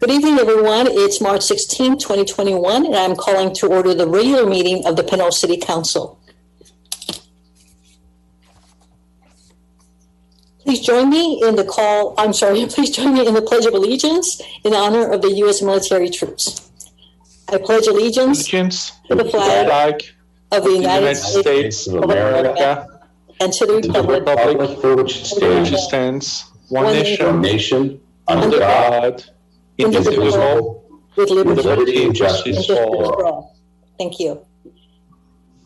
Good evening, everyone. It's March 16, 2021, and I'm calling to order the regular meeting of the Pinole City Council. Please join me in the Pledge of Allegiance in honor of the U.S. military troops. I pledge allegiance to the flag of the United States of America and to the republic for which it stands, one nation, under God, indivisible, with liberty and justice for all. Thank you.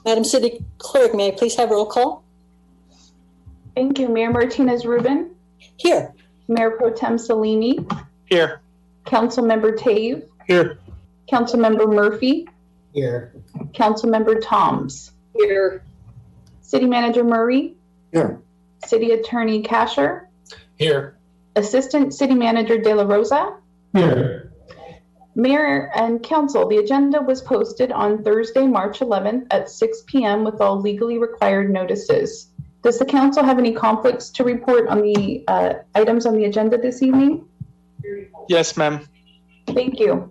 Madam City Clerk, may I please have roll call? Thank you. Mayor Martinez-Rubin? Here. Mayor Pro Tem Salini? Here. Councilmember Tave? Here. Councilmember Murphy? Here. Councilmember Toms? Here. City Manager Murray? Here. City Attorney Kasher? Here. Assistant City Manager De La Rosa? Here. Mayor and Council, the agenda was posted on Thursday, March 11th at 6 p.m. with all legally required notices. Does the Council have any conflicts to report on the items on the agenda this evening? Yes, ma'am. Thank you.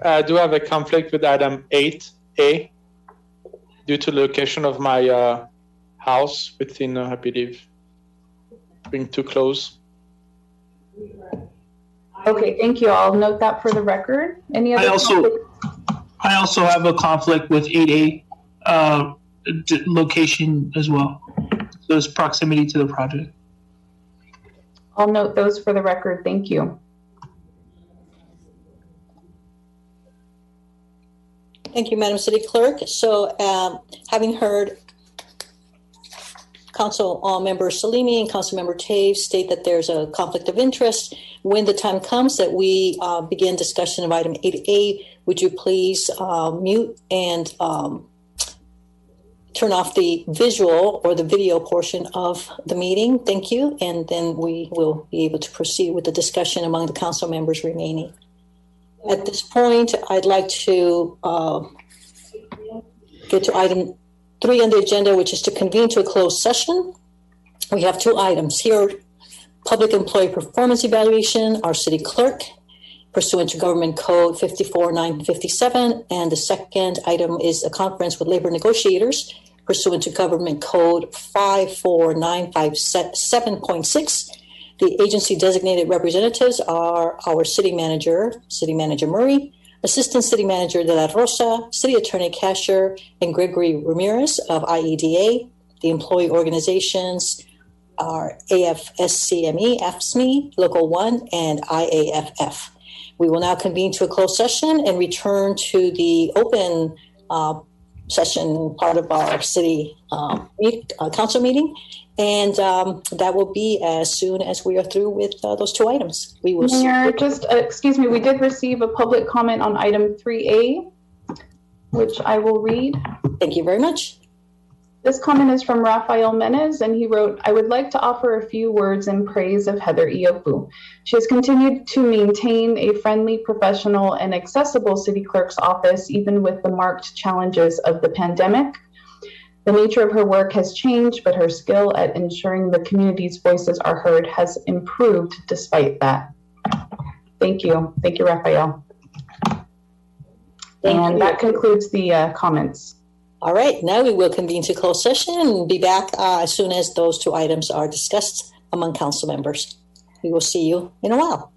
I do have a conflict with item 8A due to location of my house within, I believe, being too close. Okay, thank you. I'll note that for the record. Any other I also have a conflict with 8A location as well. So it's proximity to the project. I'll note those for the record. Thank you. Thank you, Madam City Clerk. So having heard Council Member Salimi and Council Member Taves state that there's a conflict of interest, when the time comes that we begin discussion of item 8A, would you please mute and turn off the visual or the video portion of the meeting? Thank you. And then we will be able to proceed with the discussion among the council members remaining. At this point, I'd like to get to item 3 on the agenda, which is to convene to a closed session. We have 2 items here. Public employee performance evaluation, our city clerk, pursuant to Government Code 54957. And the second item is a conference with labor negotiators, pursuant to Government Code 54957.6. The agency designated representatives are our City Manager Murray, Assistant City Manager De La Rosa, City Attorney Kasher, and Gregory Ramirez of IEDA. The employee organizations are AFSCME, AFSME, Local 1, and IAFF. We will now convene to a closed session and return to the open session part of our city council meeting. And that will be as soon as we are through with those 2 items. We will. Mayor, just excuse me, we did receive a public comment on item 3A, which I will read. Thank you very much. This comment is from Rafael Menez, and he wrote, I would like to offer a few words in praise of Heather Iofu. She has continued to maintain a friendly, professional, and accessible city clerk's office, even with the marked challenges of the pandemic. The nature of her work has changed, but her skill at ensuring the community's voices are heard has improved despite that. Thank you. Thank you, Rafael. And that concludes the comments. All right, now we will convene to closed session and be back as soon as those 2 items are discussed among council members. We will see you in a while.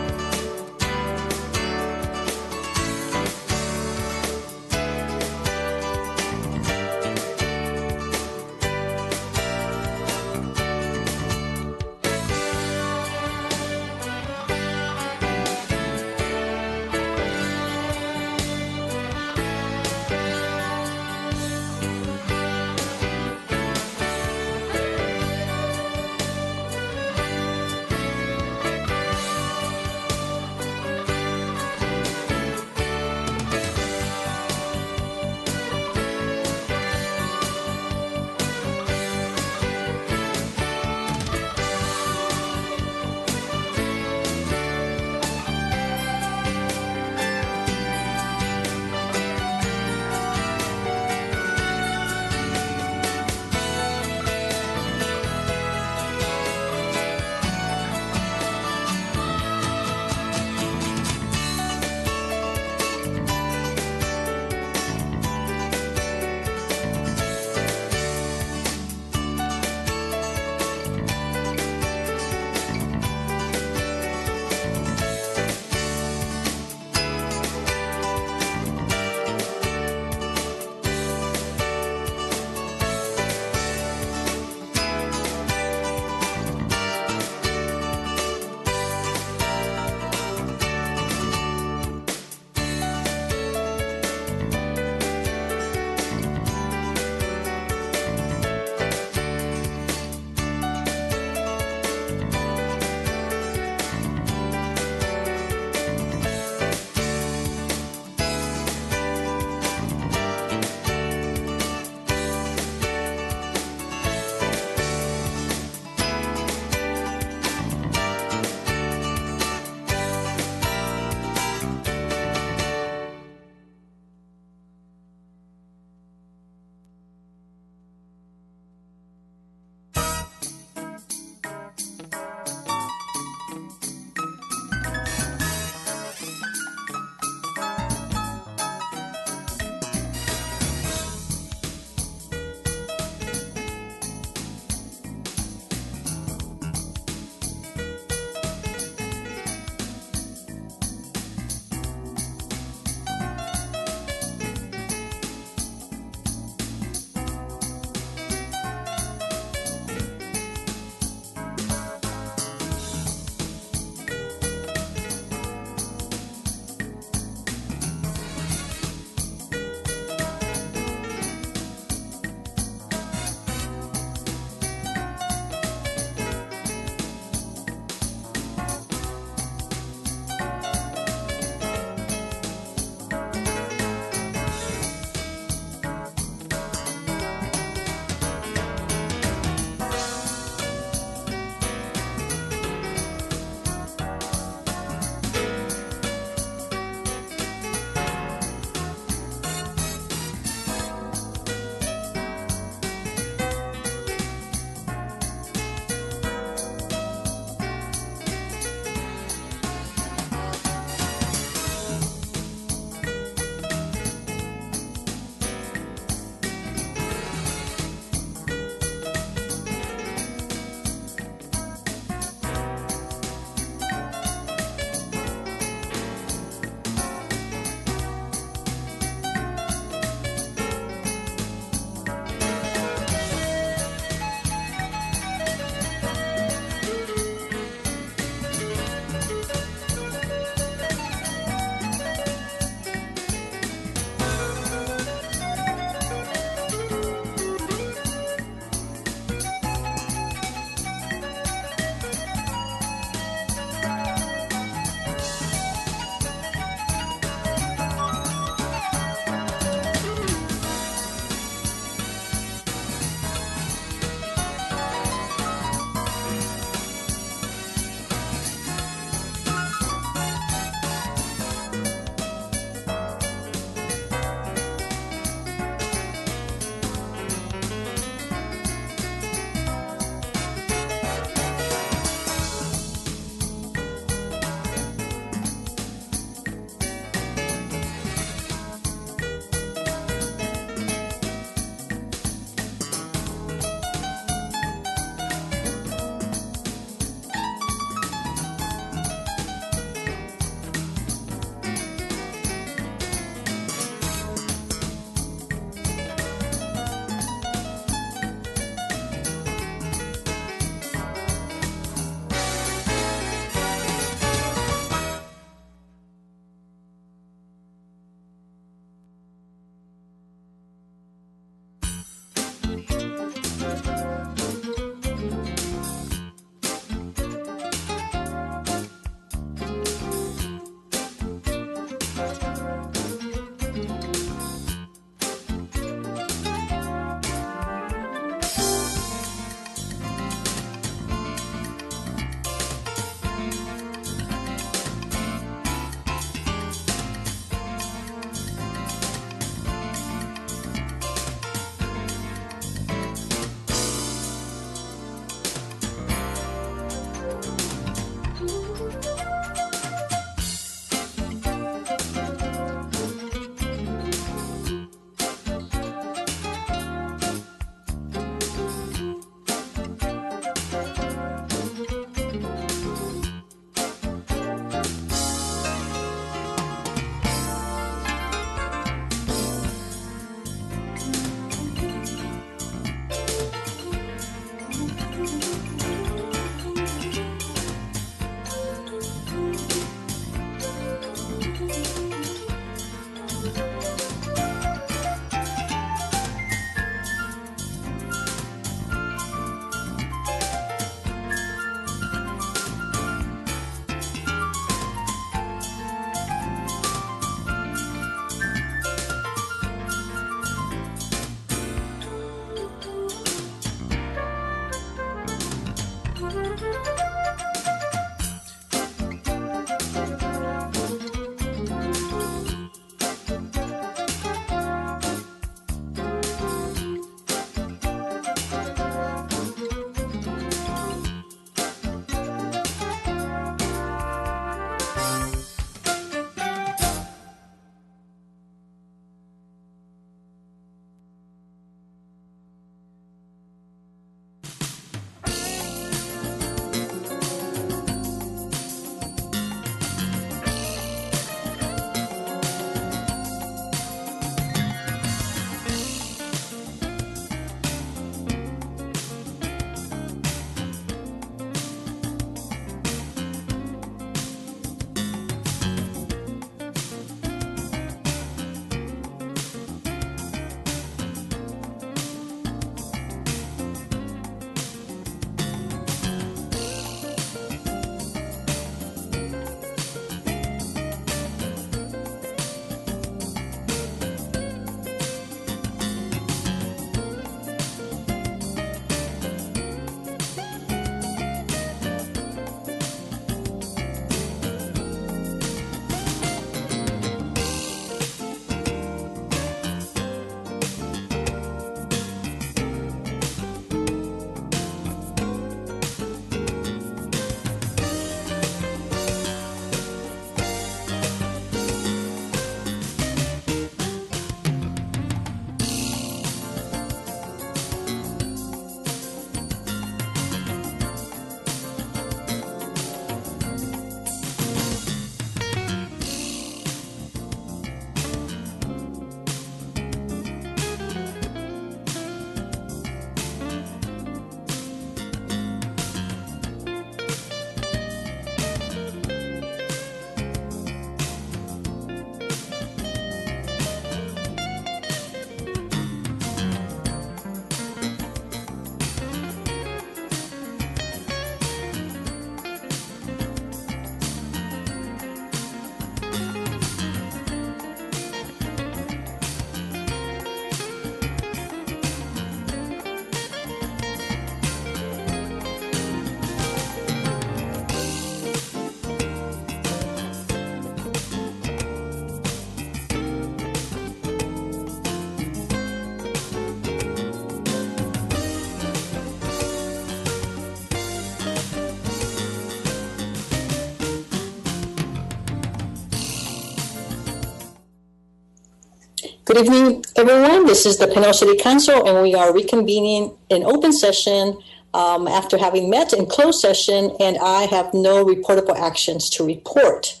Good evening, everyone. This is the Pinole City Council, and we are reconvening in open session after having met in closed session, and I have no reportable actions to report.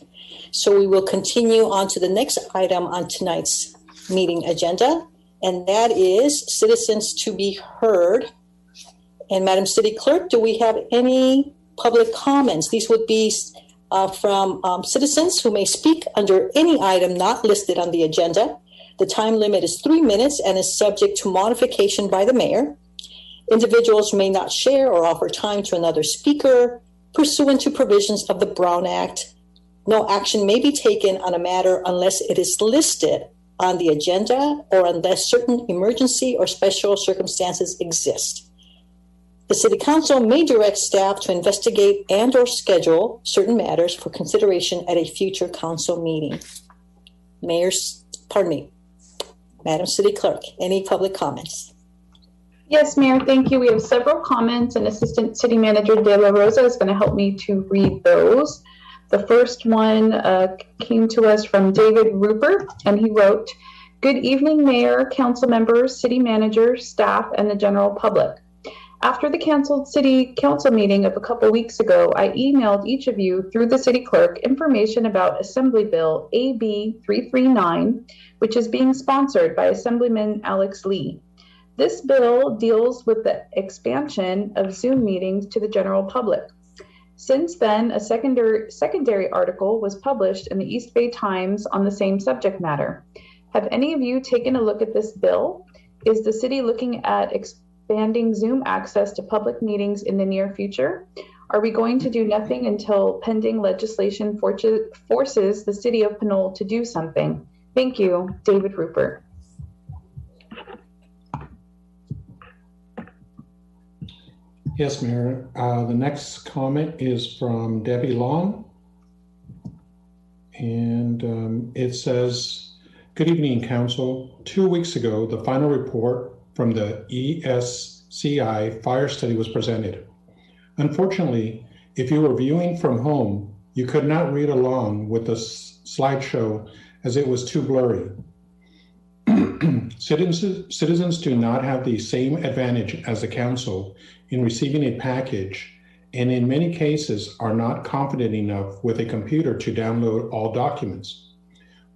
So we will continue on to the next item on tonight's meeting agenda, and that is citizens to be heard. And Madam City Clerk, do we have any public comments? These would be from citizens who may speak under any item not listed on the agenda. The time limit is 3 minutes and is subject to modification by the mayor. Individuals may not share or offer time to another speaker pursuant to provisions of the Brown Act. No action may be taken on a matter unless it is listed on the agenda or unless certain emergency or special circumstances exist. The City Council may direct staff to investigate and or schedule certain matters for consideration at a future council meeting. Madam City Clerk, any public comments? Yes, Mayor, thank you. We have several comments, and Assistant City Manager De La Rosa is going to help me to read those. The first one came to us from David Rupert, and he wrote, "Good evening, Mayor, council members, city managers, staff, and the general public. After the canceled city council meeting of a couple weeks ago, I emailed each of you through the city clerk information about Assembly Bill AB 339, which is being sponsored by Assemblyman Alex Lee. This bill deals with the expansion of Zoom meetings to the general public. Since then, a secondary article was published in the East Bay Times on the same subject matter. Have any of you taken a look at this bill? Is the city looking at expanding Zoom access to public meetings in the near future? Are we going to do nothing until pending legislation forces the city of Pinole to do something? Thank you, David Rupert." Yes, Mayor. The next comment is from Debbie Long. And it says, good evening, Council. 2 weeks ago, the final report from the ESCI fire study was presented. Unfortunately, if you were viewing from home, you could not read along with the slideshow as it was too blurry. Citizens do not have the same advantage as the Council in receiving a package, and in many cases are not confident enough with a computer to download all documents.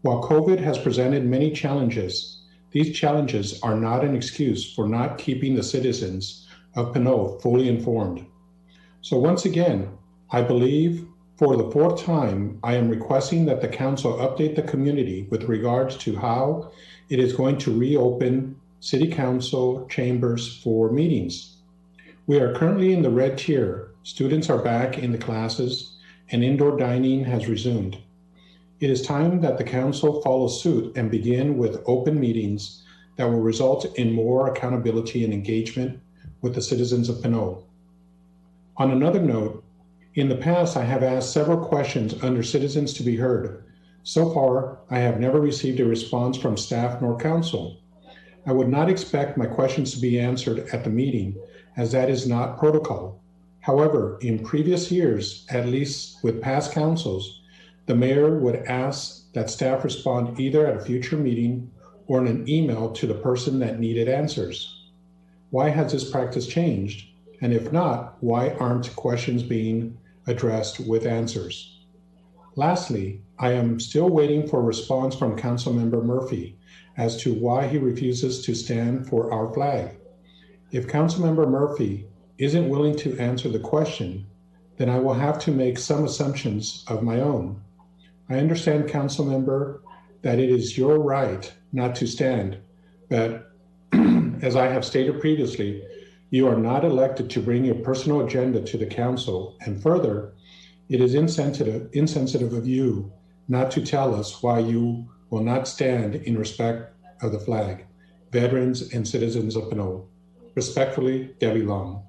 While COVID has presented many challenges, these challenges are not an excuse for not keeping the citizens of Pinole fully informed. So once again, I believe for the fourth time, I am requesting that the Council update the community with regards to how it is going to reopen City Council chambers for meetings. We are currently in the red tier. Students are back in the classes and indoor dining has resumed. It is time that the Council follow suit and begin with open meetings that will result in more accountability and engagement with the citizens of Pinole. On another note, in the past, I have asked several questions under citizens to be heard. So far, I have never received a response from staff nor Council. I would not expect my questions to be answered at the meeting, as that is not protocol. However, in previous years, at least with past councils, the mayor would ask that staff respond either at a future meeting or in an email to the person that needed answers. Why has this practice changed? And if not, why aren't questions being addressed with answers? Lastly, I am still waiting for a response from Councilmember Murphy as to why he refuses to stand for our flag. If Councilmember Murphy isn't willing to answer the question, then I will have to make some assumptions of my own. I understand, Councilmember, that it is your right not to stand, but as I have stated previously, you are not elected to bring your personal agenda to the Council, and further, it is insensitive of you not to tell us why you will not stand in respect of the flag, veterans and citizens of Pinole. Respectfully, Debbie Long.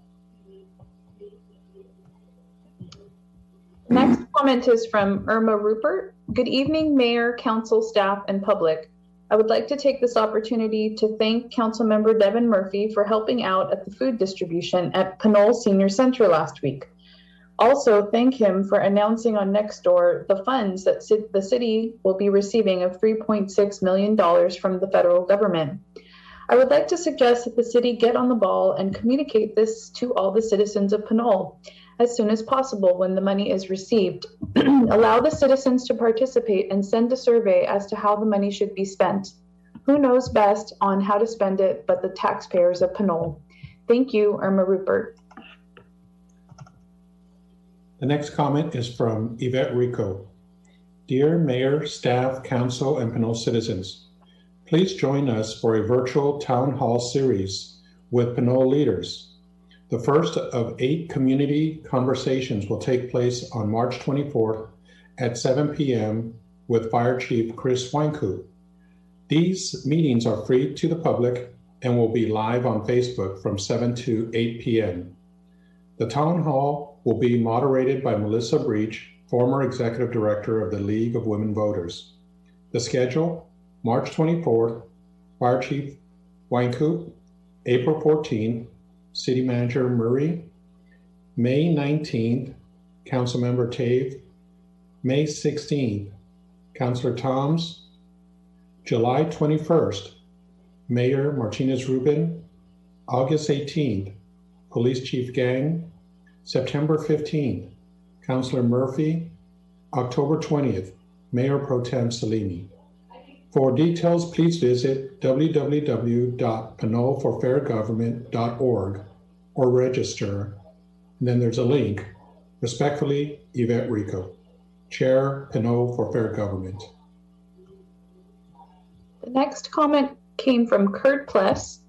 Next comment is from Irma Rupert. Good evening, Mayor, Council, staff, and public. I would like to take this opportunity to thank Councilmember Devin Murphy for helping out at the food distribution at Pinole Senior Center last week. Also, thank him for announcing on Nextdoor the funds that the city will be receiving of $3.6 million from the federal government. I would like to suggest that the city get on the ball and communicate this to all the citizens of Pinole as soon as possible when the money is received. Allow the citizens to participate and send a survey as to how the money should be spent. Who knows best on how to spend it but the taxpayers of Pinole? Thank you, Irma Rupert. The next comment is from Yvette Rico. Dear Mayor, staff, Council, and Pinole citizens, please join us for a virtual town hall series with Pinole leaders. The first of 8 community conversations will take place on March 24th at 7 p.m. with Fire Chief Chris Weinkoop. These meetings are free to the public and will be live on Facebook from 7 to 8 p.m. The town hall will be moderated by Melissa Breach, former executive director of the League of Women Voters. The schedule, March 24th, Fire Chief Weinkoop, April 14th, City Manager Murray, May 19th, Councilmember Tave, May 16th, Councilor Toms, July 21st, Mayor Martinez Rubin, August 18th, Police Chief Gang, September 15th, Councilor Murphy, October 20th, Mayor Pro Tem Salimi. For details, please visit www.pinoleforfairgovernment.org or register. And then there's a link. Respectfully, Yvette Rico, Chair, Pinole for Fair Government. The next comment came from Kurt Pless.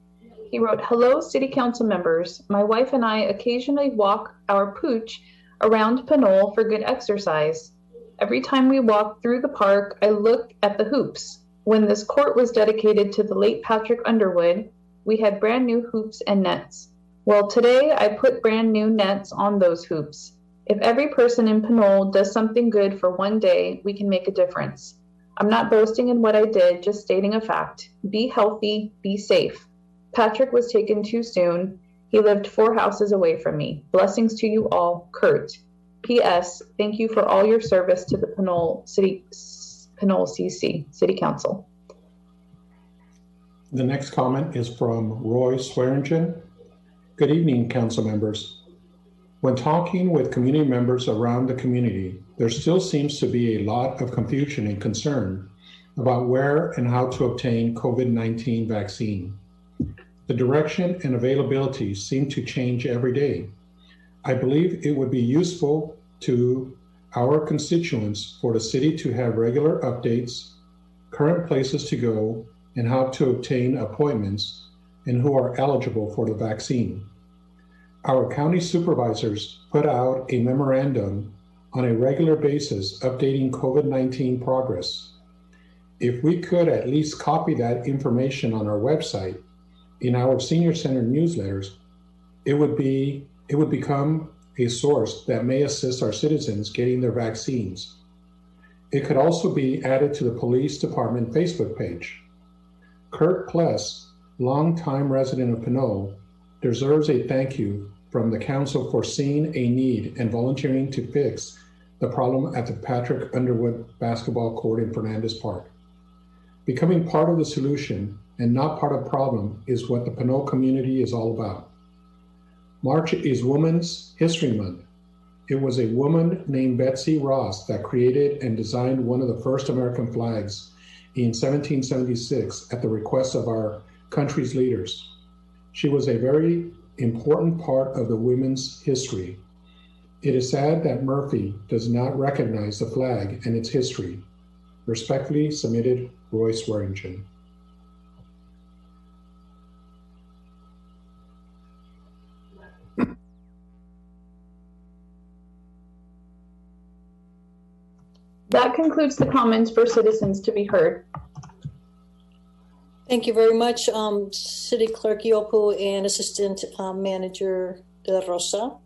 He wrote, hello, City Council members. My wife and I occasionally walk our pooch around Pinole for good exercise. Every time we walk through the park, I look at the hoops. When this court was dedicated to the late Patrick Underwood, we had brand new hoops and nets. Well, today I put brand new nets on those hoops. If every person in Pinole does something good for one day, we can make a difference. I'm not boasting in what I did, just stating a fact. Be healthy, be safe. Patrick was taken too soon. He lived 4 houses away from me. Blessings to you all, Kurt. P.S. Thank you for all your service to the Pinole CC, City Council. The next comment is from Roy Swearingen. Good evening, council members. When talking with community members around the community, there still seems to be a lot of confusion and concern about where and how to obtain COVID-19 vaccine. The direction and availability seem to change every day. I believe it would be useful to our constituents for the city to have regular updates, current places to go, and how to obtain appointments and who are eligible for the vaccine. Our county supervisors put out a memorandum on a regular basis updating COVID-19 progress. If we could at least copy that information on our website in our senior center newsletters, it would become a source that may assist our citizens getting their vaccines. It could also be added to the police department Facebook page. Kurt Pless, longtime resident of Pinole, deserves a thank you from the council for seeing a need and volunteering to fix the problem at the Patrick Underwood basketball court in Fernandez Park. Becoming part of the solution and not part of the problem is what the Pinole community is all about. March is Women's History Month. It was a woman named Betsy Ross that created and designed one of the first American flags in 1776 at the request of our country's leaders. She was a very important part of the women's history. It is sad that Murphy does not recognize the flag and its history. Respectfully submitted, Roy Swearingen. That concludes the comments for citizens to be heard. Thank you very much, City Clerk Iopu and Assistant Manager De La Rosa.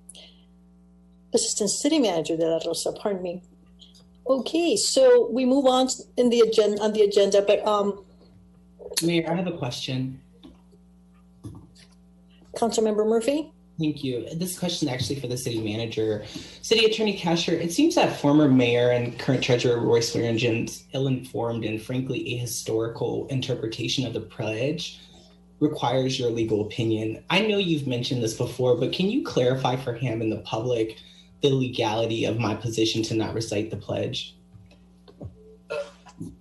Assistant City Manager De La Rosa, pardon me. Okay, so we move on in the agenda, but Mayor, I have a question. Councilmember Murphy? Thank you. This question is actually for the city manager. City Attorney Casher, it seems that former mayor and current treasurer Roy Swearingen's ill-informed and frankly ahistorical interpretation of the pledge requires your legal opinion. I know you've mentioned this before, but can you clarify for him and the public the legality of my position to not recite the pledge?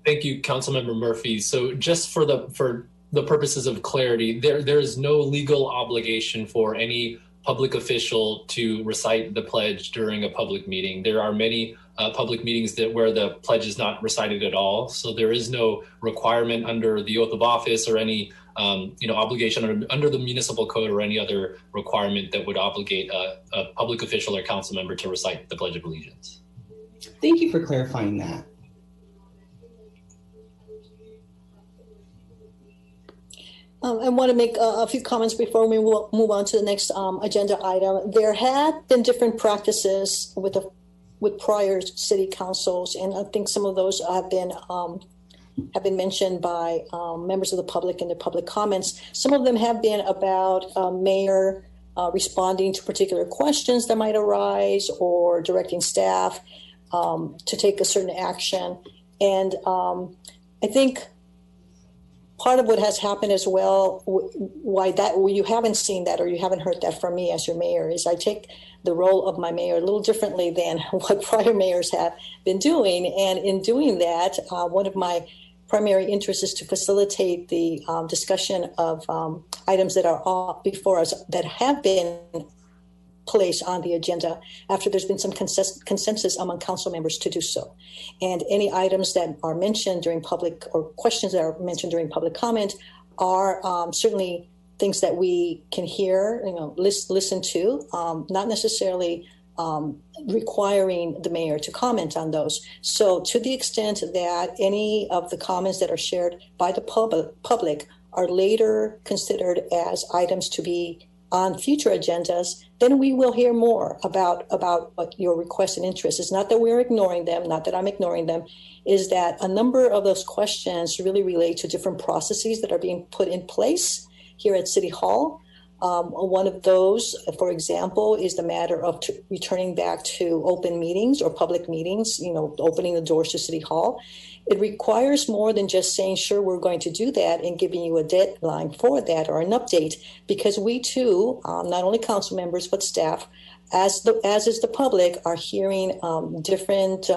Thank you, Councilmember Murphy. So just for the purposes of clarity, there is no legal obligation for any public official to recite the pledge during a public meeting. There are many public meetings where the pledge is not recited at all. So there is no requirement under the oath of office or any obligation under the municipal code or any other requirement that would obligate a public official or council member to recite the Pledge of Allegiance. Thank you for clarifying that. I want to make a few comments before we move on to the next agenda item. There had been different practices with prior city councils, and I think some of those have been mentioned by members of the public in their public comments. Some of them have been about mayor responding to particular questions that might arise or directing staff to take a certain action. And I think part of what has happened as well, why you haven't seen that or you haven't heard that from me as your mayor, is I take the role of my mayor a little differently than what prior mayors have been doing. And in doing that, one of my primary interests is to facilitate the discussion of items that are before us that have been placed on the agenda after there's been some consensus among council members to do so. And any items that are mentioned during public or questions that are mentioned during public comment are certainly things that we can hear, listen to, not necessarily requiring the mayor to comment on those. So to the extent that any of the comments that are shared by the public are later considered as items to be on future agendas, then we will hear more about what your request and interest. It's not that we're ignoring them, not that I'm ignoring them, is that a number of those questions really relate to different processes that are being put in place here at City Hall. One of those, for example, is the matter of returning back to open meetings or public meetings, opening the doors to City Hall. It requires more than just saying, sure, we're going to do that and giving you a deadline for that or an update, because we too, not only council members, but staff, as is the public, are hearing different,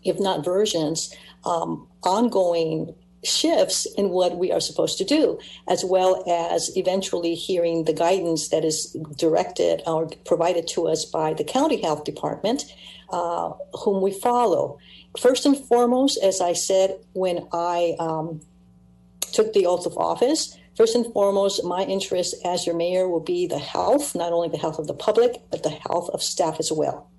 if not versions, ongoing shifts in what we are supposed to do, as well as eventually hearing the guidance that is directed or provided to us by the county health department, whom we follow. First and foremost, as I said when I took the oath of office, first and foremost, my interest as your mayor will be the health, not only the health of the public, but the health of staff as well.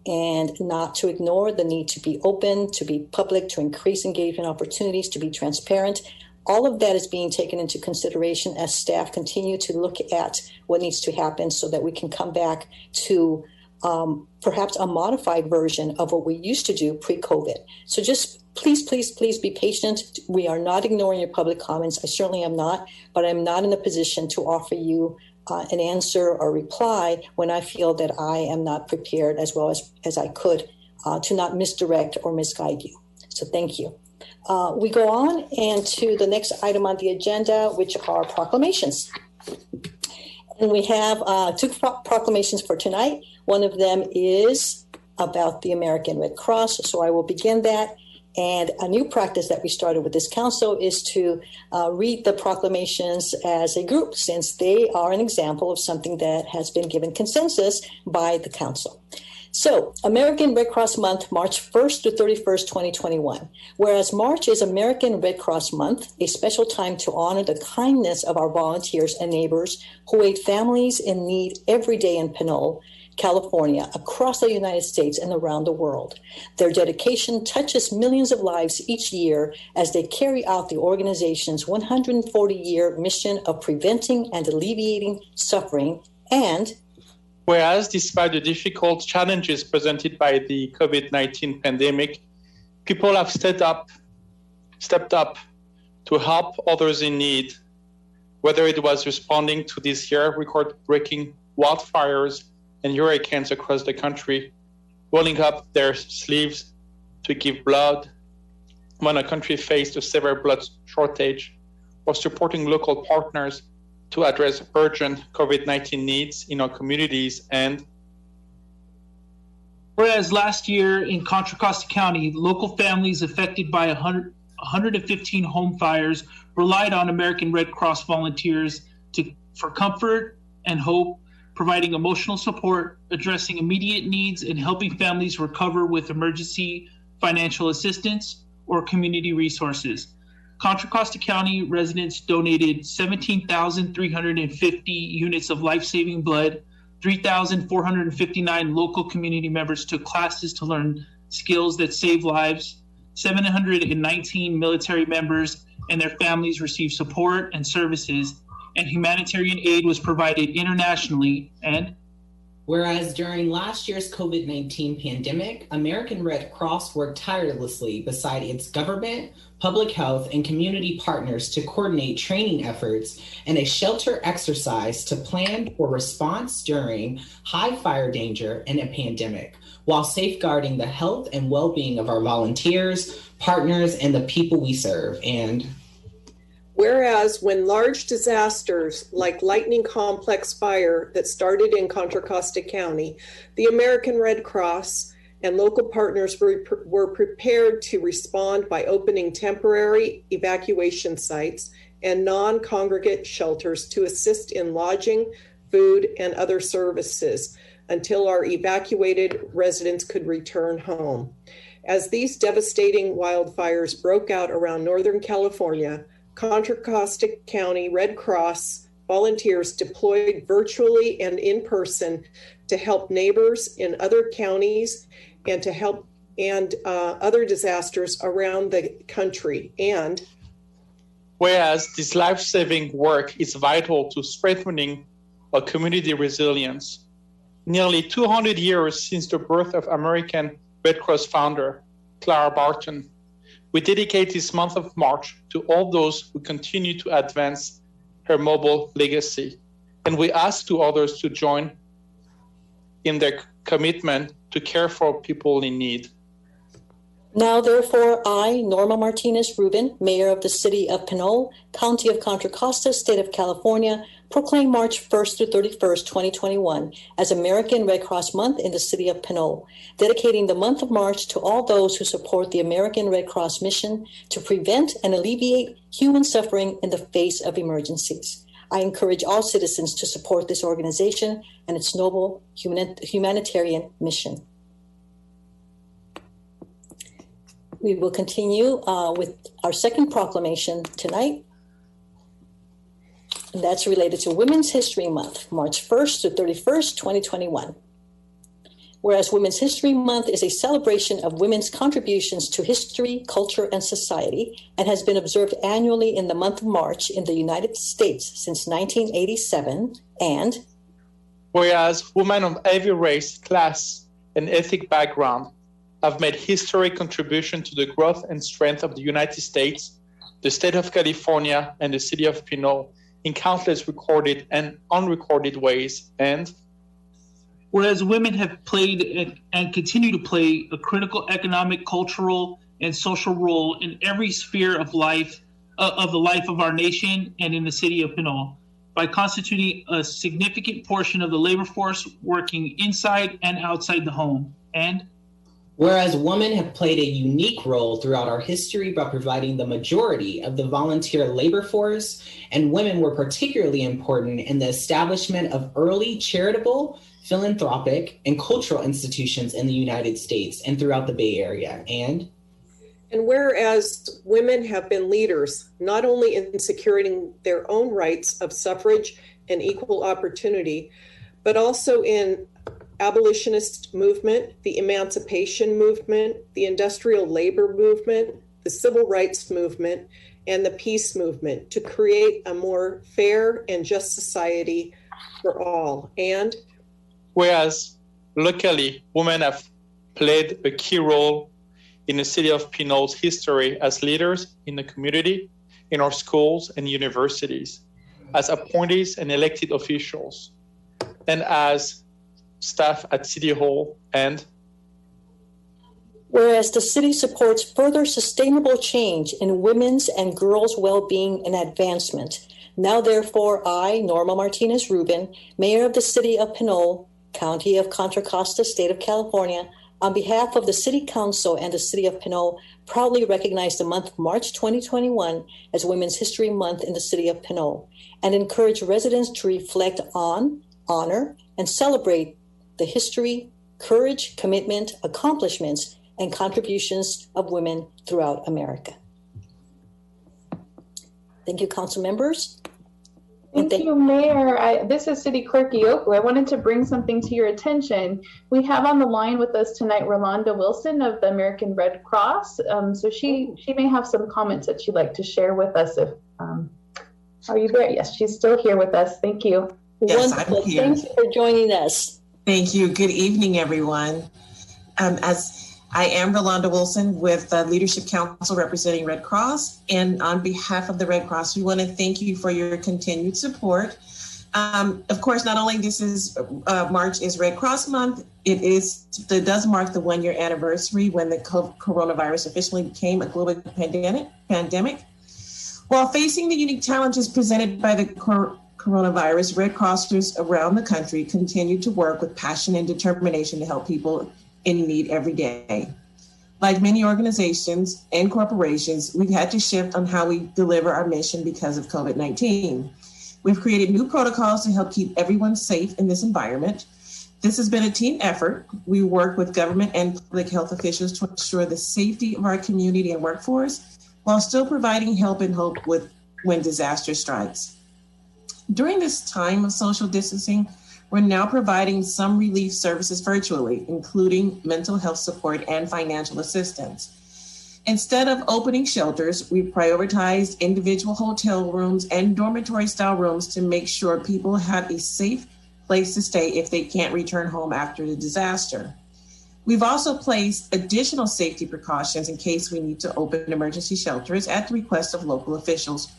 And not to ignore the need to be open, to be public, to increase engagement opportunities, to be transparent. All of that is being taken into consideration as staff continue to look at what needs to happen so that we can come back to perhaps a modified version of what we used to do pre-COVID. So just please be patient. We are not ignoring your public comments. I certainly am not, but I'm not in a position to offer you an answer or reply when I feel that I am not prepared as well as I could to not misdirect or misguide you. So thank you. We go on and to the next item on the agenda, which are proclamations. And we have two proclamations for tonight. One of them is about the American Red Cross, so I will begin that. And a new practice that we started with this council is to read the proclamations as a group, since they are an example of something that has been given consensus by the council. So, American Red Cross Month, March 1st to 31st, 2021. Whereas March is American Red Cross Month, a special time to honor the kindness of our volunteers and neighbors who aid families in need every day in Pinole, California, across the United States and around the world. Their dedication touches millions of lives each year as they carry out the organization's 140-year mission of preventing and alleviating suffering. And whereas, despite the difficult challenges presented by the COVID-19 pandemic, people have stepped up to help others in need, whether it was responding to this year record-breaking wildfires and hurricanes across the country, rolling up their sleeves to give blood when a country faced a severe blood shortage, or supporting local partners to address urgent COVID-19 needs in our communities. And whereas last year in Contra Costa County, local families affected by 115 home fires relied on American Red Cross volunteers for comfort and hope, providing emotional support, addressing immediate needs, and helping families recover with emergency financial assistance or community resources. Contra Costa County residents donated 17,350 units of life-saving blood. 3,459 local community members took classes to learn skills that save lives. 719 military members and their families received support and services, and humanitarian aid was provided internationally. And whereas during last year's COVID-19 pandemic, American Red Cross worked tirelessly beside its government, public health, and community partners to coordinate training efforts and a shelter exercise to plan for response during high fire danger in a pandemic, while safeguarding the health and well-being of our volunteers, partners, and the people we serve. And whereas when large disasters like lightning complex fire that started in Contra Costa County, the American Red Cross and local partners were prepared to respond by opening temporary evacuation sites and non-congregate shelters to assist in lodging, food, and other services until our evacuated residents could return home. As these devastating wildfires broke out around Northern California, Contra Costa County Red Cross volunteers deployed virtually and in person to help neighbors in other counties and to help other disasters around the country. And whereas this life-saving work is vital to strengthening or community resilience. Nearly 200 years since the birth of American Red Cross founder, Clara Barton, we dedicate this month of March to all those who continue to advance her mobile legacy. And we ask to others to join in their commitment to care for people in need. Now, therefore, I, Norma Martinez Rubin, Mayor of the City of Pinole, County of Contra Costa, State of California, proclaim March 1st through 31st, 2021 as American Red Cross Month in the City of Pinole, dedicating the month of March to all those who support the American Red Cross mission to prevent and alleviate human suffering in the face of emergencies. I encourage all citizens to support this organization and its noble humanitarian mission. We will continue with our second proclamation tonight. And that's related to Women's History Month, March 1st to 31st, 2021. Whereas Women's History Month is a celebration of women's contributions to history, culture, and society, and has been observed annually in the month of March in the United States since 1987. And whereas women of every race, class, and ethnic background have made historic contribution to the growth and strength of the United States, the state of California, and the city of Pinole in countless recorded and unrecorded ways. And whereas women have played and continue to play a critical economic, cultural, and social role in every sphere of life, of the life of our nation and in the city of Pinole, by constituting a significant portion of the labor force working inside and outside the home. And whereas women have played a unique role throughout our history by providing the majority of the volunteer labor force, and women were particularly important in the establishment of early charitable, philanthropic, and cultural institutions in the United States and throughout the Bay Area. And whereas women have been leaders, not only in securing their own rights of suffrage and equal opportunity, but also in abolitionist movement, the emancipation movement, the industrial labor movement, the civil rights movement, and the peace movement to create a more fair and just society for all. And whereas locally, women have played a key role in the city of Pinole's history as leaders in the community, in our schools and universities, as appointees and elected officials, and as staff at City Hall. And whereas the city supports further sustainable change in women's and girls' well-being and advancement, now therefore I, Norma Martinez Rubin, Mayor of the City of Pinole, County of Contra Costa, State of California, on behalf of the City Council and the City of Pinole, proudly recognize the month of March 2021 as Women's History Month in the City of Pinole, and encourage residents to reflect on, honor, and celebrate the history, courage, commitment, accomplishments, and contributions of women throughout America. Thank you, council members. Thank you, Mayor. This is City Clerk Ioku. I wanted to bring something to your attention. We have on the line with us tonight Rolanda Wilson of the American Red Cross. So she may have some comments that she'd like to share with us. If are you there? Yes, she's still here with us. Thank you. Yes, I'm here. Thank you for joining us. Thank you. Good evening, everyone. As I am Rolanda Wilson with the Leadership Council representing Red Cross. And on behalf of the Red Cross, we want to thank you for your continued support. Of course, not only this is March is Red Cross Month, it does mark the 1-year anniversary when the coronavirus officially became a global pandemic. While facing the unique challenges presented by the coronavirus, Red Crossers around the country continue to work with passion and determination to help people in need every day. Like many organizations and corporations, we've had to shift on how we deliver our mission because of COVID-19. We've created new protocols to help keep everyone safe in this environment. This has been a team effort. We work with government and public health officials to ensure the safety of our community and workforce, while still providing help and hope when disaster strikes. During this time of social distancing, we're now providing some relief services virtually, including mental health support and financial assistance. Instead of opening shelters, we prioritized individual hotel rooms and dormitory style rooms to make sure people have a safe place to stay if they can't return home after the disaster. We've also placed additional safety precautions in case we need to open emergency shelters at the request of local officials,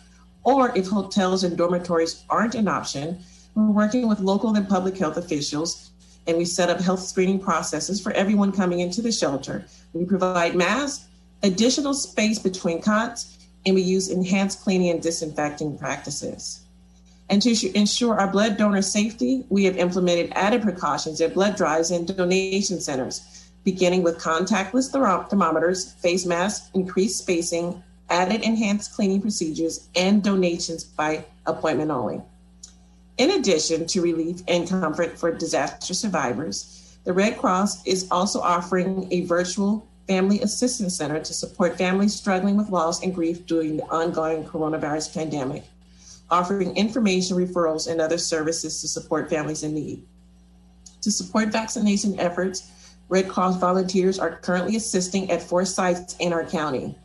or if hotels and dormitories aren't an option, we're working with local and public health officials, and we set up health screening processes for everyone coming into the shelter. We provide masks, additional space between cots, and we use enhanced cleaning and disinfecting practices. And to ensure our blood donor safety, we have implemented added precautions at blood drives and donation centers, beginning with contactless thermometers, face masks, increased spacing, added enhanced cleaning procedures, and donations by appointment only. In addition to relief and comfort for disaster survivors, the Red Cross is also offering a virtual family assistance center to support families struggling with loss and grief during the ongoing coronavirus pandemic, offering information, referrals, and other services to support families in need. To support vaccination efforts, Red Cross volunteers are currently assisting at 4 sites in our county.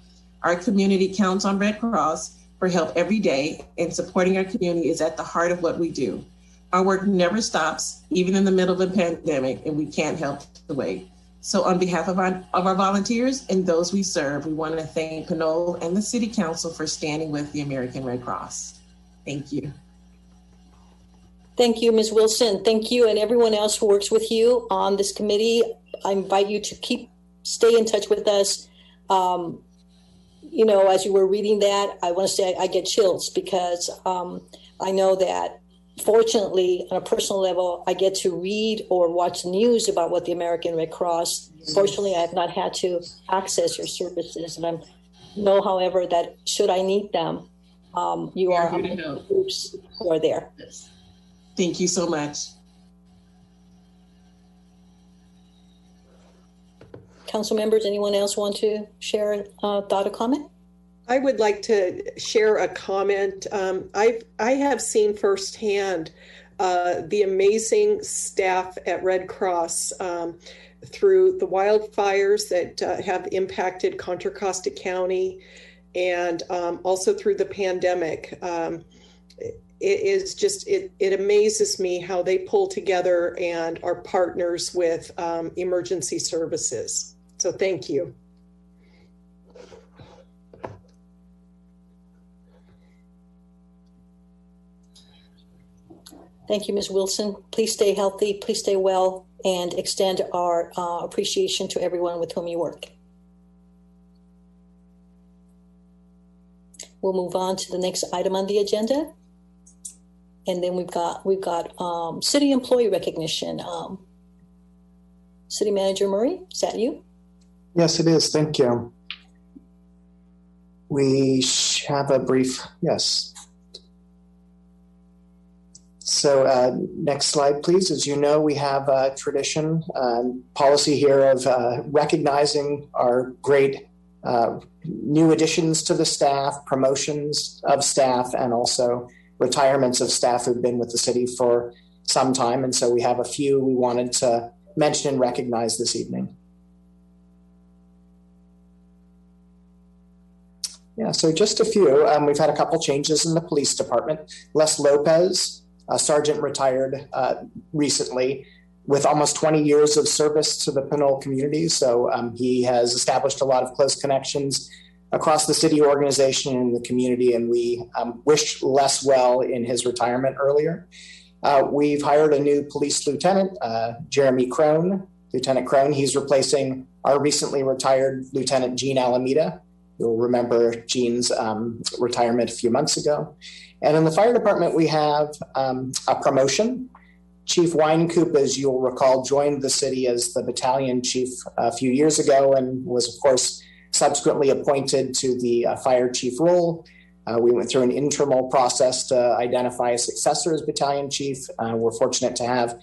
Our community counts on Red Cross for help every day, and supporting our community is at the heart of what we do. Our work never stops, even in the middle of a pandemic, and we can't help to wait. So on behalf of our volunteers and those we serve, we want to thank Pinole and the City Council for standing with the American Red Cross. Thank you. Thank you, Ms. Wilson. Thank you, and everyone else who works with you on this committee. I invite you to stay in touch with us. You know, as you were reading that, I want to say I get chills because I know that fortunately, on a personal level, I get to read or watch the news about what the American Red Cross. Fortunately, I have not had to access your services, and I know, however, that should I need them, you are among the groups who are there. Yes. Thank you so much. Council members, anyone else want to share a thought or comment? I would like to share a comment. I have seen firsthand the amazing staff at Red Cross through the wildfires that have impacted Contra Costa County, and also through the pandemic. It amazes me how they pull together and are partners with emergency services. So thank you. Thank you, Ms. Wilson. Please stay healthy, please stay well, and extend our appreciation to everyone with whom you work. We'll move on to the next item on the agenda. And then we've got city employee recognition. City Manager Murray, is that you? Yes, it is. Thank you. We have a brief, yes. So next slide, please. As you know, we have a tradition, policy here of recognizing our great new additions to the staff, promotions of staff, and also retirements of staff who've been with the city for some time. And so we have a few we wanted to mention and recognize this evening. Yeah, so just a few. We've had a couple changes in the police department. Les Lopez, a sergeant, retired recently with almost 20 years of service to the Pinole community. So he has established a lot of close connections across the city organization and the community, and we wish Les well in his retirement earlier. We've hired a new police lieutenant, Jeremy Crone, Lieutenant Crone. He's replacing our recently retired Lieutenant Gene Alameda. You'll remember Gene's retirement a few months ago. And in the fire department, we have a promotion. Chief Winecoop, as you'll recall, joined the city as the battalion chief a few years ago and was, of course, subsequently appointed to the fire chief role. We went through an internal process to identify a successor as battalion chief. We're fortunate to have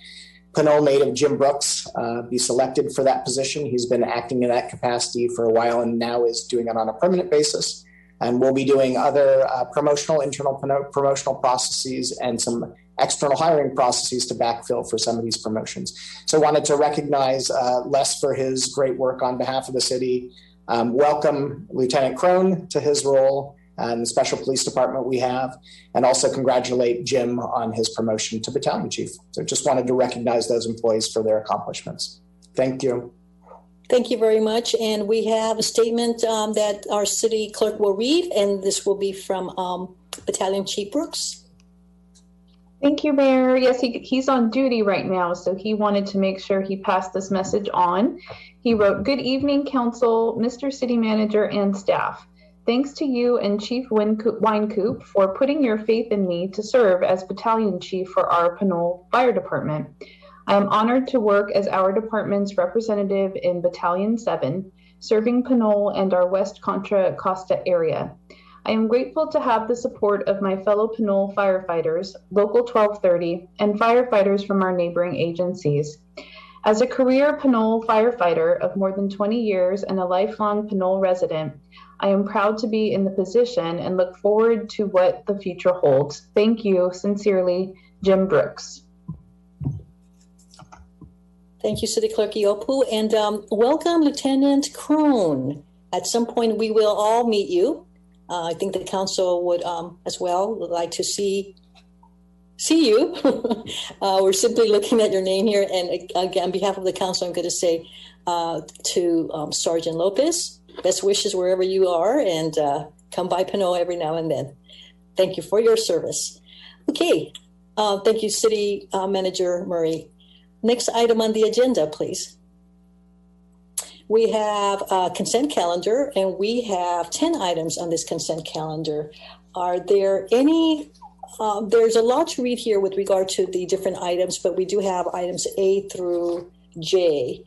Pinole native Jim Brooks be selected for that position. He's been acting in that capacity for a while and now is doing it on a permanent basis. And we'll be doing other internal promotional processes and some external hiring processes to backfill for some of these promotions. So I wanted to recognize Les for his great work on behalf of the city, Welcome Lieutenant Crone to his role and the special police department we have, and also congratulate Jim on his promotion to battalion chief. So just wanted to recognize those employees for their accomplishments. Thank you. Thank you very much. And we have a statement that our city clerk will read, and this will be from Battalion Chief Brooks. Thank you, Mayor. Yes, he's on duty right now, so he wanted to make sure he passed this message on. He wrote, "Good evening, Council, Mr. City Manager, and staff. Thanks to you and Chief Winecoop for putting your faith in me to serve as Battalion Chief for our Pinole Fire Department. I am honored to work as our department's representative in Battalion 7, serving Pinole and our West Contra Costa area. I am grateful to have the support of my fellow Pinole firefighters, Local 1230, and firefighters from our neighboring agencies. As a career Pinole firefighter of more than 20 years and a lifelong Pinole resident, I am proud to be in the position and look forward to what the future holds. Thank you. Sincerely, Jim Brooks." Thank you, City Clerk Iopu, and welcome Lieutenant Crone. At some point, we will all meet you. I think the council would as well like to see you. We're simply looking at your name here, and again, on behalf of the council, I'm going to say to Sergeant Lopez, best wishes wherever you are, and come by Pinole every now and then. Thank you for your service. Okay, thank you, City Manager Murray. Next item on the agenda, please. We have a consent calendar, and we have 10 items on this consent calendar. Are there any, there's a lot to read here with regard to the different items, but we do have items A through J.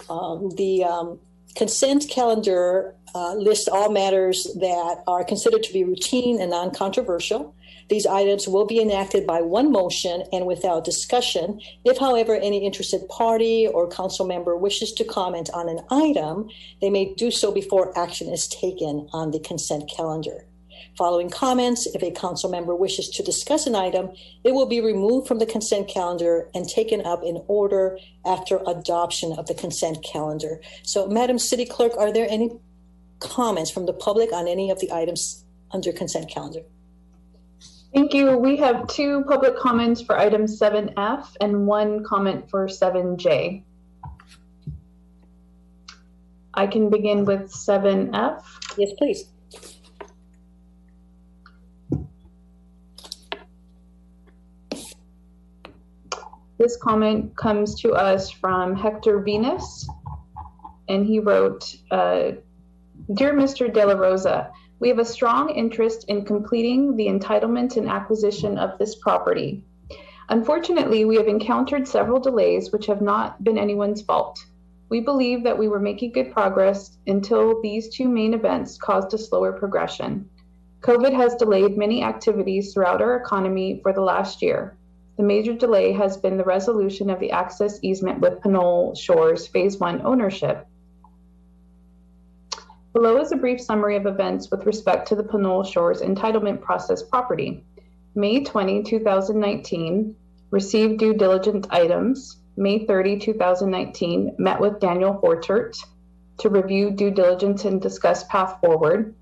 The consent calendar lists all matters that are considered to be routine and non-controversial. These items will be enacted by one motion and without discussion. If, however, any interested party or council member wishes to comment on an item, they may do so before action is taken on the consent calendar. Following comments, if a council member wishes to discuss an item, it will be removed from the consent calendar and taken up in order after adoption of the consent calendar. So, Madam City Clerk, are there any comments from the public on any of the items under consent calendar? Thank you. We have 2 public comments for item 7F and 1 comment for 7J. I can begin with 7F. Yes, please. This comment comes to us from Hector Venus, and he wrote, "Dear Mr. De La Rosa, we have a strong interest in completing the entitlement and acquisition of this property. Unfortunately, we have encountered several delays which have not been anyone's fault. We believe that we were making good progress until these 2 main events caused a slower progression. COVID has delayed many activities throughout our economy for the last year. The major delay has been the resolution of the access easement with Pinole Shores Phase 1 ownership. Below is a brief summary of events with respect to the Pinole Shores entitlement process property. May 20, 2019, received due diligence items. May 30, 2019, met with Daniel Hortert to review due diligence and discuss path forward.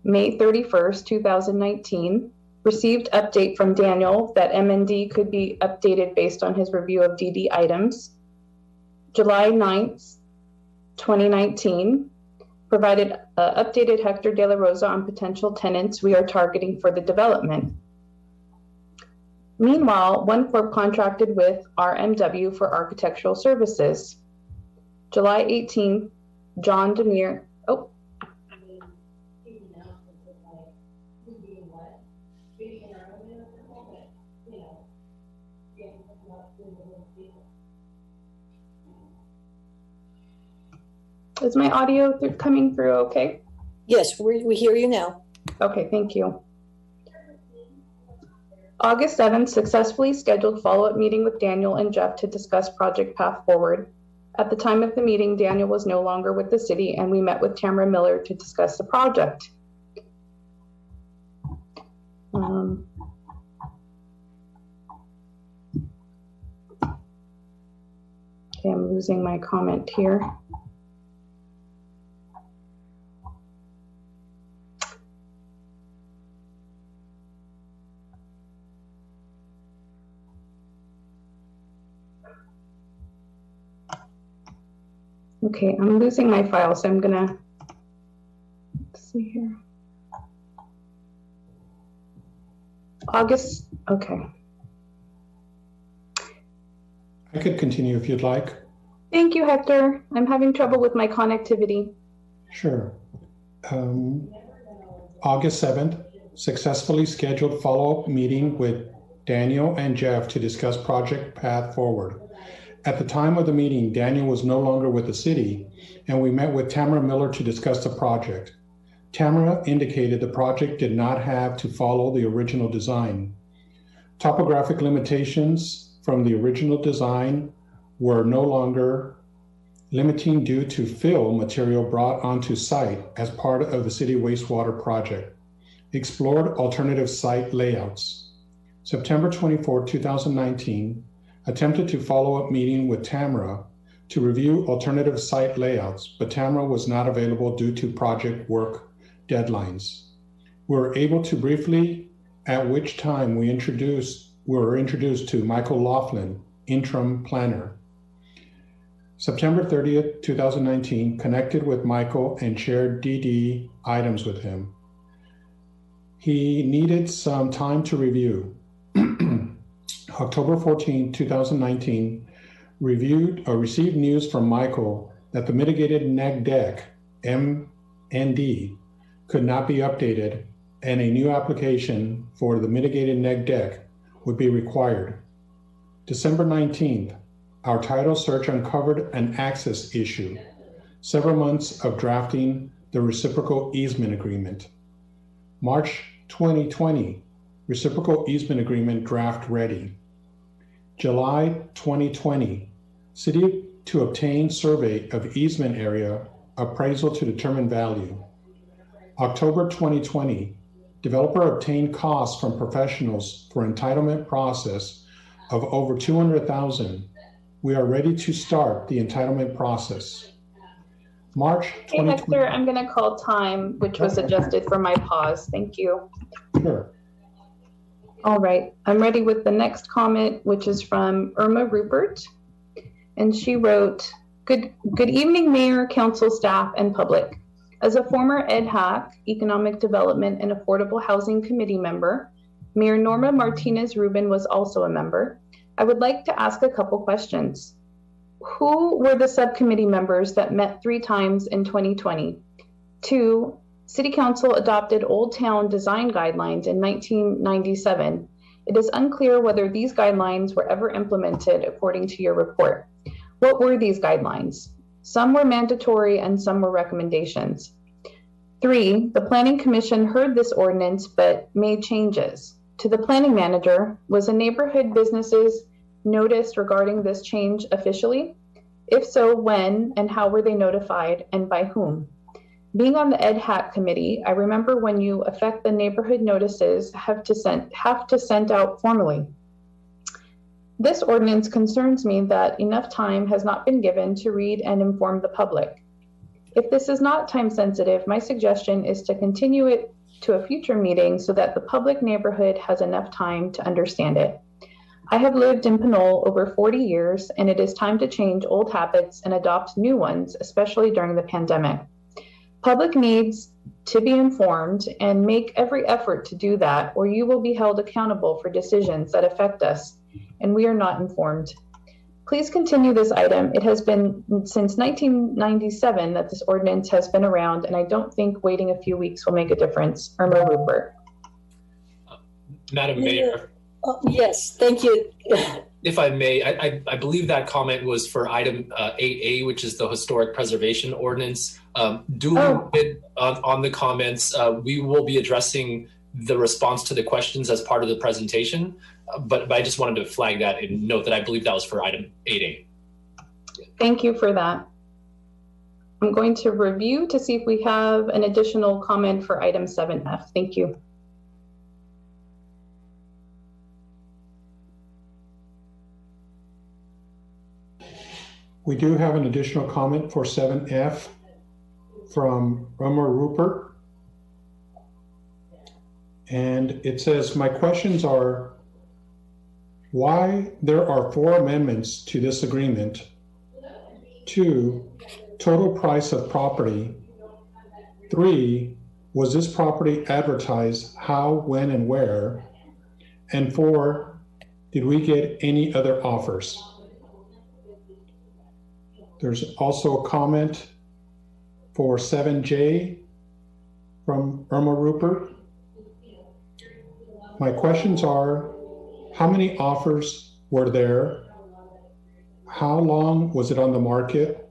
May 31st, 2019, received update from Daniel that MND could be updated based on his review of DD items. July 9th, 2019, provided updated Hector De La Rosa on potential tenants we are targeting for the development. Meanwhile, One Corp contracted with RMW for architectural services. July 18th, John Demir, Is my audio coming through okay? Yes, we hear you now. Okay, thank you. August 7th, successfully scheduled follow-up meeting with Daniel and Jeff to discuss project path forward. At the time of the meeting, Daniel was no longer with the city, and we met with Tamara Miller to discuss the project. Okay, I'm losing my comment here. Okay, I'm losing my file, so I'm gonna see here. August, okay. I could continue if you'd like. Thank you, Hector. I'm having trouble with my connectivity. Sure. August 7th, successfully scheduled follow-up meeting with Daniel and Jeff to discuss project path forward. At the time of the meeting, Daniel was no longer with the city, and we met with Tamara Miller to discuss the project. Tamara indicated the project did not have to follow the original design. Topographic limitations from the original design were no longer limiting due to fill material brought onto site as part of the city wastewater project. Explored alternative site layouts. September 24, 2019, attempted to follow-up meeting with Tamara to review alternative site layouts, but Tamara was not available due to project work deadlines. We were able to briefly, at which time we were introduced to Michael Laughlin, interim planner. September 30th, 2019, connected with Michael and shared DD items with him. He needed some time to review. October 14, 2019, received news from Michael that the mitigated neg deck, MND, could not be updated and a new application for the mitigated neg deck would be required. December 19th, our title search uncovered an access issue, several months of drafting the reciprocal easement agreement. March 2020, reciprocal easement agreement draft ready. July 2020, city to obtain survey of easement area, appraisal to determine value. October 2020, developer obtained costs from professionals for entitlement process of over $200,000. We are ready to start the entitlement process. March 2020. Hey, Hector, I'm going to call time, which was adjusted for my pause. Thank you. Sure. All right, I'm ready with the next comment, which is from Irma Rupert. And she wrote, Good evening, Mayor, Council, staff, and public. As a former EDHAC, Economic Development and Affordable Housing Committee member, Mayor Norma Martinez Rubin was also a member. I would like to ask a couple questions. Who were the subcommittee members that met 3 times in 2020? 2, City Council adopted Old Town design guidelines in 1997. It is unclear whether these guidelines were ever implemented according to your report. What were these guidelines? Some were mandatory and some were recommendations. 3, the Planning Commission heard this ordinance but made changes. To the planning manager, was a neighborhood businesses noticed regarding this change officially? If so, when and how were they notified and by whom? Being on the EDHAC committee, I remember when you affect the neighborhood notices have to send out formally. This ordinance concerns me that enough time has not been given to read and inform the public. If this is not time sensitive, my suggestion is to continue it to a future meeting so that the public neighborhood has enough time to understand it. I have lived in Pinole over 40 years, and it is time to change old habits and adopt new ones, especially during the pandemic. Public needs to be informed and make every effort to do that, or you will be held accountable for decisions that affect us, and we are not informed. Please continue this item. It has been since 1997 that this ordinance has been around, and I don't think waiting a few weeks will make a difference. Irma Rupert. Madam Mayor. Yes, thank you. If I may, I believe that comment was for item 8A, which is the historic preservation ordinance. On the comments, we will be addressing the response to the questions as part of the presentation, but I just wanted to flag that and note that I believe that was for item 8A. Thank you for that. I'm going to review to see if we have an additional comment for item 7F. Thank you. We do have an additional comment for 7F from Irma Rupert. And it says, my questions are why there are 4 amendments to this agreement. 2, Total price of property. 3, was this property advertised? How, when, and where? And 4, did we get any other offers? There's also a comment for 7J from Irma Rupert. My questions are, how many offers were there? How long was it on the market?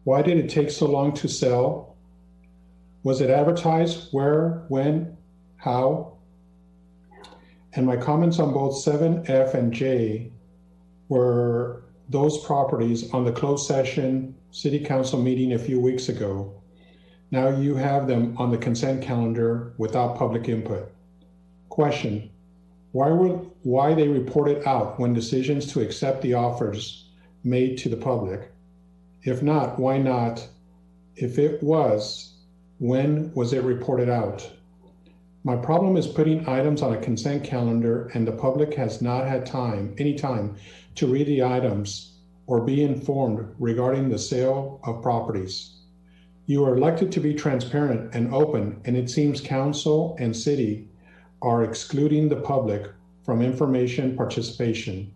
Why did it take so long to sell? Was it advertised? Where, when, how? And my comments on both 7F and J were those properties on the closed session city council meeting a few weeks ago. Now you have them on the consent calendar without public input. Question, why they reported out when decisions to accept the offers made to the public? If not, why not? If it was, when was it reported out? My problem is putting items on a consent calendar and the public has not had any time to read the items or be informed regarding the sale of properties. You are elected to be transparent and open, and it seems council and city are excluding the public from information participation.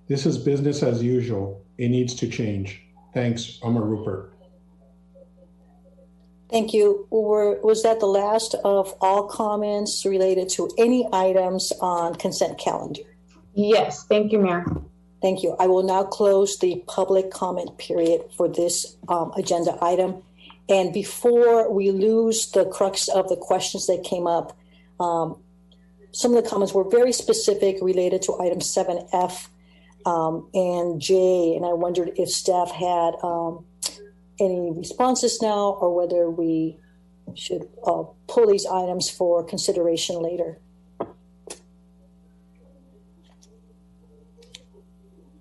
This is business as usual. It needs to change. Thanks, Irma Rupert. Thank you. Was that the last of all comments related to any items on consent calendar? Yes, thank you, Mayor. Thank you. I will now close the public comment period for this agenda item. And before we lose the crux of the questions that came up, some of the comments were very specific related to item 7F and J, and I wondered if staff had any responses now or whether we should pull these items for consideration later.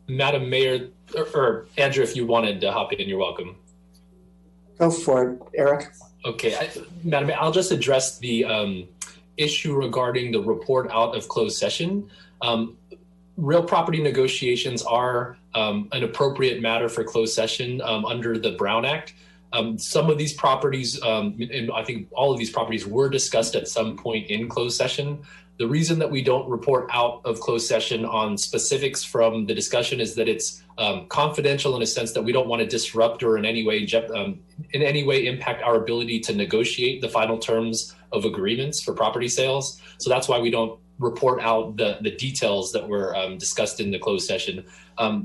Madam Mayor, or Andrew, if you wanted to hop in, you're welcome. Go for it, Eric. Okay, Madam Mayor, I'll just address the issue regarding the report out of closed session. Real property negotiations are an appropriate matter for closed session under the Brown Act. Some of these properties, and I think all of these properties were discussed at some point in closed session. The reason that we don't report out of closed session on specifics from the discussion is that it's confidential in a sense that we don't want to disrupt or in any way impact our ability to negotiate the final terms of agreements for property sales. So that's why we don't report out the details that were discussed in the closed session.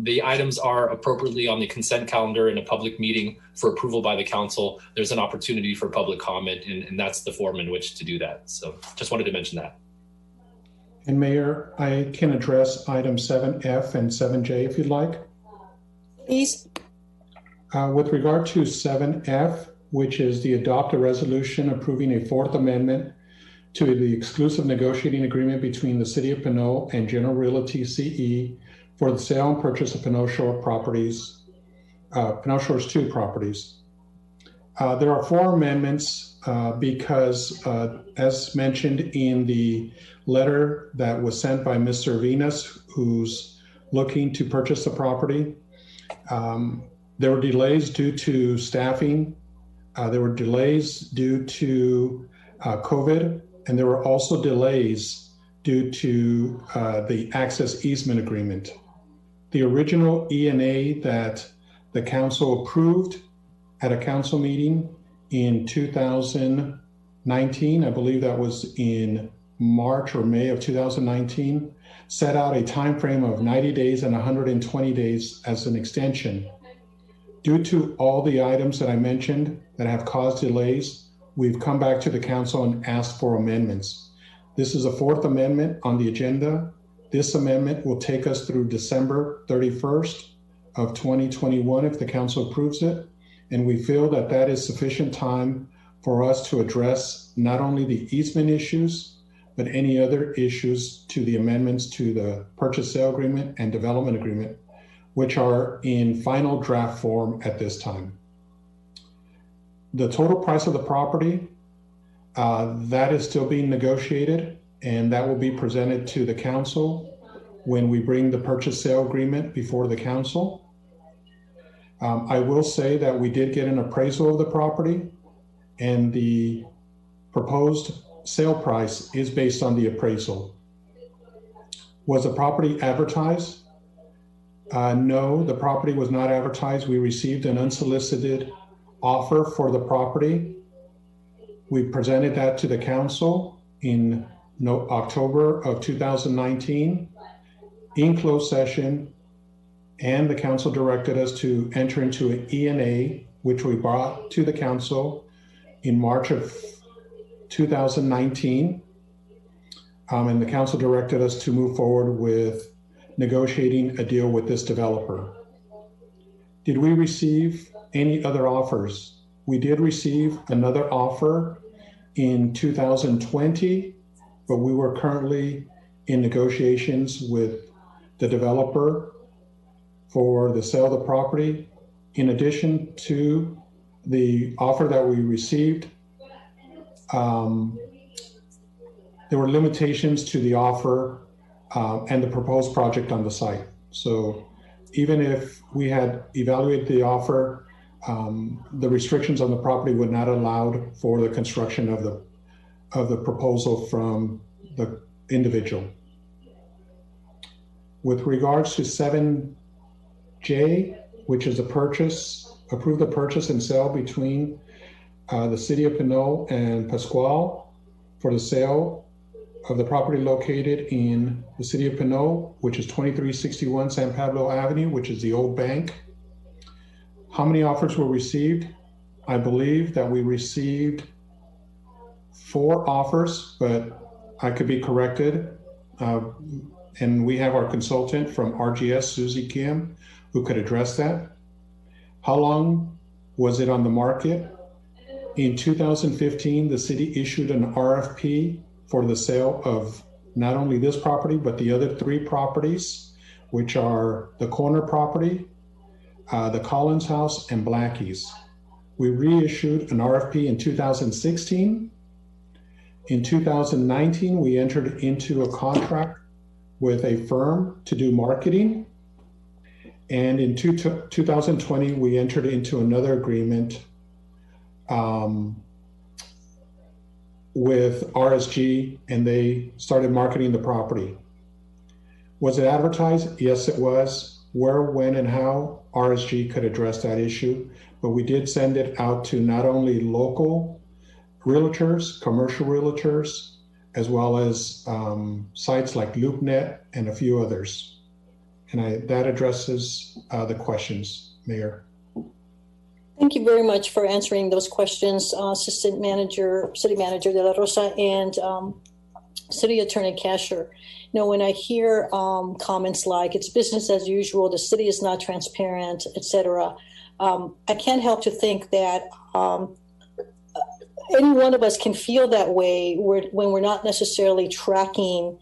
The items are appropriately on the consent calendar in a public meeting for approval by the council. There's an opportunity for public comment, and that's the form in which to do that. So just wanted to mention that. And Mayor, I can address item 7F and 7J if you'd like. Please. With regard to 7F, which is the adopt a resolution approving a Fourth Amendment to the exclusive negotiating agreement between the City of Pinole and General Realty CE for the sale and purchase of Pinole Shore properties, Pinole Shores 2 properties. There are 4 amendments because, as mentioned in the letter that was sent by Ms. Servinas, who's looking to purchase the property, there were delays due to staffing. There were delays due to COVID, and there were also delays due to the access easement agreement. The original E&A that the council approved at a council meeting in 2019, I believe that was in March or May of 2019, set out a time frame of 90 days and 120 days as an extension. Due to all the items that I mentioned that have caused delays, we've come back to the council and asked for amendments. This is a 4th amendment on the agenda. This amendment will take us through December 31st of 2021 if the council approves it. And we feel that that is sufficient time for us to address not only the easement issues, but any other issues to the amendments to the purchase sale agreement and development agreement, which are in final draft form at this time. The total price of the property, that is still being negotiated, and that will be presented to the council when we bring the purchase sale agreement before the council. I will say that we did get an appraisal of the property, and the proposed sale price is based on the appraisal. Was the property advertised? No, the property was not advertised. We received an unsolicited offer for the property. We presented that to the council in October of 2019 in closed session, and the council directed us to enter into an E&A, which we brought to the council in March of 2019. And the council directed us to move forward with negotiating a deal with this developer. Did we receive any other offers? We did receive another offer in 2020, but we were currently in negotiations with the developer for the sale of the property. In addition to the offer that we received, there were limitations to the offer and the proposed project on the site. So even if we had evaluated the offer, the restrictions on the property would not allow for the construction of the proposal from the individual. With regards to 7J, which is approve the purchase and sale between the City of Pinole and Pascual for the sale of the property located in the City of Pinole, which is 2361 San Pablo Avenue, which is the old bank. How many offers were received? I believe that we received 4 offers, but I could be corrected. And we have our consultant from RGS, Susie Kim, who could address that. How long was it on the market? In 2015, the city issued an RFP for the sale of not only this property, but the other 3 properties, which are the corner property, the Collins House, and Blackie's. We reissued an RFP in 2016. In 2019, we entered into a contract with a firm to do marketing. And in 2020, we entered into another agreement with RSG, and they started marketing the property. Was it advertised? Yes, it was. Where, when, and how RSG could address that issue, but we did send it out to not only local realtors, commercial realtors, as well as sites like LoopNet and a few others. And that addresses the questions, Mayor. Thank you very much for answering those questions, Assistant Manager, City Manager De La Rosa, and City Attorney Casher. You know, when I hear comments like it's business as usual, the city is not transparent, etc., I can't help to think that any one of us can feel that way when we're not necessarily tracking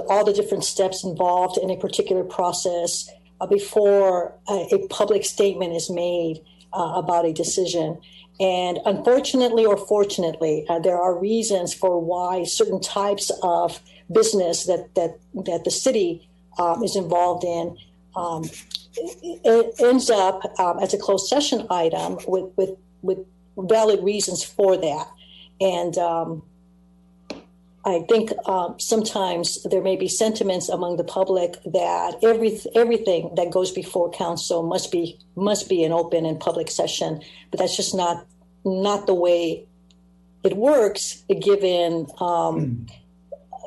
all the different steps involved in a particular process before a public statement is made about a decision. And unfortunately or fortunately, there are reasons for why certain types of business that the city is involved in it ends up as a closed session item with valid reasons for that. And I think sometimes there may be sentiments among the public that everything that goes before council must be an open and public session, but that's just not the way it works. Given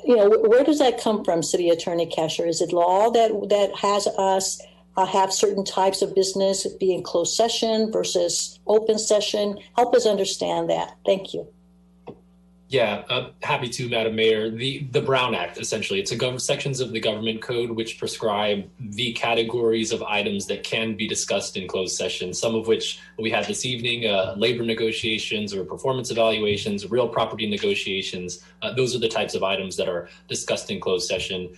where does that come from, City Attorney Casher? Is it law that has us have certain types of business be in closed session versus open session? Help us understand that. Thank you. Yeah, happy to, Madam Mayor. The Brown Act, essentially, it's sections of the government code which prescribe the categories of items that can be discussed in closed session, some of which we had this evening, labor negotiations or performance evaluations, real property negotiations. Those are the types of items that are discussed in closed session.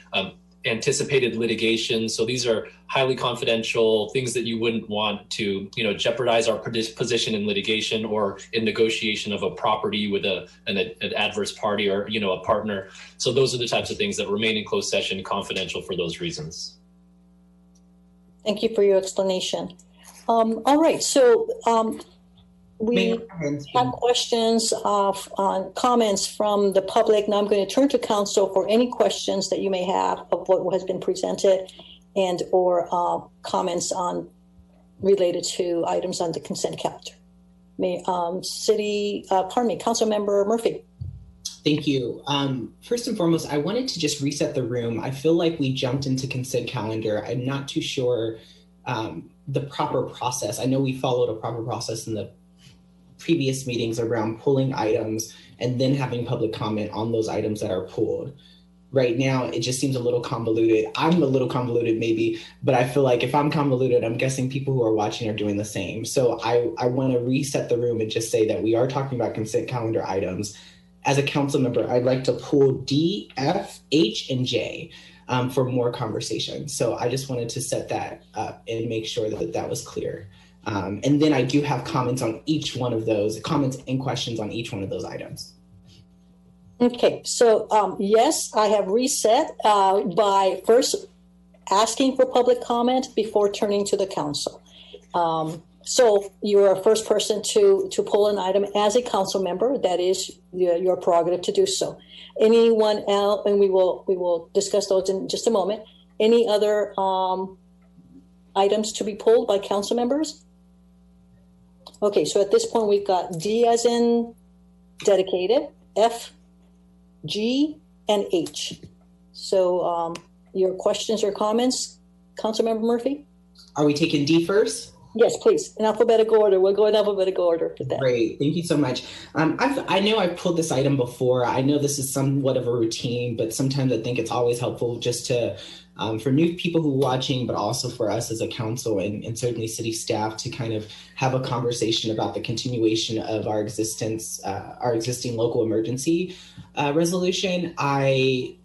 Anticipated litigation. So these are highly confidential things that you wouldn't want to, jeopardize our position in litigation or in negotiation of a property with an adverse party or, a partner. So those are the types of things that remain in closed session, confidential for those reasons. Thank you for your explanation. All right, so we have questions on comments from the public. Now I'm going to turn to council for any questions that you may have of what has been presented and or comments on related to items on the consent calendar. Council Member Murphy. Thank you. First and foremost, I wanted to just reset the room. I feel like we jumped into consent calendar. I'm not too sure the proper process. I know we followed a proper process in the previous meetings around pulling items and then having public comment on those items that are pulled. Right now, it just seems a little convoluted. I'm a little convoluted maybe, but I feel like if I'm convoluted, I'm guessing people who are watching are doing the same. So I want to reset the room and just say that we are talking about consent calendar items. As a council member, I'd like to pull D, F, H, and J for more conversation. So I just wanted to set that up and make sure that that was clear. And then I do have comments on each one of those, comments and questions on each one of those items. Okay, so yes, I have reset by first asking for public comment before turning to the council. So you're a first person to pull an item as a council member. That is your prerogative to do so. Anyone else, and we will discuss those in just a moment. Any other items to be pulled by council members? Okay, so at this point we've got D as in dedicated, F, G, and H. So your questions or comments, Councilmember Murphy? Are we taking D first? Yes, please. In alphabetical order. We'll go in alphabetical order for that. Great. Thank you so much. I know I've pulled this item before. I know this is somewhat of a routine, but sometimes I think it's always helpful just to, for new people who are watching, but also for us as a council and certainly city staff to kind of have a conversation about the continuation of our existence, our existing local emergency resolution. I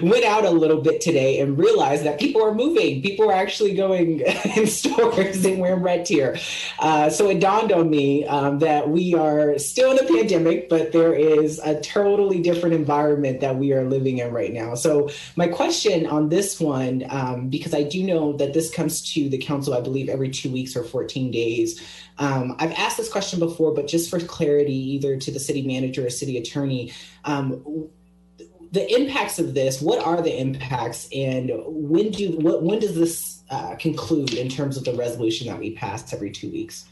went out a little bit today and realized that people are moving. People are actually going in stores and wearing red here. So it dawned on me that we are still in a pandemic, but there is a totally different environment that we are living in right now. So my question on this one, because I do know that this comes to the council, I believe, every 2 weeks or 14 days. I've asked this question before, but just for clarity, either to the city manager or city attorney, the impacts of this, what are the impacts, and when does this conclude in terms of the resolution that we passed every 2 weeks?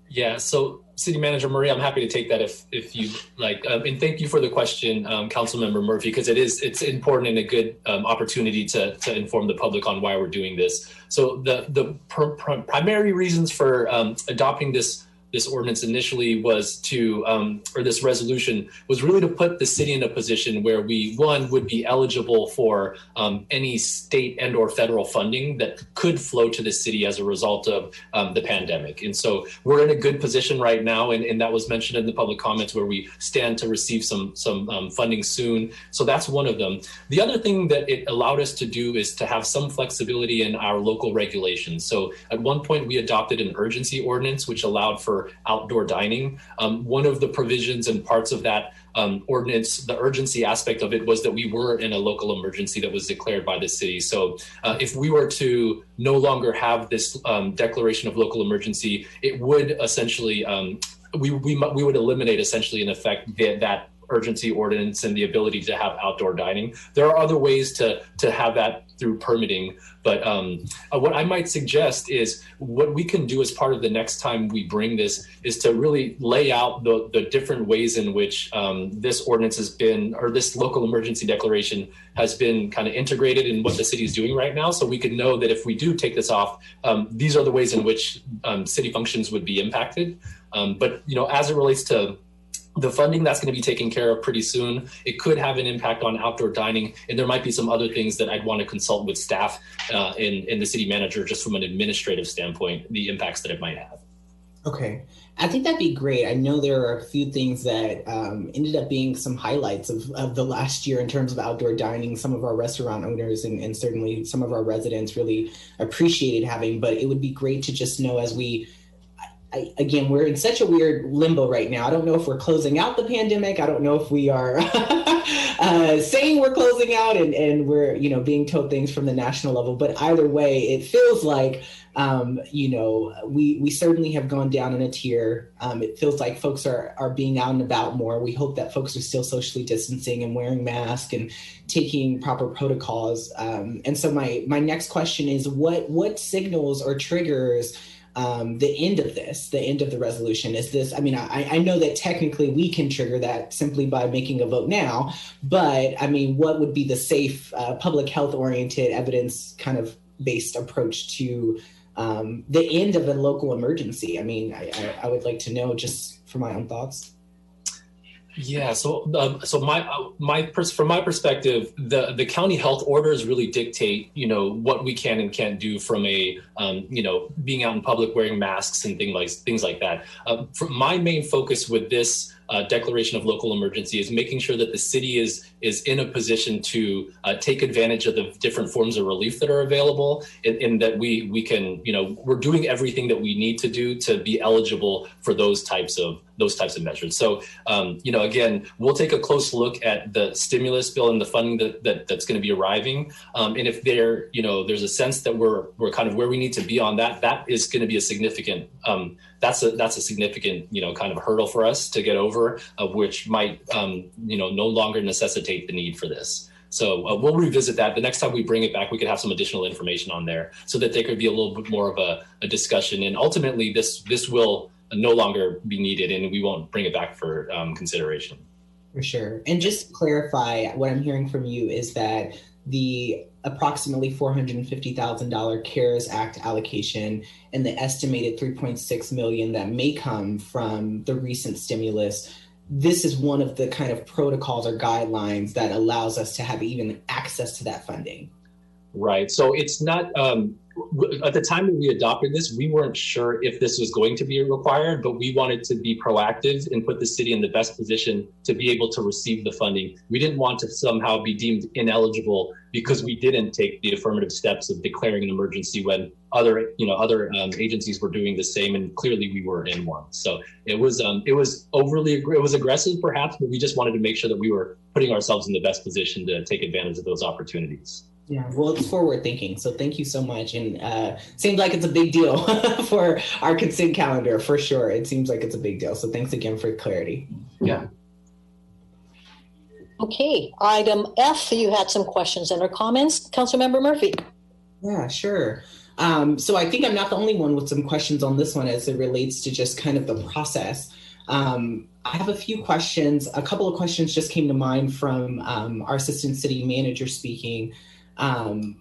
Yeah, so City Manager Murray, I'm happy to take that if you like. And thank you for the question, Councilmember Murphy, because it's important and a good opportunity to inform the public on why we're doing this. So the primary reasons for adopting this ordinance initially was to, or this resolution was really to put the city in a position where we, one, would be eligible for any state and or federal funding that could flow to the city as a result of the pandemic. And so we're in a good position right now, and that was mentioned in the public comments where we stand to receive some funding soon. So that's one of them. The other thing that it allowed us to do is to have some flexibility in our local regulations. So at one point we adopted an urgency ordinance, which allowed for outdoor dining. One of the provisions and parts of that ordinance, the urgency aspect of it was that we were in a local emergency that was declared by the city. So if we were to no longer have this declaration of local emergency, it would essentially, we would eliminate essentially in effect that urgency ordinance and the ability to have outdoor dining. There are other ways to have that through permitting, but what I might suggest is what we can do as part of the next time we bring this is to really lay out the different ways in which this ordinance has been, or this local emergency declaration has been kind of integrated in what the city is doing right now. So we can know that if we do take this off, these are the ways in which city functions would be impacted. But as it relates to the funding, that's going to be taken care of pretty soon. It could have an impact on outdoor dining, and there might be some other things that I'd want to consult with staff in the city manager, just from an administrative standpoint, the impacts that it might have. Okay, I think that'd be great. I know there are a few things that ended up being some highlights of the last year in terms of outdoor dining. Some of our restaurant owners and certainly some of our residents really appreciated having, but it would be great to just know as again, we're in such a weird limbo right now. I don't know if we're closing out the pandemic. I don't know if we are saying we're closing out and we're, being told things from the national level. But either way, it feels like, we certainly have gone down in a tier. It feels like folks are being out and about more. We hope that folks are still socially distancing and wearing masks and taking proper protocols. And so my next question is, what signals or triggers the end of this, the end of the resolution? Is this, I know that technically we can trigger that simply by making a vote now, but what would be the safe public health oriented evidence kind of based approach to the end of a local emergency? I would like to know just for my own thoughts. Yeah. So from my perspective, the county health orders really dictate, what we can and can't do from a, being out in public wearing masks and things like that. My main focus with this declaration of local emergency is making sure that the city is in a position to take advantage of the different forms of relief that are available, and that we can, we're doing everything that we need to do to be eligible for those types of measures. So, again, we'll take a close look at the stimulus bill and the funding that's going to be arriving. And if there's a sense that we're kind of where we need to be on that is going to be a significant, that's a significant, kind of hurdle for us to get over, which might, no longer necessitate the need for this. So we'll revisit that. The next time we bring it back, we could have some additional information on there so that there could be a little bit more of a discussion. And ultimately, this will no longer be needed, and we won't bring it back for consideration. For sure. And just to clarify, what I'm hearing from you is that the approximately $450,000 CARES Act allocation and the estimated $3.6 million that may come from the recent stimulus, this is one of the kind of protocols or guidelines that allows us to have even access to that funding. Right. So it's not, at the time when we adopted this, we weren't sure if this was going to be required, but we wanted to be proactive and put the city in the best position to be able to receive the funding. We didn't want to somehow be deemed ineligible because we didn't take the affirmative steps of declaring an emergency when other agencies were doing the same, and clearly we were in one. So it was aggressive perhaps, but we just wanted to make sure that we were putting ourselves in the best position to take advantage of those opportunities. Yeah, well, it's forward thinking. So thank you so much. And seems like it's a big deal for our consent calendar, for sure. It seems like it's a big deal. So thanks again for clarity. Yeah. Okay, item F, you had some questions and or comments. Councilmember Murphy. Yeah, sure. So I think I'm not the only one with some questions on this one as it relates to just kind of the process. I have a few questions. A couple of questions just came to mind from our assistant city manager speaking. I'm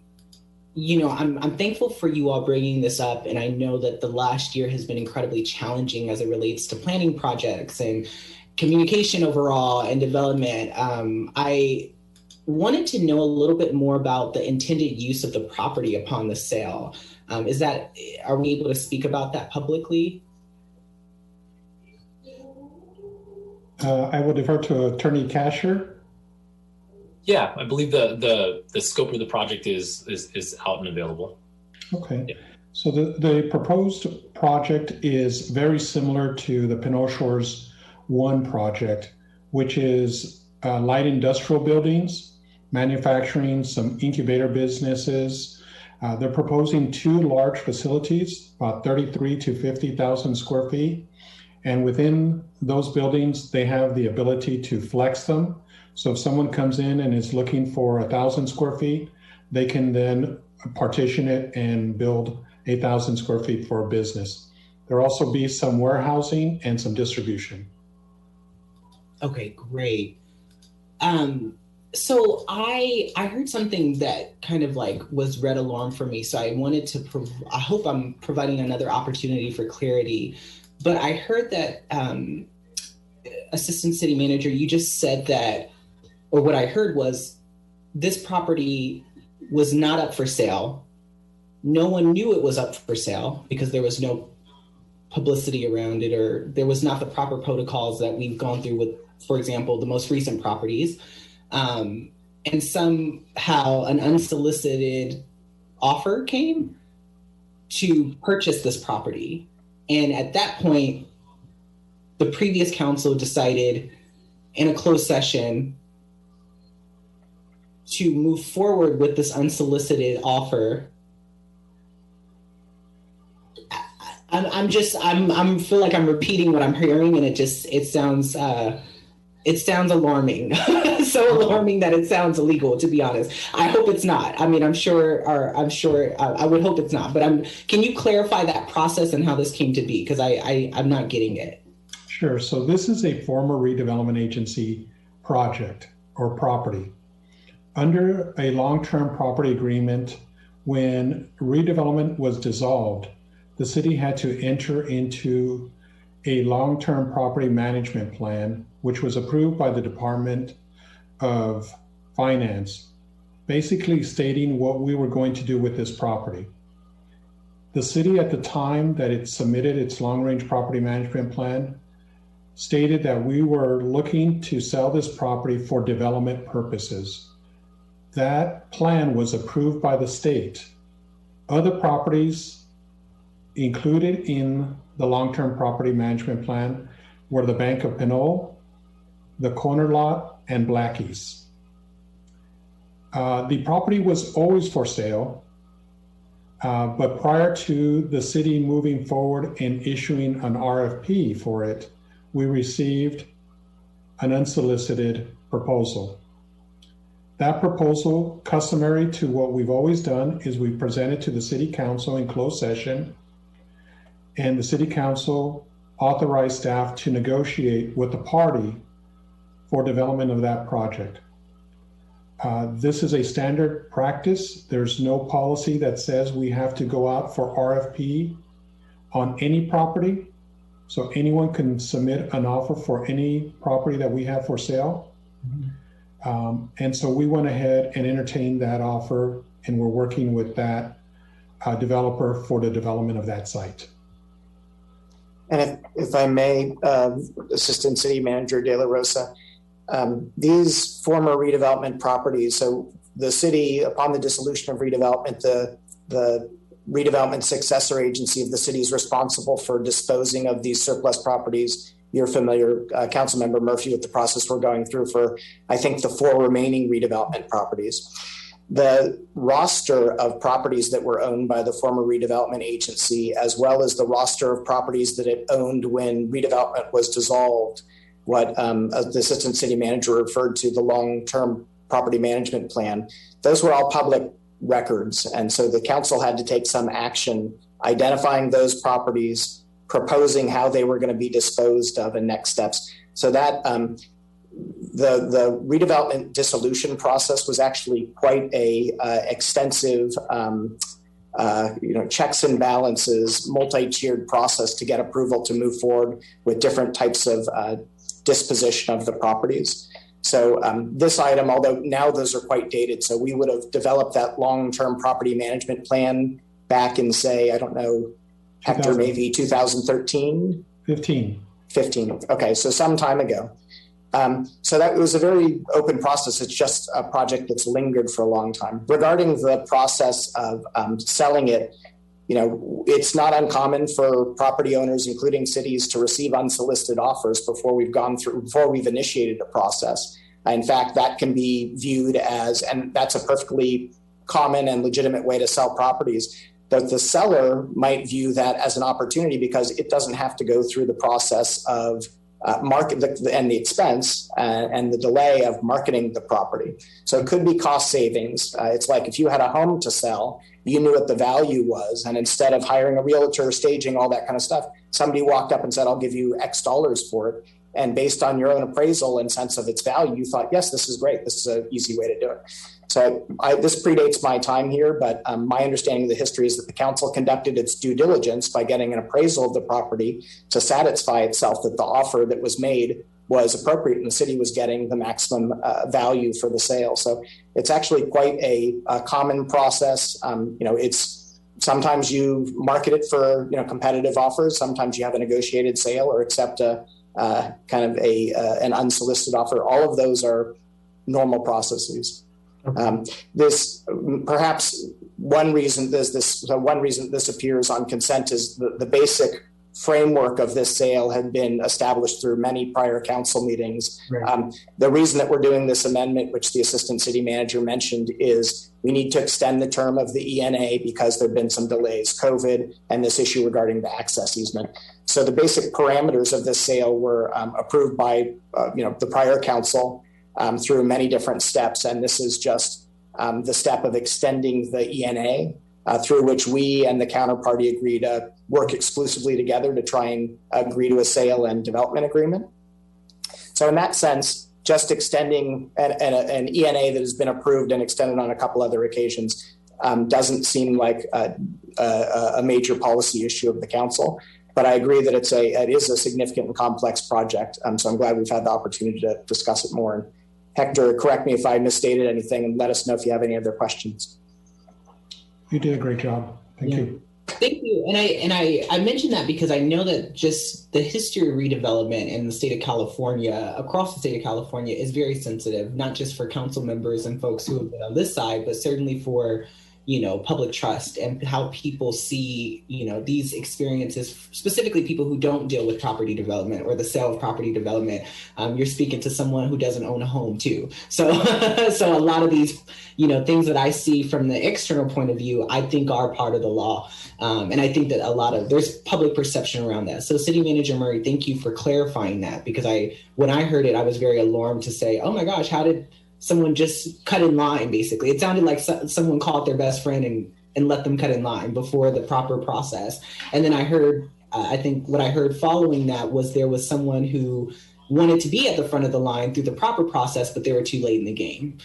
thankful for you all bringing this up, and I know that the last year has been incredibly challenging as it relates to planning projects and communication overall and development. I wanted to know a little bit more about the intended use of the property upon the sale. Are we able to speak about that publicly? I would defer to Attorney Casher. Yeah, I believe the scope of the project is out and available. Okay. Yeah. So the proposed project is very similar to the Pinole Shores 1 project, which is light industrial buildings, manufacturing, some incubator businesses. They're proposing 2 large facilities, about 33 to 50,000 square feet. And within those buildings, they have the ability to flex them. So if someone comes in and is looking for 1,000 square feet, they can then partition it and build 8,000 square feet for a business. There'll also be some warehousing and some distribution. Okay, great. So I heard something that kind of like was red alarm for me. So I wanted to, I hope I'm providing another opportunity for clarity, but I heard that Assistant City Manager, you just said that, or what I heard was this property was not up for sale. No one knew it was up for sale because there was no publicity around it, or there was not the proper protocols that we've gone through with, for example, the most recent properties. And somehow an unsolicited offer came to purchase this property. And at that point, the previous council decided in a closed session to move forward with this unsolicited offer. I feel like I'm repeating what I'm hearing, and it sounds alarming. So alarming that it sounds illegal, to be honest. I hope it's not. I mean, I would hope it's not, but can you clarify that process and how this came to be? Because I'm not getting it. Sure. So this is a former redevelopment agency project or property. Under a long-term property agreement, when redevelopment was dissolved, the city had to enter into a long-term property management plan, which was approved by the Department of Finance, basically stating what we were going to do with this property. The city, at the time that it submitted its long-range property management plan, stated that we were looking to sell this property for development purposes. That plan was approved by the state. Other properties included in the long-term property management plan were the Bank of Pinole, the corner lot, and Blackie's. The property was always for sale, but prior to the city moving forward and issuing an RFP for it, we received an unsolicited proposal. That proposal, customary to what we've always done, is we present it to the city council in closed session, and the city council authorized staff to negotiate with the party for development of that project. This is a standard practice. There's no policy that says we have to go out for RFP on any property. So anyone can submit an offer for any property that we have for sale. Mm-hmm. And so we went ahead and entertained that offer, and we're working with that developer for the development of that site. And if I may, Assistant City Manager De La Rosa, these former redevelopment properties, so the city, upon the dissolution of redevelopment, the redevelopment successor agency of the city is responsible for disposing of these surplus properties. You're familiar, Councilmember Murphy, with the process we're going through for, I think, the 4 remaining redevelopment properties. The roster of properties that were owned by the former redevelopment agency, as well as the roster of properties that it owned when redevelopment was dissolved, what the Assistant City Manager referred to, the long-term property management plan, those were all public records. And so the council had to take some action identifying those properties, proposing how they were going to be disposed of, and next steps. So that the redevelopment dissolution process was actually quite a extensive checks and balances, multi-tiered process to get approval to move forward with different types of disposition of the properties. So this item, although now those are quite dated, so we would have developed that long-term property management plan back in, say, I don't know, Hector, maybe 2013? 15. Okay, so some time ago. So that was a very open process. It's just a project that's lingered for a long time. Regarding the process of selling it, it's not uncommon for property owners, including cities, to receive unsolicited offers before we've initiated a process. In fact, that can be viewed as, and that's a perfectly common and legitimate way to sell properties, that the seller might view that as an opportunity because it doesn't have to go through the process of and the expense and the delay of marketing the property. So it could be cost savings. It's like if you had a home to sell, you knew what the value was, and instead of hiring a realtor, staging, all that kind of stuff, somebody walked up and said, I'll give you X dollars for it. And based on your own appraisal and sense of its value, you thought, yes, this is great. This is an easy way to do it. So this predates my time here, but my understanding of the history is that the council conducted its due diligence by getting an appraisal of the property to satisfy itself that the offer that was made was appropriate and the city was getting the maximum value for the sale. So it's actually quite a common process. It's sometimes you market it for competitive offers. Sometimes you have a negotiated sale or accept an unsolicited offer. All of those are normal processes. This perhaps one reason this appears on consent is the basic framework of this sale had been established through many prior council meetings. Right. The reason that we're doing this amendment, which the assistant city manager mentioned, is we need to extend the term of the ENA because there have been some delays, COVID, and this issue regarding the access easement. So the basic parameters of this sale were approved by the prior council through many different steps, and this is just the step of extending the ENA through which we and the counterparty agree to work exclusively together to try and agree to a sale and development agreement. So in that sense, just extending an ENA that has been approved and extended on a couple other occasions doesn't seem like a major policy issue of the council. But I agree that it is a significant and complex project. So I'm glad we've had the opportunity to discuss it more. And Hector, correct me if I misstated anything and let us know if you have any other questions. You did a great job. Thank you. Thank you. And I mentioned that because I know that just the history of redevelopment in the state of California, across the state of California, is very sensitive, not just for council members and folks who have been on this side, but certainly for public trust and how people see, these experiences, specifically people who don't deal with property development or the sale of property development. You're speaking to someone who doesn't own a home too. So, so a lot of these, things that I see from the external point of view, I think are part of the law. And I think that there's public perception around that. So City Manager Murray, thank you for clarifying that, because when I heard it, I was very alarmed to say, oh my gosh, how did someone just cut in line, basically? It sounded like someone called their best friend and let them cut in line before the proper process. And then I heard, I think what I heard following that was there was someone who wanted to be at the front of the line through the proper process, but they were too late in the game,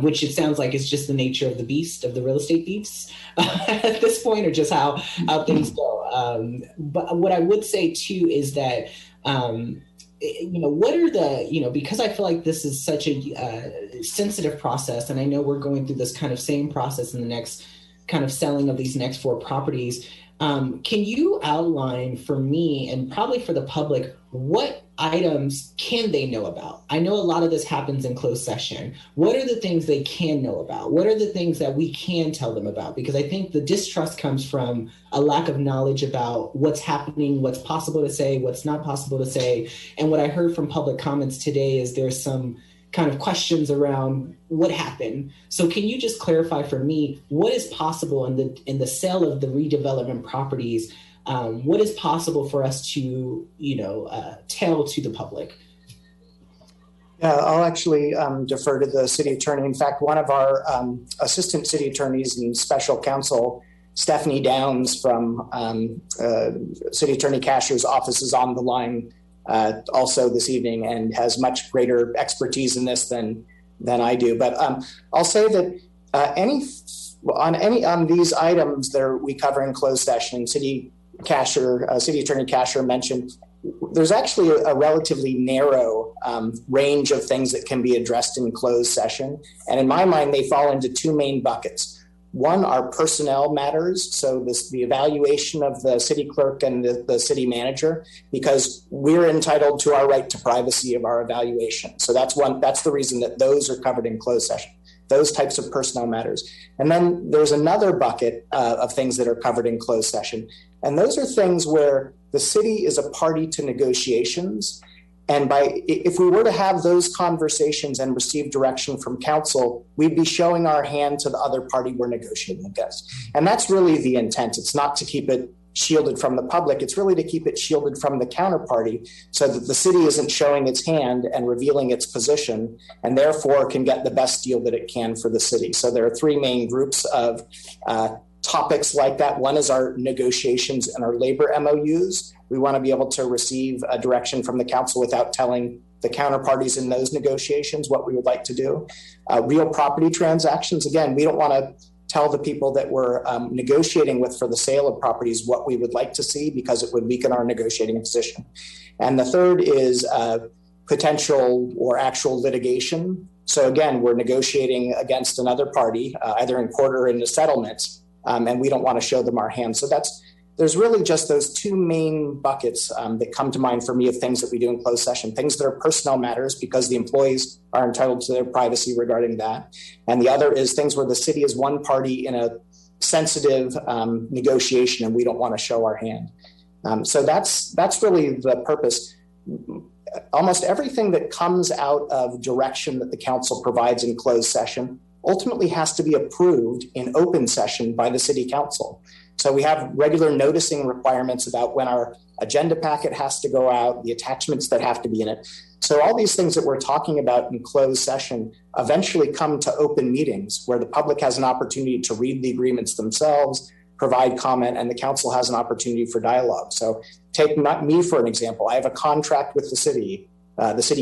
which it sounds like is just the nature of the beast, of the real estate beast at this point, or just how things go. But what I would say too is that, what are the, because I feel like this is such a sensitive process, and I know we're going through this kind of same process in the next kind of selling of these next 4 properties. Can you outline for me and probably for the public, what items can they know about? I know a lot of this happens in closed session. What are the things they can know about? What are the things that we can tell them about? Because I think the distrust comes from a lack of knowledge about what's happening, what's possible to say, what's not possible to say. And what I heard from public comments today is there's some kind of questions around what happened. So can you just clarify for me what is possible in the sale of the redevelopment properties? What is possible for us to, tell to the public? Yeah, I'll actually defer to the city attorney. In fact, one of our assistant city attorneys and special counsel, Stephanie Downs from City Attorney Casher's office, is on the line also this evening and has much greater expertise in this than I do. But I'll say that on these items that we cover in closed session, City Attorney Casher mentioned, there's actually a relatively narrow range of things that can be addressed in closed session. And in my mind, they fall into 2 main buckets. One are personnel matters, so the evaluation of the city clerk and the city manager, because we're entitled to our right to privacy of our evaluation. So that's the reason that those are covered in closed session, those types of personnel matters. And then there's another bucket of things that are covered in closed session. And those are things where the city is a party to negotiations. And if we were to have those conversations and receive direction from council, we'd be showing our hand to the other party we're negotiating against. And that's really the intent. It's not to keep it shielded from the public. It's really to keep it shielded from the counterparty so that the city isn't showing its hand and revealing its position, and therefore can get the best deal that it can for the city. So there are 3 main groups of topics like that. One is our negotiations and our labor MOUs. We want to be able to receive a direction from the council without telling the counterparties in those negotiations what we would like to do. Real property transactions, again, we don't want to tell the people that we're negotiating with for the sale of properties what we would like to see, because it would weaken our negotiating position. And the third is potential or actual litigation. So again, we're negotiating against another party, either in court or in a settlement, and we don't want to show them our hand. So there's really just those 2 main buckets that come to mind for me of things that we do in closed session, things that are personnel matters because the employees are entitled to their privacy regarding that. And the other is things where the city is one party in a sensitive negotiation and we don't want to show our hand. So that's really the purpose. Almost everything that comes out of direction that the council provides in closed session ultimately has to be approved in open session by the city council. So we have regular noticing requirements about when our agenda packet has to go out, the attachments that have to be in it. So all these things that we're talking about in closed session eventually come to open meetings where the public has an opportunity to read the agreements themselves, provide comment, and the council has an opportunity for dialogue. So take not me for an example. I have a contract with the city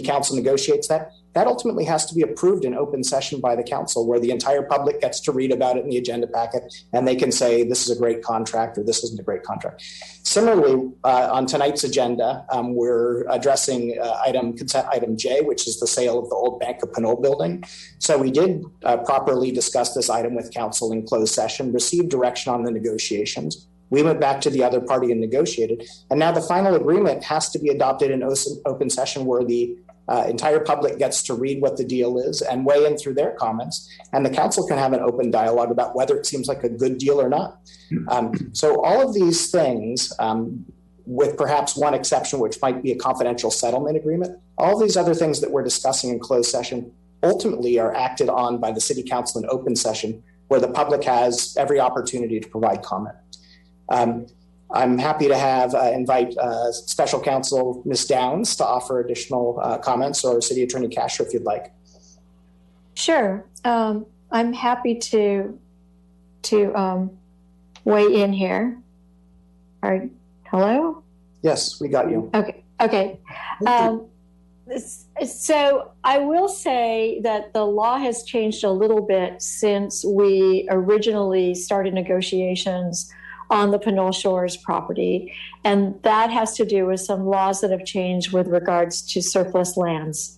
council negotiates that. That ultimately has to be approved in open session by the council, where the entire public gets to read about it in the agenda packet, and they can say, this is a great contract or this isn't a great contract. Similarly, on tonight's agenda, we're addressing consent item J, which is the sale of the old Bank of Pinole building. So we did properly discuss this item with council in closed session, received direction on the negotiations. We went back to the other party and negotiated. And now the final agreement has to be adopted in open session, where the entire public gets to read what the deal is and weigh in through their comments. And the council can have an open dialogue about whether it seems like a good deal or not. So all of these things, with perhaps one exception, which might be a confidential settlement agreement, all of these other things that we're discussing in closed session ultimately are acted on by the city council in open session, where the public has every opportunity to provide comment. I'm happy to invite Special Counsel Ms. Downs to offer additional comments, or City Attorney Casher if you'd like. Sure. I'm happy to weigh in here. All right. Hello? Yes, we got you. Okay. So I will say that the law has changed a little bit since we originally started negotiations on the Pinole Shores property. And that has to do with some laws that have changed with regards to surplus lands.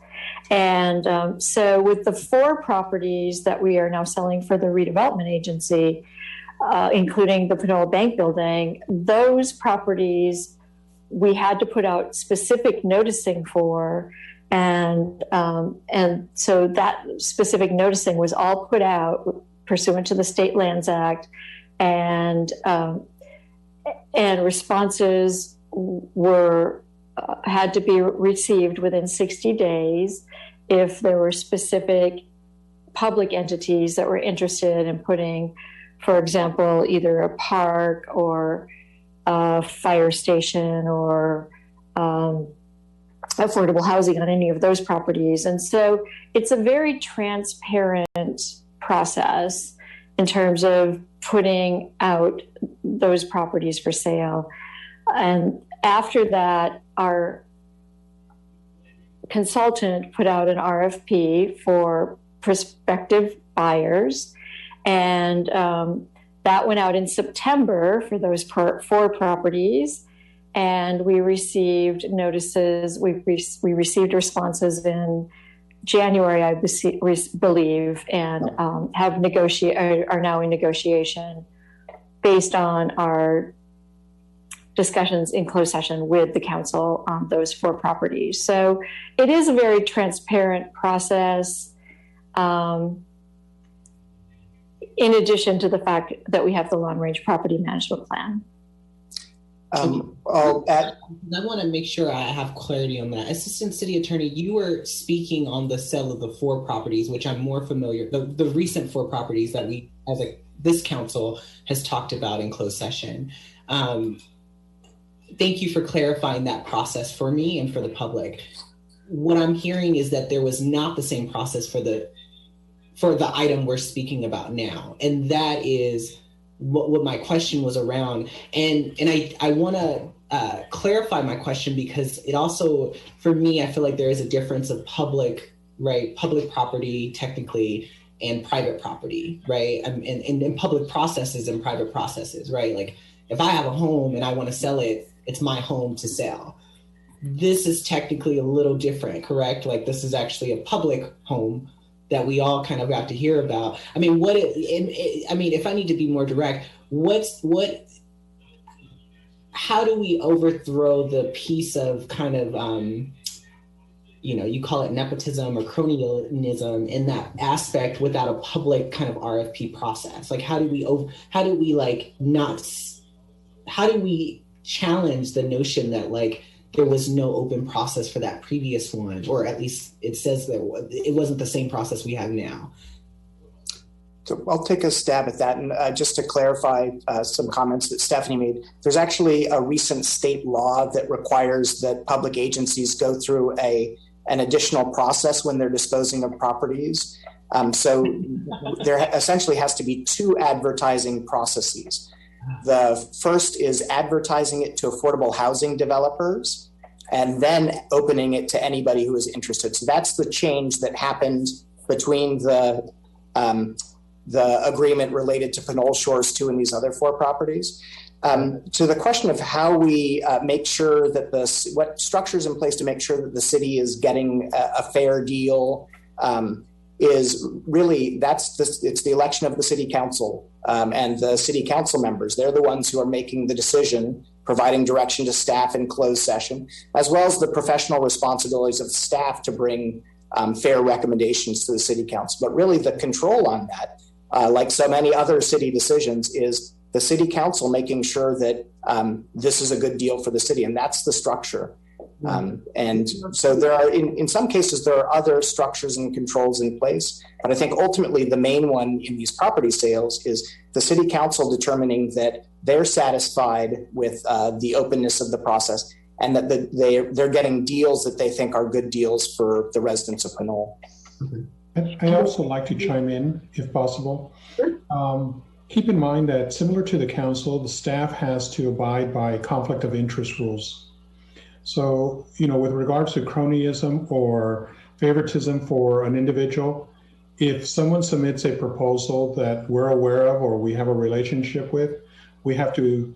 And so with the 4 properties that we are now selling for the redevelopment agency, including the Pinole Bank building, those properties we had to put out specific noticing for. And so that specific noticing was all put out pursuant to the State Lands Act. And responses were had to be received within 60 days if there were specific public entities that were interested in putting, for example, either a park or a fire station or affordable housing on any of those properties. And so it's a very transparent process in terms of putting out those properties for sale. And after that, our consultant put out an RFP for prospective buyers. And that went out in September for those 4 properties. And we received notices, we received responses in January, I believe, and are now in negotiation based on our discussions in closed session with the council on those 4 properties. So it is a very transparent process, in addition to the fact that we have the long-range property management plan. I want to make sure I have clarity on that. Assistant City Attorney, you were speaking on the sale of the 4 properties, which I'm more familiar, the recent 4 properties that we, this council has talked about in closed session. Thank you for clarifying that process for me and for the public. What I'm hearing is that there was not the same process for the item we're speaking about now. And that is what my question was around. And I want to clarify my question, because it also, for me, I feel like there is a difference of public property technically and private property, right? And public processes and private processes, right? Like if I have a home and I want to sell it, it's my home to sell. This is technically a little different, correct? Like this is actually a public home that we all kind of got to hear about. I mean, if I need to be more direct, how do we overthrow the piece of kind of, you call it nepotism or cronyism in that aspect without a public kind of RFP process? Like, how do we challenge the notion that like there was no open process for that previous one, or at least it says that it wasn't the same process we have now. So I'll take a stab at that. And just to clarify some comments that Stephanie made, there's actually a recent state law that requires that public agencies go through an additional process when they're disposing of properties. So there essentially has to be two advertising processes. The first is advertising it to affordable housing developers and then opening it to anybody who is interested. So that's the change that happened between the agreement related to Pinole Shores 2 and these other 4 properties. To the question of how we make sure that what structures in place to make sure that the city is getting a fair deal is really, it's the election of the city council and the city council members. They're the ones who are making the decision, providing direction to staff in closed session, as well as the professional responsibilities of staff to bring fair recommendations to the city council. But really the control on that, like so many other city decisions, is the city council making sure that this is a good deal for the city, and that's the structure. And so there are, in some cases, there are other structures and controls in place, but I think ultimately the main one in these property sales is the city council determining that they're satisfied with the openness of the process and that they're getting deals that they think are good deals for the residents of Pinole. I'd also like to chime in, if possible. Keep in mind that similar to the council, the staff has to abide by conflict of interest rules. So, with regards to cronyism or favoritism for an individual, if someone submits a proposal that we're aware of or we have a relationship with, we have to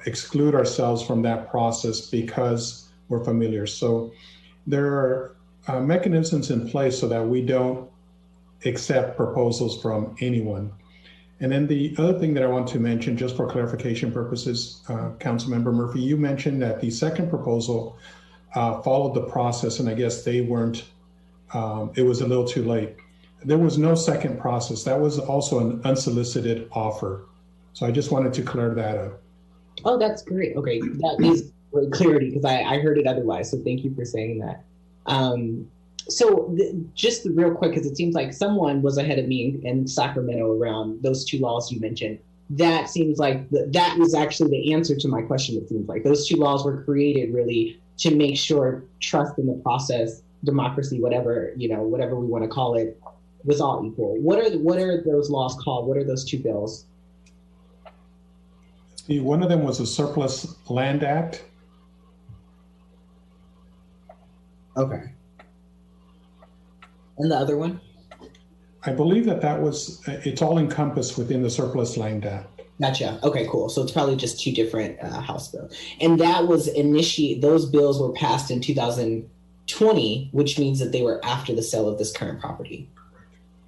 exclude ourselves from that process because we're familiar. So there are mechanisms in place so that we don't accept proposals from anyone. And then the other thing that I want to mention, just for clarification purposes, Councilmember Murphy, you mentioned that the second proposal followed the process, and I guess they weren't, it was a little too late. There was no second process. That was also an unsolicited offer. So I just wanted to clear that up. Oh, that's great. Okay, that needs great clarity because I heard it otherwise. So thank you for saying that. Just real quick, because it seems like someone was ahead of me in Sacramento around those 2 laws you mentioned. That seems like that was actually the answer to my question. It seems like those 2 laws were created really to make sure trust in the process, democracy, whatever we want to call it, was all equal. What are those laws called? What are those 2 bills? One of them was the Surplus Land Act. Okay. And the other one? I believe that was, it's all encompassed within the Surplus Land Act. Gotcha. Okay, cool. So it's probably just 2 different House bills. And that was those bills were passed in 2020, which means that they were after the sale of this current property.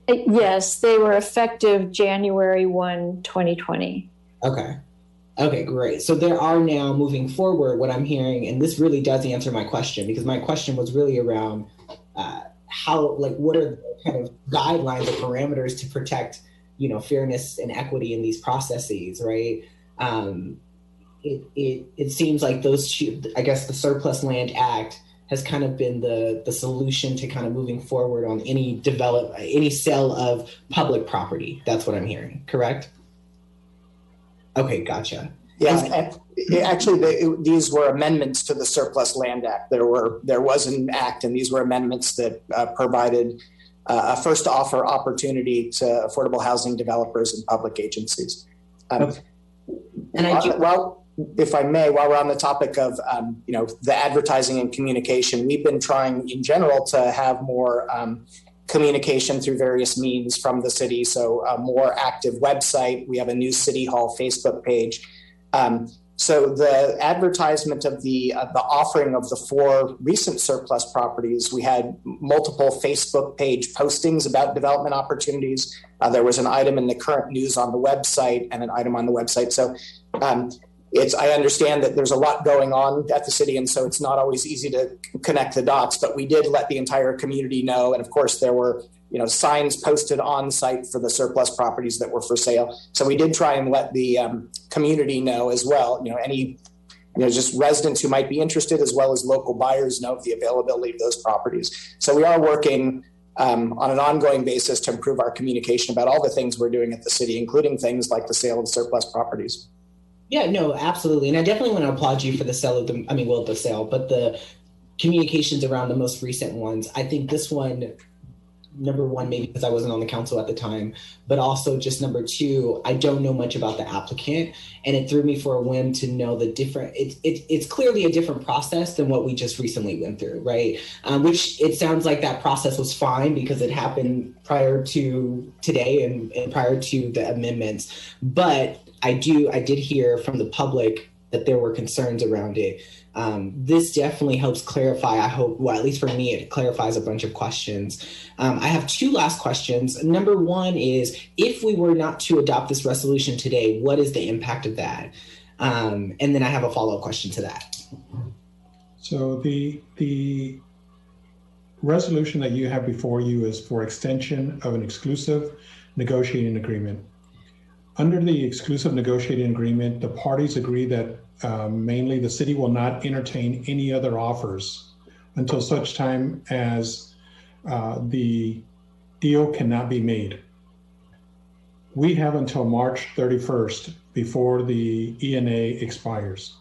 Yes, they were effective January 1, 2020. Okay, great. So there are now, moving forward, what I'm hearing, and this really does answer my question, because my question was really around what are the kind of guidelines or parameters to protect, fairness and equity in these processes, right? It seems like those 2, I guess the Surplus Land Act has kind of been the solution to kind of moving forward on any sale of public property. That's what I'm hearing, correct? Okay, gotcha. Yeah, these were amendments to the Surplus Land Act. There was an act, and these were amendments that provided a first offer opportunity to affordable housing developers and public agencies. If I may, while we're on the topic of the advertising and communication, we've been trying in general to have more communication through various means from the city. So a more active website. We have a new City Hall Facebook page. So the advertisement of the offering of the 4 recent surplus properties, we had multiple Facebook page postings about development opportunities. There was an item in the current news on the website and an item on the website. So I understand that there's a lot going on at the city, and so it's not always easy to connect the dots, but we did let the entire community know. And of course there were signs posted on site for the surplus properties that were for sale. So we did try and let the community know as well. Any just residents who might be interested, as well as local buyers, know of the availability of those properties. So we are working on an ongoing basis to improve our communication about all the things we're doing at the city, including things like the sale of surplus properties. Yeah, no, absolutely. And I definitely want to applaud you for the sale of the sale, but the communications around the most recent ones. I think this one, number one, maybe because I wasn't on the council at the time, but also just number two, I don't know much about the applicant, and it threw me for a whim to know the different, it's clearly a different process than what we just recently went through, right? Which it sounds like that process was fine because it happened prior to today and prior to the amendments. But I did hear from the public that there were concerns around it. This definitely helps clarify, I hope, well, at least for me, it clarifies a bunch of questions. I have two last questions. Number one is, if we were not to adopt this resolution today, what is the impact of that? And then I have a follow-up question to that. So the resolution that you have before you is for extension of an exclusive negotiating agreement. Under the exclusive negotiating agreement, the parties agree that mainly the city will not entertain any other offers until such time as the deal cannot be made. We have until March 31st before the ENA expires.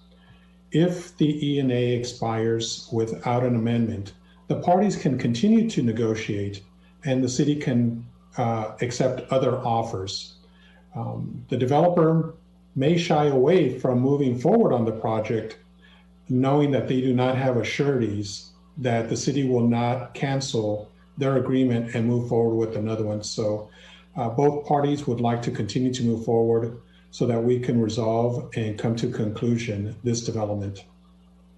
If the ENA expires without an amendment, the parties can continue to negotiate and the city can accept other offers. The developer may shy away from moving forward on the project, knowing that they do not have assurities that the city will not cancel their agreement and move forward with another one. So both parties would like to continue to move forward so that we can resolve and come to conclusion this development.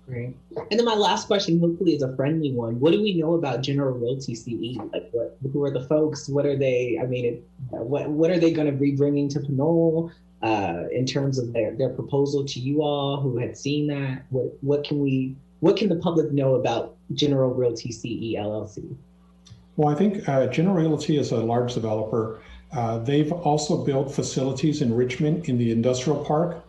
Great. And then my last question, hopefully, is a friendly one. What do we know about General Realty CE? Like, who are the folks? What are they? I mean, what are they going to be bringing to Pinole in terms of their proposal to you all who had seen that? What can the public know about General Realty CE LLC? Well, I think General Realty is a large developer. They've also built facilities in Richmond in the industrial park,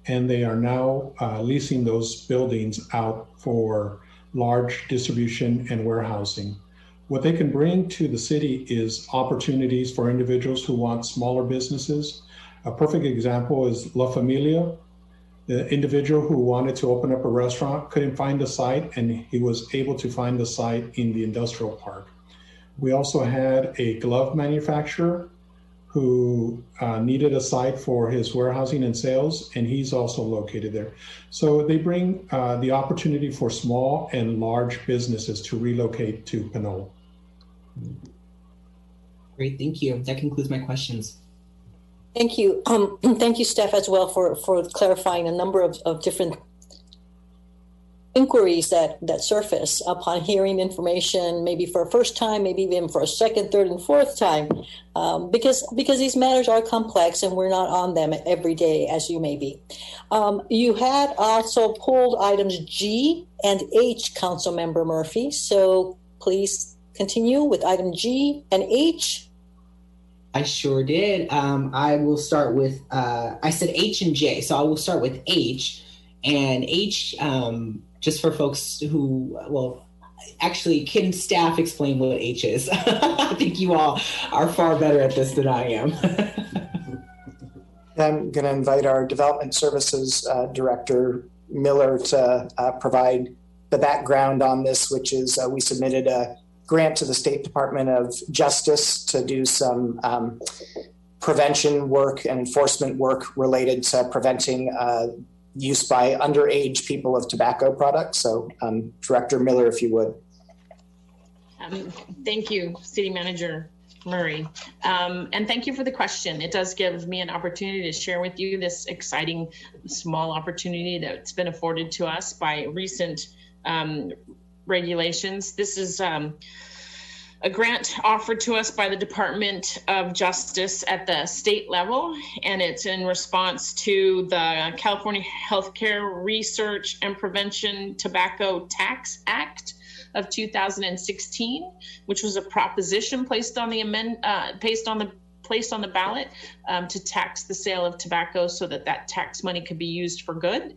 and they are now leasing those buildings out for large distribution and warehousing. What they can bring to the city is opportunities for individuals who want smaller businesses. A perfect example is La Familia. The individual who wanted to open up a restaurant couldn't find the site, and he was able to find the site in the industrial park. We also had a glove manufacturer who needed a site for his warehousing and sales, and he's also located there. So they bring the opportunity for small and large businesses to relocate to Pinole. Great, thank you. That concludes my questions. Thank you. Thank you, Steph, as well, for clarifying a number of different inquiries that surface upon hearing information, maybe for a first time, maybe even for a second, third, and fourth time, because these matters are complex and we're not on them every day as you may be. You had also pulled items G and H, Councilmember Murphy. So please continue with item G and H. I sure did. I will start with, I said H and J, so I will start with H. And H, just for folks who, well, actually, can staff explain what H is? I think you all are far better at this than I am. I'm going to invite our Development Services Director, Miller, to provide the background on this, which is we submitted a grant to the State Department of Justice to do some prevention work and enforcement work related to preventing use by underage people of tobacco products. So Director Miller, if you would. Thank you, City Manager Murray. And thank you for the question. It does give me an opportunity to share with you this exciting small opportunity that's been afforded to us by recent regulations. This is a grant offered to us by the Department of Justice at the state level, and it's in response to the California Healthcare Research and Prevention Tobacco Tax Act of 2016, which was a proposition placed on the placed on the ballot to tax the sale of tobacco so that that tax money could be used for good.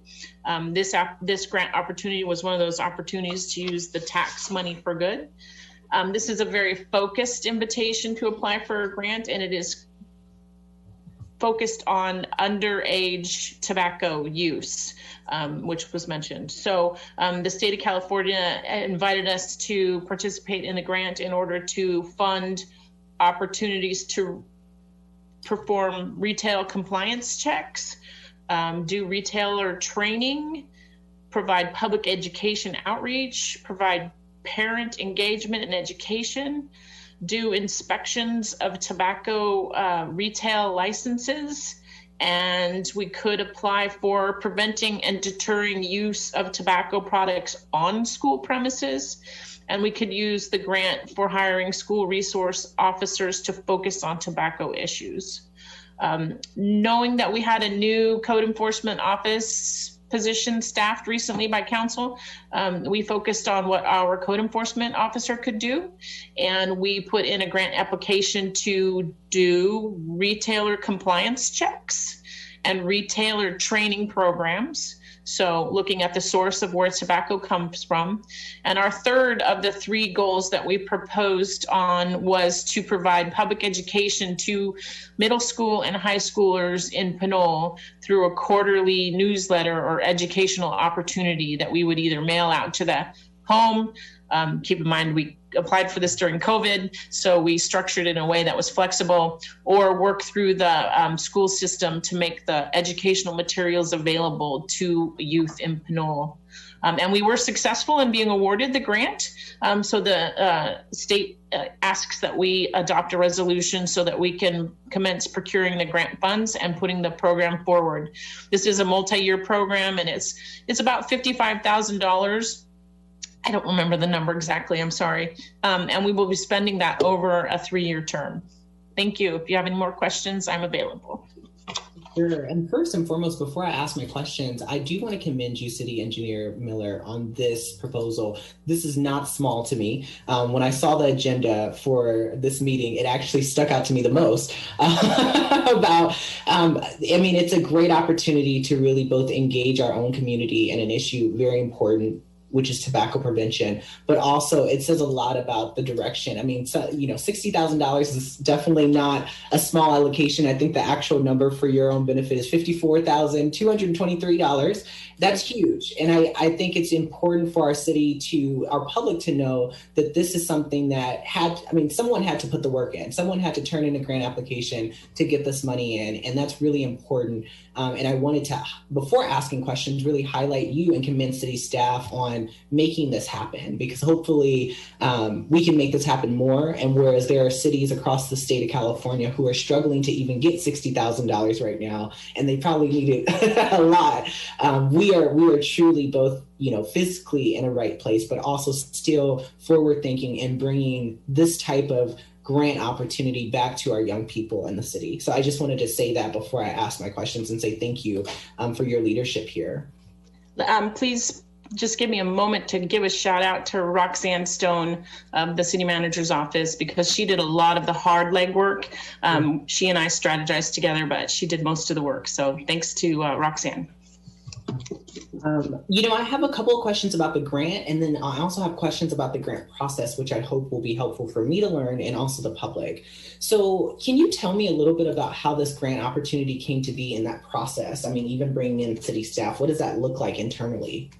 This grant opportunity was one of those opportunities to use the tax money for good. This is a very focused invitation to apply for a grant, and it is focused on underage tobacco use, which was mentioned. So the state of California invited us to participate in the grant in order to fund opportunities to perform retail compliance checks, do retailer training, provide public education outreach, provide parent engagement and education, do inspections of tobacco retail licenses, and we could apply for preventing and deterring use of tobacco products on school premises. And we could use the grant for hiring school resource officers to focus on tobacco issues. Knowing that we had a new code enforcement office position staffed recently by council, we focused on what our code enforcement officer could do, and we put in a grant application to do retailer compliance checks and retailer training programs. So looking at the source of where tobacco comes from. And our third of the 3 goals that we proposed on was to provide public education to middle school and high schoolers in Pinole through a quarterly newsletter or educational opportunity that we would either mail out to the home. Keep in mind, we applied for this during COVID, so we structured it in a way that was flexible, or work through the school system to make the educational materials available to youth in Pinole. And we were successful in being awarded the grant. So the state asks that we adopt a resolution so that we can commence procuring the grant funds and putting the program forward. This is a multi-year program, and it's about $55,000. I don't remember the number exactly, I'm sorry. And we will be spending that over a 3-year term. Thank you. If you have any more questions, I'm available. Sure. And first and foremost, before I ask my questions, I do want to commend you, City Engineer Miller, on this proposal. This is not small to me. When I saw the agenda for this meeting, it actually stuck out to me the most about, it's a great opportunity to really both engage our own community in an issue very important, which is tobacco prevention, but also it says a lot about the direction. I mean, so, $60,000 is definitely not a small allocation. I think the actual number for your own benefit is $54,223. That's huge. And I think it's important for our public to know that this is something that someone had to put the work in. Someone had to turn in a grant application to get this money in. And that's really important. And I wanted to, before asking questions, really highlight you and commend city staff on making this happen, because hopefully we can make this happen more. And whereas there are cities across the state of California who are struggling to even get $60,000 right now, and they probably need it a lot, we are truly both, physically in a right place, but also still forward thinking and bringing this type of grant opportunity back to our young people in the city. So I just wanted to say that before I ask my questions and say thank you for your leadership here. Please just give me a moment to give a shout out to Roxanne Stone of the city manager's office, because she did a lot of the hard legwork. She and I strategized together, but she did most of the work. So thanks to Roxanne. I have a couple of questions about the grant, and then I also have questions about the grant process, which I hope will be helpful for me to learn and also the public. So can you tell me a little bit about how this grant opportunity came to be in that process? I mean, even bringing in city staff, what does that look like internally?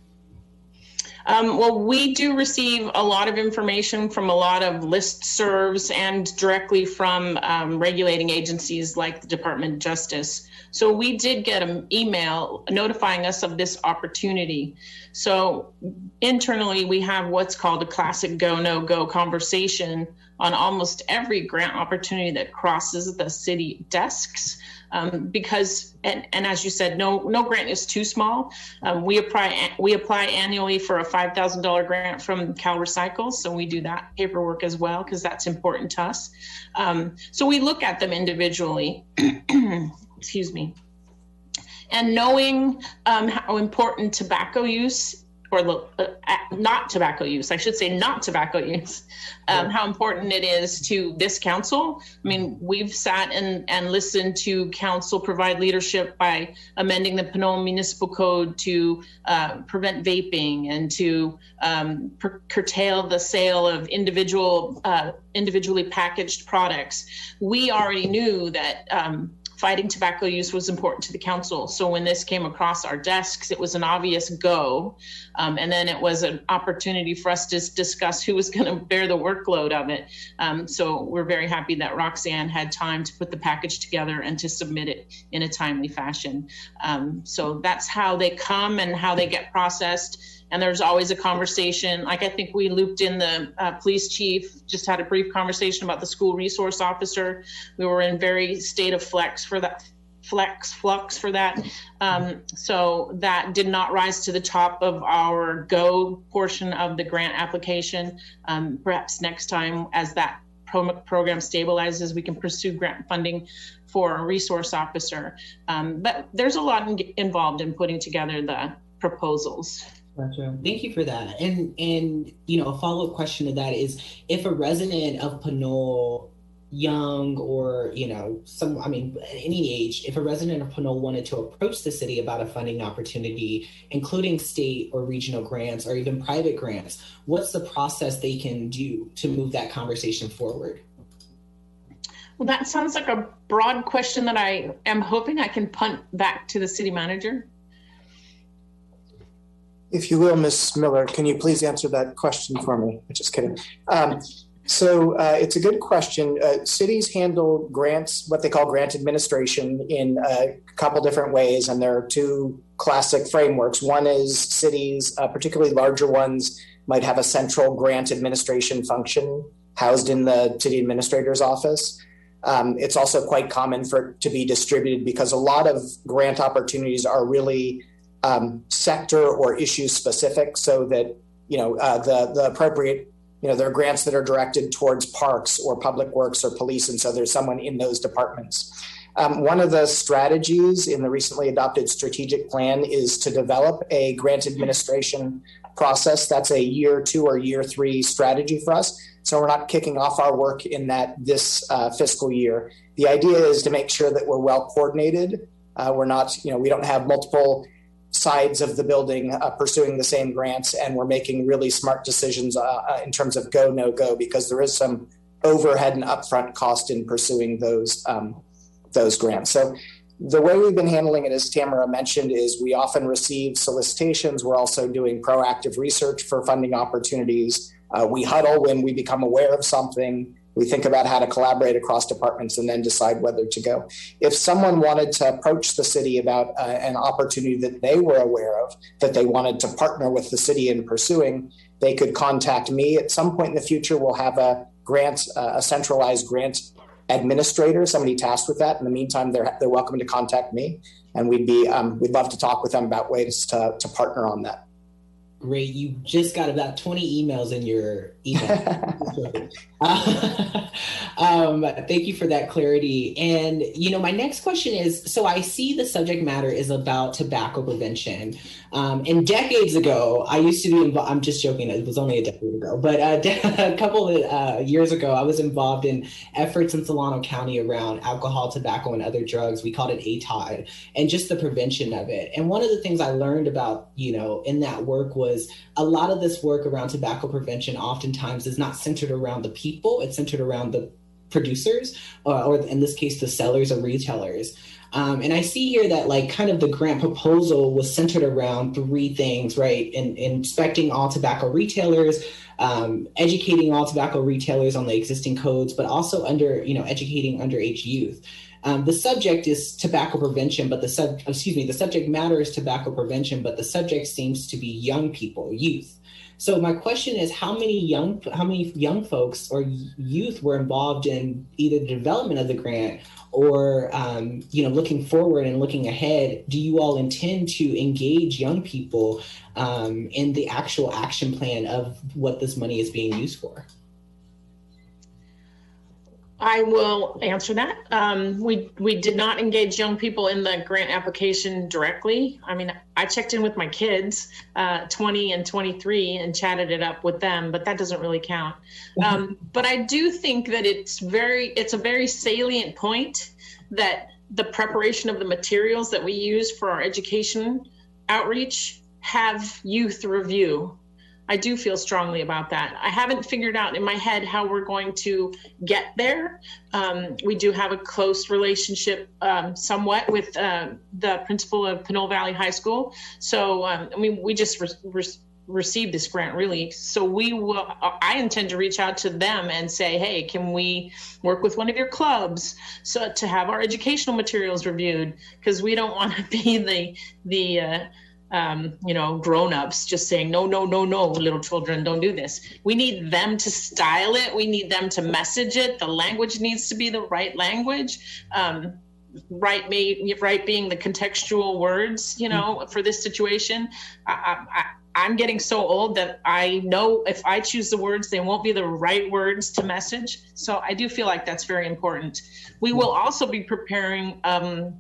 Well, we do receive a lot of information from a lot of listservs and directly from regulating agencies like the Department of Justice. So we did get an email notifying us of this opportunity. So internally, we have what's called a classic go, no go conversation on almost every grant opportunity that crosses the city desks. Because, and as you said, no grant is too small. We apply annually for a $5,000 grant from Cal Recycle, so we do that paperwork as well because that's important to us. So we look at them individually. Excuse me. And knowing how important tobacco use or not tobacco use, I should say not tobacco use, how important it is to this council. I mean, we've sat and listened to council provide leadership by amending the Pinole Municipal Code to prevent vaping and to curtail the sale of individually packaged products. We already knew that fighting tobacco use was important to the council. So when this came across our desks, it was an obvious go. And then it was an opportunity for us to discuss who was going to bear the workload of it. So we're very happy that Roxanne had time to put the package together and to submit it in a timely fashion. So that's how they come and how they get processed. And there's always a conversation. Like, I think we looped in the police chief, just had a brief conversation about the school resource officer. We were in very state of flux for that. So that did not rise to the top of our go portion of the grant application. Perhaps next time, as that program stabilizes, we can pursue grant funding for a resource officer. But there's a lot involved in putting together the proposals. Gotcha. Thank you for that. And you know, a follow-up question to that is, if a resident of Pinole, young or, you know, any age, if a resident of Pinole wanted to approach the city about a funding opportunity, including state or regional grants or even private grants, what's the process they can do to move that conversation forward? Well, that sounds like a broad question that I am hoping I can punt back to the city manager. If you will, Ms. Miller, can you please answer that question for me? I'm just kidding. So it's a good question. Cities handle grants, what they call grant administration, in a couple different ways, and there are two classic frameworks. One is cities, particularly larger ones, might have a central grant administration function housed in the city administrator's office. It's also quite common for it to be distributed because a lot of grant opportunities are really sector or issue specific, so that, you know, the appropriate, you know, there are grants that are directed towards parks or public works or police, and so there's someone in those departments. One of the strategies in the recently adopted strategic plan is to develop a grant administration process. That's a year 2 or year 3 strategy for us. So we're not kicking off our work in this fiscal year. The idea is to make sure that we're well coordinated. We're not, you know, we don't have multiple sides of the building pursuing the same grants, and we're making really smart decisions in terms of go, no go, because there is some overhead and upfront cost in pursuing those grants. So the way we've been handling it, as Tamara mentioned, is we often receive solicitations. We're also doing proactive research for funding opportunities. We huddle when we become aware of something. We think about how to collaborate across departments and then decide whether to go. If someone wanted to approach the city about an opportunity that they were aware of, that they wanted to partner with the city in pursuing, they could contact me. At some point in the future, we'll have a centralized grant administrator, somebody tasked with that. In the meantime, they're welcome to contact me, and we'd love to talk with them about ways to partner on that. Great. You just got about 20 emails in your email. Thank you for that clarity. And, you know, my next question is, so I see the subject matter is about tobacco prevention. And decades ago, I used to be involved, I'm just joking, it was only a decade ago, but a couple of years ago, I was involved in efforts in Solano County around alcohol, tobacco, and other drugs. We called it ATOD, and just the prevention of it. And one of the things I learned about, you know, in that work was a lot of this work around tobacco prevention oftentimes is not centered around the people, it's centered around the producers, or in this case, the sellers or retailers. And I see here that, like, kind of the grant proposal was centered around 3 things, right? In inspecting all tobacco retailers, educating all tobacco retailers on the existing codes, but also educating underage youth. The subject is tobacco prevention, but the subject matter is tobacco prevention, but the subject seems to be young people, youth. So my question is, how many young folks or youth were involved in either the development of the grant or, looking forward and looking ahead? Do you all intend to engage young people in the actual action plan of what this money is being used for? I will answer that. We did not engage young people in the grant application directly. I mean, I checked in with my kids, 20 and 23, and chatted it up with them, but that doesn't really count. But I do think that it's a very salient point that the preparation of the materials that we use for our education outreach have youth review. I do feel strongly about that. I haven't figured out in my head how we're going to get there. We do have a close relationship somewhat with the principal of Pinole Valley High School. So, we just received this grant really. So I intend to reach out to them and say, hey, can we work with one of your clubs to have our educational materials reviewed? Because we don't want to be the grown-ups just saying, no, little children, don't do this. We need them to style it. We need them to message it. The language needs to be the right language. Right being the contextual words, for this situation. I'm getting so old that I know if I choose the words, they won't be the right words to message. So I do feel like that's very important. We will also be preparing an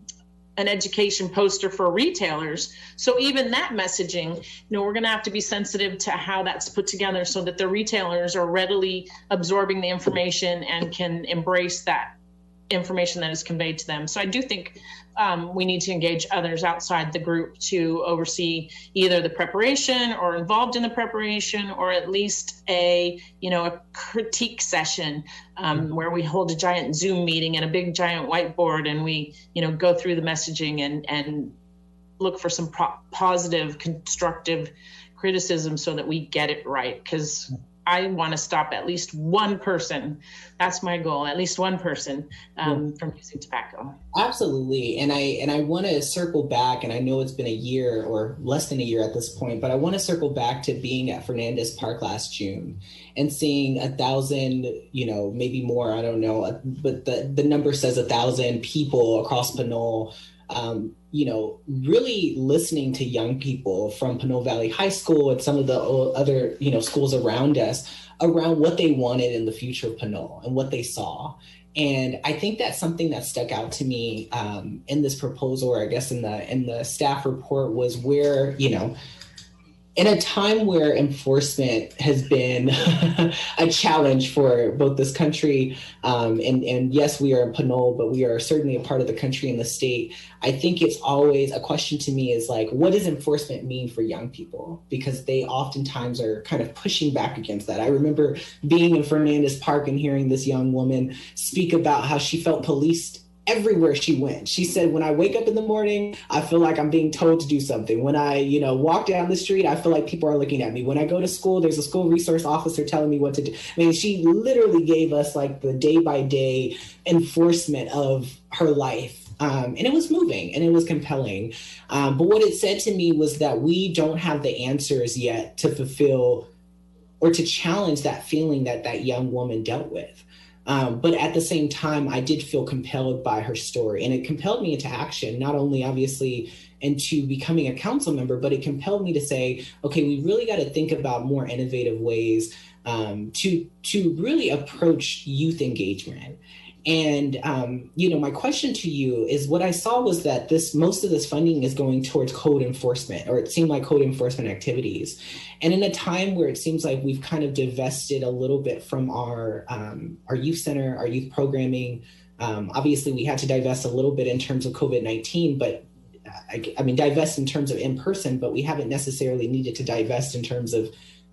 education poster for retailers. So even that messaging, we're going to have to be sensitive to how that's put together so that the retailers are readily absorbing the information and can embrace that information that is conveyed to them. So I do think we need to engage others outside the group to oversee either the preparation or involved in the preparation, or at least a critique session where we hold a giant Zoom meeting and a big giant whiteboard, and we go through the messaging and look for some positive, constructive criticism so that we get it right. Because I want to stop at least one person. That's my goal, at least one person from using tobacco. Absolutely. And I want to circle back, and I know it's been a year or less than a year at this point, but I want to circle back to being at Fernandez Park last June and seeing 1,000, maybe more, I don't know, but the number says 1,000 people across Pinole, really listening to young people from Pinole Valley High School and some of the other, schools around us around what they wanted in the future of Pinole and what they saw. And I think that's something that stuck out to me in this proposal, or I guess in the staff report, was where, in a time where enforcement has been a challenge for both this country, and yes, we are in Pinole, but we are certainly a part of the country and the state. I think it's always a question to me is like, what does enforcement mean for young people? Because they oftentimes are kind of pushing back against that. I remember being in Fernandez Park and hearing this young woman speak about how she felt policed everywhere she went. She said, when I wake up in the morning, I feel like I'm being told to do something. When I, walk down the street, I feel like people are looking at me. When I go to school, there's a school resource officer telling me what to do. I mean, she literally gave us like the day by day enforcement of her life. And it was moving and it was compelling. But what it said to me was that we don't have the answers yet to fulfill or to challenge that feeling that that young woman dealt with. But at the same time, I did feel compelled by her story, and it compelled me into action, not only obviously into becoming a council member, but it compelled me to say, okay, we really got to think about more innovative ways to really approach youth engagement. And, my question to you is, what I saw was that most of this funding is going towards code enforcement, or it seemed like code enforcement activities. And in a time where it seems like we've kind of divested a little bit from our youth center, our youth programming, obviously we had to divest a little bit in terms of COVID-19, but divest in terms of in-person, but we haven't necessarily needed to divest in terms of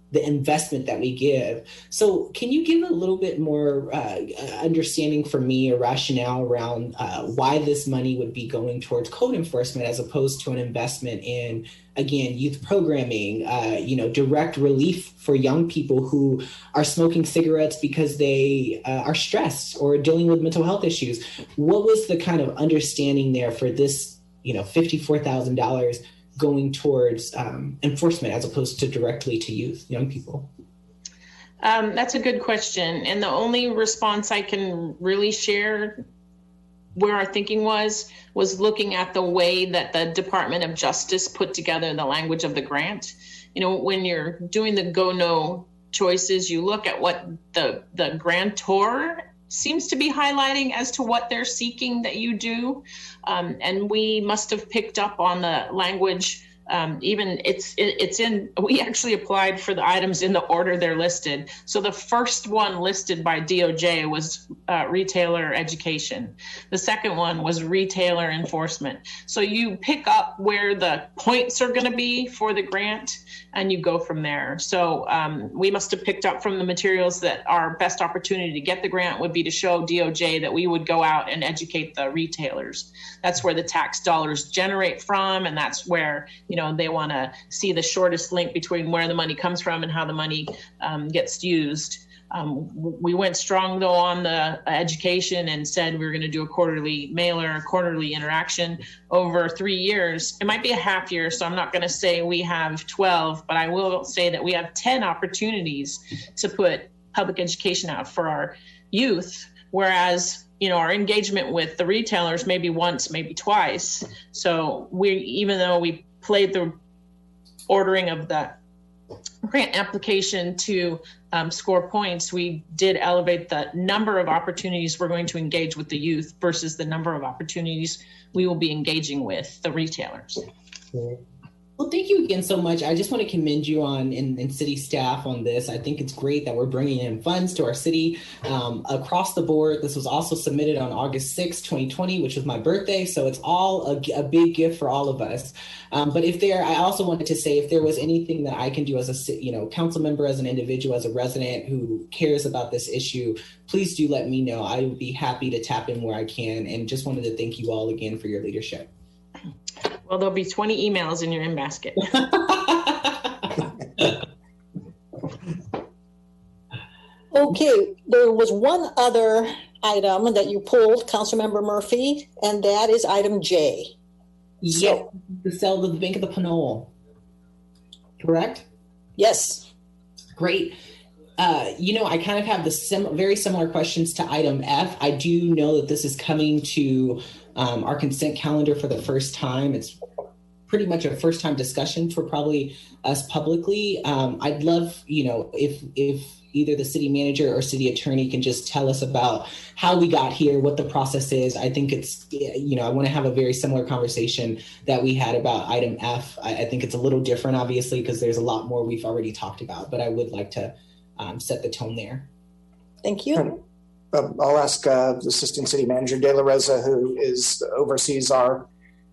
the investment that we give. So can you give a little bit more understanding for me, or rationale around why this money would be going towards code enforcement as opposed to an investment in, again, youth programming, direct relief for young people who are smoking cigarettes because they are stressed or dealing with mental health issues? What was the kind of understanding there for this, $54,000 going towards enforcement as opposed to directly to young people? That's a good question. And the only response I can really share where our thinking was looking at the way that the Department of Justice put together the language of the grant. When you're doing the go-no choices, you look at what the grantor seems to be highlighting as to what they're seeking that you do. And we must have picked up on the language. Even we actually applied for the items in the order they're listed. So the first one listed by DOJ was retailer education. The second one was retailer enforcement. So you pick up where the points are going to be for the grant and you go from there. So we must have picked up from the materials that our best opportunity to get the grant would be to show DOJ that we would go out and educate the retailers. That's where the tax dollars generate from, and that's where, they want to see the shortest link between where the money comes from and how the money gets used. We went strong, though, on the education and said we were going to do a quarterly mailer, a quarterly interaction over 3 years. It might be a half year, so I'm not going to say we have 12, but I will say that we have 10 opportunities to put public education out for our youth, whereas our engagement with the retailers maybe once, maybe twice. So even though we played the ordering of the grant application to score points, we did elevate the number of opportunities we're going to engage with the youth versus the number of opportunities we will be engaging with the retailers. Well, thank you again so much. I just want to commend you and city staff on this. I think it's great that we're bringing in funds to our city across the board. This was also submitted on August 6, 2020, which was my birthday. So it's all a big gift for all of us. But I also wanted to say, if there was anything that I can do as a council member, as an individual, as a resident who cares about this issue, please do let me know. I would be happy to tap in where I can, and just wanted to thank you all again for your leadership. Well, there'll be 20 emails in your in basket. Okay, there was one other item that you pulled, Councilmember Murphy, and that is item J. Yes, the sale of the Bank of the Pinole. Correct? Yes. Great. I kind of have the very similar questions to item F. I do know that this is coming to our consent calendar for the first time. It's pretty much a first time discussion for probably us publicly. I'd love, if either the city manager or city attorney can just tell us about how we got here, what the process is. I think it's, I want to have a very similar conversation that we had about item F. I think it's a little different, obviously, because there's a lot more we've already talked about, but I would like to set the tone there. Thank you. I'll ask the Assistant City Manager De La Rosa, who oversees our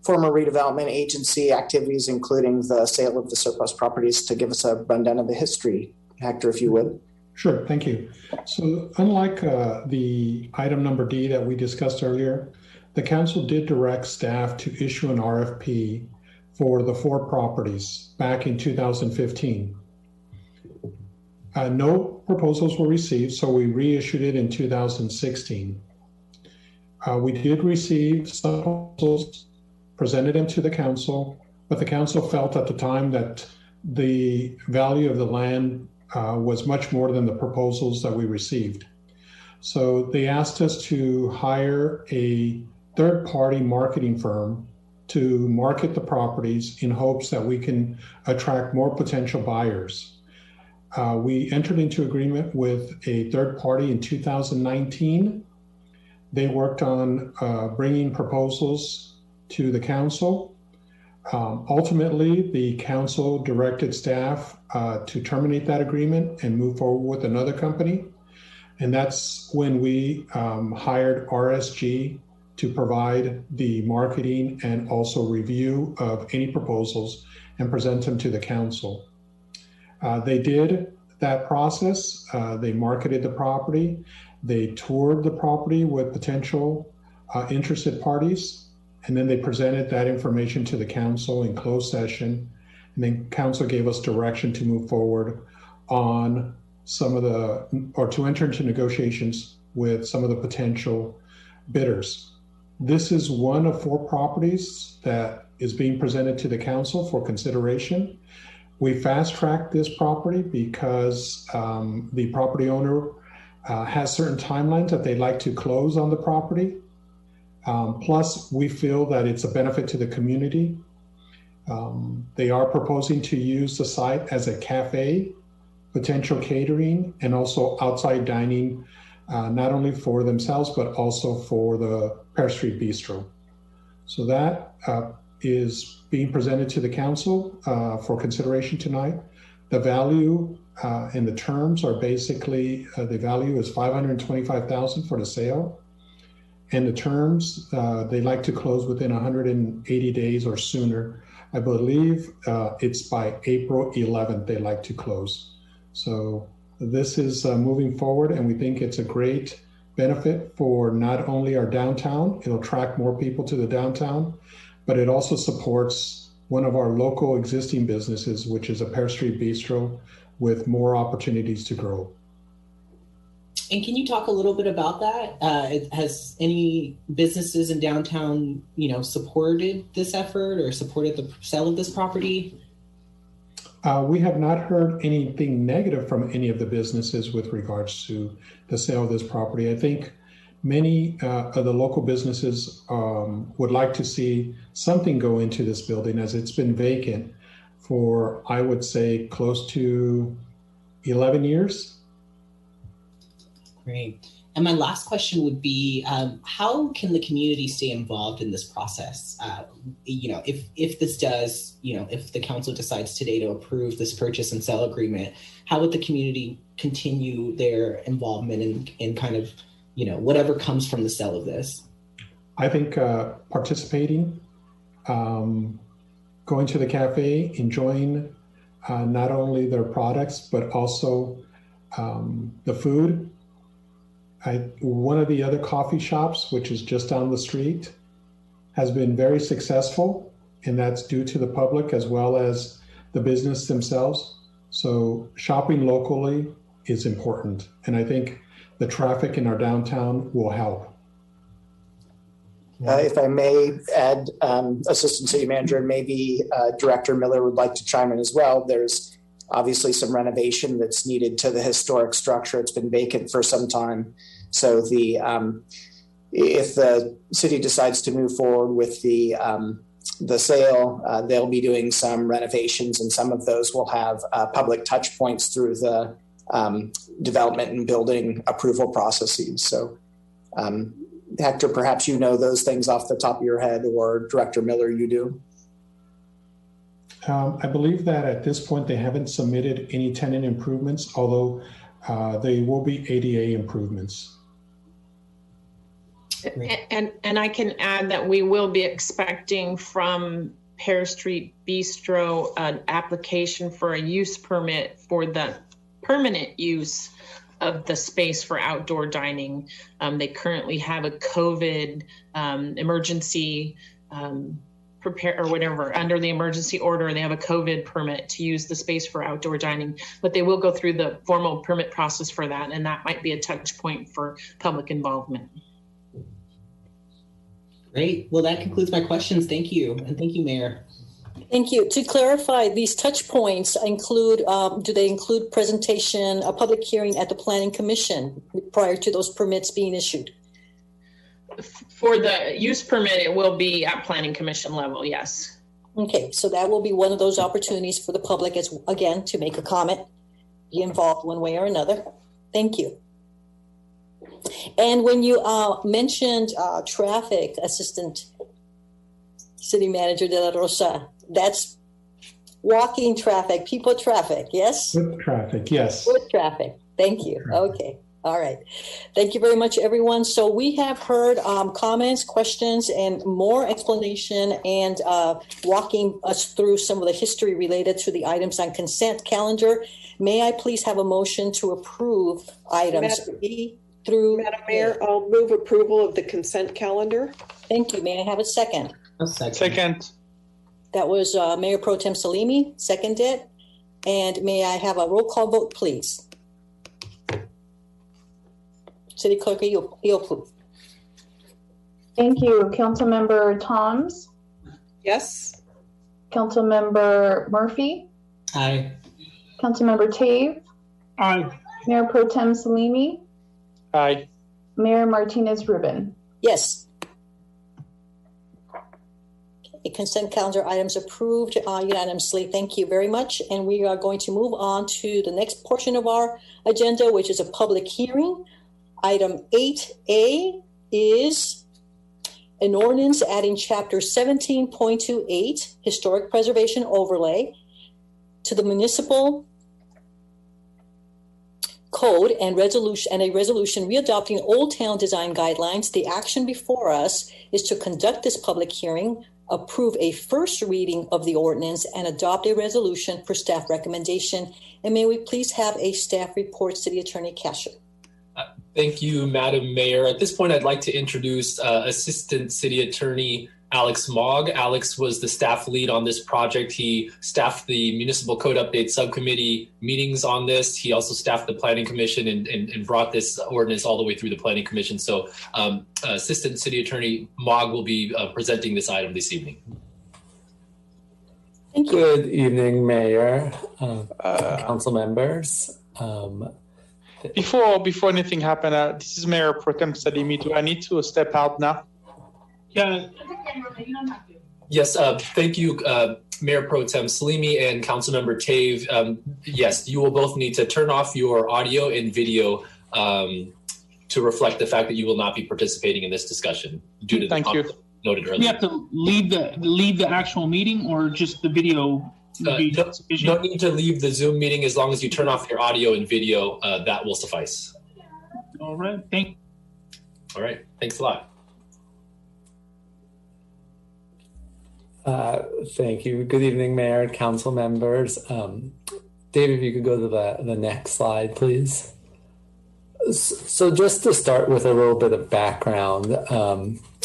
former redevelopment agency activities, including the sale of the surplus properties, to give us a rundown of the history. Hector, if you would. Sure, thank you. So unlike the item number D that we discussed earlier, the council did direct staff to issue an RFP for the 4 properties back in 2015. No proposals were received, so we reissued it in 2016. We did receive some proposals, presented them to the council, but the council felt at the time that the value of the land was much more than the proposals that we received. So they asked us to hire a third-party marketing firm to market the properties in hopes that we can attract more potential buyers. We entered into agreement with a third party in 2019. They worked on bringing proposals to the council. Ultimately, the council directed staff to terminate that agreement and move forward with another company. And that's when we hired RSG to provide the marketing and also review of any proposals and present them to the council. They did that process. They marketed the property. They toured the property with potential interested parties, and then they presented that information to the council in closed session. And then council gave us direction to move forward on to enter into negotiations with some of the potential bidders. This is one of 4 properties that is being presented to the council for consideration. We fast-tracked this property because the property owner has certain timelines that they'd like to close on the property. Plus, we feel that it's a benefit to the community. They are proposing to use the site as a cafe, potential catering, and also outside dining not only for themselves, but also for the Pear Street Bistro. So that is being presented to the council for consideration tonight. The value and the terms are basically, the value is $525,000 for the sale. And the terms, they like to close within 180 days or sooner. I believe it's by April 11th they like to close. So this is moving forward, and we think it's a great benefit for not only our downtown, it'll attract more people to the downtown, but it also supports one of our local existing businesses, which is a Pear Street Bistro, with more opportunities to grow. And can you talk a little bit about that? Has any businesses in downtown, supported this effort or supported the sale of this property? We have not heard anything negative from any of the businesses with regards to the sale of this property. I think many of the local businesses would like to see something go into this building, as it's been vacant for, I would say, close to 11 years. Great. And my last question would be, how can the community stay involved in this process? If this does, if the council decides today to approve this purchase and sale agreement, how would the community continue their involvement in kind of, whatever comes from the sale of this? I think participating, going to the cafe, enjoying not only their products, but also the food. One of the other coffee shops, which is just down the street, has been very successful, and that's due to the public as well as the business themselves. So shopping locally is important, and I think the traffic in our downtown will help. If I may add, Assistant City Manager, and maybe Director Miller would like to chime in as well. There's obviously some renovation that's needed to the historic structure. It's been vacant for some time. So if the city decides to move forward with the sale, they'll be doing some renovations, and some of those will have public touch points through the development and building approval processes. So Hector, perhaps you know those things off the top of your head, or Director Miller, you do? I believe that at this point they haven't submitted any tenant improvements, although they will be ADA improvements. And I can add that we will be expecting from Pear Street Bistro an application for a use permit for the permanent use of the space for outdoor dining. They currently have a COVID emergency prepare or whatever under the emergency order. They have a COVID permit to use the space for outdoor dining, but they will go through the formal permit process for that, and that might be a touch point for public involvement. Great. Well, that concludes my questions. Thank you. And thank you, Mayor. Thank you. To clarify, these touch points include, do they include presentation, a public hearing at the Planning Commission prior to those permits being issued? For the use permit, it will be at Planning Commission level, yes. Okay, so that will be one of those opportunities for the public, as again, to make a comment, be involved one way or another. Thank you. And when you mentioned traffic, Assistant City Manager De La Rosa, that's walking traffic, people traffic, yes? Foot traffic, yes. Foot traffic. Thank you. Okay. All right. Thank you very much, everyone. So we have heard comments, questions, and more explanation, and walking us through some of the history related to the items on consent calendar. May I please have a motion to approve items B through... Madam Mayor, I'll move approval of the consent calendar. Thank you. May I have a second? A second. Second. That was Mayor Pro Tem Salimi, seconded. And may I have a roll call vote, please? City Clerk, you approve. Thank you. Councilmember Toms? Yes. Councilmember Murphy? Aye. Councilmember Tave? Aye. Mayor Pro Tem Salimi? Aye. Mayor Martinez Rubin? Yes. Okay, consent calendar items approved unanimously. Thank you very much. And we are going to move on to the next portion of our agenda, which is a public hearing. Item 8A is an ordinance adding Chapter 17.28, Historic Preservation Overlay, to the municipal code and a resolution readopting Old Town design guidelines. The action before us is to conduct this public hearing, approve a first reading of the ordinance, and adopt a resolution for staff recommendation. And may we please have a staff report, City Attorney Casher. Thank you, Madam Mayor. At this point, I'd like to introduce Assistant City Attorney Alex Mogg. Alex was the staff lead on this project. He staffed the Municipal Code Update Subcommittee meetings on this. He also staffed the Planning Commission and brought this ordinance all the way through the Planning Commission. So Assistant City Attorney Mogg will be presenting this item this evening. Thank you. Good evening, Mayor, council members. Before anything happened, this is Mayor Pro Tem Salimi. Do I need to step out now? Yeah. Yes, thank you, Mayor Pro Tem Salimi and Councilmember Tave. Yes, you will both need to turn off your audio and video to reflect the fact that you will not be participating in this discussion due to the conflict noted earlier. We have to leave the actual meeting, or just the video? No need to leave the Zoom meeting. As long as you turn off your audio and video, that will suffice. All right, All right, thanks a lot. Thank you. Good evening, Mayor, council members. Dave, if you could go to the next slide, please. So just to start with a little bit of background,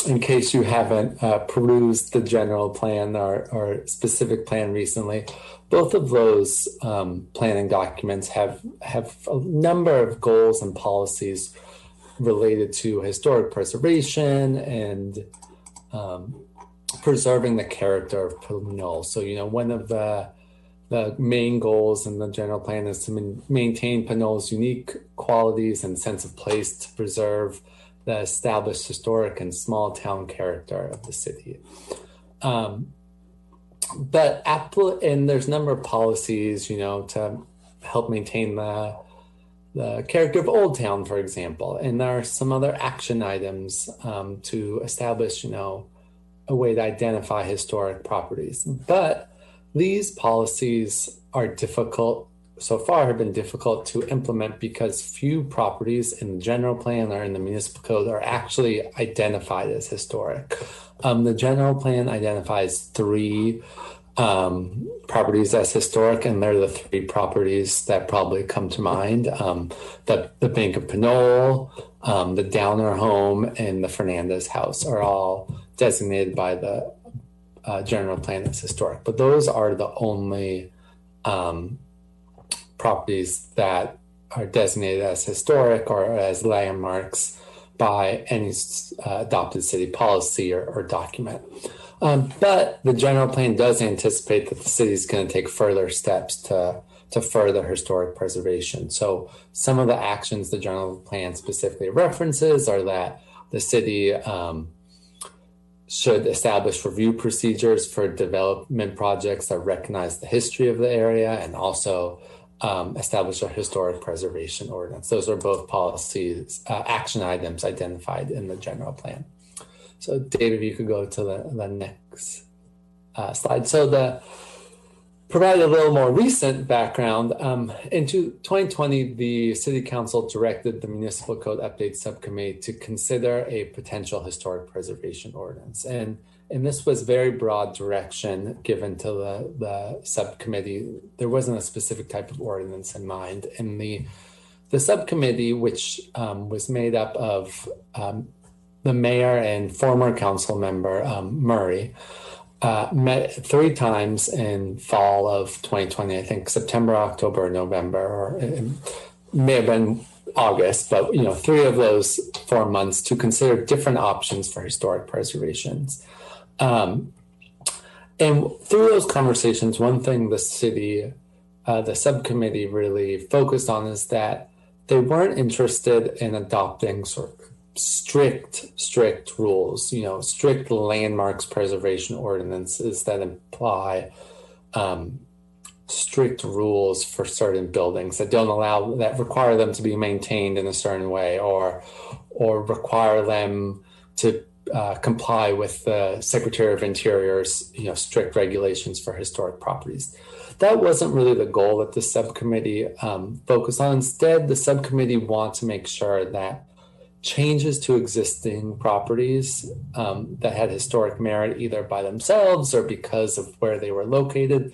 in case you haven't perused the general plan or specific plan recently, both of those planning documents have a number of goals and policies related to historic preservation and preserving the character of Pinole. So, one of the main goals in the general plan is to maintain Pinole's unique qualities and sense of place, to preserve the established historic and small town character of the city. And there's a number of policies, to help maintain the character of Old Town, for example. And there are some other action items to establish, a way to identify historic properties. But these policies are difficult, so far have been difficult to implement because few properties in the general plan or in the municipal code are actually identified as historic. The general plan identifies 3 properties as historic, and they're the 3 properties that probably come to mind. The Bank of Pinole, the Downer Home, and the Fernandez House are all designated by the general plan as historic. But those are the only properties that are designated as historic or as landmarks by any adopted city policy or document. But the general plan does anticipate that the city is going to take further steps to further historic preservation. So some of the actions the general plan specifically references are that the city should establish review procedures for development projects that recognize the history of the area, and also establish a historic preservation ordinance. Those are both policies, action items identified in the general plan. So Dave, if you could go to the next slide. So provide a little more recent background. In 2020, the City Council directed the Municipal Code Update Subcommittee to consider a potential historic preservation ordinance. And this was very broad direction given to the subcommittee. There wasn't a specific type of ordinance in mind. And the subcommittee, which was made up of the mayor and former council member Murray, met 3 times in fall of 2020, I think September, October, November, or it may have been August, but 3 of those 4 months to consider different options for historic preservations. And through those conversations, one thing the city, the subcommittee really focused on is that they weren't interested in adopting sort of strict rules, strict landmarks preservation ordinances that imply strict rules for certain buildings that require them to be maintained in a certain way, or require them to comply with the Secretary of Interior's strict regulations for historic properties. That wasn't really the goal that the subcommittee focused on. Instead, the subcommittee wants to make sure that changes to existing properties that had historic merit, either by themselves or because of where they were located,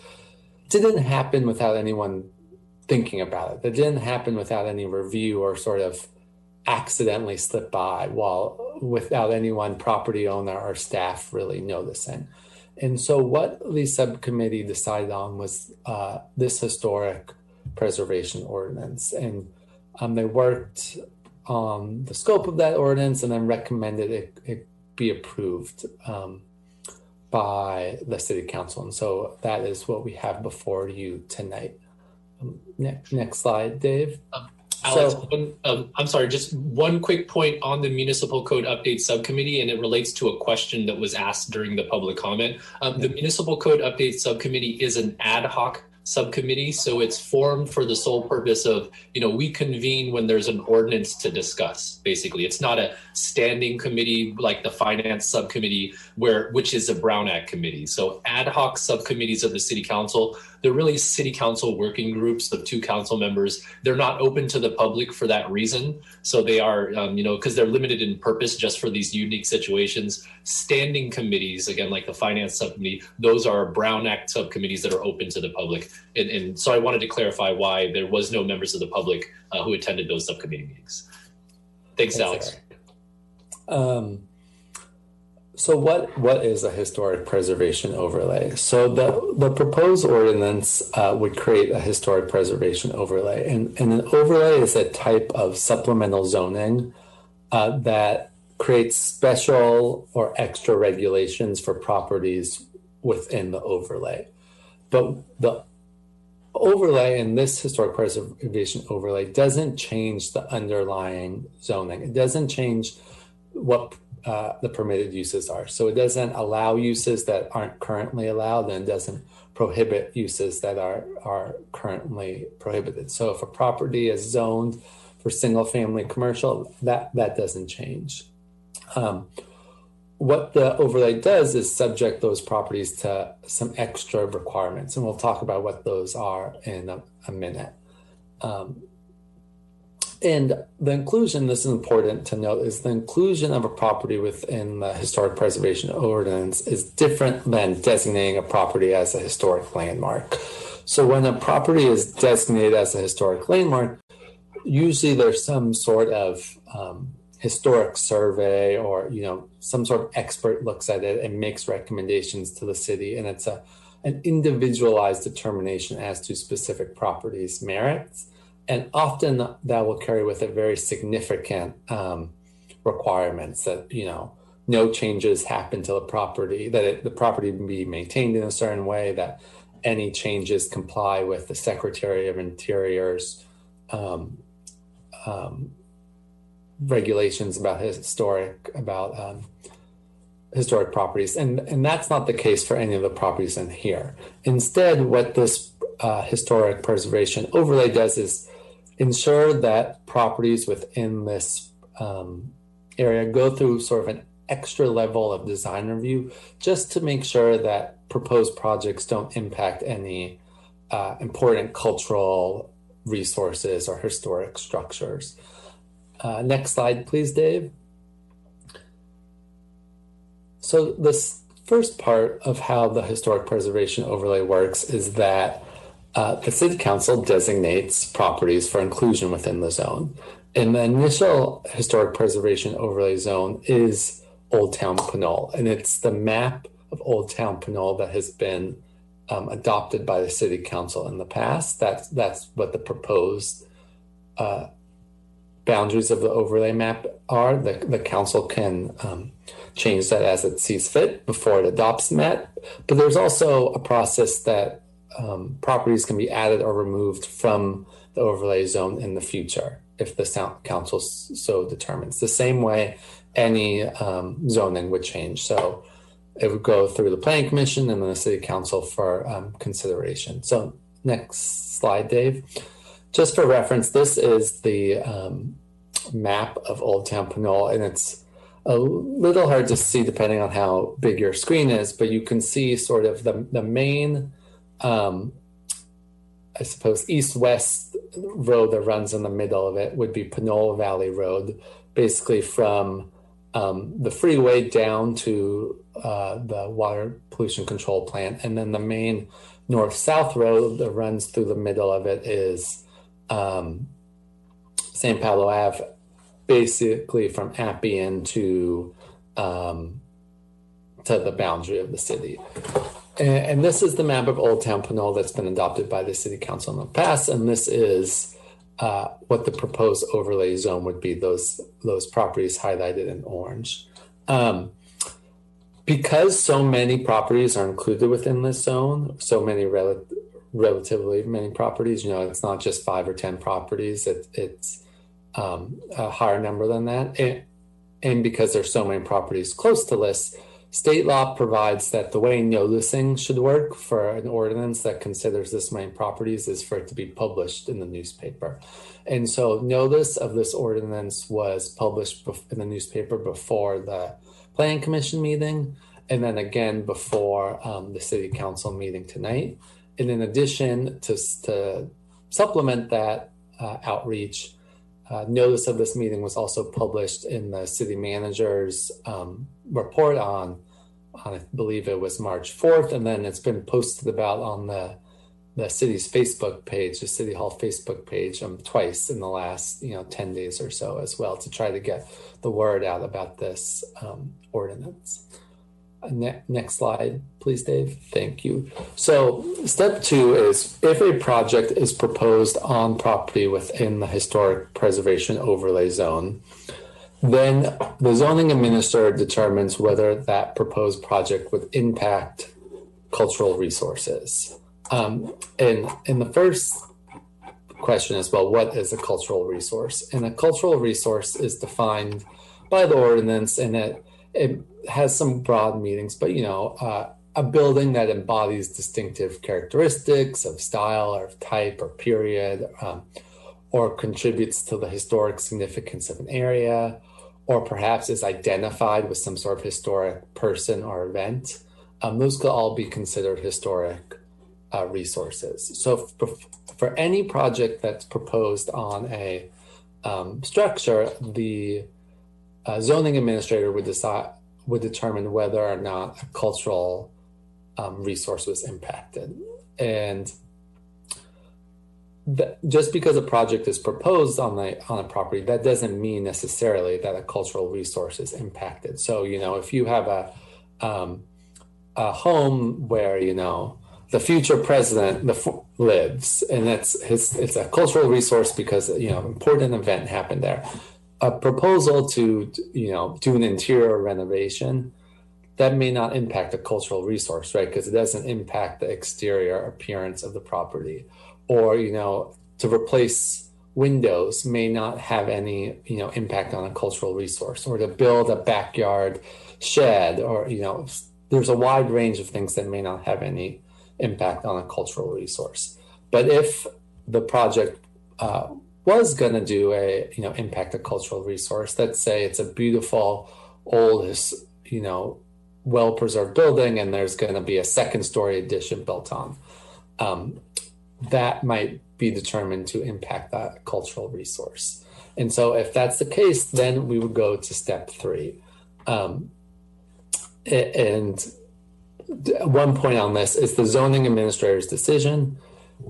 didn't happen without anyone thinking about it. That didn't happen without any review or sort of accidentally slip by without anyone, property owner or staff, really noticing. And so what the subcommittee decided on was this historic preservation ordinance. And they worked on the scope of that ordinance and then recommended it be approved by the city council. And so that is what we have before you tonight. Next slide, Dave. Alex, I'm sorry, just one quick point on the Municipal Code Update Subcommittee, and it relates to a question that was asked during the public comment. The Municipal Code Update Subcommittee is an ad hoc subcommittee, so it's formed for the sole purpose of, we convene when there's an ordinance to discuss. Basically, it's not a standing committee like the Finance Subcommittee, which is a Brown Act committee. So ad hoc subcommittees of the City Council, they're really City Council working groups of 2 council members. They're not open to the public for that reason. So they are, because they're limited in purpose just for these unique situations. Standing committees, again, like the Finance Subcommittee, those are Brown Act subcommittees that are open to the public. And so I wanted to clarify why there was no members of the public who attended those subcommittee meetings. Thanks, Alex. So what is a historic preservation overlay? So the proposed ordinance would create a historic preservation overlay. And an overlay is a type of supplemental zoning that creates special or extra regulations for properties within the overlay. But the overlay in this historic preservation overlay doesn't change the underlying zoning. It doesn't change what the permitted uses are. So it doesn't allow uses that aren't currently allowed, and it doesn't prohibit uses that are currently prohibited. So if a property is zoned for single family commercial, that doesn't change. What the overlay does is subject those properties to some extra requirements, and we'll talk about what those are in a minute. And the inclusion, this is important to note, is the inclusion of a property within the historic preservation ordinance is different than designating a property as a historic landmark. So when a property is designated as a historic landmark, usually there's some sort of historic survey, or some sort of expert looks at it and makes recommendations to the city, and it's an individualized determination as to specific properties' merits. And often that will carry with it very significant requirements that, no changes happen to the property, that the property be maintained in a certain way, that any changes comply with the Secretary of Interior's regulations about historic properties. And that's not the case for any of the properties in here. Instead, what this historic preservation overlay does is ensure that properties within this area go through sort of an extra level of design review, just to make sure that proposed projects don't impact any important cultural resources or historic structures. Next slide, please, Dave. So this first part of how the historic preservation overlay works is that the City Council designates properties for inclusion within the zone. And the initial historic preservation overlay zone is Old Town Pinole, and it's the map of Old Town Pinole that has been adopted by the City Council in the past. That's what the proposed boundaries of the overlay map are. The council can change that as it sees fit before it adopts the map. But there's also a process that properties can be added or removed from the overlay zone in the future if the council so determines. The same way any zoning would change. So it would go through the Planning Commission and then the City Council for consideration. So Next slide, Dave. Just for reference, this is the map of Old Town Pinole, and it's a little hard to see depending on how big your screen is, but you can see sort of the main, I suppose, east-west road that runs in the middle of it would be Pinole Valley Road, basically from the freeway down to the water pollution control plant. And then the main north-south road that runs through the middle of it is San Pablo Ave, basically from Appian to the boundary of the city. And this is the map of Old Town Pinole that's been adopted by the City Council in the past. And this is what the proposed overlay zone would be, those properties highlighted in orange. Because so many properties are included within this zone, so many relatively many properties, it's not just 5 or 10 properties, it's a higher number than that. And because there's so many properties close to this, state law provides that the way noticing should work for an ordinance that considers this many properties is for it to be published in the newspaper. And so notice of this ordinance was published in the newspaper before the Planning Commission meeting, and then again before the City Council meeting tonight. And in addition, to supplement that outreach, notice of this meeting was also published in the city manager's report on I believe it was March 4th, and then it's been posted about on the city's Facebook page, the City Hall Facebook page, twice in the last 10 days or so as well, to try to get the word out about this ordinance. Next slide, please, Dave. Thank you. So step 2 is if a project is proposed on property within the historic preservation overlay zone, then the zoning administrator determines whether that proposed project would impact cultural resources. And the first question is, well, what is a cultural resource? And a cultural resource is defined by the ordinance, and it has some broad meanings, but a building that embodies distinctive characteristics of style or of type or period, or contributes to the historic significance of an area, or perhaps is identified with some sort of historic person or event. Those could all be considered historic resources. So for any project that's proposed on a structure, the zoning administrator would determine whether or not a cultural resource was impacted. And just because a project is proposed on a property, that doesn't mean necessarily that a cultural resource is impacted. So if you have a home where the future president lives, and it's a cultural resource because important event happened there. A proposal to do an interior renovation, that may not impact a cultural resource, right? Because it doesn't impact the exterior appearance of the property. Or to replace windows may not have any impact on a cultural resource. Or to build a backyard shed, or there's a wide range of things that may not have any impact on a cultural resource. But if the project was going to do impact a cultural resource, let's say it's a beautiful old well-preserved building and there's going to be a second-story addition built on, that might be determined to impact that cultural resource. And so if that's the case, then we would go to step 3. And one point on this is the zoning administrator's decision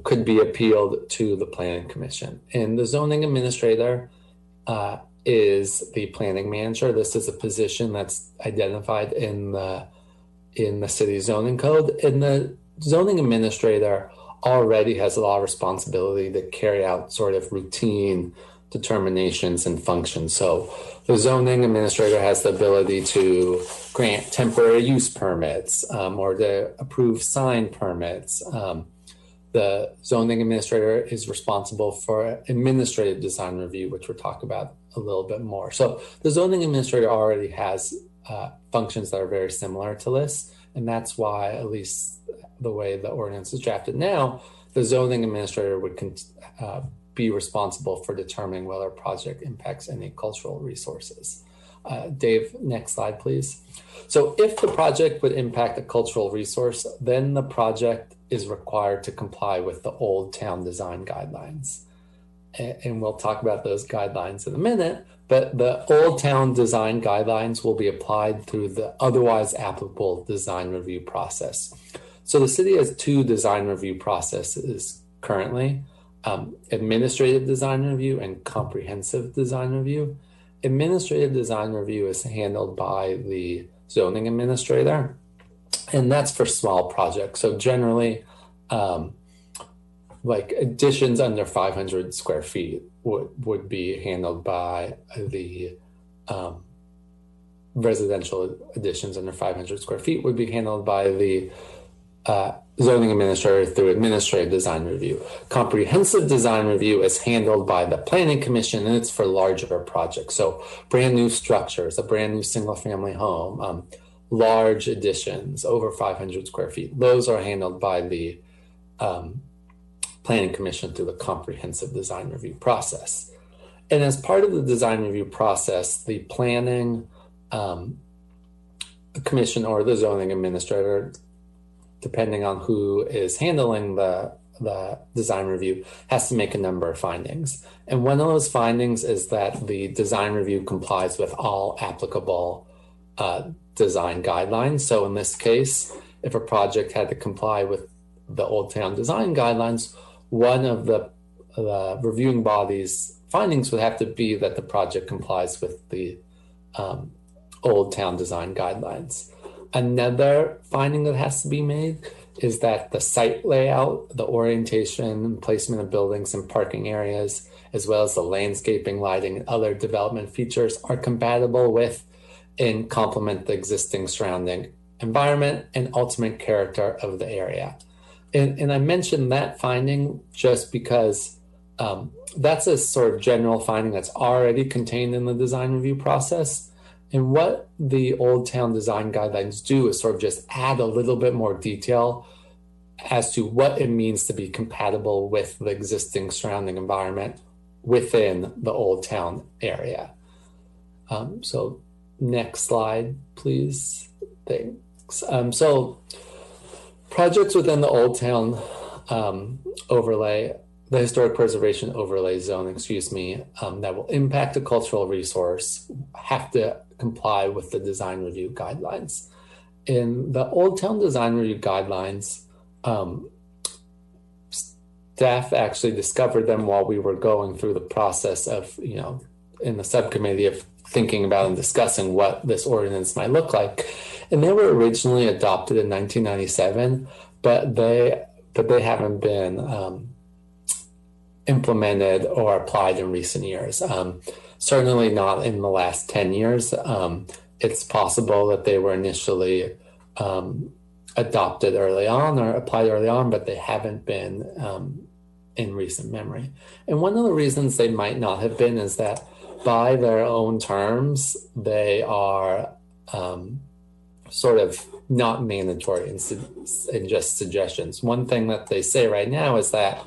could be appealed to the planning commission. And the zoning administrator is the planning manager. This is a position that's identified in the city zoning code. And the zoning administrator already has a lot of responsibility to carry out sort of routine determinations and functions. So the zoning administrator has the ability to grant temporary use permits or to approve sign permits. The zoning administrator is responsible for administrative design review, which we'll talk about a little bit more. So the zoning administrator already has functions that are very similar to this. And that's why, at least the way the ordinance is drafted now, the zoning administrator would be responsible for determining whether a project impacts any cultural resources. Dave, next slide, please. So if the project would impact a cultural resource, then the project is required to comply with the Old Town Design Guidelines. And we'll talk about those guidelines in a minute, but the Old Town Design Guidelines will be applied through the otherwise applicable design review process. So the city has two design review processes currently, administrative design review and comprehensive design review. Administrative design review is handled by the zoning administrator, and that's for small projects. So generally, like additions under 500 square feet would be handled by the residential additions under 500 square feet would be handled by the zoning administrator through administrative design review. Comprehensive design review is handled by the planning commission, and it's for larger projects. So brand new structures, a brand new single family home, large additions over 500 square feet. Those are handled by the planning commission through the comprehensive design review process. And as part of the design review process, the planning commission or the zoning administrator, depending on who is handling the design review, has to make a number of findings. And one of those findings is that the design review complies with all applicable design guidelines. So in this case, if a project had to comply with the Old Town Design Guidelines, one of the reviewing body's findings would have to be that the project complies with the Old Town Design Guidelines. Another finding that has to be made is that the site layout, the orientation and placement of buildings and parking areas, as well as the landscaping, lighting, and other development features are compatible with and complement the existing surrounding environment and ultimate character of the area. And I mentioned that finding just because that's a sort of general finding that's already contained in the design review process. And what the Old Town Design Guidelines do is sort of just add a little bit more detail as to what it means to be compatible with the existing surrounding environment within the Old Town area. So next slide, please. Thanks. So projects within the Old Town overlay, the historic preservation overlay zone, that will impact a cultural resource have to comply with the design review guidelines. In the Old Town Design Review Guidelines, staff actually discovered them while we were going through the process of, in the subcommittee of thinking about and discussing what this ordinance might look like. And they were originally adopted in 1997, but they haven't been implemented or applied in recent years. Certainly not in the last 10 years. It's possible that they were initially adopted early on or applied early on, but they haven't been in recent memory. And one of the reasons they might not have been is that by their own terms, they are sort of not mandatory and just suggestions. One thing that they say right now is that,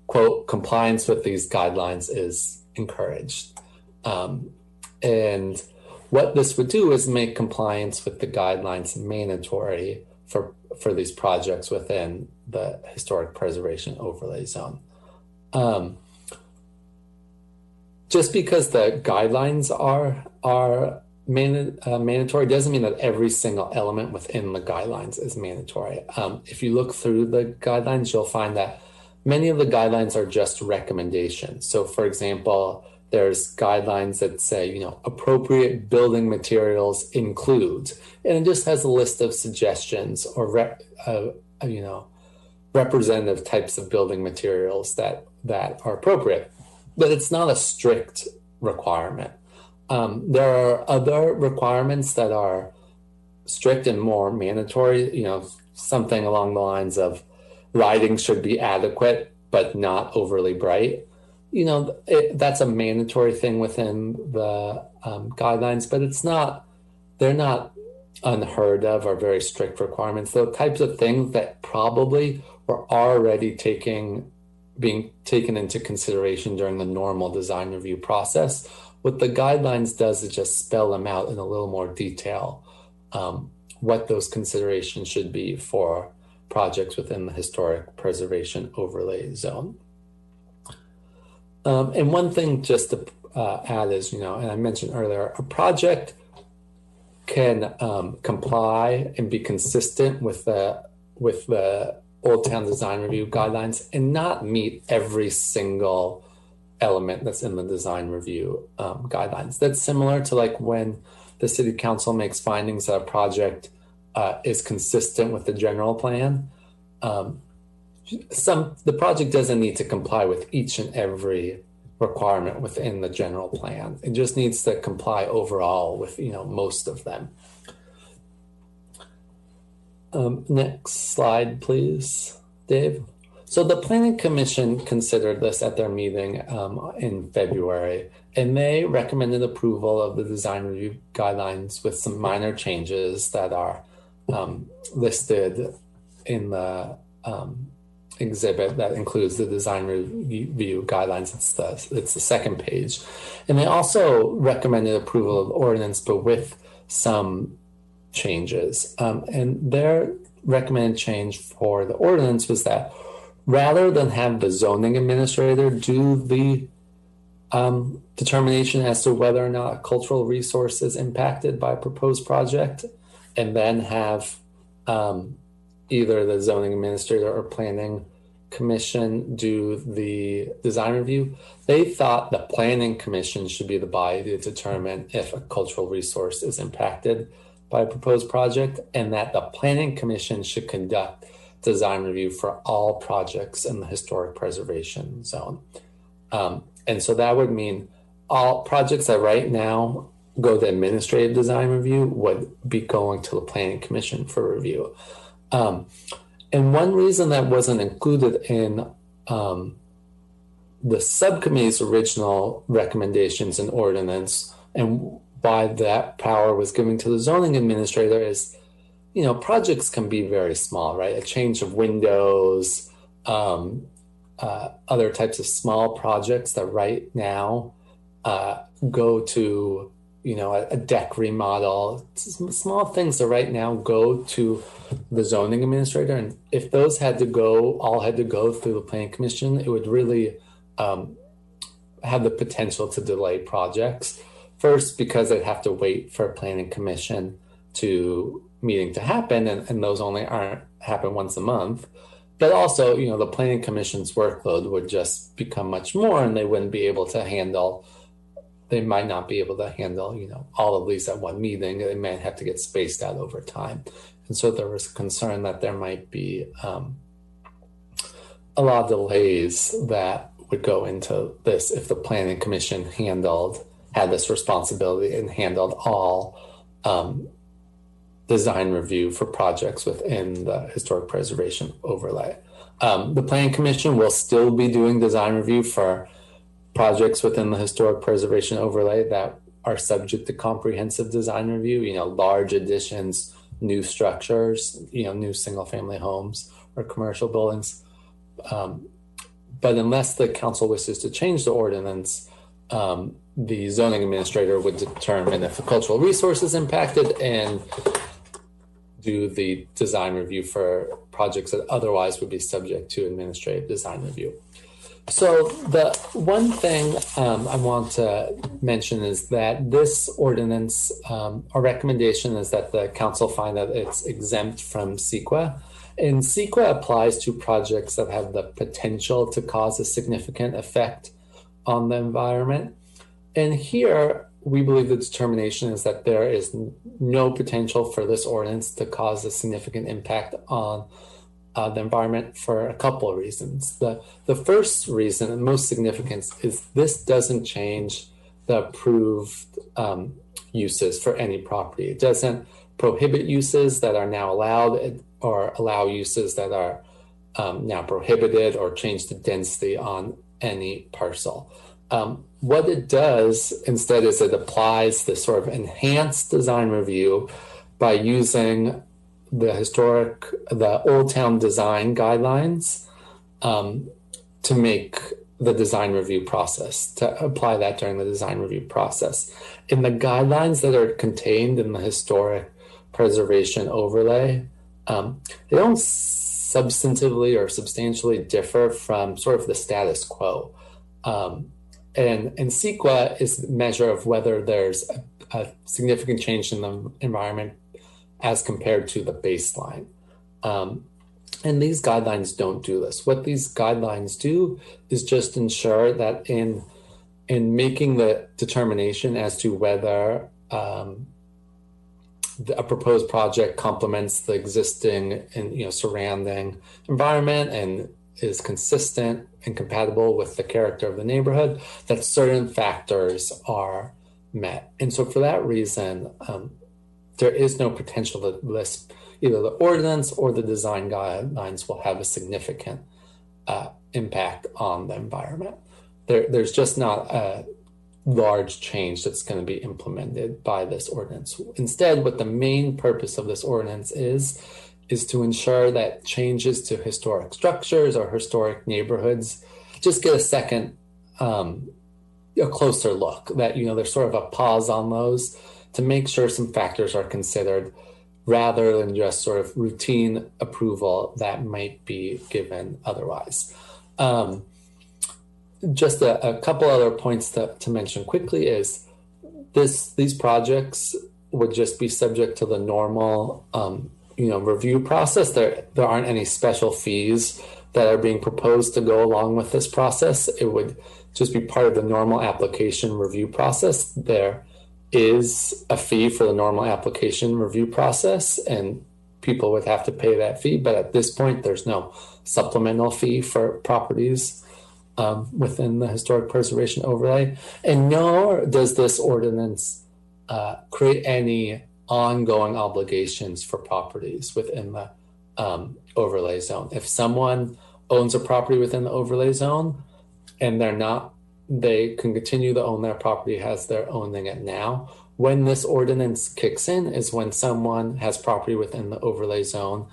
quote, compliance with these guidelines is encouraged. And what this would do is make compliance with the guidelines mandatory for these projects within the historic preservation overlay zone. Just because the guidelines are mandatory doesn't mean that every single element within the guidelines is mandatory. If you look through the guidelines, you'll find that many of the guidelines are just recommendations. So for example, there's guidelines that say, appropriate building materials include, and it just has a list of suggestions or, representative types of building materials that are appropriate, but it's not a strict requirement. There are other requirements that are strict and more mandatory, something along the lines of lighting should be adequate, but not overly bright. That's a mandatory thing within the guidelines, but they're not unheard of or very strict requirements. The types of things that probably were already being taken into consideration during the normal design review process. What the guidelines does is just spell them out in a little more detail, what those considerations should be for projects within the historic preservation overlay zone. And one thing just to add is, and I mentioned earlier, a project can comply and be consistent with the Old Town Design Review guidelines and not meet every single element that's in the design review guidelines. That's similar to like when the city council makes findings that a project is consistent with the general plan. The project doesn't need to comply with each and every requirement within the general plan. It just needs to comply overall with most of them. Next slide, please, Dave. So the Planning Commission considered this at their meeting in February, and they recommended approval of the design review guidelines with some minor changes that are listed in the exhibit that includes the design review guidelines. It's the second page. And they also recommended approval of the ordinance, but with some changes. And their recommended change for the ordinance was that rather than have the zoning administrator do the determination as to whether or not a cultural resource is impacted by a proposed project, and then have either the zoning administrator or planning commission do the design review, they thought the planning commission should be the body to determine if a cultural resource is impacted by a proposed project, and that the planning commission should conduct design review for all projects in the historic preservation zone. And so that would mean all projects that right now go to administrative design review would be going to the planning commission for review. And one reason that wasn't included in the subcommittee's original recommendations and ordinance, and why that power was given to the zoning administrator, is, projects can be very small, right? A change of windows, other types of small projects that right now go to, a deck remodel, small things that right now go to the zoning administrator. And if those all had to go through the planning commission, it would really have the potential to delay projects. First, because they'd have to wait for a planning commission meeting to happen, and those only happen once a month. But also, the planning commission's workload would just become much more, and they wouldn't be able to handle. They might not be able to handle, all of these at one meeting. They might have to get spaced out over time. And so there was a concern that there might be a lot of delays that would go into this if the planning commission had this responsibility and handled all design review for projects within the historic preservation overlay. The planning commission will still be doing design review for projects within the historic preservation overlay that are subject to comprehensive design review, large additions, new structures, new single family homes or commercial buildings. But unless the council wishes to change the ordinance, the zoning administrator would determine if a cultural resource is impacted and do the design review for projects that otherwise would be subject to administrative design review. So the one thing I want to mention is that this ordinance, our recommendation is that the council find that it's exempt from CEQA. And CEQA applies to projects that have the potential to cause a significant effect on the environment. And here, we believe the determination is that there is no potential for this ordinance to cause a significant impact on the environment for a couple of reasons. The first reason and most significant is this doesn't change the approved uses for any property. It doesn't prohibit uses that are now allowed or allow uses that are now prohibited or change the density on any parcel. What it does instead is it applies this sort of enhanced design review by using the Old Town Design Guidelines to make the design review process, to apply that during the design review process. In the guidelines that are contained in the historic preservation overlay, they don't substantively or substantially differ from sort of the status quo. And CEQA is the measure of whether there's a significant change in the environment as compared to the baseline. And these guidelines don't do this. What these guidelines do is just ensure that in making the determination as to whether a proposed project complements the existing and surrounding environment and is consistent and compatible with the character of the neighborhood, that certain factors are met. And so for that reason, there is no potential that this, either the ordinance or the design guidelines will have a significant impact on the environment. There's just not a large change that's going to be implemented by this ordinance. Instead, what the main purpose of this ordinance is to ensure that changes to historic structures or historic neighborhoods just get a second, a closer look, that, there's sort of a pause on those to make sure some factors are considered rather than just sort of routine approval that might be given otherwise. Just a couple other points to mention quickly is these projects would just be subject to the normal review process. There aren't any special fees that are being proposed to go along with this process. It would just be part of the normal application review process. There is a fee for the normal application review process, and people would have to pay that fee. But at this point, there's no supplemental fee for properties within the historic preservation overlay. And nor does this ordinance create any ongoing obligations for properties within the overlay zone. If someone owns a property within the overlay zone and they can continue to own their property as they're owning it now. When this ordinance kicks in is when someone has property within the overlay zone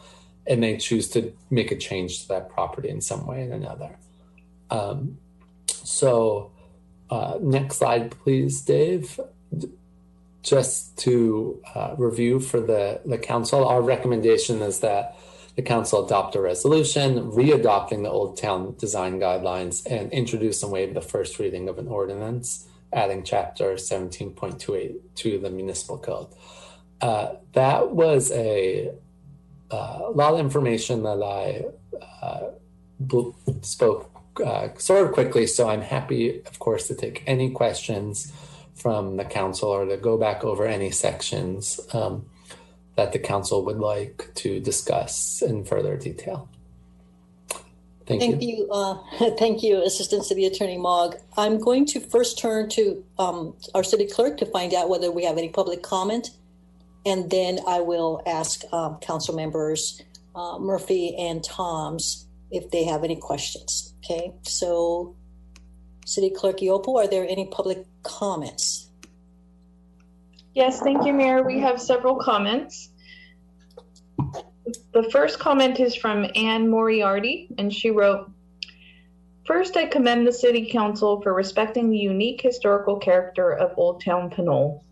and they choose to make a change to that property in some way or another. Next slide, please, Dave. Just to review for the council, our recommendation is that the council adopt a resolution readopting the Old Town Design Guidelines and introduce and waive the first reading of an ordinance, adding chapter 17.28 to the municipal code. That was a lot of information that I spoke sort of quickly, so I'm happy, of course, to take any questions from the council or to go back over any sections that the council would like to discuss in further detail. Thank you. Thank you, Assistant City Attorney Mogg. I'm going to first turn to our city clerk to find out whether we have any public comment, and then I will ask council members Murphy and Toms if they have any questions. Okay, so City Clerk Iopo, are there any public comments? Yes, thank you, Mayor. We have several comments. The first comment is from Anne Moriarty, and she wrote, "First, I commend the City Council for respecting the unique historical character of Old Town Pinole.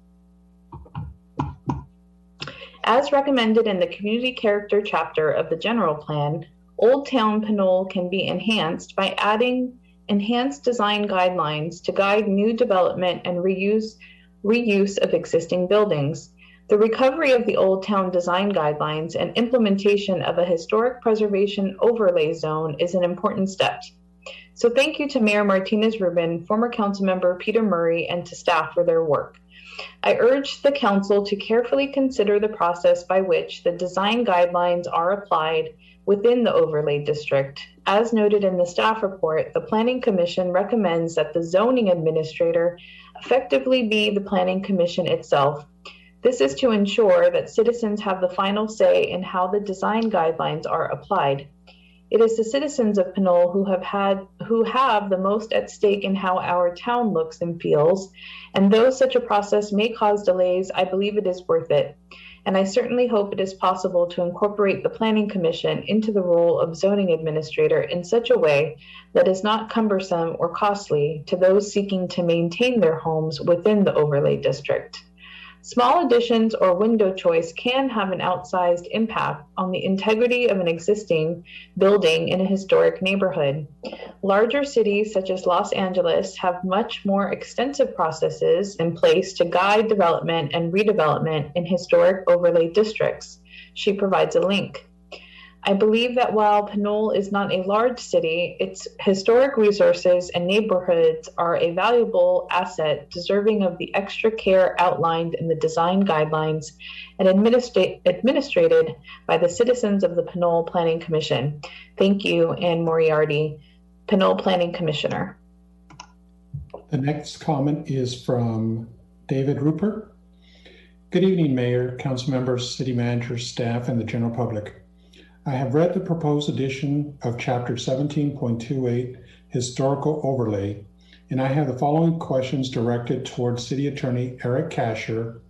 As recommended in the Community Character chapter of the General Plan, Old Town Pinole can be enhanced by adding enhanced design guidelines to guide new development and reuse of existing buildings. The recovery of the Old Town Design Guidelines and implementation of a historic preservation overlay zone is an important step. So thank you to Mayor Martinez-Rubin, former Councilmember Peter Murray, and to staff for their work. I urge the Council to carefully consider the process by which the design guidelines are applied within the overlay district. As noted in the staff report, the Planning Commission recommends that the zoning administrator effectively be the Planning Commission itself. This is to ensure that citizens have the final say in how the design guidelines are applied. It is the citizens of Pinole who have the most at stake in how our town looks and feels, and though such a process may cause delays, I believe it is worth it. and I certainly hope it is possible to incorporate the Planning Commission into the role of zoning administrator in such a way that is not cumbersome or costly to those seeking to maintain their homes within the overlay district. Small additions or window choice can have an outsized impact on the integrity of an existing building in a historic neighborhood. Larger cities such as Los Angeles have much more extensive processes in place to guide development and redevelopment in historic overlay districts. She provides a link. I believe that while Pinole is not a large city, its historic resources and neighborhoods are a valuable asset deserving of the extra care outlined in the design guidelines and administrated by the citizens of the Pinole Planning Commission. Thank you, Ann Moriarty, Pinole Planning Commissioner. The next comment is from David Rupert. Good evening, Mayor, council members, city managers, staff, and the general public. I have read the proposed edition of Chapter 17.28, Historical Overlay, and I have the following questions directed towards City Attorney Eric Kasher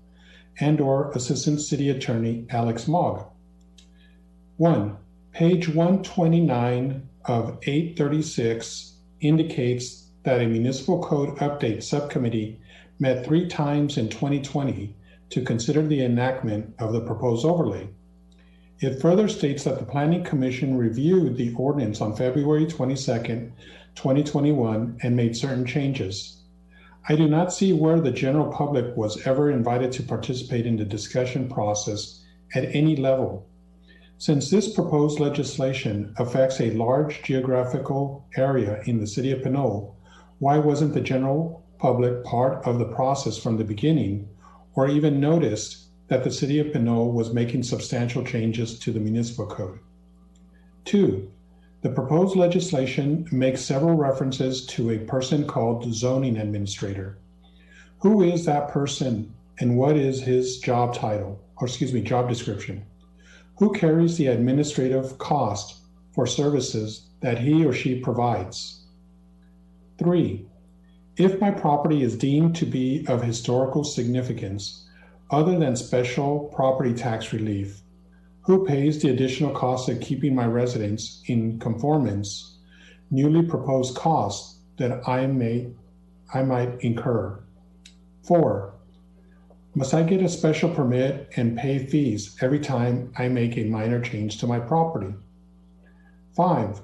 and/or Assistant City Attorney Alex Mogg. 1. Page 129 of 836 indicates that a Municipal Code Update Subcommittee met 3 times in 2020 to consider the enactment of the proposed overlay. It further states that the Planning Commission reviewed the ordinance on February 22nd, 2021 and made certain changes. I do not see where the general public was ever invited to participate in the discussion process at any level. Since this proposed legislation affects a large geographical area in the city of Pinole, why wasn't the general public part of the process from the beginning or even noticed that the city of Pinole was making substantial changes to the municipal code? 2, the proposed legislation makes several references to a person called zoning administrator. Who is that person and what is his job title, or job description? Who carries the administrative cost for services that he or she provides? 3, if my property is deemed to be of historical significance, other than special property tax relief, who pays the additional cost of keeping my residence in conformance, newly proposed costs that I might incur? 4, must I get a special permit and pay fees every time I make a minor change to my property? 5,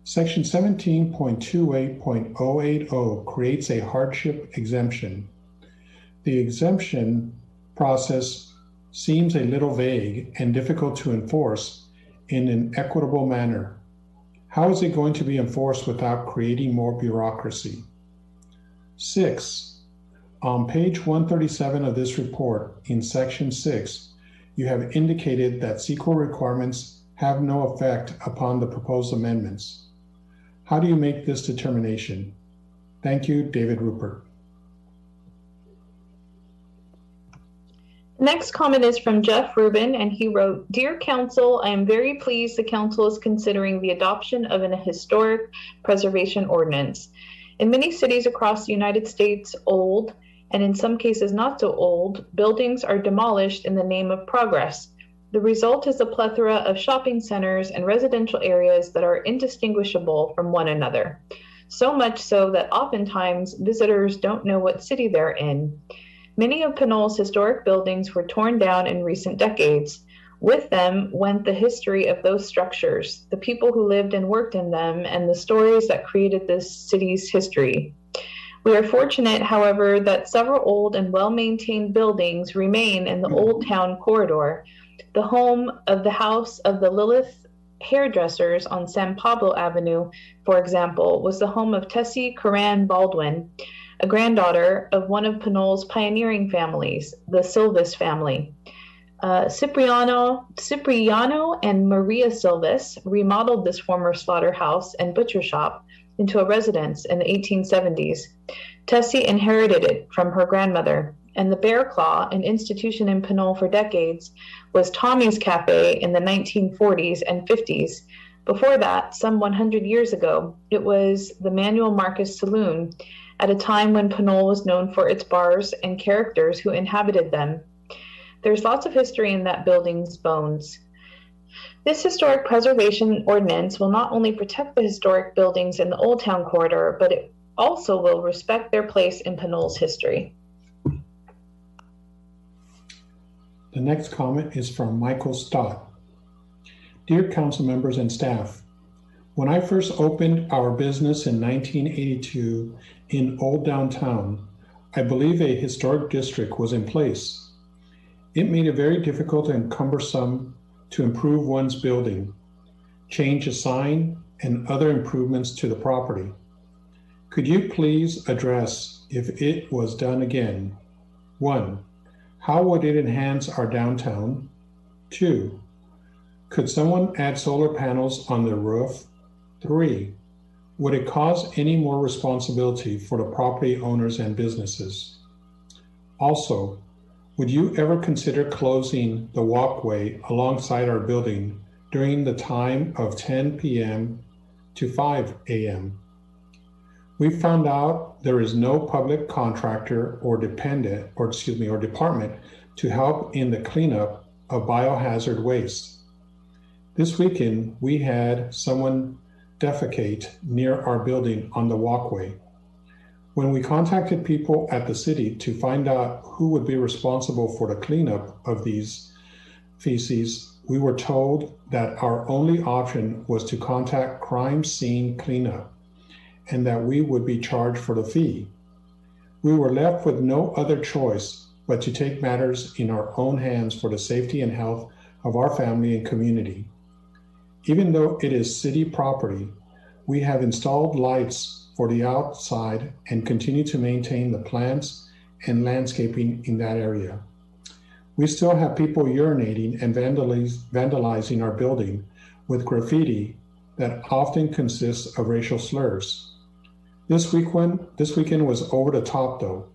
Section 17.28.080 creates a hardship exemption. The exemption process seems a little vague and difficult to enforce in an equitable manner. How is it going to be enforced without creating more bureaucracy? 6, on page 137 of this report, in section 6, you have indicated that CEQA requirements have no effect upon the proposed amendments. How do you make this determination? Thank you, David Rupert. Next comment is from Jeff Rubin, and he wrote, Dear Council, I am very pleased the Council is considering the adoption of an historic preservation ordinance. In many cities across the United States, old, and in some cases not so old, buildings are demolished in the name of progress. The result is a plethora of shopping centers and residential areas that are indistinguishable from one another. So much so that oftentimes visitors don't know what city they're in. Many of Pinole's historic buildings were torn down in recent decades. With them went the history of those structures, the people who lived and worked in them, and the stories that created this city's history. We are fortunate, however, that several old and well-maintained buildings remain in the Old Town corridor. The home of the House of the Lilith hairdressers on San Pablo Avenue, for example, was the home of Tessie Coran Baldwin, a granddaughter of one of Pinole's pioneering families, the Silvis family. Cipriano and Maria Silvis remodeled this former slaughterhouse and butcher shop into a residence in the 1870s. Tessie inherited it from her grandmother, and the Bear Claw, an institution in Pinole for decades, was Tommy's Cafe in the 1940s and 50s. Before that, some 100 years ago, it was the Manuel Marcus Saloon, at a time when Pinole was known for its bars and characters who inhabited them. There's lots of history in that building's bones. This historic preservation ordinance will not only protect the historic buildings in the Old Town corridor, but it also will respect their place in Pinole's history. The next comment is from Michael Stott. Dear council members and staff, when I first opened our business in 1982 in Old Downtown, I believe a historic district was in place. It made it very difficult and cumbersome to improve one's building, change a sign, and other improvements to the property. Could you please address if it was done again? 1. How would it enhance our downtown? 2. Could someone add solar panels on the roof? 3. Would it cause any more responsibility for the property owners and businesses? Also, would you ever consider closing the walkway alongside our building during the time of 10 p.m. to 5 a.m.? We found out there is no public contractor or department to help in the cleanup of biohazard waste. This weekend, we had someone defecate near our building on the walkway. When we contacted people at the city to find out who would be responsible for the cleanup of these feces, we were told that our only option was to contact crime scene cleanup and that we would be charged for the fee. We were left with no other choice but to take matters in our own hands for the safety and health of our family and community. Even though it is city property, we have installed lights for the outside and continue to maintain the plants and landscaping in that area. We still have people urinating and vandalizing our building with graffiti that often consists of racial slurs. This weekend was over the top though.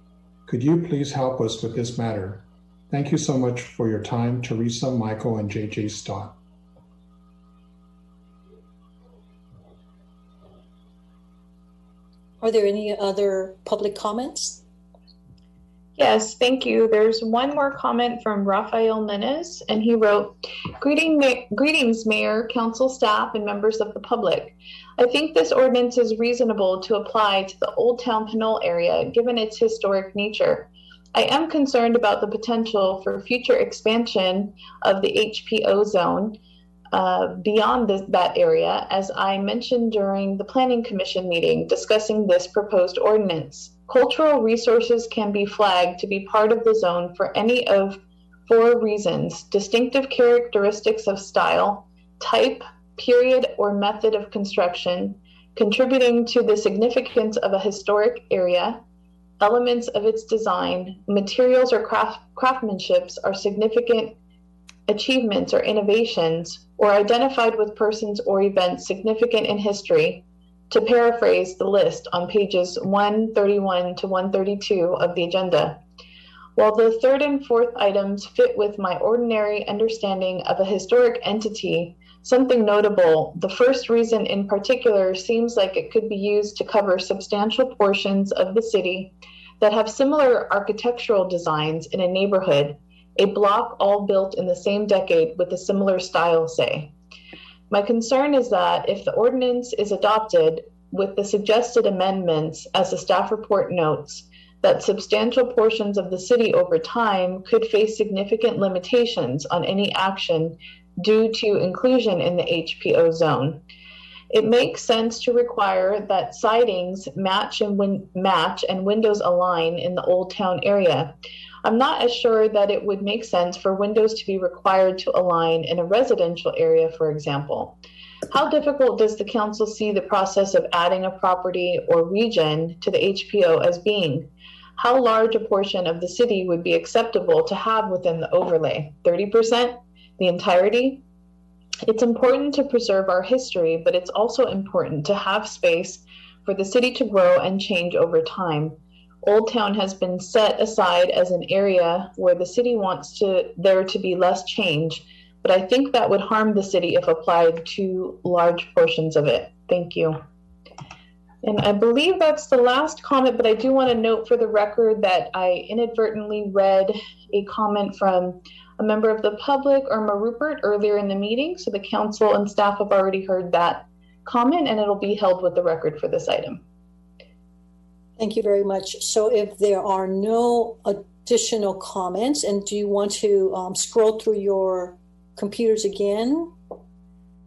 Could you please help us with this matter? Thank you so much for your time, Teresa, Michael, and JJ Stott. Are there any other public comments? Yes, thank you. There's one more comment from Rafael Menes, and he wrote, Greetings, Mayor, Council staff, and members of the public. I think this ordinance is reasonable to apply to the Old Town Pinole area, given its historic nature. I am concerned about the potential for future expansion of the HPO zone beyond that area, as I mentioned during the Planning Commission meeting discussing this proposed ordinance. Cultural resources can be flagged to be part of the zone for any of 4 reasons: distinctive characteristics of style, type, period, or method of construction, contributing to the significance of a historic area, elements of its design, materials or craftsmanships are significant achievements or innovations, or identified with persons or events significant in history, to paraphrase the list on pages 131 to 132 of the agenda. While the 3rd and 4th items fit with my ordinary understanding of a historic entity, something notable, the first reason in particular seems like it could be used to cover substantial portions of the city that have similar architectural designs in a neighborhood, a block all built in the same decade with a similar style, say. My concern is that if the ordinance is adopted with the suggested amendments, as the staff report notes, that substantial portions of the city over time could face significant limitations on any action due to inclusion in the HPO zone. It makes sense to require that sidings match and windows align in the Old Town area. I'm not as sure that it would make sense for windows to be required to align in a residential area, for example. How difficult does the council see the process of adding a property or region to the HPO as being? How large a portion of the city would be acceptable to have within the overlay? 30%? The entirety? It's important to preserve our history, but it's also important to have space for the city to grow and change over time. Old Town has been set aside as an area where the city wants there to be less change, but I think that would harm the city if applied to large portions of it. Thank you. And I believe that's the last comment, but I do want to note for the record that I inadvertently read a comment from a member of the public, Irma Rupert, earlier in the meeting. So the council and staff have already heard that comment, and it'll be held with the record for this item. Thank you very much. So if there are no additional comments, and do you want to scroll through your computers again,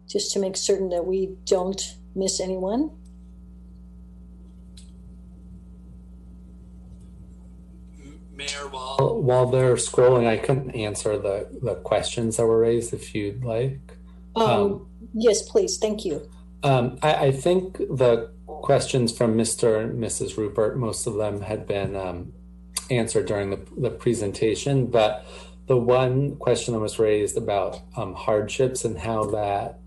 just to make certain that we don't miss anyone? Mayor, while they're scrolling, I couldn't answer the questions that were raised if you'd like. Yes, please. Thank you. I think the questions from Mr. and Mrs. Rupert, most of them had been answered during the presentation, but the one question that was raised about hardships and how that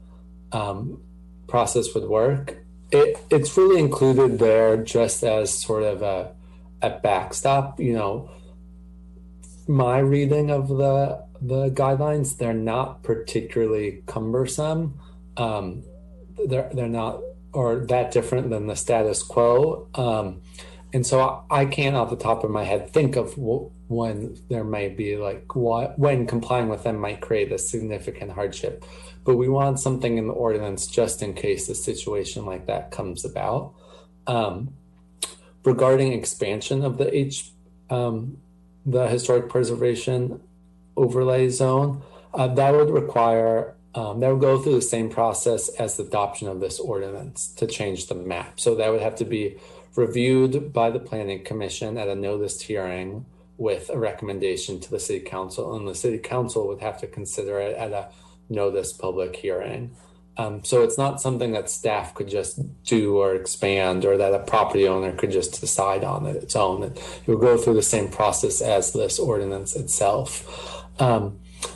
process would work, it's really included there just as sort of a backstop. You know, my reading of the guidelines, they're not particularly cumbersome. They're not or that different than the status quo. And so I can't off the top of my head think of when there may be when complying with them might create a significant hardship. But we want something in the ordinance just in case a situation like that comes about. Regarding expansion of the historic preservation overlay zone, that would require that would go through the same process as the adoption of this ordinance to change the map. So that would have to be reviewed by the Planning Commission at a noticed hearing with a recommendation to the City Council, and the City Council would have to consider it at a notice public hearing. So it's not something that staff could just do or expand, or that a property owner could just decide on it its own. It would go through the same process as this ordinance itself.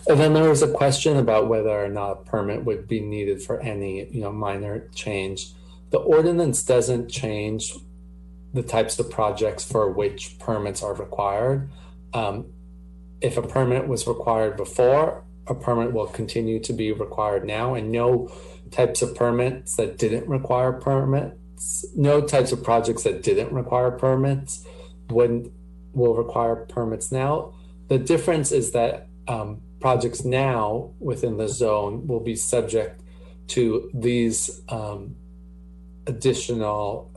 And then there was a question about whether or not a permit would be needed for any, minor change. The ordinance doesn't change the types of projects for which permits are required. If a permit was required before, a permit will continue to be required now, and no types of permits that didn't require permits, no types of projects that didn't require permits will require permits now. The difference is that projects now within the zone will be subject to these additional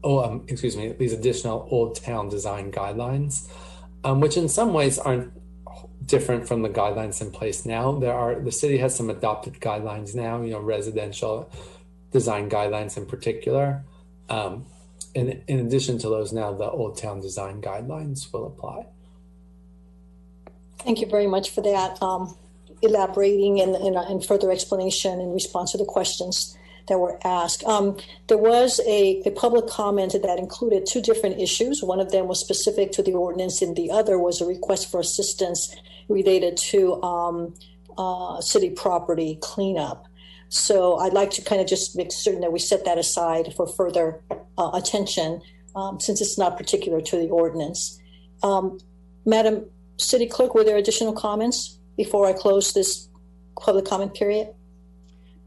these additional Old Town design guidelines, which in some ways aren't different from the guidelines in place now. The city has some adopted guidelines now, residential design guidelines in particular. In addition to those, now the Old Town design guidelines will apply. Thank you very much for that elaborating and further explanation in response to the questions that were asked. There was a public comment that included two different issues. One of them was specific to the ordinance, and the other was a request for assistance related to city property cleanup. So I'd like to kind of just make certain that we set that aside for further attention, since it's not particular to the ordinance. Madam City Clerk, were there additional comments before I close this public comment period?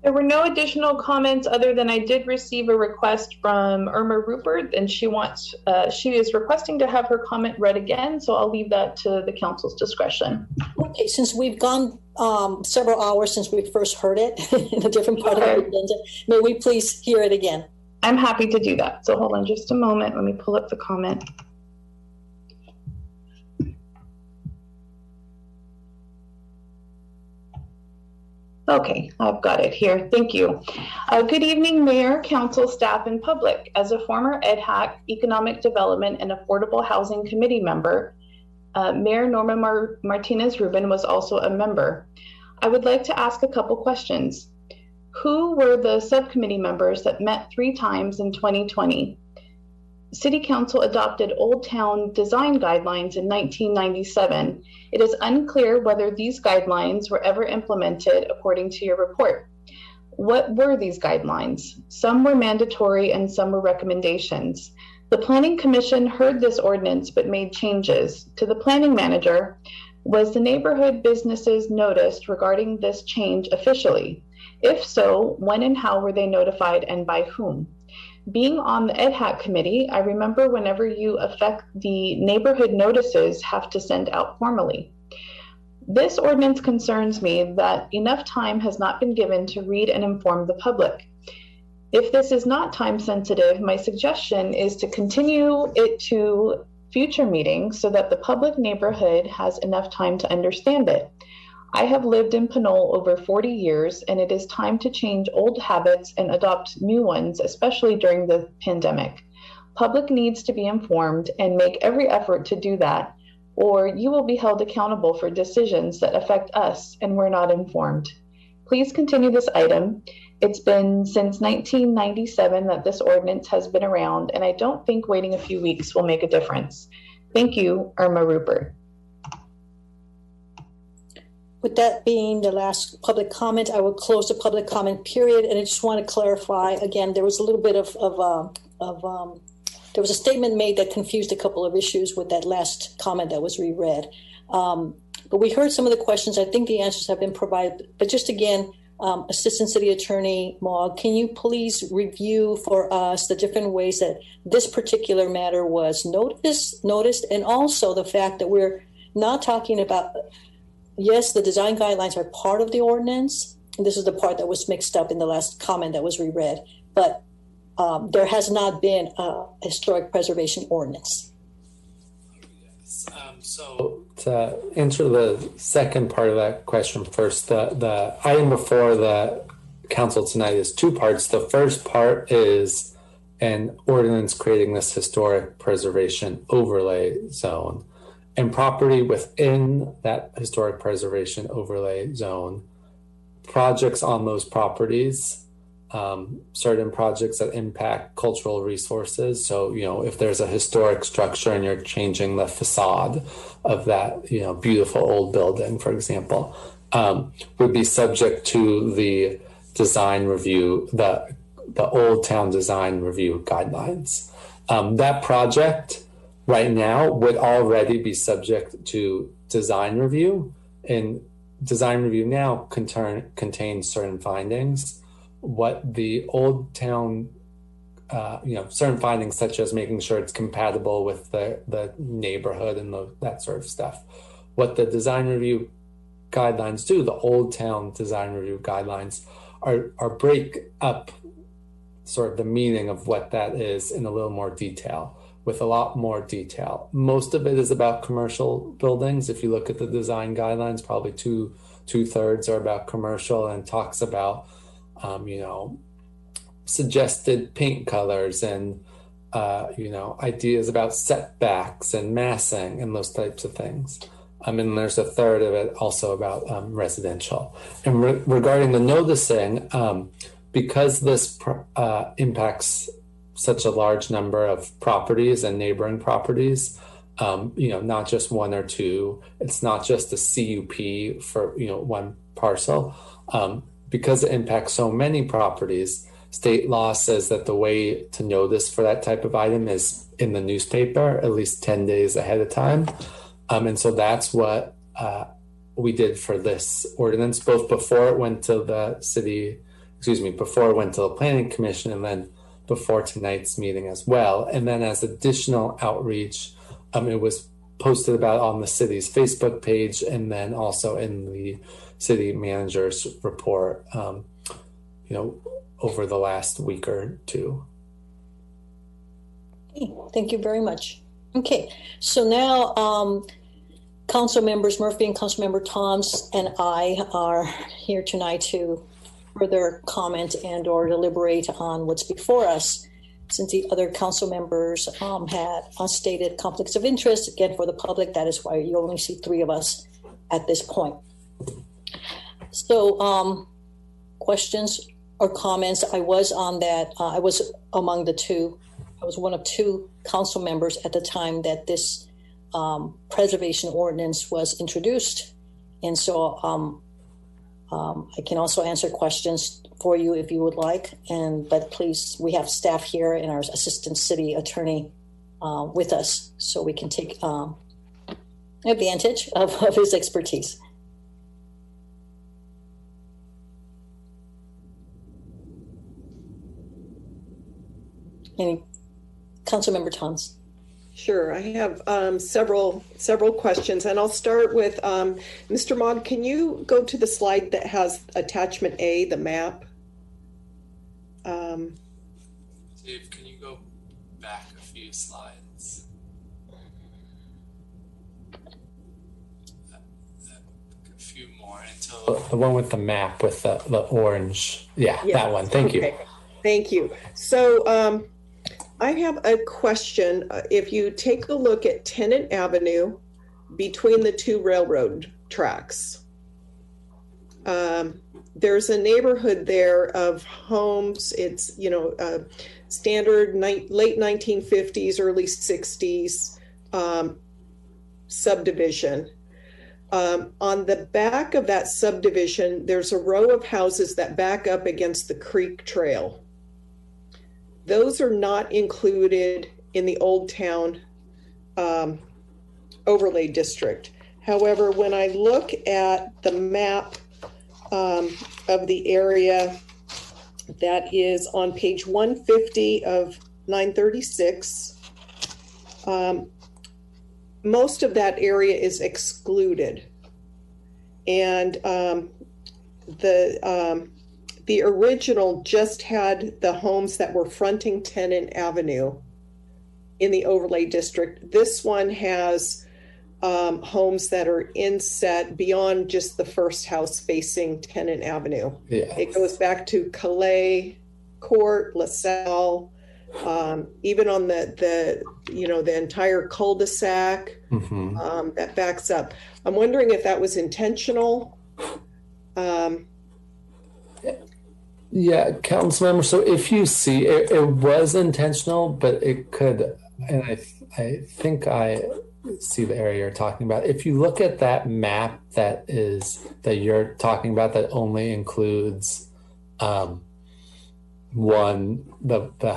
There were no additional comments other than I did receive a request from Irma Rupert, and she is requesting to have her comment read again, so I'll leave that to the council's discretion. Okay, since we've gone several hours since we first heard it in a different part of the agenda, may we please hear it again? I'm happy to do that. So hold on just a moment. Let me pull up the comment. Okay, I've got it here. Thank you. Good evening, Mayor, Council, staff, and public. As a former EDHAC, Economic Development and Affordable Housing Committee member, Mayor Norma Martinez-Rubin was also a member. I would like to ask a couple questions. Who were the subcommittee members that met 3 times in 2020? City Council adopted Old Town design guidelines in 1997. It is unclear whether these guidelines were ever implemented according to your report. What were these guidelines? Some were mandatory and some were recommendations. The Planning Commission heard this ordinance but made changes. To the planning manager, was the neighborhood businesses noticed regarding this change officially? If so, when and how were they notified and by whom? Being on the EdHack committee, I remember whenever you affect the neighborhood notices have to send out formally. This ordinance concerns me that enough time has not been given to read and inform the public. If this is not time sensitive, my suggestion is to continue it to future meetings so that the public neighborhood has enough time to understand it. I have lived in Pinole over 40 years, and it is time to change old habits and adopt new ones, especially during the pandemic. Public needs to be informed and make every effort to do that, or you will be held accountable for decisions that affect us and we're not informed. Please continue this item. It's been since 1997 that this ordinance has been around, and I don't think waiting a few weeks will make a difference. Thank you, Irma Rupert. With that being the last public comment, I will close the public comment period. And I just want to clarify again, there was a little bit there was a statement made that confused a couple of issues with that last comment that was reread. But we heard some of the questions. I think the answers have been provided. But just again, Assistant City Attorney Mogg, can you please review for us the different ways that this particular matter was noticed, and also the fact that we're not talking about, yes, the design guidelines are part of the ordinance. And this is the part that was mixed up in the last comment that was reread. But there has not been a historic preservation ordinance. So to answer the second part of that question first, the item before the council tonight is two parts. The first part is an ordinance creating this historic preservation overlay zone, and property within that historic preservation overlay zone, projects on those properties, certain projects that impact cultural resources. So, if there's a historic structure and you're changing the facade of that, beautiful old building, for example, would be subject to the design review, the Old Town Design Review guidelines. That project right now would already be subject to design review, and design review now contains certain findings. What the Old Town, certain findings such as making sure it's compatible with the neighborhood and that sort of stuff. What the design review guidelines do, the Old Town Design Review guidelines, are break up sort of the meaning of what that is in a little more detail, with a lot more detail. Most of it is about commercial buildings. If you look at the design guidelines, probably two-thirds are about commercial, and talks about suggested paint colors and ideas about setbacks and massing and those types of things. And there's a third of it also about residential. And regarding the noticing, because this impacts such a large number of properties and neighboring properties, not just one or two, it's not just a CUP for one parcel. Because it impacts so many properties, state law says that the way to notice for that type of item is in the newspaper at least 10 days ahead of time. And so that's what we did for this ordinance, both before it went to the before it went to the Planning Commission, and then before tonight's meeting as well. And then as additional outreach, it was posted about on the city's Facebook page, and then also in the city manager's report, over the last week or two. Okay, thank you very much. Okay, so now Council members Murphy and Council Member Toms and I are here tonight to further comment and or deliberate on what's before us, since the other council members had stated conflicts of interest. Again, for the public, that is why you only see 3 of us at this point. So questions or comments? I was on that. I was among the 2. I was one of 2 council members at the time that this preservation ordinance was introduced. And so I can also answer questions for you if you would like. But please, we have staff here and our assistant city attorney with us, so we can take advantage of his expertise. Any Councilmember Tons? Sure, I have several questions, and I'll start with Mr. Mogg. Can you go to the slide that has attachment A, the map? Dave, can you go back a few slides? A few more until the one with the map with the orange. Yeah, that one. Thank you. Thank you. So I have a question. If you take a look at Tennant Avenue between the two railroad tracks, there's a neighborhood there of homes. It's, standard late 1950s, early 60s subdivision. On the back of that subdivision, there's a row of houses that back up against the creek trail. Those are not included in the Old Town overlay district. However, when I look at the map of the area that is on page 150 of 936, most of that area is excluded. And the original just had the homes that were fronting Tennant Avenue in the overlay district. This one has homes that are inset beyond just the first house facing Tennant Avenue. Yeah. It goes back to Calais Court, LaSalle, even on the entire cul-de-sac that backs up. I'm wondering if that was intentional. Yeah, Councilmember. So if you see, it was intentional, but it could, and I think I see the area you're talking about. If you look at that map that you're talking about, that only includes the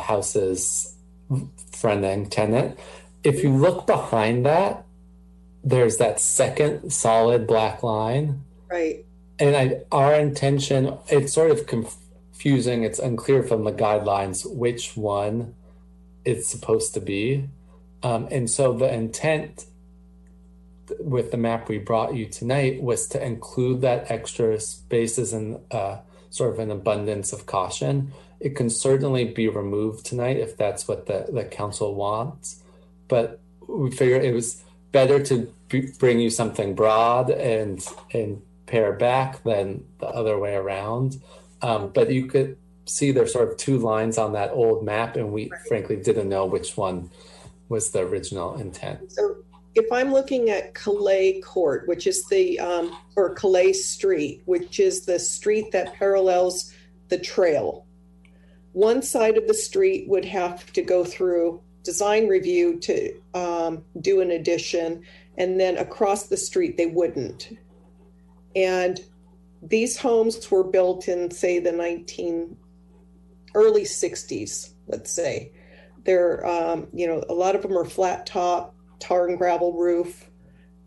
houses fronting Tennant. If you look behind that, there's that second solid black line. Right. And our intention, it's sort of confusing. It's unclear from the guidelines which one it's supposed to be. And so the intent with the map we brought you tonight was to include that extra spaces and sort of an abundance of caution. It can certainly be removed tonight if that's what the council wants. But we figured it was better to bring you something broad and pare back than the other way around. But you could see there's sort of two lines on that old map, and we frankly didn't know which one was the original intent. So if I'm looking at Calais Court, which is or Calais Street, which is the street that parallels the trail, one side of the street would have to go through design review to do an addition, and then across the street they wouldn't. And these homes were built in, say, the early 60s, let's say. They're, a lot of them are flat top, tar and gravel roof.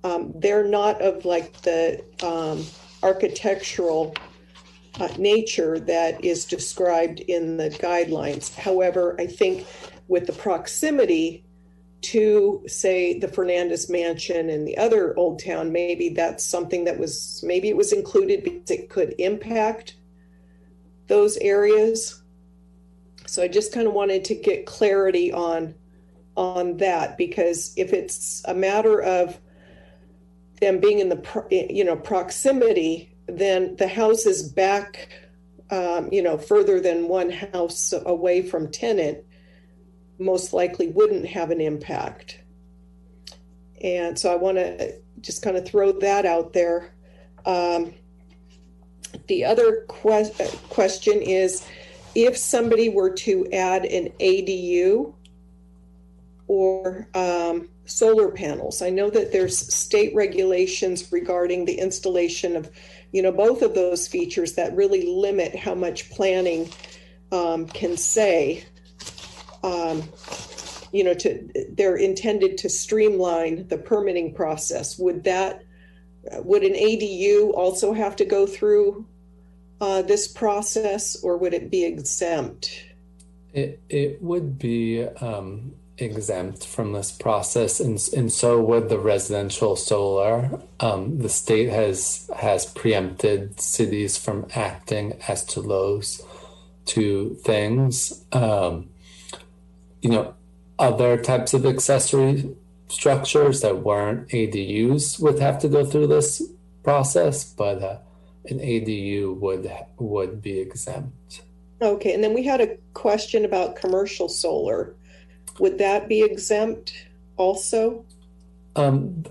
They're not of like the architectural nature that is described in the guidelines. However, I think with the proximity to, say, the Fernandez Mansion and the other Old Town, maybe that's something that maybe it was included because it could impact those areas. So I just kind of wanted to get clarity on that, because if it's a matter of them being in the proximity, then the houses back further than one house away from Tennant most likely wouldn't have an impact. And so I want to just kind of throw that out there. The other question is, if somebody were to add an ADU or solar panels, I know that there's state regulations regarding the installation of, both of those features that really limit how much planning can say. They're intended to streamline the permitting process. Would an ADU also have to go through this process, or would it be exempt? It would be exempt from this process, and so would the residential solar. The state has preempted cities from acting as to those two things. Other types of accessory structures that weren't ADUs would have to go through this process, but an ADU would be exempt. Okay, and then we had a question about commercial solar. Would that be exempt also? I'd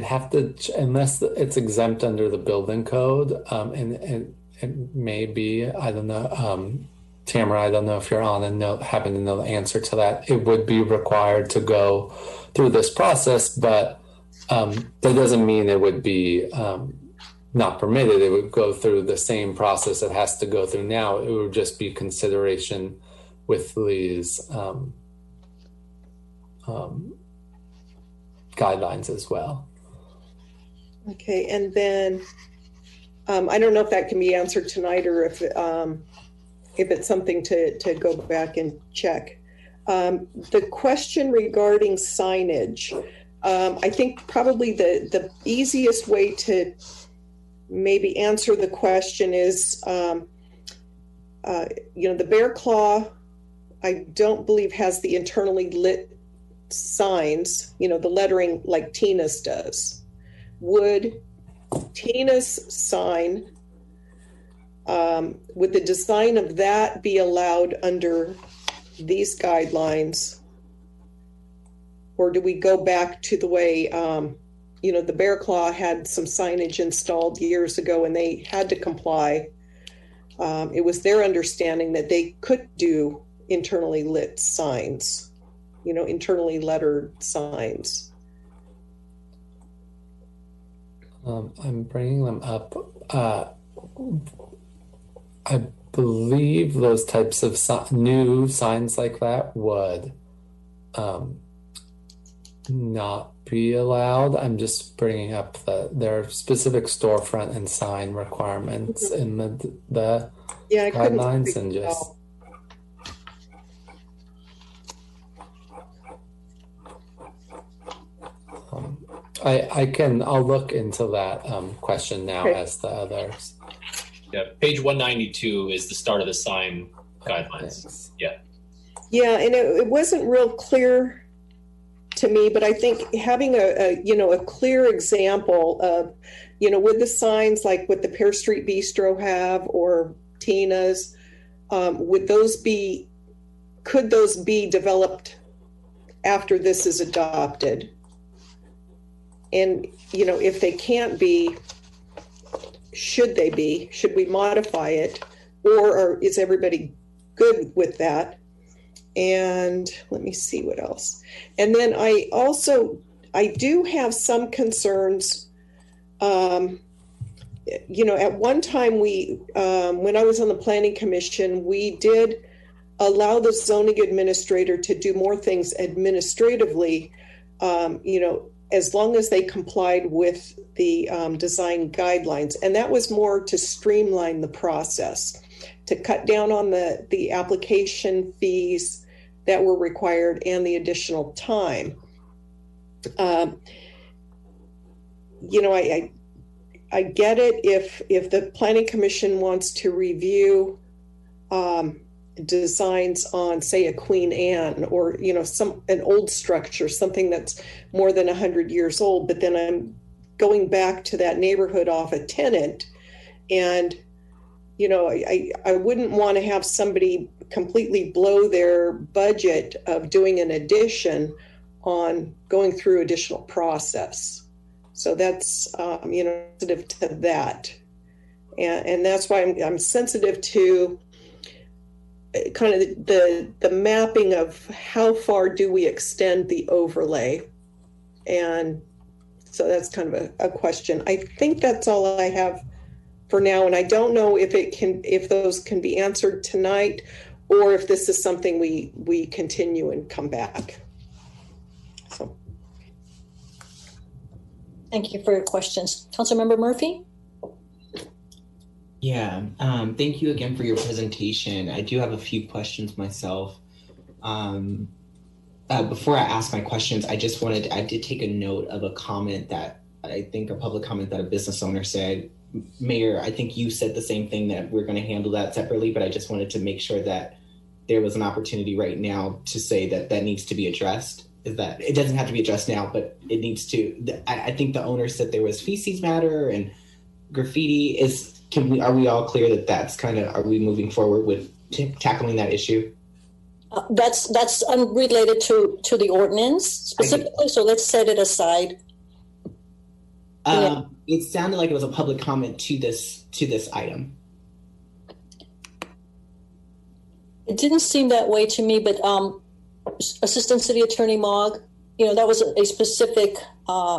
have to, unless it's exempt under the building code, and it may be, I don't know, Tamara, I don't know if you're on and happen to know the answer to that. It would be required to go through this process, but that doesn't mean it would be not permitted. It would go through the same process it has to go through now. It would just be consideration with these guidelines as well. Okay, and then I don't know if that can be answered tonight or if it's something to go back and check. The question regarding signage, I think probably the easiest way to maybe answer the question is, the Bear Claw, I don't believe has the internally lit signs, the lettering like Tina's does. Would Tina's sign, would the design of that be allowed under these guidelines? Or do we go back to the way, the Bear Claw had some signage installed years ago and they had to comply. It was their understanding that they could do internally lit signs, internally lettered signs. I'm bringing them up. I believe those types of new signs like that would not be allowed. I'm just bringing up their specific storefront and sign requirements in the guidelines, and just. I'll look into that question now as the others. Yeah, page 192 is the start of the sign guidelines. Thanks. Yeah. Yeah, and it wasn't real clear to me, but I think having a clear example of, with the signs like what the Pear Street Bistro have or Tina's, could those be developed after this is adopted? And, if they can't be, should they be? Should we modify it? Or is everybody good with that? And let me see what else. And then I do have some concerns. At one time when I was on the Planning Commission, we did allow the zoning administrator to do more things administratively, as long as they complied with the design guidelines. And that was more to streamline the process, to cut down on the application fees that were required and the additional time. I get it if the Planning Commission wants to review designs on, say, a Queen Anne or an old structure, something that's more than 100 years old, but then I'm going back to that neighborhood off a tenant, and I wouldn't want to have somebody completely blow their budget of doing an addition on going through additional process. So that's sensitive to that, and that's why I'm sensitive to kind of the mapping of how far do we extend the overlay. And so that's kind of a question. I think that's all I have for now. And I don't know if those can be answered tonight, or if this is something we continue and come back. So. Thank you for your questions. Councilmember Murphy? Yeah, thank you again for your presentation. I do have a few questions myself. Before I ask my questions, I did take a note of a comment that I think a public comment that a business owner said. Mayor, I think you said the same thing, that we're going to handle that separately, but I just wanted to make sure that there was an opportunity right now to say that that needs to be addressed. Is that it doesn't have to be addressed now, but it needs to. I think the owner said there was feces matter and graffiti. Are we all clear that that's kind of, are we moving forward with tackling that issue? That's unrelated to the ordinance specifically, so let's set it aside. It sounded like it was a public comment to this item. It didn't seem that way to me, but Assistant City Attorney Mogg, that was a specific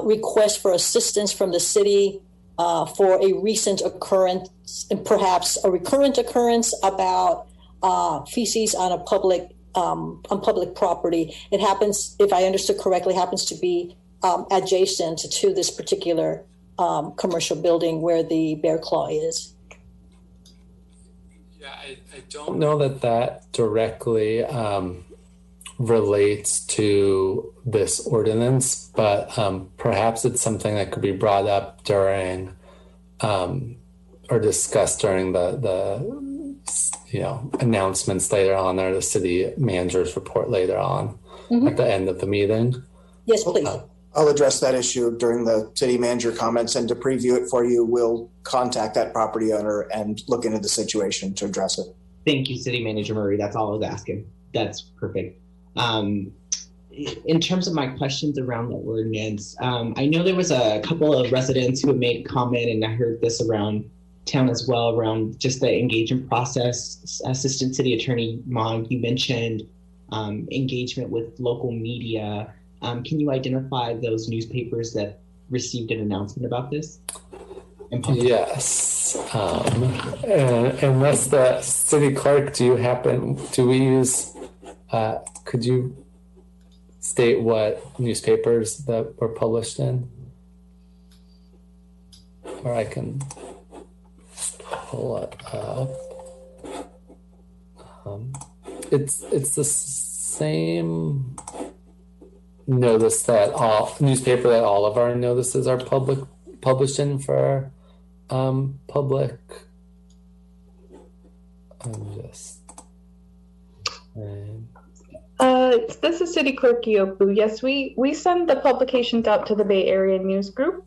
request for assistance from the city for a recent occurrence and perhaps a recurrent occurrence about feces on public property. It happens, if I understood correctly, happens to be adjacent to this particular commercial building where the Bear Claw is. Yeah, I don't know that directly relates to this ordinance, but perhaps it's something that could be brought up during or discussed during the announcements later on, or the city manager's report later on at the end of the meeting. Yes, please. I'll address that issue during the city manager comments, and to preview it for you, we'll contact that property owner and look into the situation to address it. Thank you, City Manager Murray. That's all I was asking. That's perfect. In terms of my questions around the ordinance, I know there was a couple of residents who made comment, and I heard this around town as well, around just the engagement process. Assistant City Attorney Mogg, you mentioned engagement with local media. Can you identify those newspapers that received an announcement about this? Yes. Unless the city clerk, could you state what newspapers that were published in? Or I can pull it up. It's the same notice that newspaper that all of our notices are published in for public. This is City Clerk Iopu. Yes, we send the publications out to the Bay Area News Group.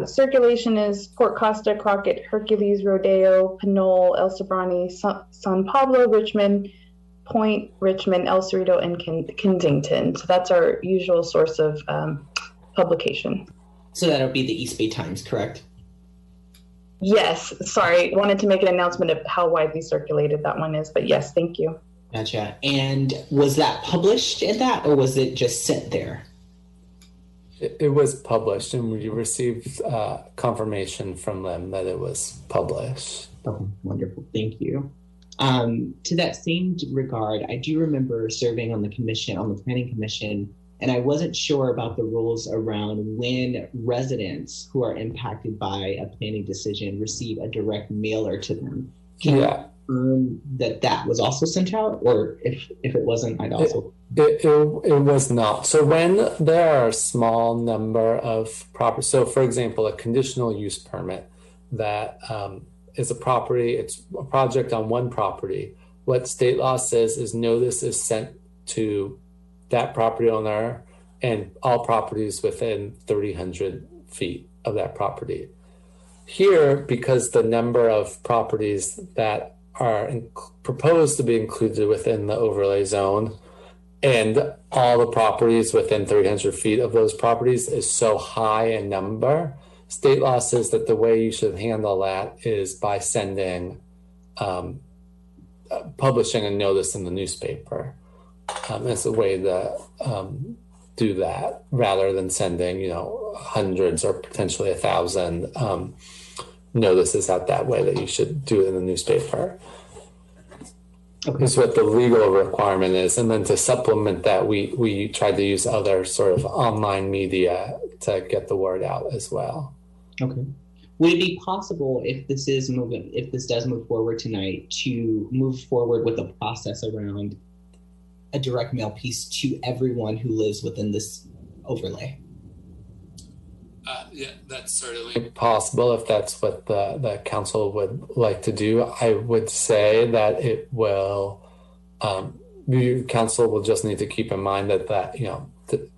Circulation is Port Costa, Crockett, Hercules, Rodeo, Pinole, El Sobrante, San Pablo, Richmond, Point, Richmond, El Cerrito, and Kensington. So that's our usual source of publication. So that'll be the East Bay Times, correct? Yes. Sorry, wanted to make an announcement of how widely circulated that one is, but yes, thank you. Gotcha. And was that published in that, or was it just sent there? It was published, and we received confirmation from them that it was published. Oh, wonderful. Thank you. To that same regard, I do remember serving on the planning commission, and I wasn't sure about the rules around when residents who are impacted by a planning decision receive a direct mailer to them. Can you confirm that was also sent out, or if it wasn't, I'd also... It was not. So when there are a small number of properties, so for example, a conditional use permit that is a property, it's a project on one property. What state law says is notice is sent to that property owner and all properties within 300 feet of that property. Here, because the number of properties that are proposed to be included within the overlay zone and all the properties within 300 feet of those properties is so high in number, state law says that the way you should handle that is by sending, publishing a notice in the newspaper. It's a way to do that rather than sending, hundreds or potentially 1,000 notices out that way, that you should do it in the newspaper. Okay. Is what the legal requirement is. And then to supplement that, we tried to use other sort of online media to get the word out as well. Okay. Would it be possible, if this does move forward tonight, to move forward with a process around a direct mail piece to everyone who lives within this overlay? Yeah, that's certainly possible if that's what the council would like to do. I would say that it will, council will just need to keep in mind that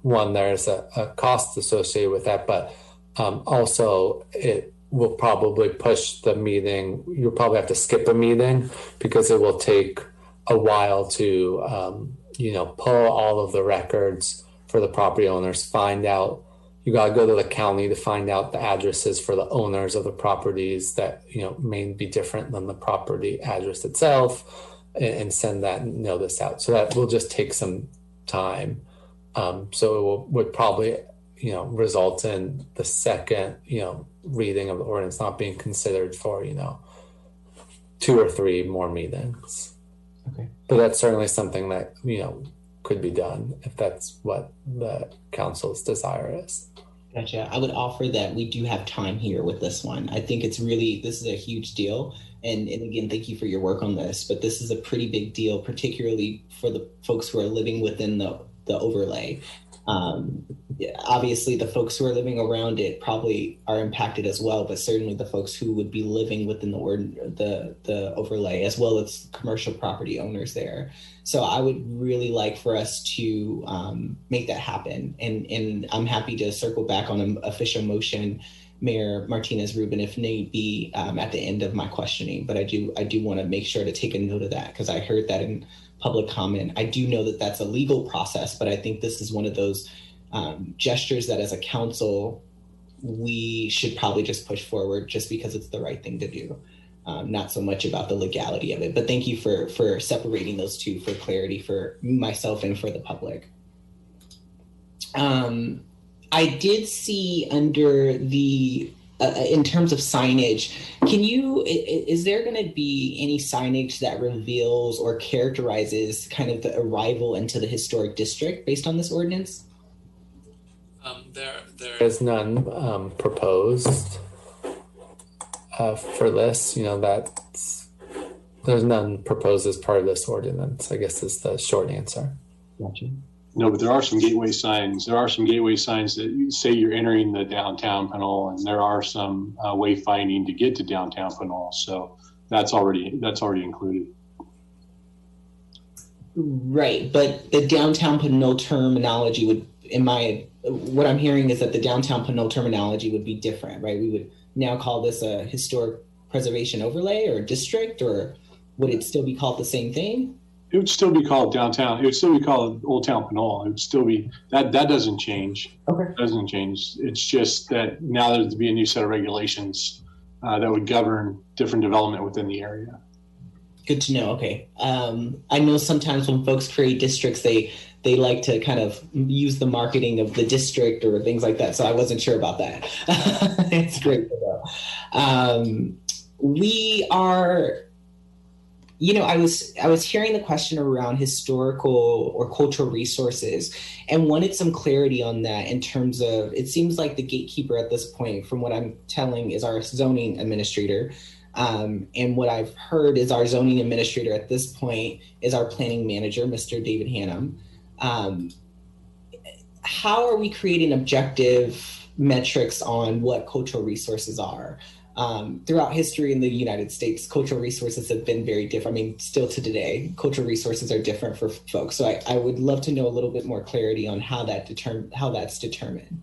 one, there's a cost associated with that, but also it will probably push the meeting. You'll probably have to skip a meeting because it will take a while to, pull all of the records for the property owners, find out. You got to go to the county to find out the addresses for the owners of the properties that, may be different than the property address itself, and send that notice out. So that will just take some time. So it would probably, result in the second, reading of the ordinance not being considered for, 2 or 3 more meetings. Okay. But that's certainly something that, could be done if that's what the council's desire is. Gotcha. I would offer that we do have time here with this one. I think this is a huge deal. And again, thank you for your work on this, but this is a pretty big deal, particularly for the folks who are living within the overlay. Obviously, the folks who are living around it probably are impacted as well, but certainly the folks who would be living within the overlay, as well as commercial property owners there. So I would really like for us to make that happen. And I'm happy to circle back on an official motion, Mayor Martinez-Rubin, if need be, at the end of my questioning. But I do want to make sure to take a note of that, because I heard that in public comment. I do know that that's a legal process, but I think this is one of those gestures that as a council, we should probably just push forward just because it's the right thing to do. Not so much about the legality of it, but thank you for separating those two for clarity for myself and for the public. I did see under the, in terms of signage, is there going to be any signage that reveals or characterizes kind of the arrival into the historic district based on this ordinance? There is none proposed for this. There's none proposed as part of this ordinance, I guess is the short answer. Gotcha. No, but there are some gateway signs. There are some gateway signs that say you're entering the downtown Pinole, and there are some wayfinding to get to downtown Pinole. So that's already included. Right, but the downtown Pinole terminology would, what I'm hearing is that the downtown Pinole terminology would be different, right? We would now call this a historic preservation overlay or district, or would it still be called the same thing? It would still be called downtown. It would still be called Old Town Pinole. It would still be that doesn't change. Okay. It doesn't change. It's just that now there's to be a new set of regulations that would govern different development within the area. Good to know. Okay. I know sometimes when folks create districts, they like to kind of use the marketing of the district or things like that. So I wasn't sure about that. It's great to know. We are, I was hearing the question around historical or cultural resources and wanted some clarity on that in terms of, it seems like the gatekeeper at this point, from what I'm telling, is our zoning administrator. And what I've heard is our zoning administrator at this point is our planning manager, Mr. David Hannum. How are we creating objective metrics on what cultural resources are? Throughout history in the United States, cultural resources have been very different. I mean, still to today, cultural resources are different for folks. So I would love to know a little bit more clarity on how that's determined.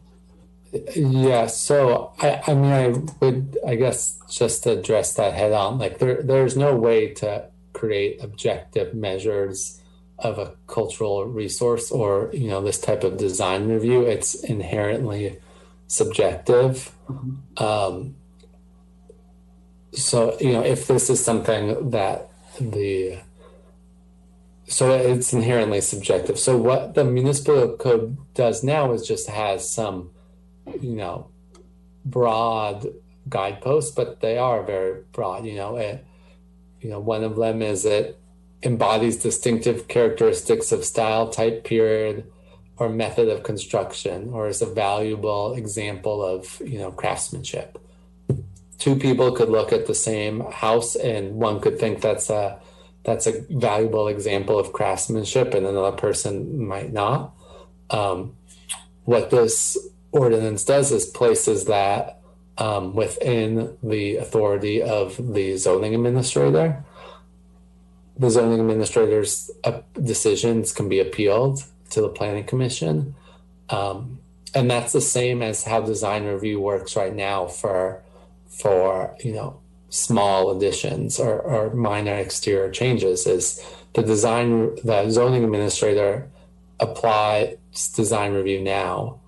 Yeah, so I would, I guess, just to address that head on, like there's no way to create objective measures of a cultural resource or, this type of design review. It's inherently subjective. Mm-hmm. So, if this is something that so it's inherently subjective. So what the municipal code does now is just has some, broad guideposts, but they are very broad. One of them is it embodies distinctive characteristics of style, type, period, or method of construction, or is a valuable example of, craftsmanship. two people could look at the same house and one could think that's a valuable example of craftsmanship and another person might not. What this ordinance does is places that within the authority of the zoning administrator. The zoning administrator's decisions can be appealed to the planning commission. And that's the same as how design review works right now for small additions or minor exterior changes. Is the zoning administrator applies design review now,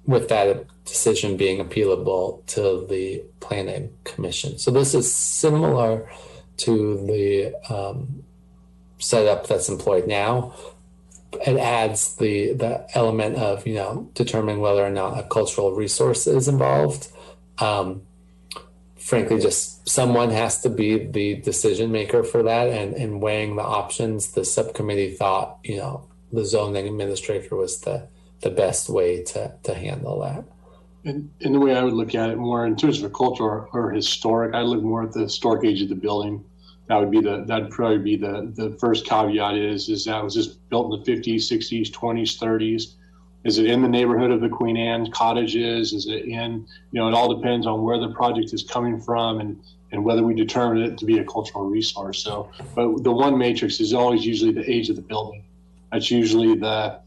with that decision being appealable to the planning commission. So this is similar to the setup that's employed now. It adds the element of determining whether or not a cultural resource is involved. Frankly, just someone has to be the decision maker for that, and weighing the options. The subcommittee thought the zoning administrator was the best way to handle that. And the way I would look at it more in terms of a cultural or historic, I look more at the historic age of the building. That'd probably be the first caveat is that was just built in the 50s, 60s, 20s, 30s. Is it in the neighborhood of the Queen Anne cottages? Is it in, it all depends on where the project is coming from and whether we determine it to be a cultural resource. So, but the one matrix is always usually the age of the building. That's usually the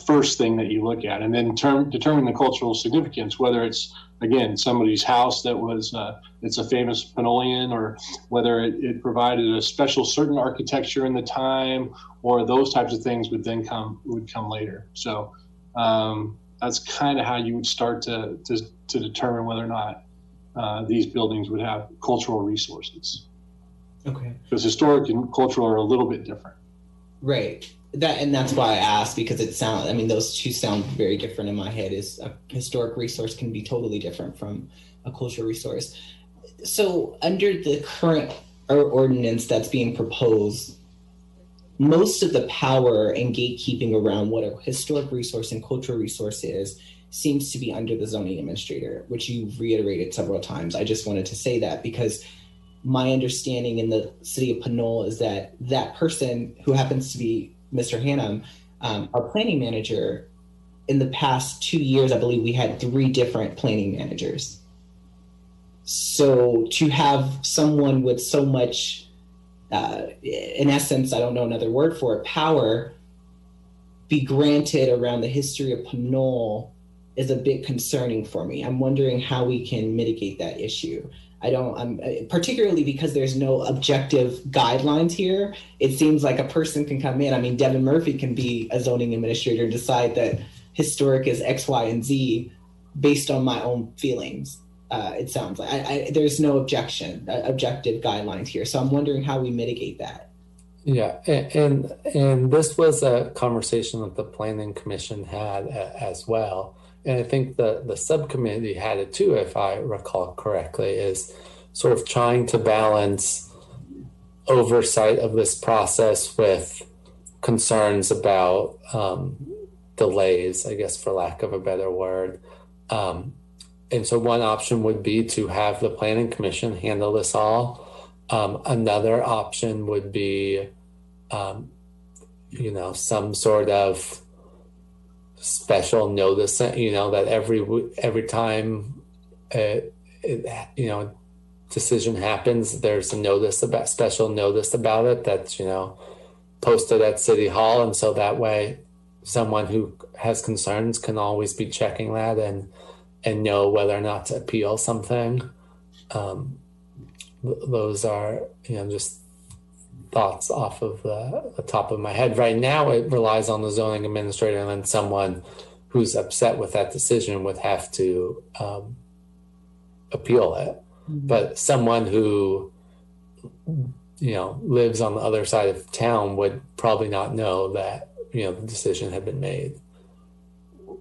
first thing that you look at. And then determine the cultural significance, whether it's, again, somebody's house that was, it's a famous Pinolean, or whether it provided a special certain architecture in the time, or those types of things would come later. So that's kind of how you would start to determine whether or not these buildings would have cultural resources. Okay. Because historic and cultural are a little bit different. Right. That's why I asked, because those two sound very different in my head. Is a historic resource can be totally different from a cultural resource. So under the current ordinance that's being proposed, most of the power and gatekeeping around what a historic resource and cultural resource is seems to be under the zoning administrator, which you've reiterated several times. I just wanted to say that because my understanding in the city of Pinole is that that person, who happens to be Mr. Hannum, our planning manager, in the past 2 years, I believe we had 3 different planning managers. So to have someone with so much, in essence, I don't know another word for it, power, be granted around the history of Pinole is a bit concerning for me. I'm wondering how we can mitigate that issue. Particularly because there's no objective guidelines here. It seems like a person can come in. Devin Murphy can be a zoning administrator and decide that historic is X, Y, and Z based on my own feelings. It sounds like there's no objective guidelines here. So I'm wondering how we mitigate that. Yeah, and this was a conversation that the Planning Commission had as well. And I think the subcommittee had it too, if I recall correctly, is sort of trying to balance oversight of this process with concerns about delays, I guess, for lack of a better word. And so one option would be to have the Planning Commission handle this all. Another option would be, some sort of special notice, that every time decision happens, there's a special notice about it that's posted at City Hall, and so that way someone who has concerns can always be checking that and know whether or not to appeal something. Those are just thoughts off of the top of my head. Right now, it relies on the zoning administrator, and then someone who's upset with that decision would have to appeal it. Mm-hmm. But someone who lives on the other side of town would probably not know that the decision had been made.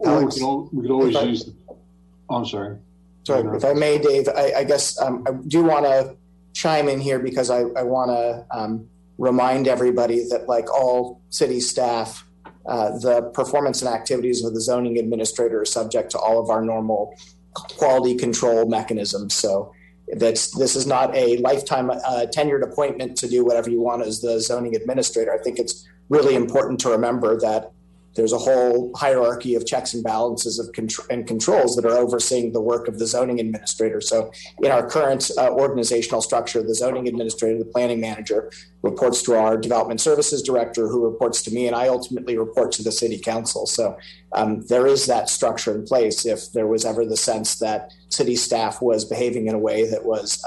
Alex, we could always use. I'm sorry. Sorry, if I may, Dave. I guess I do want to chime in here because I want to remind everybody that, like all city staff, the performance and activities of the zoning administrator are subject to all of our normal quality control mechanisms. So this is not a lifetime tenured appointment to do whatever you want as the zoning administrator. I think it's really important to remember that there's a whole hierarchy of checks and balances and controls that are overseeing the work of the zoning administrator. So in our current organizational structure, the zoning administrator, the planning manager, reports to our development services director, who reports to me, and I ultimately report to the city council. So there is that structure in place if there was ever the sense that city staff was behaving in a way that was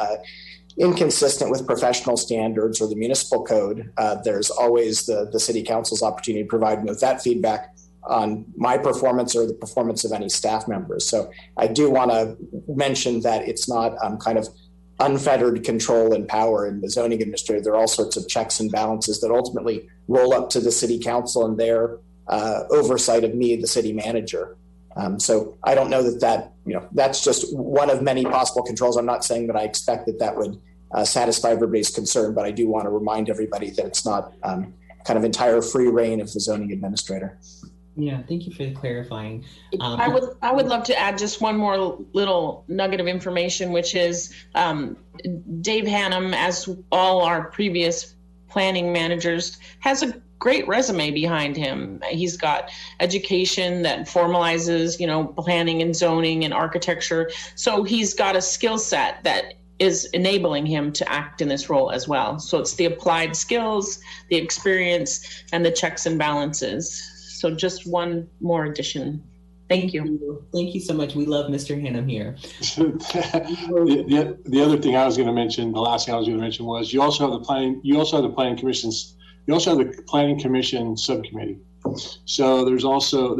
inconsistent with professional standards or the municipal code. There's always the city council's opportunity to provide me with that feedback on my performance or the performance of any staff members. So I do want to mention that it's not kind of unfettered control and power in the zoning administrator. There are all sorts of checks and balances that ultimately roll up to the city council and their oversight of me, the city manager. So I don't know that that's just one of many possible controls. I'm not saying that I expect that would satisfy everybody's concern, but I do want to remind everybody that it's not kind of entire free reign of the zoning administrator. Yeah, thank you for clarifying. I would love to add just one more little nugget of information, which is Dave Hannum, as all our previous planning managers, has a great resume behind him. He's got education that formalizes, planning and zoning and architecture. So he's got a skill set that is enabling him to act in this role as well. So it's the applied skills, the experience, and the checks and balances. So just one more addition. Thank you. Thank you so much. We love Mr. Hannum here. The other thing I was going to mention, the last thing I was going to mention was you also have the planning commission subcommittee. So there's also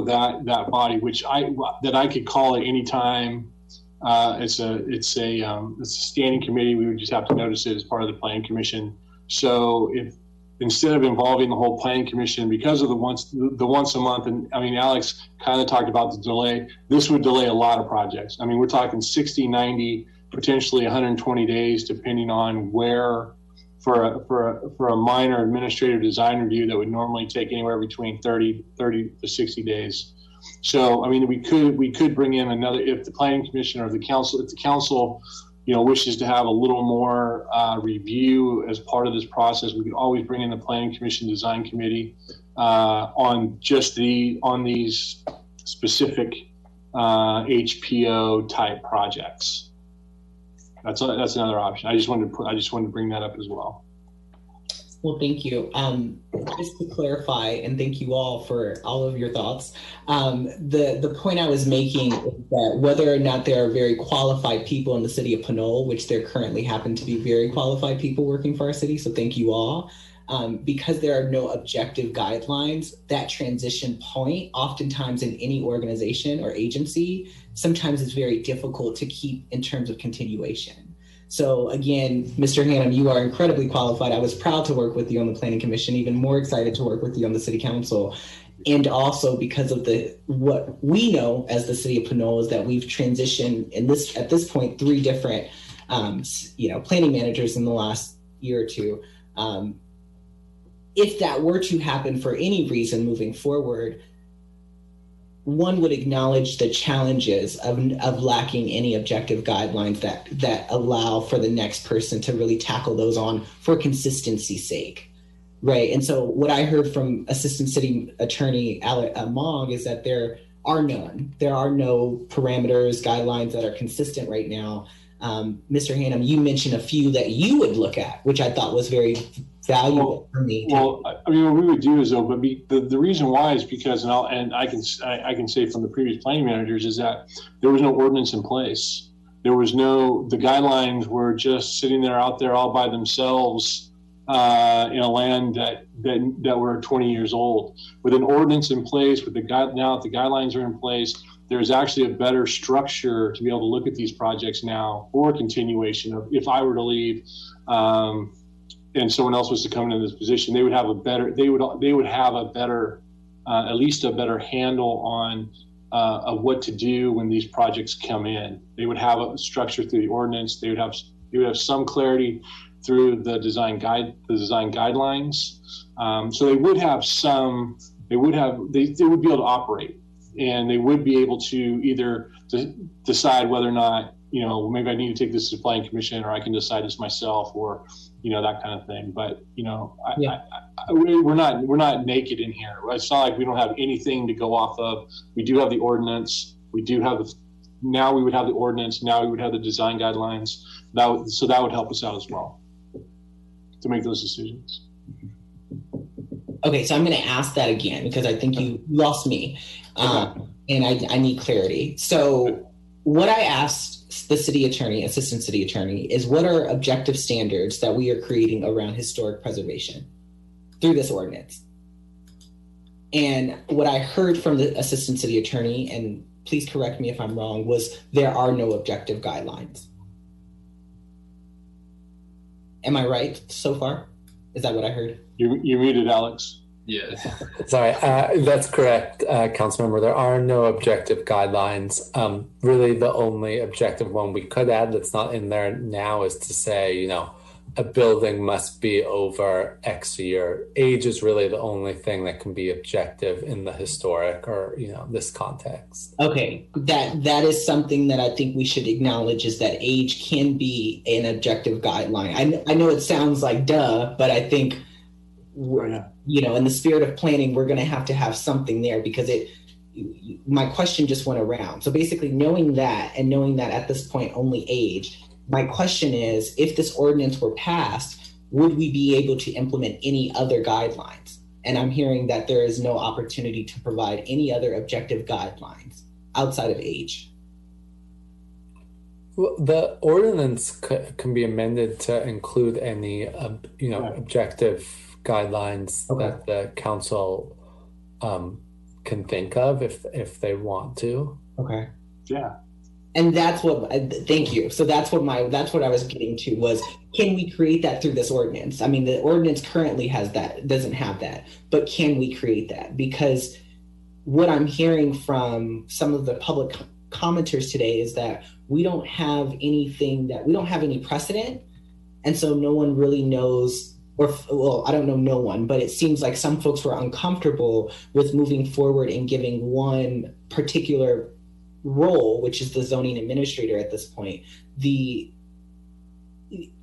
that body, which I could call at any time. It's a standing committee. We would just have to notice it as part of the planning commission. So if instead of involving the whole planning commission because of the once a month, and I mean, Alex kind of talked about the delay, this would delay a lot of projects. I mean, we're talking 60, 90, potentially 120 days, depending on where, for a minor administrative design review that would normally take anywhere between 30 to 60 days. So, I mean, we could bring in another, if the planning commission or the council, if the council, wishes to have a little more review as part of this process, we could always bring in the planning commission design committee on these specific HPO type projects. That's another option. I just wanted to bring that up as well. Well, thank you. Just to clarify, and thank you all for all of your thoughts. The point I was making is that whether or not there are very qualified people in the city of Pinole, which there currently happen to be very qualified people working for our city, so thank you all. Because there are no objective guidelines, that transition point, oftentimes in any organization or agency, sometimes is very difficult to keep in terms of continuation. So again, Mr. Hannum, you are incredibly qualified. I was proud to work with you on the Planning Commission, even more excited to work with you on the City Council. And also because of what we know as the City of Pinole is that we've transitioned at this point 3 different planning managers in the last year or two. If that were to happen for any reason moving forward, one would acknowledge the challenges of lacking any objective guidelines that allow for the next person to really tackle those on for consistency's sake, right? And so what I heard from Assistant City Attorney Mog is that there are none. There are no parameters, guidelines that are consistent right now. Mr. Hannum, you mentioned a few that you would look at, which I thought was very valuable for me. Well, I mean, what we would do is, though, but the reason why is because, and I can say from the previous planning managers, is that there was no ordinance in place. There was the guidelines were just sitting there out there all by themselves in a land that were 20 years old. With an ordinance in place, now that the guidelines are in place, there's actually a better structure to be able to look at these projects now for continuation of, if I were to leave, and someone else was to come into this position, they would have at least a better handle on of what to do when these projects come in. They would have a structure through the ordinance. They would have some clarity through the design guidelines. So they would be able to operate. and they would be able to either decide whether or not, maybe I need to take this to the planning commission, or I can decide this myself, or, that kind of thing. But, we're not naked in here. It's not like we don't have anything to go off of. We do have the ordinance. Now we would have the ordinance. Now we would have the design guidelines. So that would help us out as well to make those decisions. Okay, so I'm going to ask that again because I think you lost me, and I need clarity. So what I asked the city attorney, assistant city attorney, is what are objective standards that we are creating around historic preservation through this ordinance? And what I heard from the assistant city attorney, and please correct me if I'm wrong, was there are no objective guidelines. Am I right so far? Is that what I heard? You're muted, Alex. Yes. Sorry, that's correct, Councilmember. There are no objective guidelines. Really, the only objective one we could add that's not in there now is to say, a building must be over X year. Age is really the only thing that can be objective in the historic or, this context. Okay, that is something that I think we should acknowledge, is that age can be an objective guideline. I know it sounds like duh, but I think, in the spirit of planning, we're going to have something there, because my question just went around. So basically knowing that, and knowing that at this point only age, my question is, if this ordinance were passed, would we be able to implement any other guidelines? And I'm hearing that there is no opportunity to provide any other objective guidelines outside of age. Well, the ordinance can be amended to include any, objective guidelines that the council can think of if they want to. Okay. Yeah. And that's what, thank you. So that's what I was getting to was, can we create that through this ordinance? I mean, the ordinance currently doesn't have that, but can we create that? Because what I'm hearing from some of the public commenters today is that we don't have any precedent. And so no one really knows, I don't know no one, but it seems like some folks were uncomfortable with moving forward and giving one particular role, which is the zoning administrator at this point, the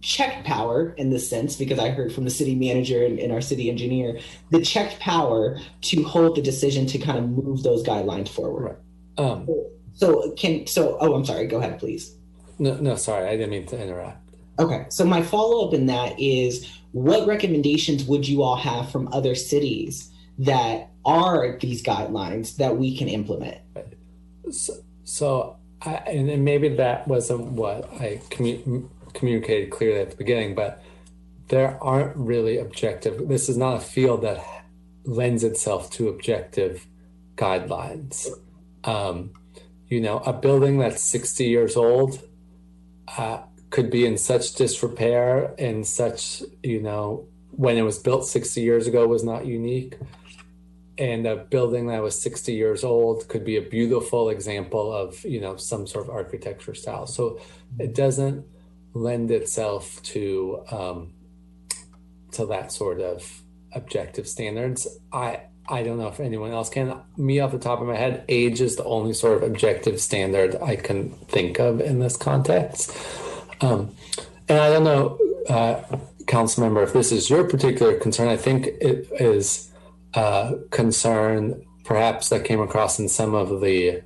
check power in this sense, because I heard from the city manager and our city engineer, the checked power to hold the decision to kind of move those guidelines forward. Right. I'm sorry, go ahead, please. No, sorry, I didn't mean to interrupt. Okay, so my follow-up in that is, what recommendations would you all have from other cities that are these guidelines that we can implement? So and maybe that wasn't what I communicated clearly at the beginning, but there aren't really objective. This is not a field that lends itself to objective guidelines. A building that's 60 years old could be in such disrepair and such, when it was built 60 years ago was not unique. And a building that was 60 years old could be a beautiful example of, some sort of architecture style. So it doesn't lend itself to that sort of objective standards. I don't know if anyone else can. Me, off the top of my head, age is the only sort of objective standard I can think of in this context. And I don't know, Councilmember, if this is your particular concern. I think it is concern perhaps that came across in some of the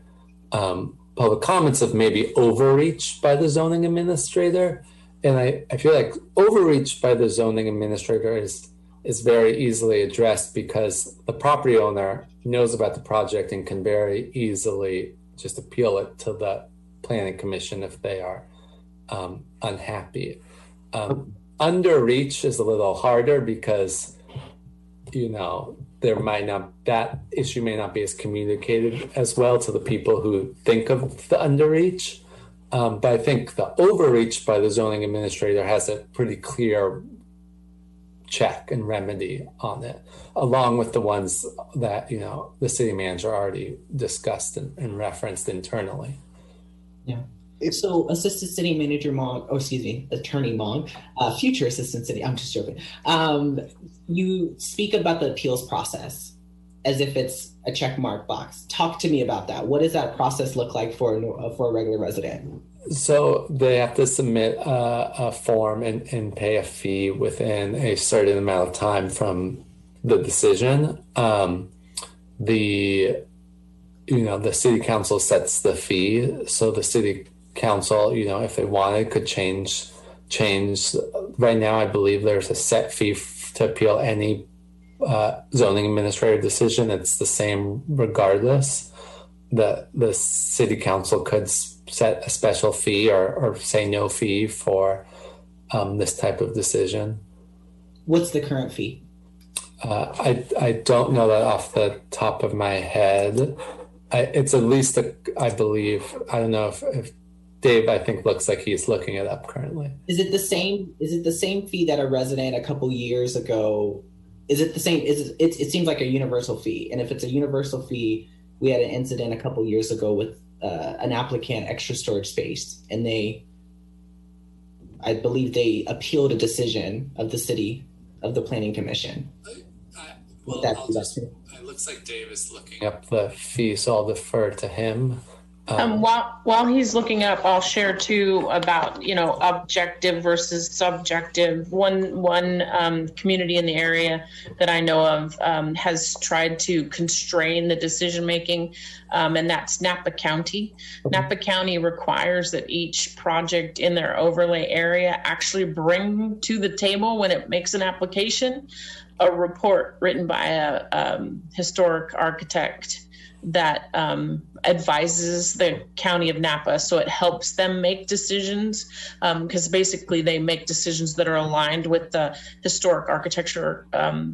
public comments of maybe overreach by the zoning administrator. And I feel like overreach by the zoning administrator is very easily addressed, because the property owner knows about the project and can very easily just appeal it to the planning commission if they are unhappy. Underreach is a little harder because, that issue may not be as communicated as well to the people who think of the underreach. But I think the overreach by the zoning administrator has a pretty clear check and remedy on it, along with the ones that, the city manager already discussed and referenced internally. Yeah. So Assistant City Manager Attorney Mong, future Assistant City, I'm just joking. You speak about the appeals process. as if it's a check mark box. Talk to me about that. What does that process look like for a regular resident? So they have to submit a form and pay a fee within a certain amount of time from the decision. The city council sets the fee. So the city council, if they wanted, could change. Right now, I believe there's a set fee to appeal any zoning administrative decision. It's the same regardless. The city council could set a special fee or say no fee for this type of decision. What's the current fee? I don't know that off the top of my head. It's at least, I believe, I don't know if Dave, I think, looks like he's looking it up currently. Is it the same fee that a resident a couple years ago? Is it the same? It seems like a universal fee. And if it's a universal fee, we had an incident a couple years ago with an applicant, extra storage space, and I believe they appealed a decision of the city, of the planning commission. It looks like Dave is looking up the fee, so I'll defer to him. While he's looking up, I'll share too about objective versus subjective. One community in the area that I know of has tried to constrain the decision making, and that's Napa County. Napa County requires that each project in their overlay area actually bring to the table when it makes an application a report written by a historic architect that advises the county of Napa. So it helps them make decisions because basically they make decisions that are aligned with the historic architecture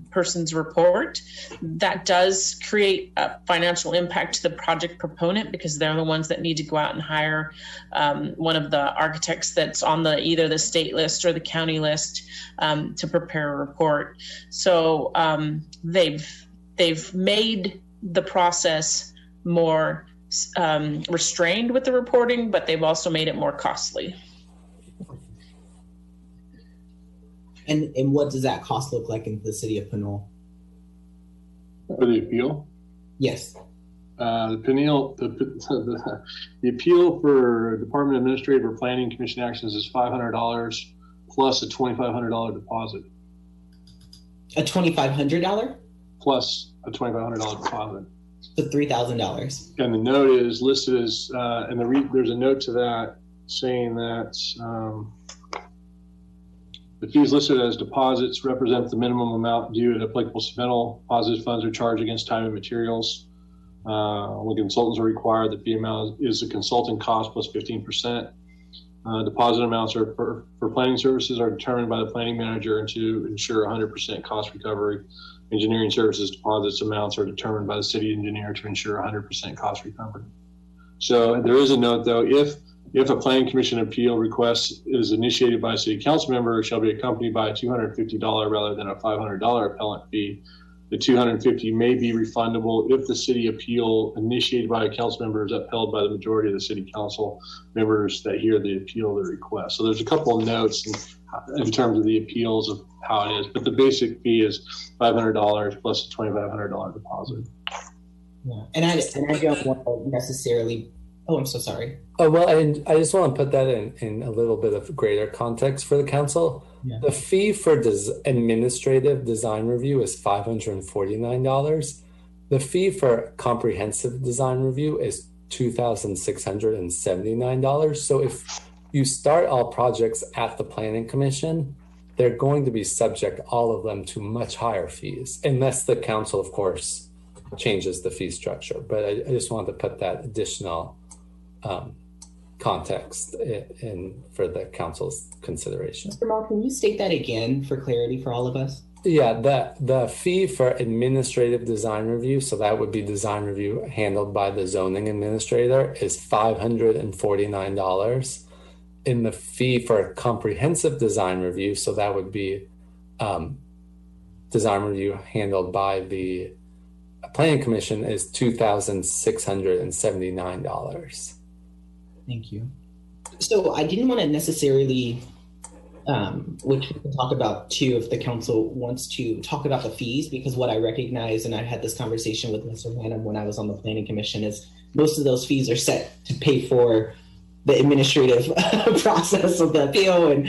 person's report. That does create a financial impact to the project proponent because they're the ones that need to go out and hire one of the architects that's on either the state list or the county list to prepare a report. So they've made the process more restrained with the reporting, but they've also made it more costly. And what does that cost look like in the city of Pinole? For the appeal? Yes. The appeal for Department of Administrative or Planning Commission actions is $500 plus a $2,500 deposit. A $2,500? Plus a $2,500 deposit. So $3,000. And the note is listed as, there's a note to that saying that the fees listed as deposits represent the minimum amount due at applicable submittal. Deposit funds are charged against time and materials. When consultants are required, the fee amount is a consulting cost plus 15%. Deposit amounts are for planning services are determined by the planning manager and to ensure 100% cost recovery. Engineering services deposits amounts are determined by the city engineer to ensure 100% cost recovery. So there is a note though, if a planning commission appeal request is initiated by a city council member, it shall be accompanied by a $250 rather than a $500 appellant fee. The $250 may be refundable if the city appeal initiated by a council member is upheld by the majority of the city council members that hear the appeal of the request. So there's a couple of notes in terms of the appeals of how it is, but the basic fee is $500 plus a $2,500 deposit. Yeah, and I don't want to necessarily. Oh, I'm so sorry. Oh, well, and I just want to put that in a little bit of greater context for the council. Yeah. The fee for administrative design review is $549. The fee for comprehensive design review is $2,679. So if you start all projects at the Planning Commission, they're going to be subject, all of them, to much higher fees, unless the council, of course, changes the fee structure. But I just wanted to put that additional context in for the council's consideration. Mr. Moll, can you state that again for clarity for all of us? Yeah, the fee for administrative design review, so that would be design review handled by the zoning administrator, is $549. In the fee for comprehensive design review, so that would be design review handled by the Planning Commission, is $2,679. Thank you. So I didn't want to necessarily which we can talk about too if the council wants to talk about the fees, because what I recognize, and I had this conversation with Mr. Hannum when I was on the planning commission, is most of those fees are set to pay for the administrative process of the appeal, and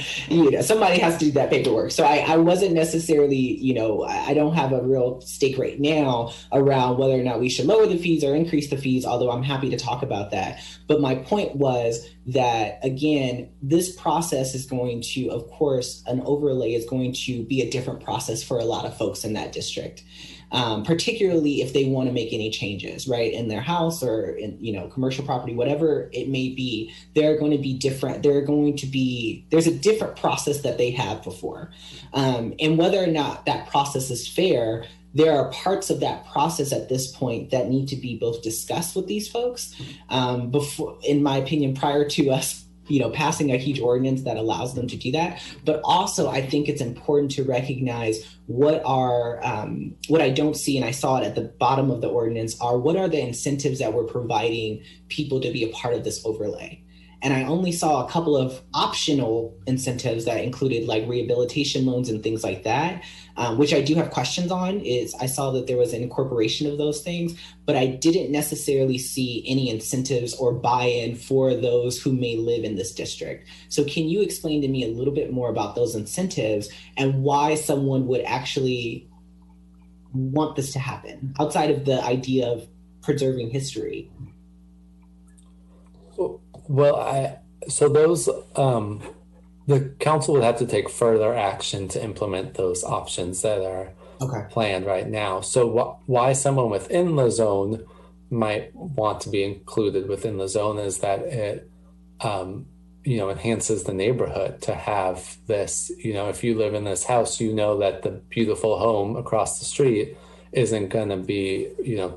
somebody has to do that paperwork. So I wasn't necessarily, I don't have a real stake right now around whether or not we should lower the fees or increase the fees, although I'm happy to talk about that. But my point was that, again, this process is going to, of course, an overlay is going to be a different process for a lot of folks in that district. Particularly if they want to make any changes, right, in their house or in, commercial property, whatever it may be, they're going to be different. There's a different process that they had before. And whether or not that process is fair, there are parts of that process at this point that need to be both discussed with these folks before, in my opinion, prior to us passing a huge ordinance that allows them to do that. But also, I think it's important to recognize what I don't see, and I saw it at the bottom of the ordinance, what are the incentives that we're providing people to be a part of this overlay? And I only saw a couple of optional incentives that included like rehabilitation loans and things like that, which I do have questions on. I saw that there was an incorporation of those things, but I didn't necessarily see any incentives or buy-in for those who may live in this district. So can you explain to me a little bit more about those incentives and why someone would actually want this to happen outside of the idea of preserving history? Well, the council would have to take further action to implement those options that are planned right now. So why someone within the zone might want to be included within the zone is that it, enhances the neighborhood to have this, if you live in this house, that the beautiful home across the street isn't going to be,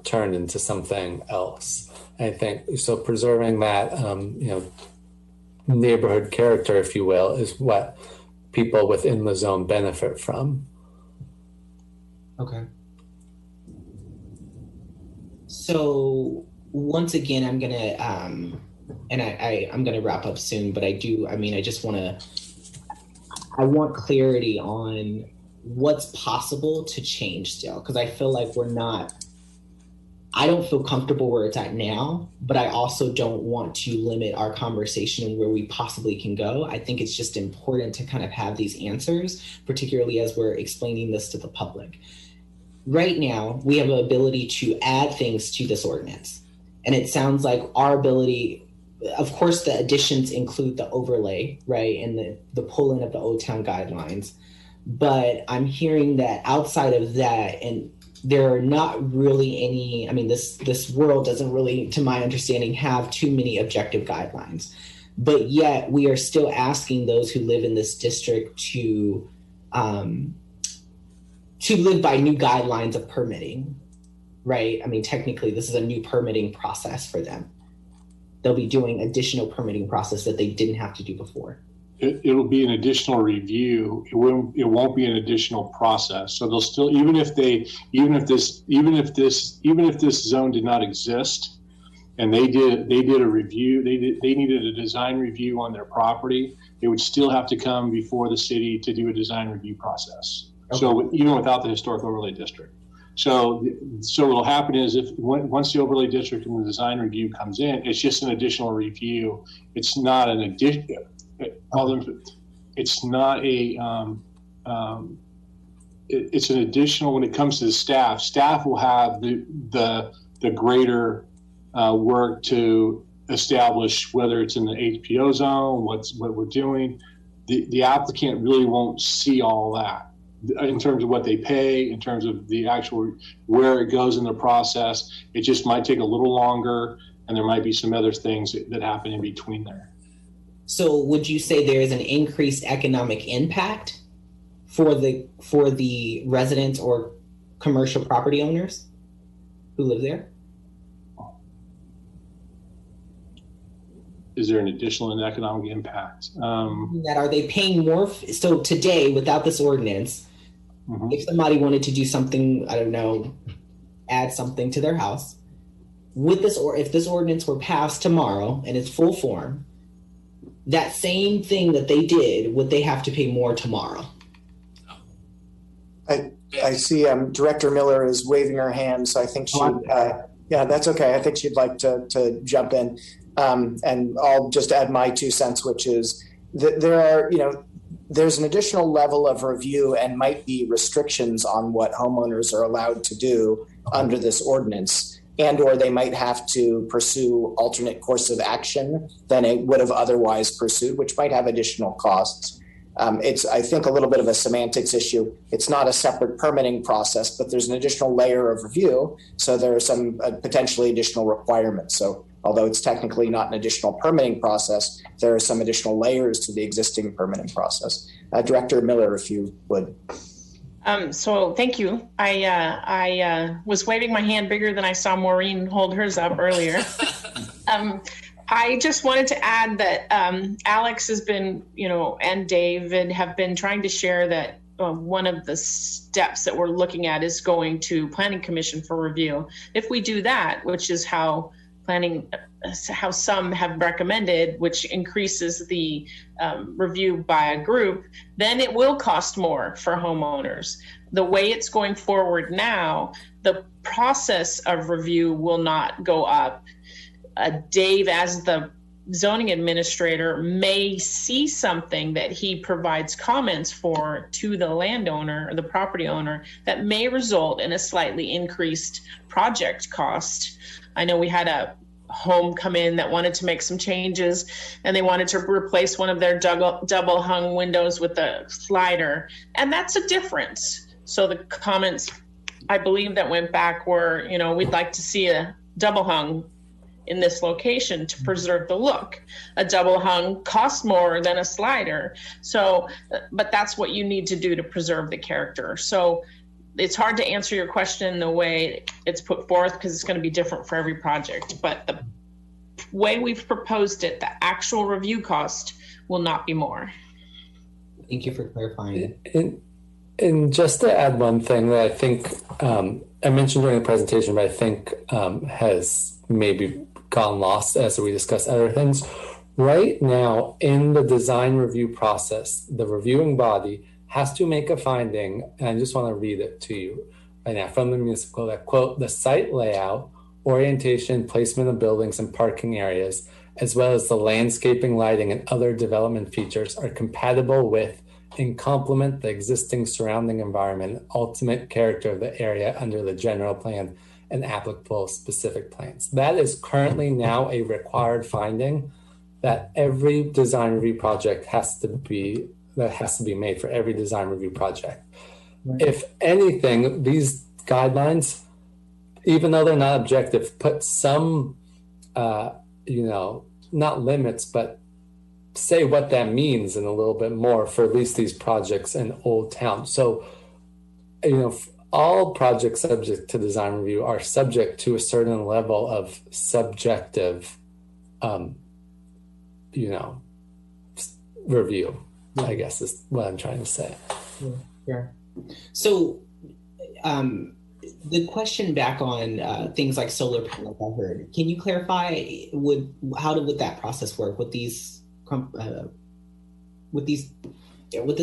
turned into something else. I think so. Preserving that, neighborhood character, if you will, is what people within the zone benefit from. Okay. So once again, I'm gonna, and I'm gonna wrap up soon, but I want clarity on what's possible to change still, because I feel like I don't feel comfortable where it's at now, but I also don't want to limit our conversation and where we possibly can go. I think it's just important to kind of have these answers, particularly as we're explaining this to the public. Right now, we have the ability to add things to this ordinance. And it sounds like our ability, of course, the additions include the overlay, right? And the pull-in of the Old Town guidelines. But I'm hearing that outside of that, and there are not really any, this world doesn't really, to my understanding, have too many objective guidelines. But yet we are still asking those who live in this district to live by new guidelines of permitting, right? Technically, this is a new permitting process for them. They'll be doing additional permitting process that they didn't have to do before. It'll be an additional review. It won't be an additional process. So they'll still, even if this zone did not exist, and they did a review, they needed a design review on their property, they would still have to come before the city to do a design review process. Okay. So even without the historic overlay district. So what'll happen is once the overlay district and the design review comes in, it's just an additional review. It's not an addition. It's not it's an additional. When it comes to the staff will have the greater work to establish whether it's in the HPO zone, what we're doing. The applicant really won't see all that in terms of what they pay, in terms of the actual where it goes in the process. It just might take a little longer, and there might be some other things that happen in between there. So would you say there is an increased economic impact for the residents or commercial property owners who live there? Is there an additional economic impact? Are they paying more? So today, without this ordinance, if somebody wanted to do something, I don't know, add something to their house, with this, or if this ordinance were passed tomorrow in its full form, that same thing that they did, would they have to pay more tomorrow? I see Director Miller is waving her hand, so I think she, yeah, that's okay. I think she'd like to jump in. And I'll just add my 2 cents, which is that there are, there's an additional level of review and might be restrictions on what homeowners are allowed to do under this ordinance, and or they might have to pursue alternate course of action than it would have otherwise pursued, which might have additional costs. It's, I think, a little bit of a semantics issue. It's not a separate permitting process, but there's an additional layer of review. So there are some potentially additional requirements. So although it's technically not an additional permitting process, there are some additional layers to the existing permitting process. Director Miller, if you would. So thank you. I was waving my hand bigger than I saw Maureen hold hers up earlier. I just wanted to add that Alex has been, and David have been trying to share that one of the steps that we're looking at is going to Planning Commission for review. If we do that, which is how some have recommended, which increases the review by a group, then it will cost more for homeowners. The way it's going forward now, the process of review will not go up. Dave, as the zoning administrator, may see something that he provides comments for to the landowner or the property owner that may result in a slightly increased project cost. I know we had a home come in that wanted to make some changes, and they wanted to replace one of their double hung windows with a slider, and that's a difference. So the comments, I believe, that went back were, we'd like to see a double hung in this location to preserve the look. A double hung costs more than a slider. So, but that's what you need to do to preserve the character. So it's hard to answer your question the way it's put forth because it's going to be different for every project. But the way we've proposed it, the actual review cost will not be more. Thank you for clarifying. And just to add one thing that I think I mentioned during the presentation, but I think has maybe gotten lost as we discuss other things. Right now, in the design review process, the reviewing body has to make a finding, and I just want to read it to you right now from the municipal code, that, quote, the site layout, orientation, placement of buildings and parking areas, as well as the landscaping, lighting, and other development features are compatible with and complement the existing surrounding environment and ultimate character of the area under the general plan and applicable specific plans. That is currently now a required finding that every design review project has to be made for every design review project. Right. If anything, these guidelines, even though they're not objective, put some, not limits, but say what that means in a little bit more for at least these projects in Old Town. So, all projects subject to design review are subject to a certain level of subjective, review, I guess is what I'm trying to say. Yeah. So the question back on things like solar panels, I heard. Can you clarify, how would that process work? Would this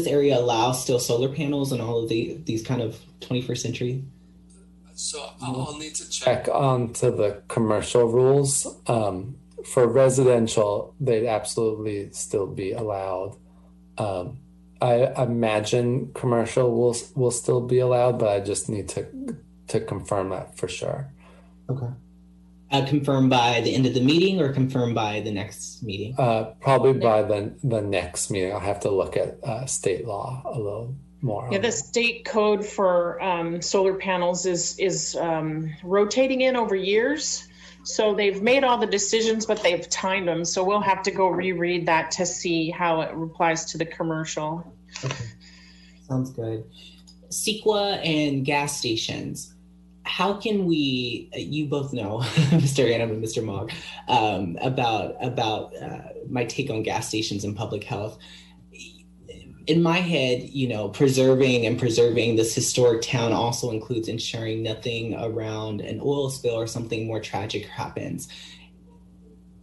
area allow still solar panels and all of these kind of 21st century? So I'll need to check onto the commercial rules. For residential, they'd absolutely still be allowed. I imagine commercial will still be allowed, but I just need to confirm that for sure. Okay. Confirmed by the end of the meeting or confirmed by the next meeting? Probably by the next meeting. I'll have to look at state law a little more. Yeah, the state code for solar panels is rotating in over years. So they've made all the decisions, but they've timed them. So we'll have to go reread that to see how it applies to the commercial. Okay. Sounds good. CEQA and gas stations. How can we, you both know, Mr. Annam and Mr. Mogg, about my take on gas stations and public health. In my head, preserving this historic town also includes ensuring nothing around an oil spill or something more tragic happens.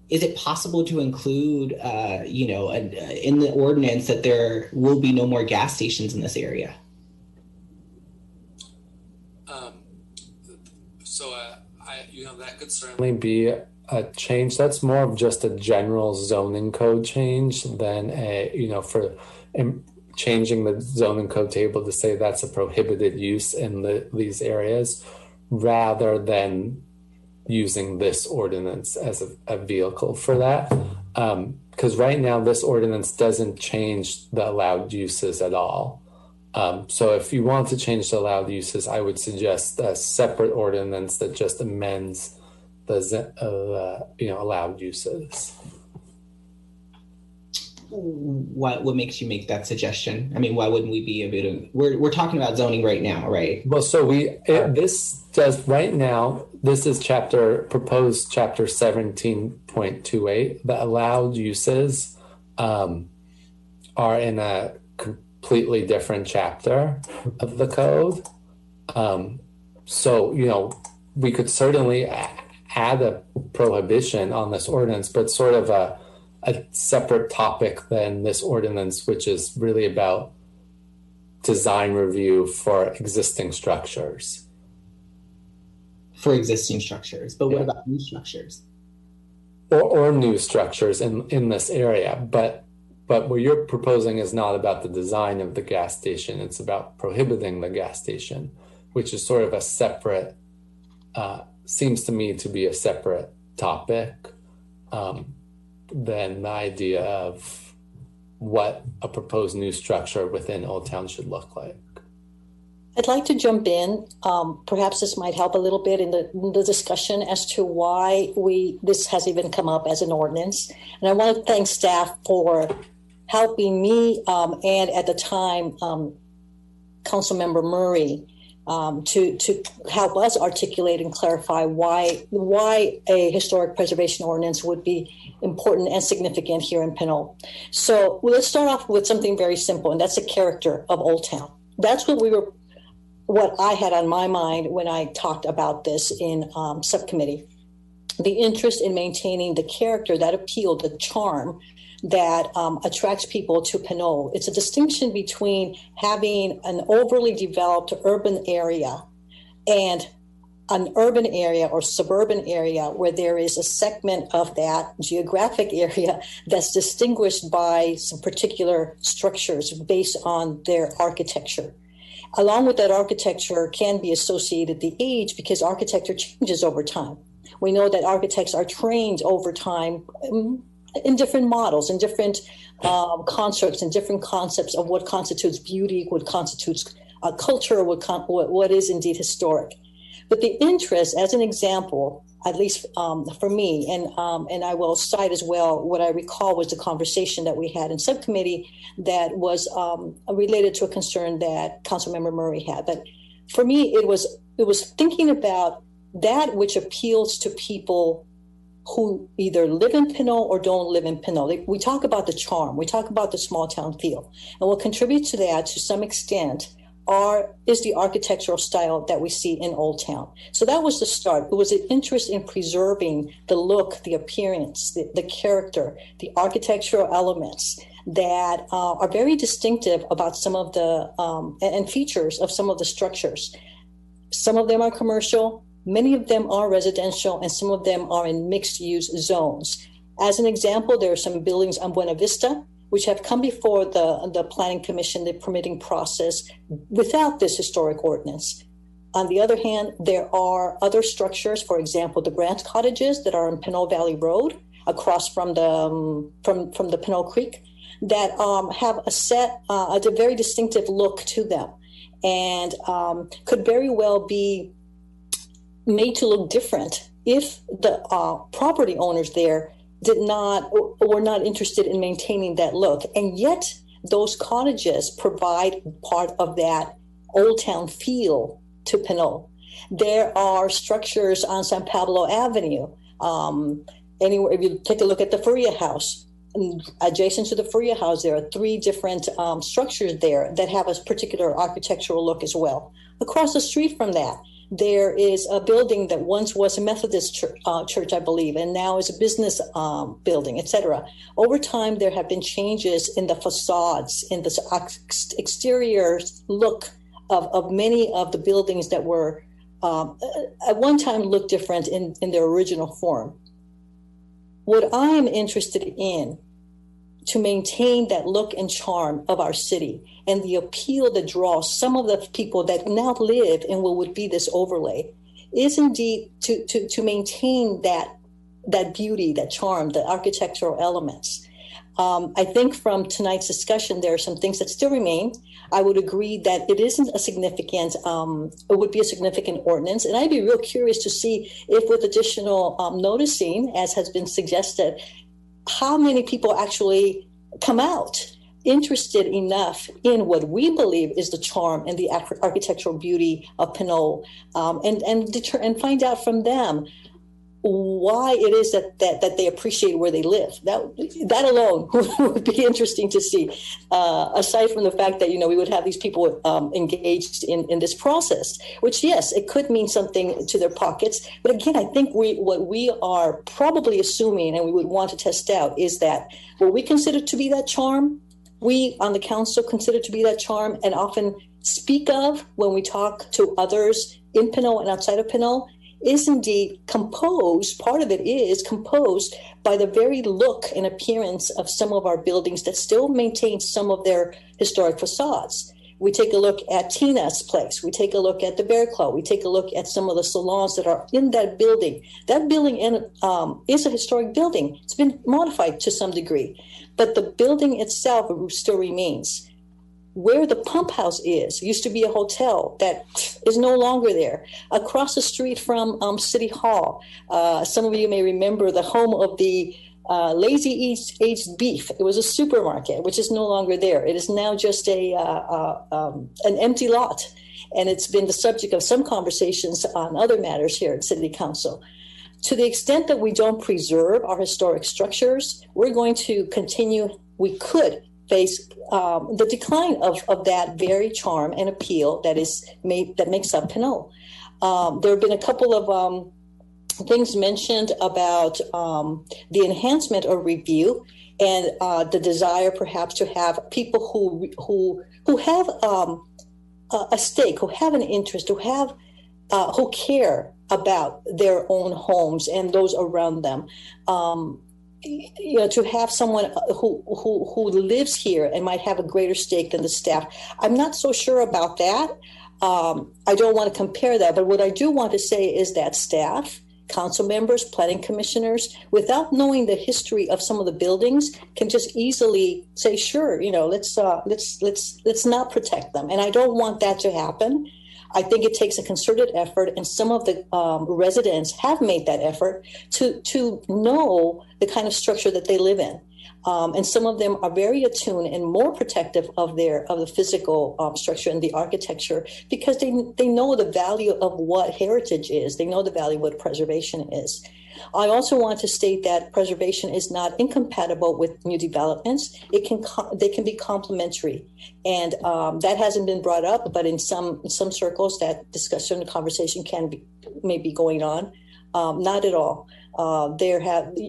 is it possible to include, in the ordinance that there will be no more gas stations in this area? That could certainly be a change. That's more of just a general zoning code change than changing the zoning code table to say that's a prohibited use in these areas, rather than using this ordinance as a vehicle for that. Because right now this ordinance doesn't change the allowed uses at all. So if you want to change the allowed uses, I would suggest a separate ordinance that just amends the allowed uses. What makes you make that suggestion? I mean, why wouldn't we be able to? We're talking about zoning right now, right? Well, so this is proposed chapter 17.28. The allowed uses are in a completely different chapter of the code. So we could certainly add a prohibition on this ordinance, but sort of a separate topic than this ordinance, which is really about design review for existing structures. For existing structures, but what about new structures? Or new structures in this area, but what you're proposing is not about the design of the gas station, it's about prohibiting the gas station, which is sort of a separate, seems to me to be a separate topic than the idea of what a proposed new structure within Old Town should look like. I'd like to jump in. Perhaps this might help a little bit in the discussion as to why this has even come up as an ordinance. And I want to thank staff for helping me and at the time, Councilmember Murray, to help us articulate and clarify why a historic preservation ordinance would be important and significant here in Pinole. So let's start off with something very simple, and that's the character of Old Town. That's what I had on my mind when I talked about this in subcommittee. The interest in maintaining the character, that appeal, the charm that attracts people to Pinole. It's a distinction between having an overly developed urban area and an urban area or suburban area where there is a segment of that geographic area that's distinguished by some particular structures based on their architecture. Along with that architecture can be associated the age, because architecture changes over time. We know that architects are trained over time in different models, in different constructs, and different concepts of what constitutes beauty, what constitutes culture, what is indeed historic. But the interest, as an example, at least for me, and I will cite as well, what I recall was the conversation that we had in subcommittee that was related to a concern that Councilmember Murray had. But for me, it was thinking about that which appeals to people who either live in Pinole or don't live in Pinole. We talk about the charm, we talk about the small town feel, and what contributes to that to some extent is the architectural style that we see in Old Town. So that was the start. It was an interest in preserving the look, the appearance, the character, the architectural elements that are very distinctive about some of the and features of some of the structures. Some of them are commercial, many of them are residential, and some of them are in mixed use zones. As an example, there are some buildings on Buena Vista which have come before the Planning Commission, the permitting process, without this historic ordinance. On the other hand, there are other structures, for example, the Grant Cottages that are on Pinole Valley Road, across from the Pinole Creek, that have a very distinctive look to them, and could very well be made to look different if the property owners there were not interested in maintaining that look. And yet those cottages provide part of that Old Town feel to Pinole. There are structures on San Pablo Avenue. Anywhere, if you take a look at the Furia House, adjacent to the Furia House, there are 3 different structures there that have a particular architectural look as well. Across the street from that, There is a building that once was a Methodist church, I believe, and now is a business building, etc. Over time, there have been changes in the facades, in the exterior look of many of the buildings that were at one time looked different in their original form. What I am interested in to maintain that look and charm of our city and the appeal that draws some of the people that now live in what would be this overlay is indeed to maintain that beauty, that charm, the architectural elements. I think from tonight's discussion, there are some things that still remain. I would agree that it isn't a significant, it would be a significant ordinance. And I'd be real curious to see if with additional noticing, as has been suggested, how many people actually come out interested enough in what we believe is the charm and the architectural beauty of Pinole, and find out from them why it is that they appreciate where they live. That alone would be interesting to see, aside from the fact that, we would have these people engaged in this process, which, yes, it could mean something to their pockets. But again, I think what we are probably assuming and we would want to test out is that what we consider to be that charm, we on the council consider to be that charm and often speak of when we talk to others in Pinole and outside of Pinole, is indeed composed, part of it is composed by the very look and appearance of some of our buildings that still maintain some of their historic facades. We take a look at Tina's place. We take a look at the Bear Claw. We take a look at some of the salons that are in that building. That building is a historic building. It's been modified to some degree, but the building itself still remains. Where the pump house is, used to be a hotel that is no longer there. Across the street from City Hall, some of you may remember the home of the Lazy Aged Beef. It was a supermarket, which is no longer there. It is now just an empty lot. And it's been the subject of some conversations on other matters here at City Council. To the extent that we don't preserve our historic structures, we're going to continue, we could face the decline of that very charm and appeal that makes up Pinole. There have been a couple of things mentioned about the enhancement or review and the desire perhaps to have people who have a stake, who have an interest, who care about their own homes and those around them. To have someone who lives here and might have a greater stake than the staff. I'm not so sure about that. I don't want to compare that, but what I do want to say is that staff, council members, planning commissioners, without knowing the history of some of the buildings, can just easily say, sure, let's not protect them. And I don't want that to happen. I think it takes a concerted effort, and some of the residents have made that effort to know the kind of structure that they live in. And some of them are very attuned and more protective of the physical structure and the architecture because they know the value of what heritage is. They know the value of what preservation is. I also want to state that preservation is not incompatible with new developments. They can be complementary, and that hasn't been brought up. But in some circles, that discussion and conversation may be going on. Not at all.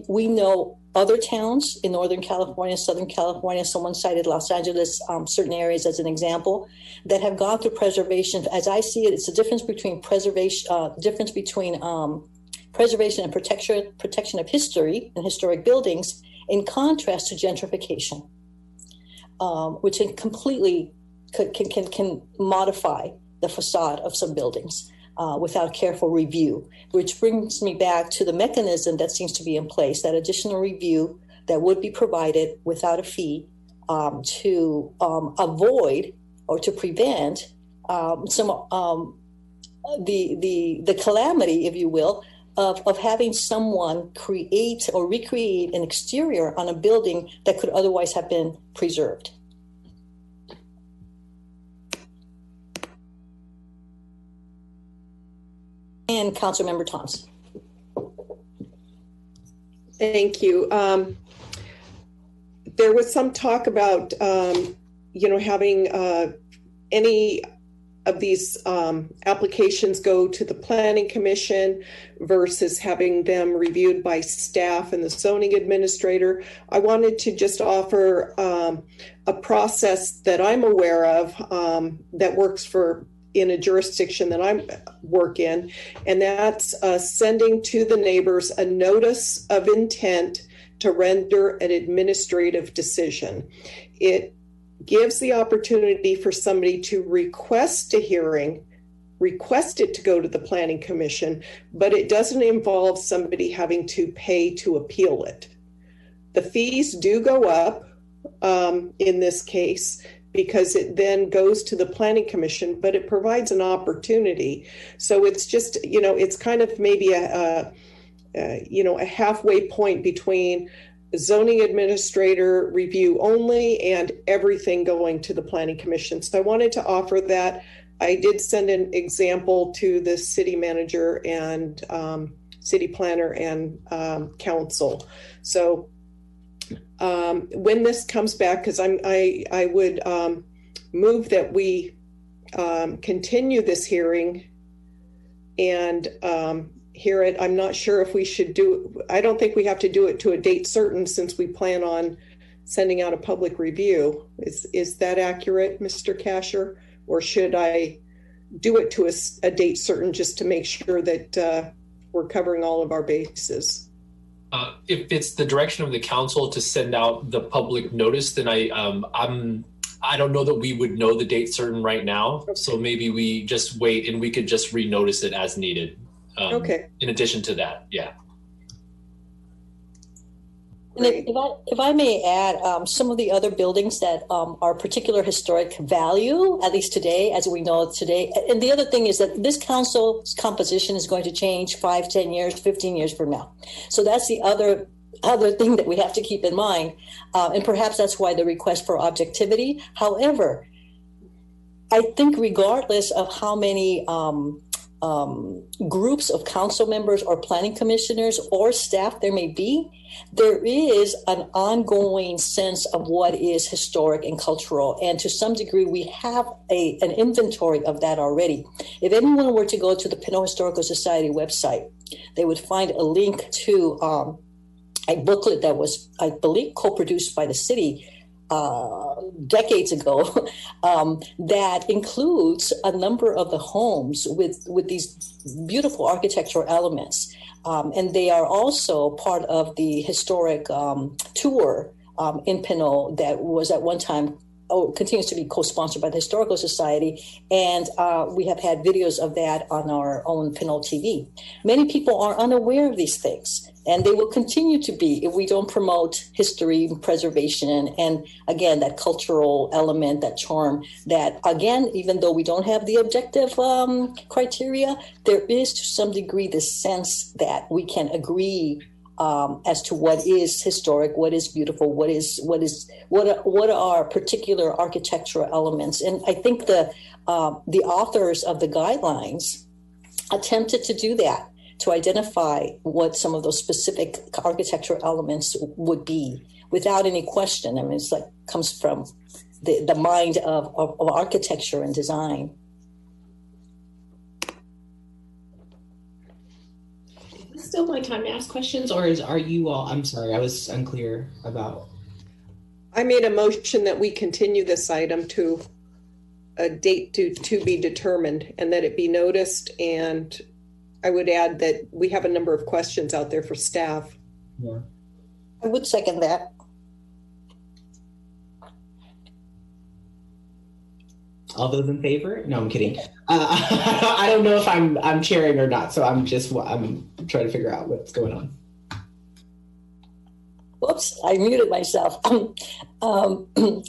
We know other towns in Northern California, Southern California. Someone cited Los Angeles, certain areas as an example, that have gone through preservation. As I see it, it's a difference between preservation and protection of history and historic buildings, in contrast to gentrification, which can modify the facade of some buildings without careful review, which brings me back to the mechanism that seems to be in place, that additional review that would be provided without a fee to avoid or to prevent the calamity, if you will, of having someone create or recreate an exterior on a building that could otherwise have been preserved. And Councilmember Thomas. Thank you. There was some talk about, having any of these applications go to the Planning Commission versus having them reviewed by staff and the zoning administrator, I wanted to just offer a process that I'm aware of that works in a jurisdiction that I work in, and that's sending to the neighbors a notice of intent to render an administrative decision. It gives the opportunity for somebody to request a hearing, request it to go to the Planning Commission, but it doesn't involve somebody having to pay to appeal it. The fees do go up in this case because it then goes to the Planning Commission, but it provides an opportunity. So it's just, it's kind of maybe a halfway point between zoning administrator review only and everything going to the Planning Commission. So I wanted to offer that. I did send an example to the city manager and city planner and council. So when this comes back, because I would move that we continue this hearing and hear it. I'm not sure if we should I don't think we have to do it to a date certain since we plan on sending out a public review. Is that accurate, Mr. Casher? Or should I do it to a date certain just to make sure that we're covering all of our bases? If it's the direction of the council to send out the public notice, then I don't know that we would know the date certain right now. Okay. So maybe we just wait and we could just renotice it as needed. Okay. In addition to that, yeah. And if I may add, some of the other buildings that are particular historic value, at least today, as we know today. And the other thing is that this council's composition is going to change 5, 10 years, 15 years from now. So that's the other thing that we have to keep in mind. And perhaps that's why the request for objectivity. However, I think regardless of how many groups of council members or planning commissioners or staff there may be, there is an ongoing sense of what is historic and cultural. And to some degree, we have an inventory of that already. If anyone were to go to the Pinole Historical Society website, they would find a link to a booklet that was, I believe, co-produced by the city decades ago that includes a number of the homes with these beautiful architectural elements. And they are also part of the historic tour in Pinole that was at one time, continues to be co-sponsored by the Historical Society. And we have had videos of that on our own Pinole TV. Many people are unaware of these things. And they will continue to be if we don't promote history preservation and, again, that cultural element, that charm, that, again, even though we don't have the objective criteria, there is to some degree this sense that we can agree as to what is historic, what is beautiful, what are particular architectural elements. And I think the authors of the guidelines attempted to do that, to identify what some of those specific architectural elements would be without any question. I mean, it's like comes from the mind of architecture and design. Is this still my time to ask questions, or are you all, I'm sorry, I was unclear about. I made a motion that we continue this item to a date to be determined and that it be noticed, and I would add that we have a number of questions out there for staff. Yeah. I would second that. All those in favor? No, I'm kidding. I don't know if I'm chairing or not, so I'm trying to figure out what's going on. Whoops, I muted myself.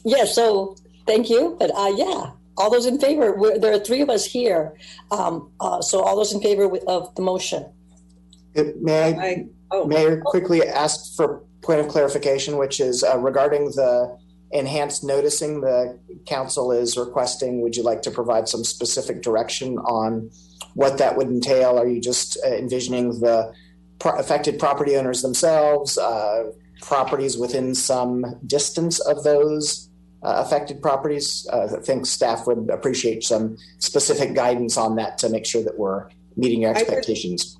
Yeah, so thank you. But yeah. All those in favor, there are 3 of us here. So all those in favor of the motion. May I quickly ask for point of clarification, which is regarding the enhanced noticing the council is requesting. Would you like to provide some specific direction on what that would entail? Are you just envisioning the affected property owners themselves, properties within some distance of those affected properties. I think staff would appreciate some specific guidance on that to make sure that we're meeting your expectations.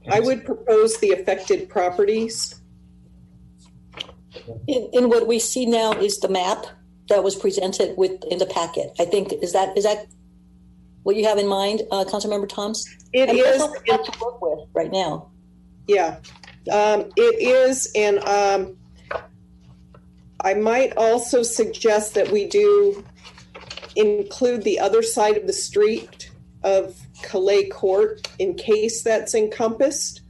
I would propose the affected properties. In what we see now is the map that was presented in the packet. I think, is that what you have in mind, Councilmember Thoms? It is. That's what we have to work with right now. Yeah, it is. And I might also suggest that we do include the other side of the street of Calais Court in case that's encompassed,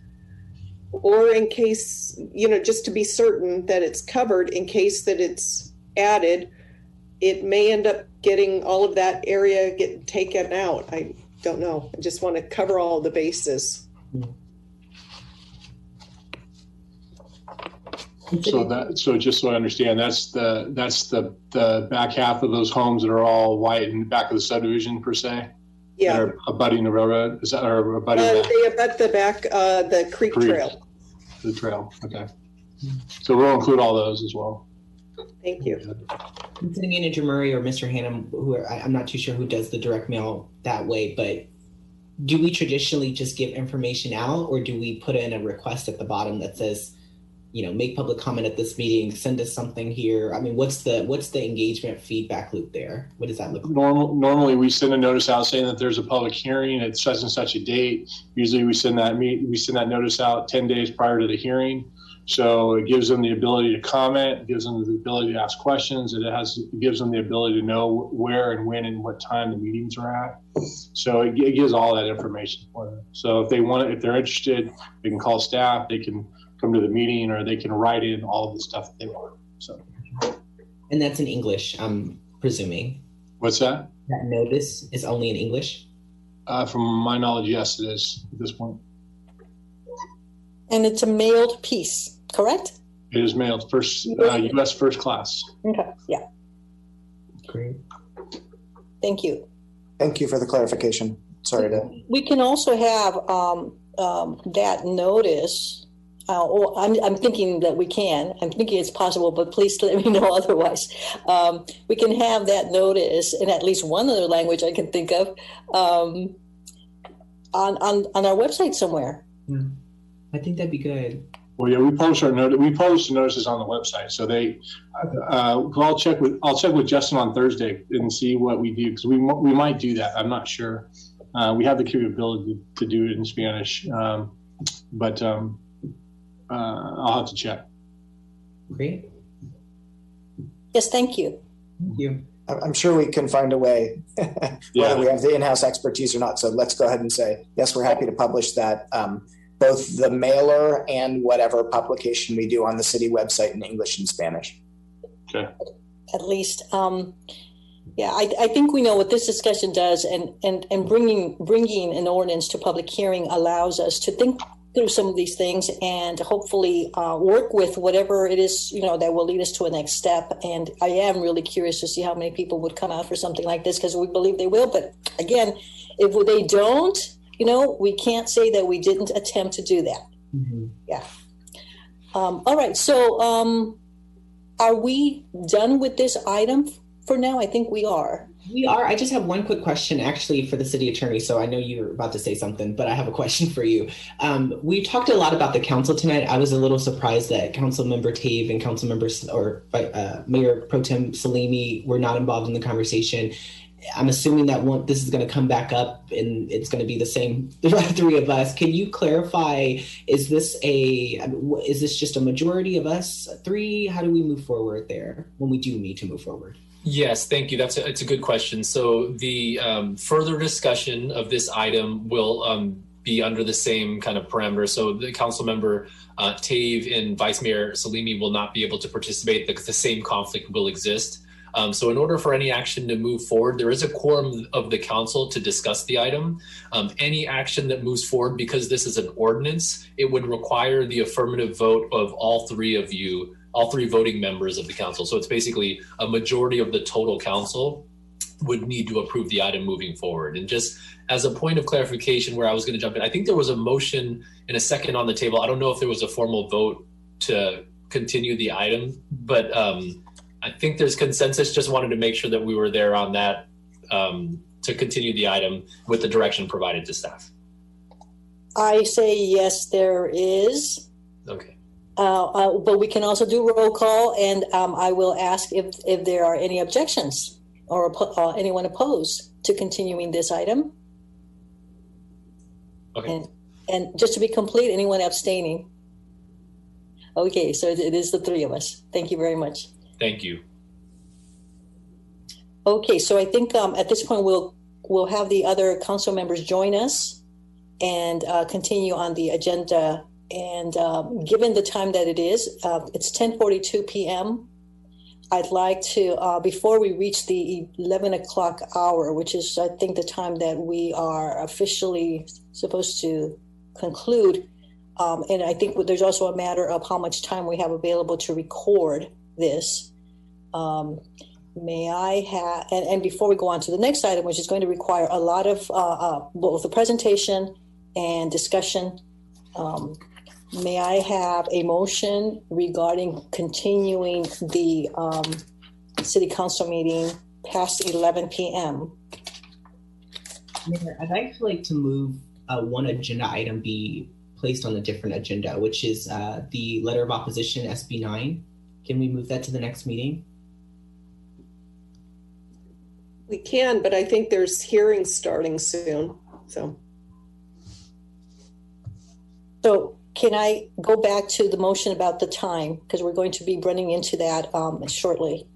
or in case, just to be certain that it's covered, in case that it's added. It may end up getting all of that area get taken out. I don't know. I just want to cover all the bases. So just so I understand, that's the back half of those homes that are all white in the back of the subdivision per se? Yeah. That are abutting the railroad? Is that, or abutting they abut the back, the creek trail. The trail, okay. So we'll include all those as well. Thank you. City Manager Murray or Mr. Hannum, I'm not too sure who does the direct mail that way, but do we traditionally just give information out, or do we put in a request at the bottom that says, make public comment at this meeting, send us something here? I mean, what's the engagement feedback loop there? What does that look like? Normally we send a notice out saying that there's a public hearing at such and such a date. Usually we send that notice out 10 days prior to the hearing. So it gives them the ability to comment, it gives them the ability to ask questions, it gives them the ability to know where and when and what time the meetings are at. So it gives all that information for them. So if they're interested, they can call staff, they can come to the meeting, or they can write in all of the stuff that they want. So, and that's in English, I'm presuming. What's that? That notice is only in English? From my knowledge, yes, it is at this point. And it's a mailed piece, correct? It is mailed U.S. first class. Okay, yeah. Great. Thank you. Thank you for the clarification. Sorry to. We can also have that notice. I'm thinking that we can. I'm thinking it's possible, but please let me know otherwise. We can have that notice in at least one other language I can think of on our website somewhere. Yeah. I think that'd be good. Well, yeah, we publish the notices on the website. So I'll check with Justin on Thursday and see what we do, because we might do that. I'm not sure. We have the capability to do it in Spanish, but I'll have to check. Great. Yes, thank you. Thank you. I'm sure we can find a way, whether we have the in-house expertise or not. So let's go ahead and say, yes, we're happy to publish that. Both the mailer and whatever publication we do on the city website in English and Spanish. Okay. At least, yeah, I think we know what this discussion does, and bringing an ordinance to public hearing allows us to think through some of these things and hopefully work with whatever it is, that will lead us to a next step. And I am really curious to see how many people would come out for something like this, because we believe they will. But again, if they don't, we can't say that we didn't attempt to do that. Mm-hmm. Yeah. All right. So are we done with this item for now? I think we are. We are. I just have one quick question actually for the city attorney. So I know you're about to say something, but I have a question for you. We talked a lot about the council tonight. I was a little surprised that Councilmember Tave and Mayor Pro Tem Salimi were not involved in the conversation. I'm assuming that this is going to come back up and it's going to be the same, the three of us. Can you clarify, is this just a majority of us three? How do we move forward there when we do need to move forward? Yes, thank you. It's a good question. So the further discussion of this item will be under the same kind of parameters. So the council member Tave and Vice Mayor Salimi will not be able to participate. The same conflict will exist. So in order for any action to move forward, there is a quorum of the council to discuss the item. Any action that moves forward, because this is an ordinance, it would require the affirmative vote of all three of you, all three voting members of the council. So it's basically a majority of the total council would need to approve the item moving forward. And just as a point of clarification where I was going to jump in, I think there was a motion in a second on the table. I don't know if there was a formal vote to continue the item, but I think there's consensus. Just wanted to make sure that we were there on that to continue the item with the direction provided to staff. I say yes, there is. Okay. But we can also do roll call, and I will ask if there are any objections or anyone opposed to continuing this item. Okay. And just to be complete, anyone abstaining? Okay, so it is the three of us. Thank you very much. Thank you. Okay, so I think at this point we'll have the other council members join us and continue on the agenda. And given the time that it is, it's 10:42 p.m. I'd like to, before we reach the 11 o'clock hour, which is, I think, the time that we are officially supposed to conclude, and I think there's also a matter of how much time we have available to record this. May I have, and before we go on to the next item, which is going to require a lot of both the presentation and discussion, may I have a motion regarding continuing the city council meeting past 11 p.m.? Mayor, I'd like to move one agenda item be placed on a different agenda, which is the letter of opposition, SB 9. Can we move that to the next meeting? We can, but I think there's hearings starting soon. So can I go back to the motion about the time? Because we're going to be running into that shortly.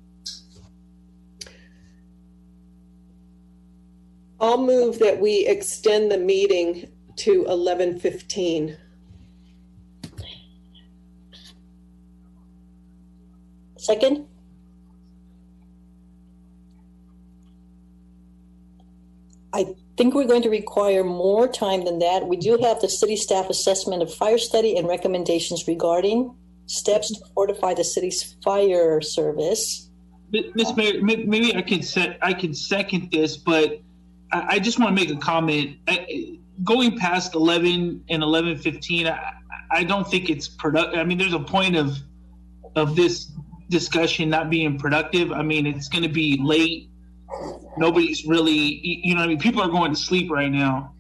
I'll move that we extend the meeting to 11:15. Second? I think we're going to require more time than that. We do have the city staff assessment of fire study and recommendations regarding steps to fortify the city's fire service. Ms. Mayor, maybe I can second this, but I just want to make a comment. Going past 11 and 11:15, I don't think it's productive. I mean, there's a point of this discussion not being productive. I mean, it's going to be late. Nobody's really, you know what I mean? People are going to sleep right now.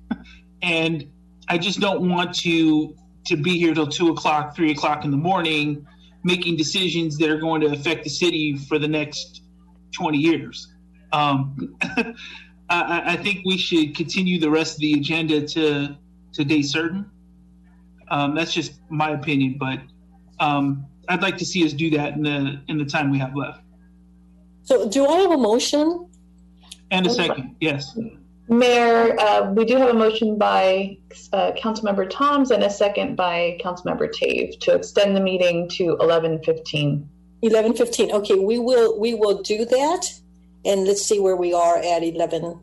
And I just don't want to be here till 2 o'clock, 3 o'clock in the morning, making decisions that are going to affect the city for the next 20 years. I think we should continue the rest of the agenda to date certain. That's just my opinion, but I'd like to see us do that in the time we have left. So do I have a motion? And a second, yes. Mayor, we do have a motion by Councilmember Toms and a second by Councilmember Tave to extend the meeting to 11:15. 11:15. Okay, we will do that, and let's see where we are at 11.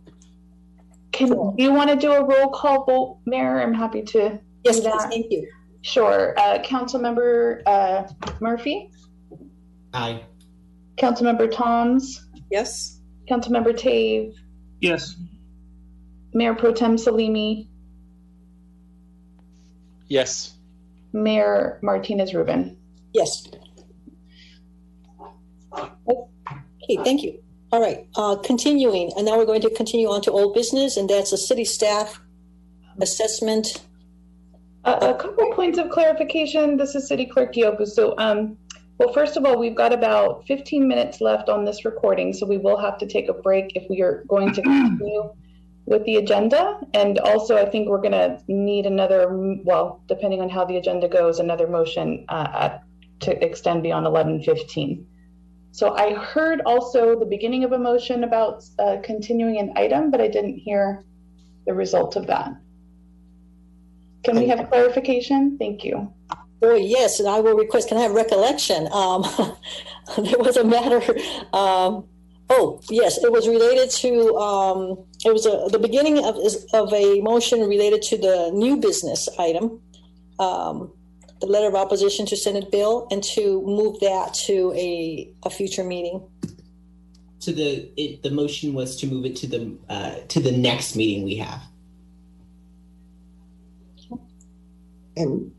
Do you want to do a roll call vote, Mayor? I'm happy to. Yes, please. Thank you. Sure. Councilmember Murphy. Aye. Councilmember Toms. Yes. Councilmember Tave. Yes. Mayor Pro Tem Salimi. Yes. Mayor Martinez Rubin. Yes. Okay, thank you. All right, continuing, and now we're going to continue on to old business, and that's a city staff assessment. A couple points of clarification. This is City Clerk Diopu. So, well, first of all, we've got about 15 minutes left on this recording, so we will have to take a break if we are going to continue with the agenda. And also, I think we're going to need another, well, depending on how the agenda goes, another motion to extend beyond 11:15. So I heard also the beginning of a motion about continuing an item, but I didn't hear the result of that. Can we have clarification? Thank you. Oh, yes, and I will request, can I have recollection? There was a matter, oh, yes, it was related to, it was the beginning of a motion related to the new business item, the letter of opposition to Senate bill, and to move that to a future meeting. So the motion was to move it to the next meeting we have. And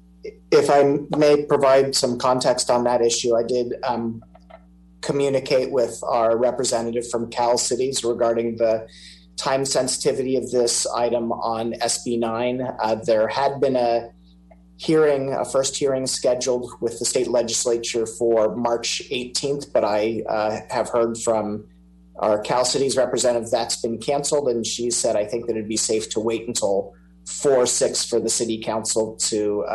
if I may provide some context on that issue, I did communicate with our representative from Cal Cities regarding the time sensitivity of this item on SB 9. There had been a first hearing scheduled with the state legislature for March 18th, but I have heard from our Cal Cities representative that's been canceled, and she said I think that it'd be safe to wait until 4/6 for the city council to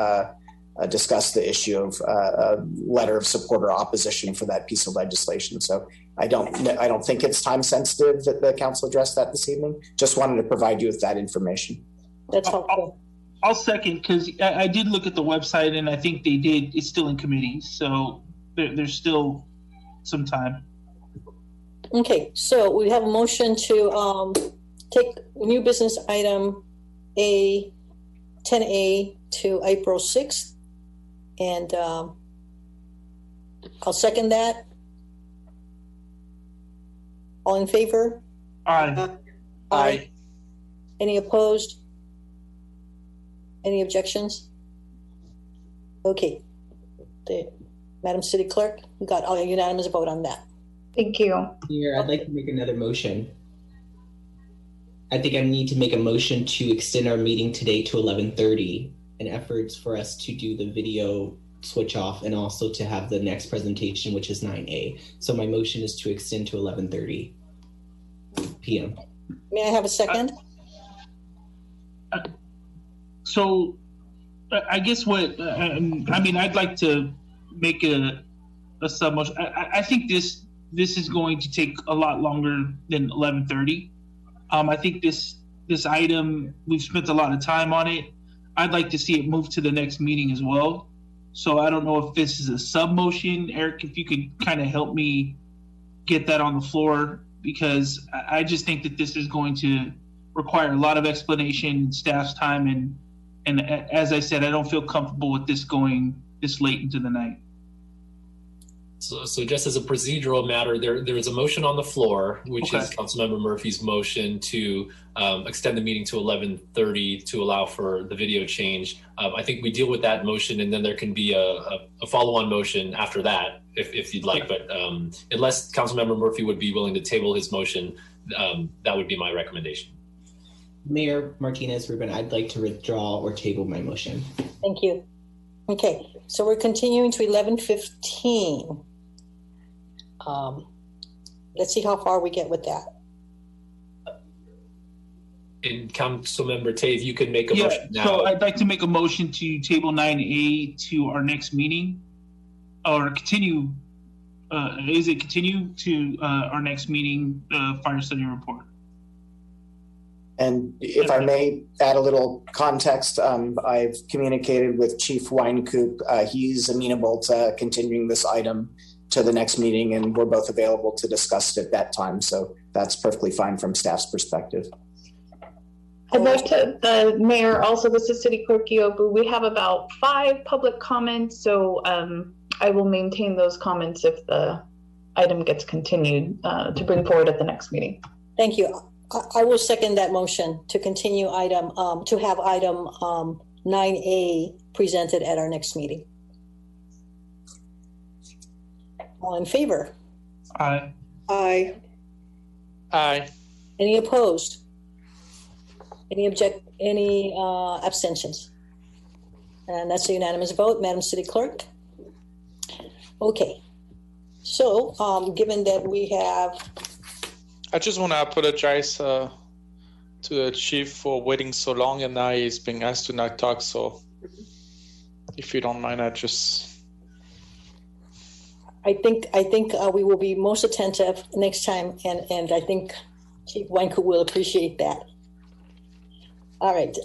discuss the issue of a letter of support or opposition for that piece of legislation. So I don't think it's time sensitive that the council addressed that this evening. Just wanted to provide you with that information. That's helpful. I'll second, because I did look at the website and I think they did. It's still in committee, so there's still some time. Okay, so we have a motion to take new business item 10A to April 6th. And I'll second that. All in favor? Aye. Aye. Any opposed? Any objections? Okay. Madam City Clerk, we got a unanimous vote on that. Thank you. Here, I'd like to make another motion. I think I need to make a motion to extend our meeting today to 11:30 in efforts for us to do the video switch off and also to have the next presentation, which is 9A. So my motion is to extend to 11:30 p.m. May I have a second? So I guess I'd like to make a sub motion. I think this is going to take a lot longer than 11:30. I think this item, we've spent a lot of time on it. I'd like to see it move to the next meeting as well. So I don't know if this is a sub motion. Eric, if you could kind of help me get that on the floor, because I just think that this is going to require a lot of explanation, staff's time, and as I said, I don't feel comfortable with this going this late into the night. So just as a procedural matter, there is a motion on the floor, which is Councilmember Murphy's motion to extend the meeting to 11:30 to allow for the video change. I think we deal with that motion, and then there can be a follow-on motion after that, if you'd like. But unless Councilmember Murphy would be willing to table his motion, that would be my recommendation. Mayor Martinez-Rubin, I'd like to withdraw or table my motion. Thank you. Okay, so we're continuing to 11:15. Let's see how far we get with that. And Councilmember Tay, if you could make a motion now. So I'd like to make a motion to table 9A to our next meeting, or continue. Continue to our next meeting, fire study report? And if I may add a little context, I've communicated with Chief Weinkoop. He's amenable to continuing this item to the next meeting, and we're both available to discuss it at that time. So that's perfectly fine from staff's perspective. I'd like to, Mayor, also this is City Clerk Iobu. We have about 5 public comments, so I will maintain those comments if the item gets continued to bring forward at the next meeting. Thank you. I will second that motion to continue to have item 9A presented at our next meeting. All in favor? Aye. Aye. Aye. Any opposed? Any abstentions? And that's a unanimous vote, Madam City Clerk. Okay. So, given that we have, I just want to apologize to the chief for waiting so long, and now he's being asked to not talk. So, if you don't mind, I think we will be most attentive next time, and I think Chief Weinkoop will appreciate that. All right.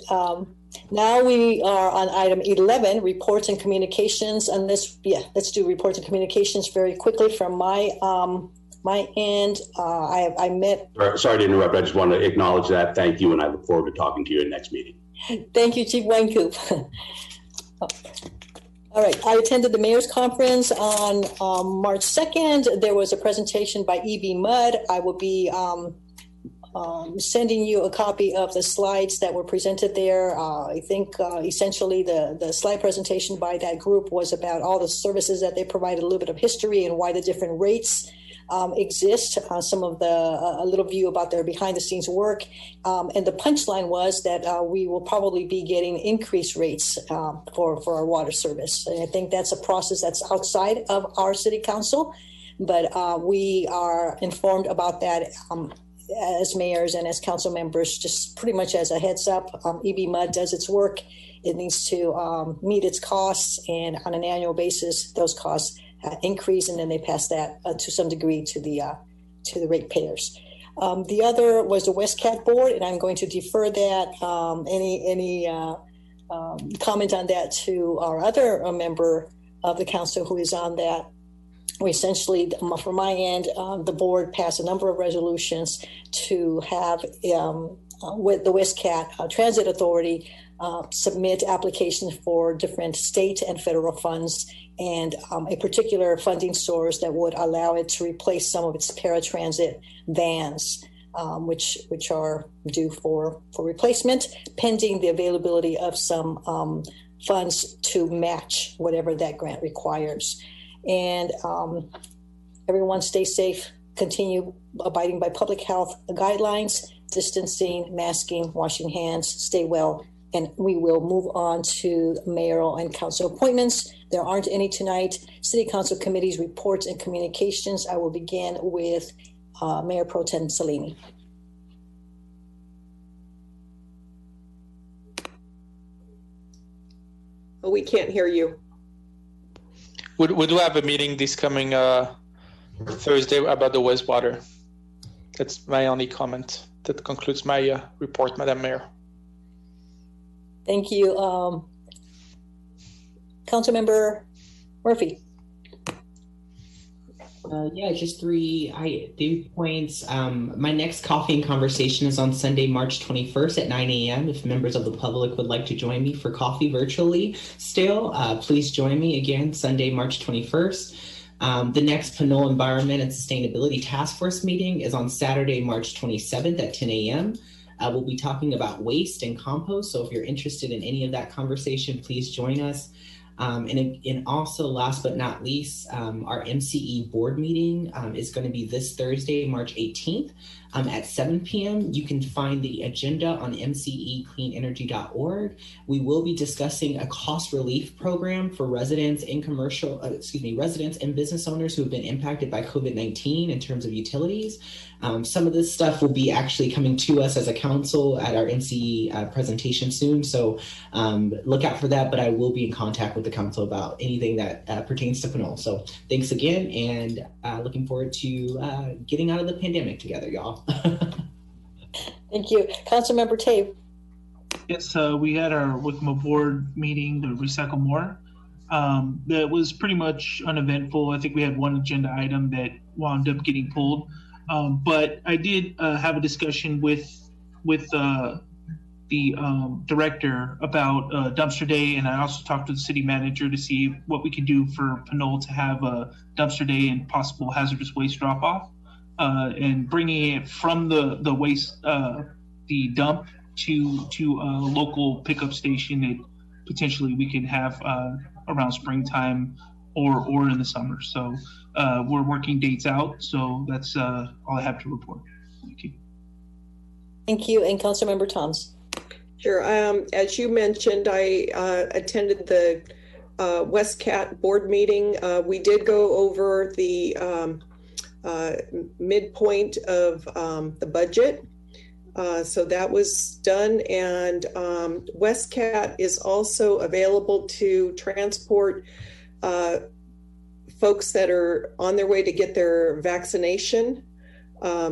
Now we are on item 11, reports and communications. And let's do reports and communications very quickly from my end. I met. Sorry to interrupt. I just want to acknowledge that. Thank you, and I look forward to talking to you in the next meeting. Thank you, Chief Weinkoop. All right, I attended the mayor's conference on March 2nd. There was a presentation by E.B. Mudd. I will be sending you a copy of the slides that were presented there. I think essentially the slide presentation by that group was about all the services that they provided, a little bit of history and why the different rates exist, some of a little view about their behind the scenes work. And the punchline was that we will probably be getting increased rates for our water service. And I think that's a process that's outside of our city council, but we are informed about that as mayors and as council members, just pretty much as a heads up. EB-MUD does its work. It needs to meet its costs, and on an annual basis, those costs increase, and then they pass that to some degree to the ratepayers. The other was the WestCat board, and I'm going to defer that any comment on that to our other member of the council who is on that. We essentially, from my end, the board passed a number of resolutions to have with the WestCat Transit Authority submit applications for different state and federal funds, and a particular funding source that would allow it to replace some of its paratransit vans, which are due for replacement, pending the availability of some funds to match whatever that grant requires. And everyone stay safe, continue abiding by public health guidelines, distancing, masking, washing hands, stay well. And we will move on to mayoral and council appointments. There aren't any tonight. City council committees, reports, and communications. I will begin with Mayor Pro Tem Salini. Oh, we can't hear you. We do have a meeting this coming Thursday about the wastewater. That's my only comment. That concludes my report, Madam Mayor. Thank you. Councilmember Murphy. Yeah, just three points. My next coffee and conversation is on Sunday, March 21st at 9 a.m. If members of the public would like to join me for coffee virtually still, please join me again, Sunday, March 21st. The next Pinole Environment and Sustainability Task Force meeting is on Saturday, March 27th at 10 a.m. We'll be talking about waste and compost. So if you're interested in any of that conversation, please join us. And also, last but not least, our MCE board meeting is going to be this Thursday, March 18th at 7 p.m. You can find the agenda on mcecleanenergy.org. We will be discussing a cost relief program for residents and residents and business owners who have been impacted by COVID-19 in terms of utilities. Some of this stuff will be actually coming to us as a council at our MCE presentation soon. So look out for that, but I will be in contact with the council about anything that pertains to Pinole. So thanks again, and looking forward to getting out of the pandemic together, y'all. Thank you. Councilmember Tabe. Yes, we had our WICMA board meeting to recycle more. That was pretty much uneventful. I think we had one agenda item that wound up getting pulled. But I did have a discussion with the director about dumpster day, and I also talked to the city manager to see what we could do for Pinole to have a dumpster day and possible hazardous waste drop off, and bringing it from the waste the dump to a local pickup station that potentially we can have around springtime or in the summer. So we're working dates out. So that's all I have to report. Thank you. Thank you. And Councilmember Toms. Sure. As you mentioned, I attended the WestCat board meeting. We did go over the midpoint of the budget. So that was done, and WestCat is also available to transport folks that are on their way to get their vaccination.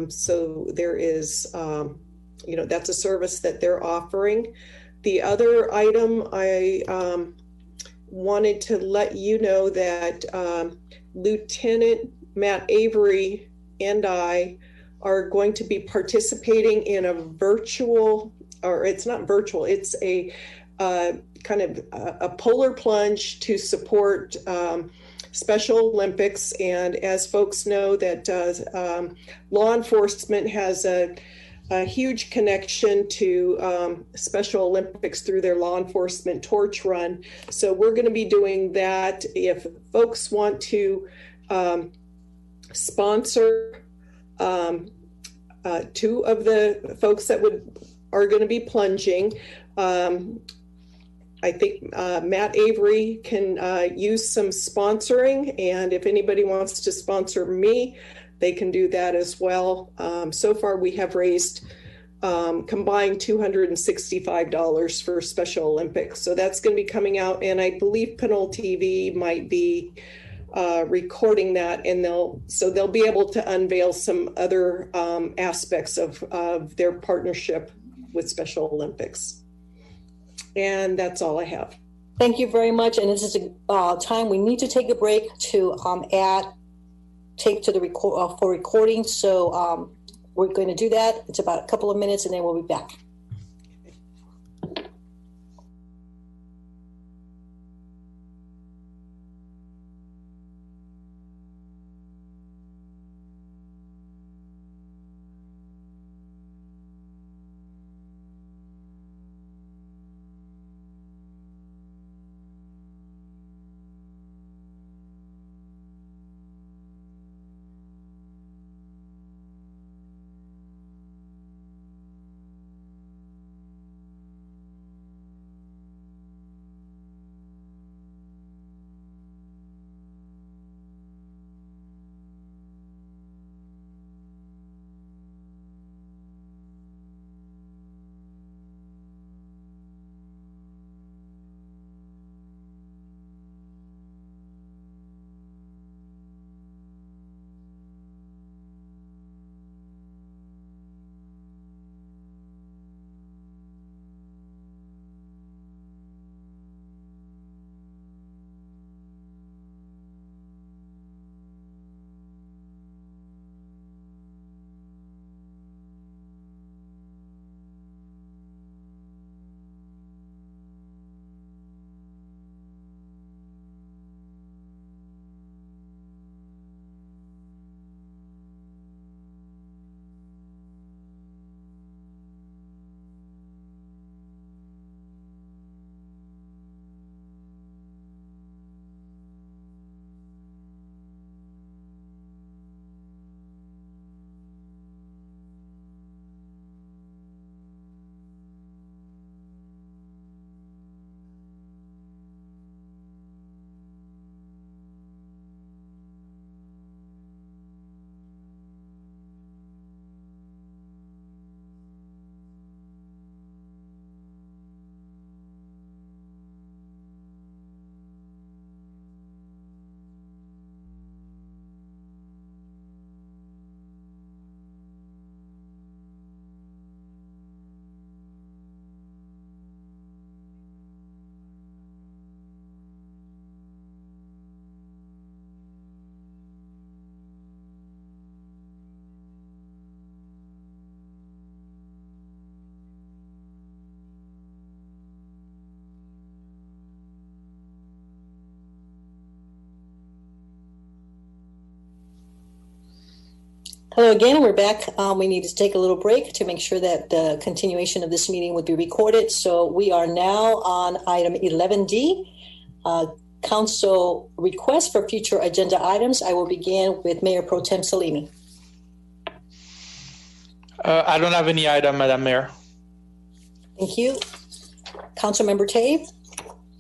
So there is, that's a service that they're offering. The other item I wanted to let you know that Lieutenant Matt Avery and I are going to be participating in a virtual, or it's not virtual, it's a kind of a polar plunge to support Special Olympics. And as folks know, that law enforcement has a a huge connection to Special Olympics through their law enforcement torch run. So we're going to be doing that. If folks want to sponsor two of the folks that are going to be plunging, I think Matt Avery can use some sponsoring, and if anybody wants to sponsor me, they can do that as well. So far, we have raised combined $265 for Special Olympics. So that's going to be coming out, and I believe Pinole TV might be recording that, and they'll be able to unveil some other aspects of their partnership with Special Olympics. And that's all I have. Thank you very much. And this is a time we need to take a break to add tape to the for recording. So we're going to do that. It's about a couple of minutes, and then we'll be back. Hello again, we're back. We need to take a little break to make sure that the continuation of this meeting would be recorded. So we are now on item 11D, council request for future agenda items. I will begin with Mayor Pro Tem Salimi. I don't have any item, Madam Mayor. Thank you. Councilmember Tave?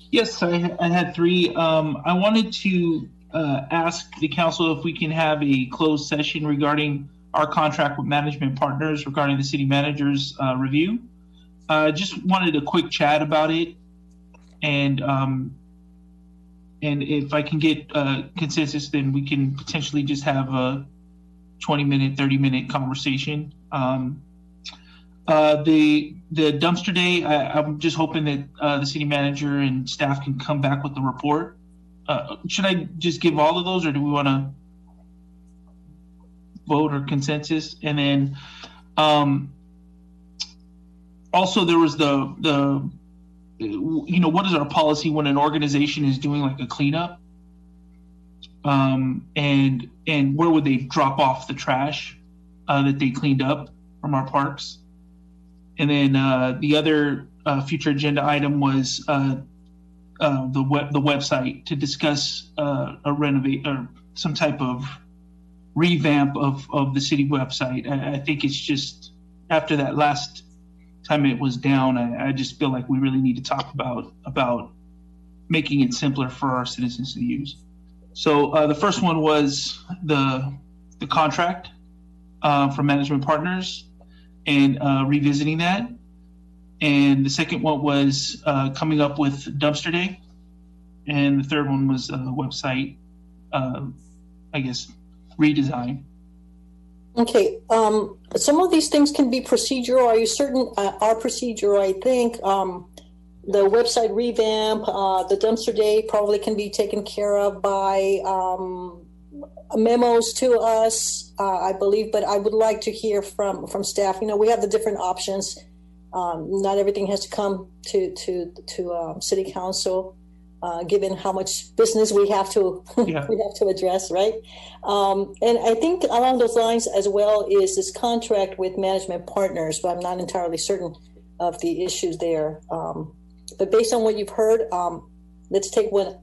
Yes, I had three. I wanted to ask the council if we can have a closed session regarding our contract with management partners regarding the city manager's review. Just wanted a quick chat about it, and if I can get consensus, then we can potentially just have a 20-minute, 30-minute conversation. The dumpster day, I'm just hoping that the city manager and staff can come back with the report. Should I just give all of those, or do we want to vote or consensus? And then also there was the what is our policy when an organization is doing like a cleanup, and where would they drop off the trash that they cleaned up? our parks. And then the other future agenda item was the website to discuss a renovate or some type of revamp of the city website. I think it's just after that last time it was down, I just feel like we really need to talk about making it simpler for our citizens to use. So the first one was the contract for management partners and revisiting that. And the second one was coming up with dumpster day. And the third one was website, I guess, redesign. Okay, some of these things can be procedural. Are you certain are procedural? I think the website revamp, the dumpster day probably can be taken care of by memos to us, I believe, but I would like to hear from staff. You know, we have the different options. Not everything has to come to city council, given how much business we have to we have to address, right? And I think along those lines as well is this contract with management partners, but I'm not entirely certain of the issues there. But based on what you've heard, let's take one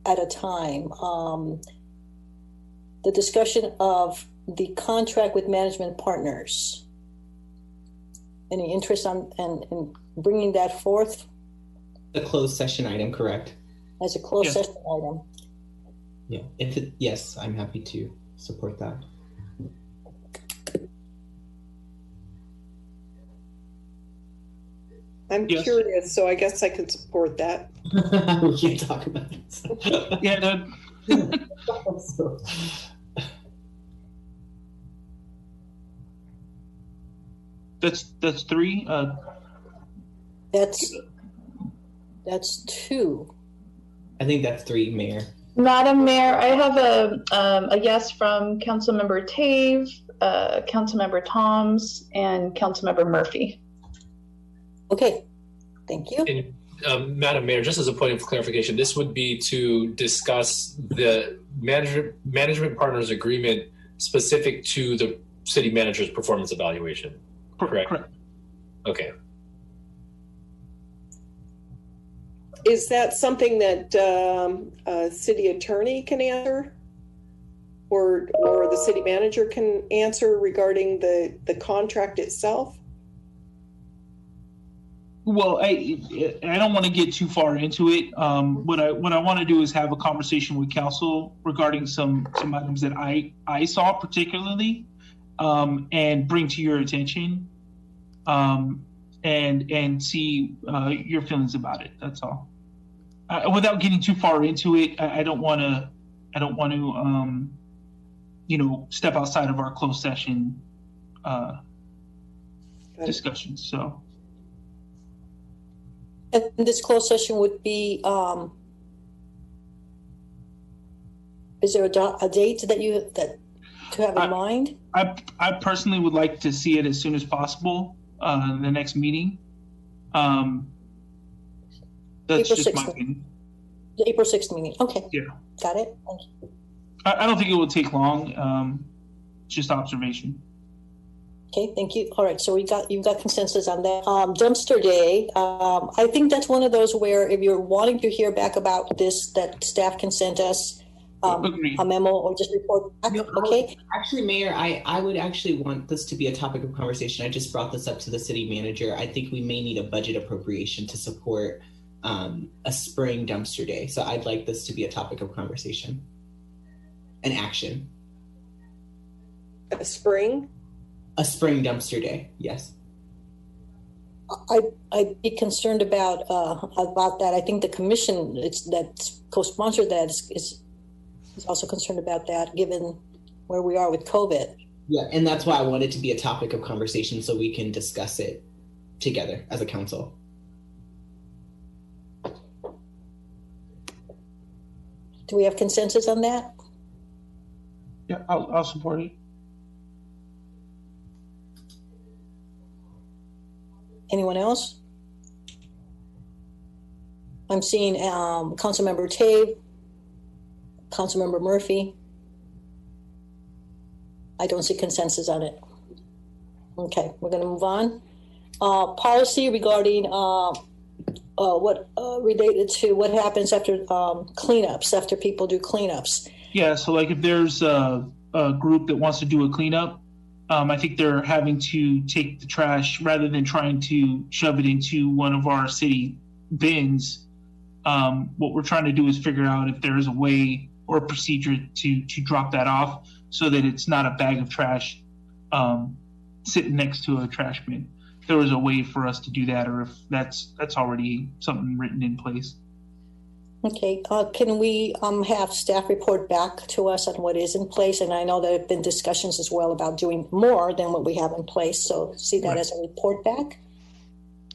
at a time. The discussion of the contract with management partners. Any interest in bringing that forth? The closed session item, correct? As a closed session item. Yeah. Yes, I'm happy to support that. I'm curious, so I guess I could support that. We can't talk about it. Yeah. That's three. That's two. I think that's three, Mayor. Madam Mayor, I have a yes from Councilmember Tave, Councilmember Toms, and Councilmember Murphy. Okay, thank you. And, Madam Mayor, just as a point of clarification, this would be to discuss the management partners agreement specific to the city manager's performance evaluation. Correct. Okay. Is that something that a city attorney can answer, or the city manager can answer regarding the contract itself? Well, I don't want to get too far into it. What I want to do is have a conversation with council regarding some items that I saw particularly, and bring to your attention, and see your feelings about it. That's all. Without getting too far into it, I don't want to, step outside of our closed session discussions. So. And this closed session would be, is there a date that to have in mind? I personally would like to see it as soon as possible, the next meeting. That's April just 6th. my opinion. The April 6th meeting. Okay. Yeah. Got it. Thank you. I don't think it will take long. Just observation. Okay, thank you. All right, so you've got consensus on that. Dumpster day. I think that's one of those where if you're wanting to hear back about this, that staff can send us a memo or just report back. Okay. Actually, Mayor, I would actually want this to be a topic of conversation. I just brought this up to the city manager. I think we may need a budget appropriation to support a spring dumpster day. So I'd like this to be a topic of conversation and action. A spring dumpster day, yes. I'd be concerned about that. I think the commission that's co-sponsored that is also concerned about that, given where we are with COVID. Yeah, and that's why I want it to be a topic of conversation so we can discuss it together as a council. Do we have consensus on that? Yeah, I'll support it. Anyone else? I'm seeing Councilmember Tave, Councilmember Murphy. I don't see consensus on it. Okay, we're going to move on. Policy regarding related to what happens after cleanups, after people do cleanups. Yeah, so like if there's a group that wants to do a cleanup, I think they're having to take the trash rather than trying to shove it into one of our city bins. What we're trying to do is figure out if there is a way or a procedure to drop that off so that it's not a bag of trash sitting next to a trash bin. If there was a way for us to do that, or if that's already something written in place. Okay, can we have staff report back to us on what is in place? And I know there have been discussions as well about doing more than what we have in place. So see that as a report back.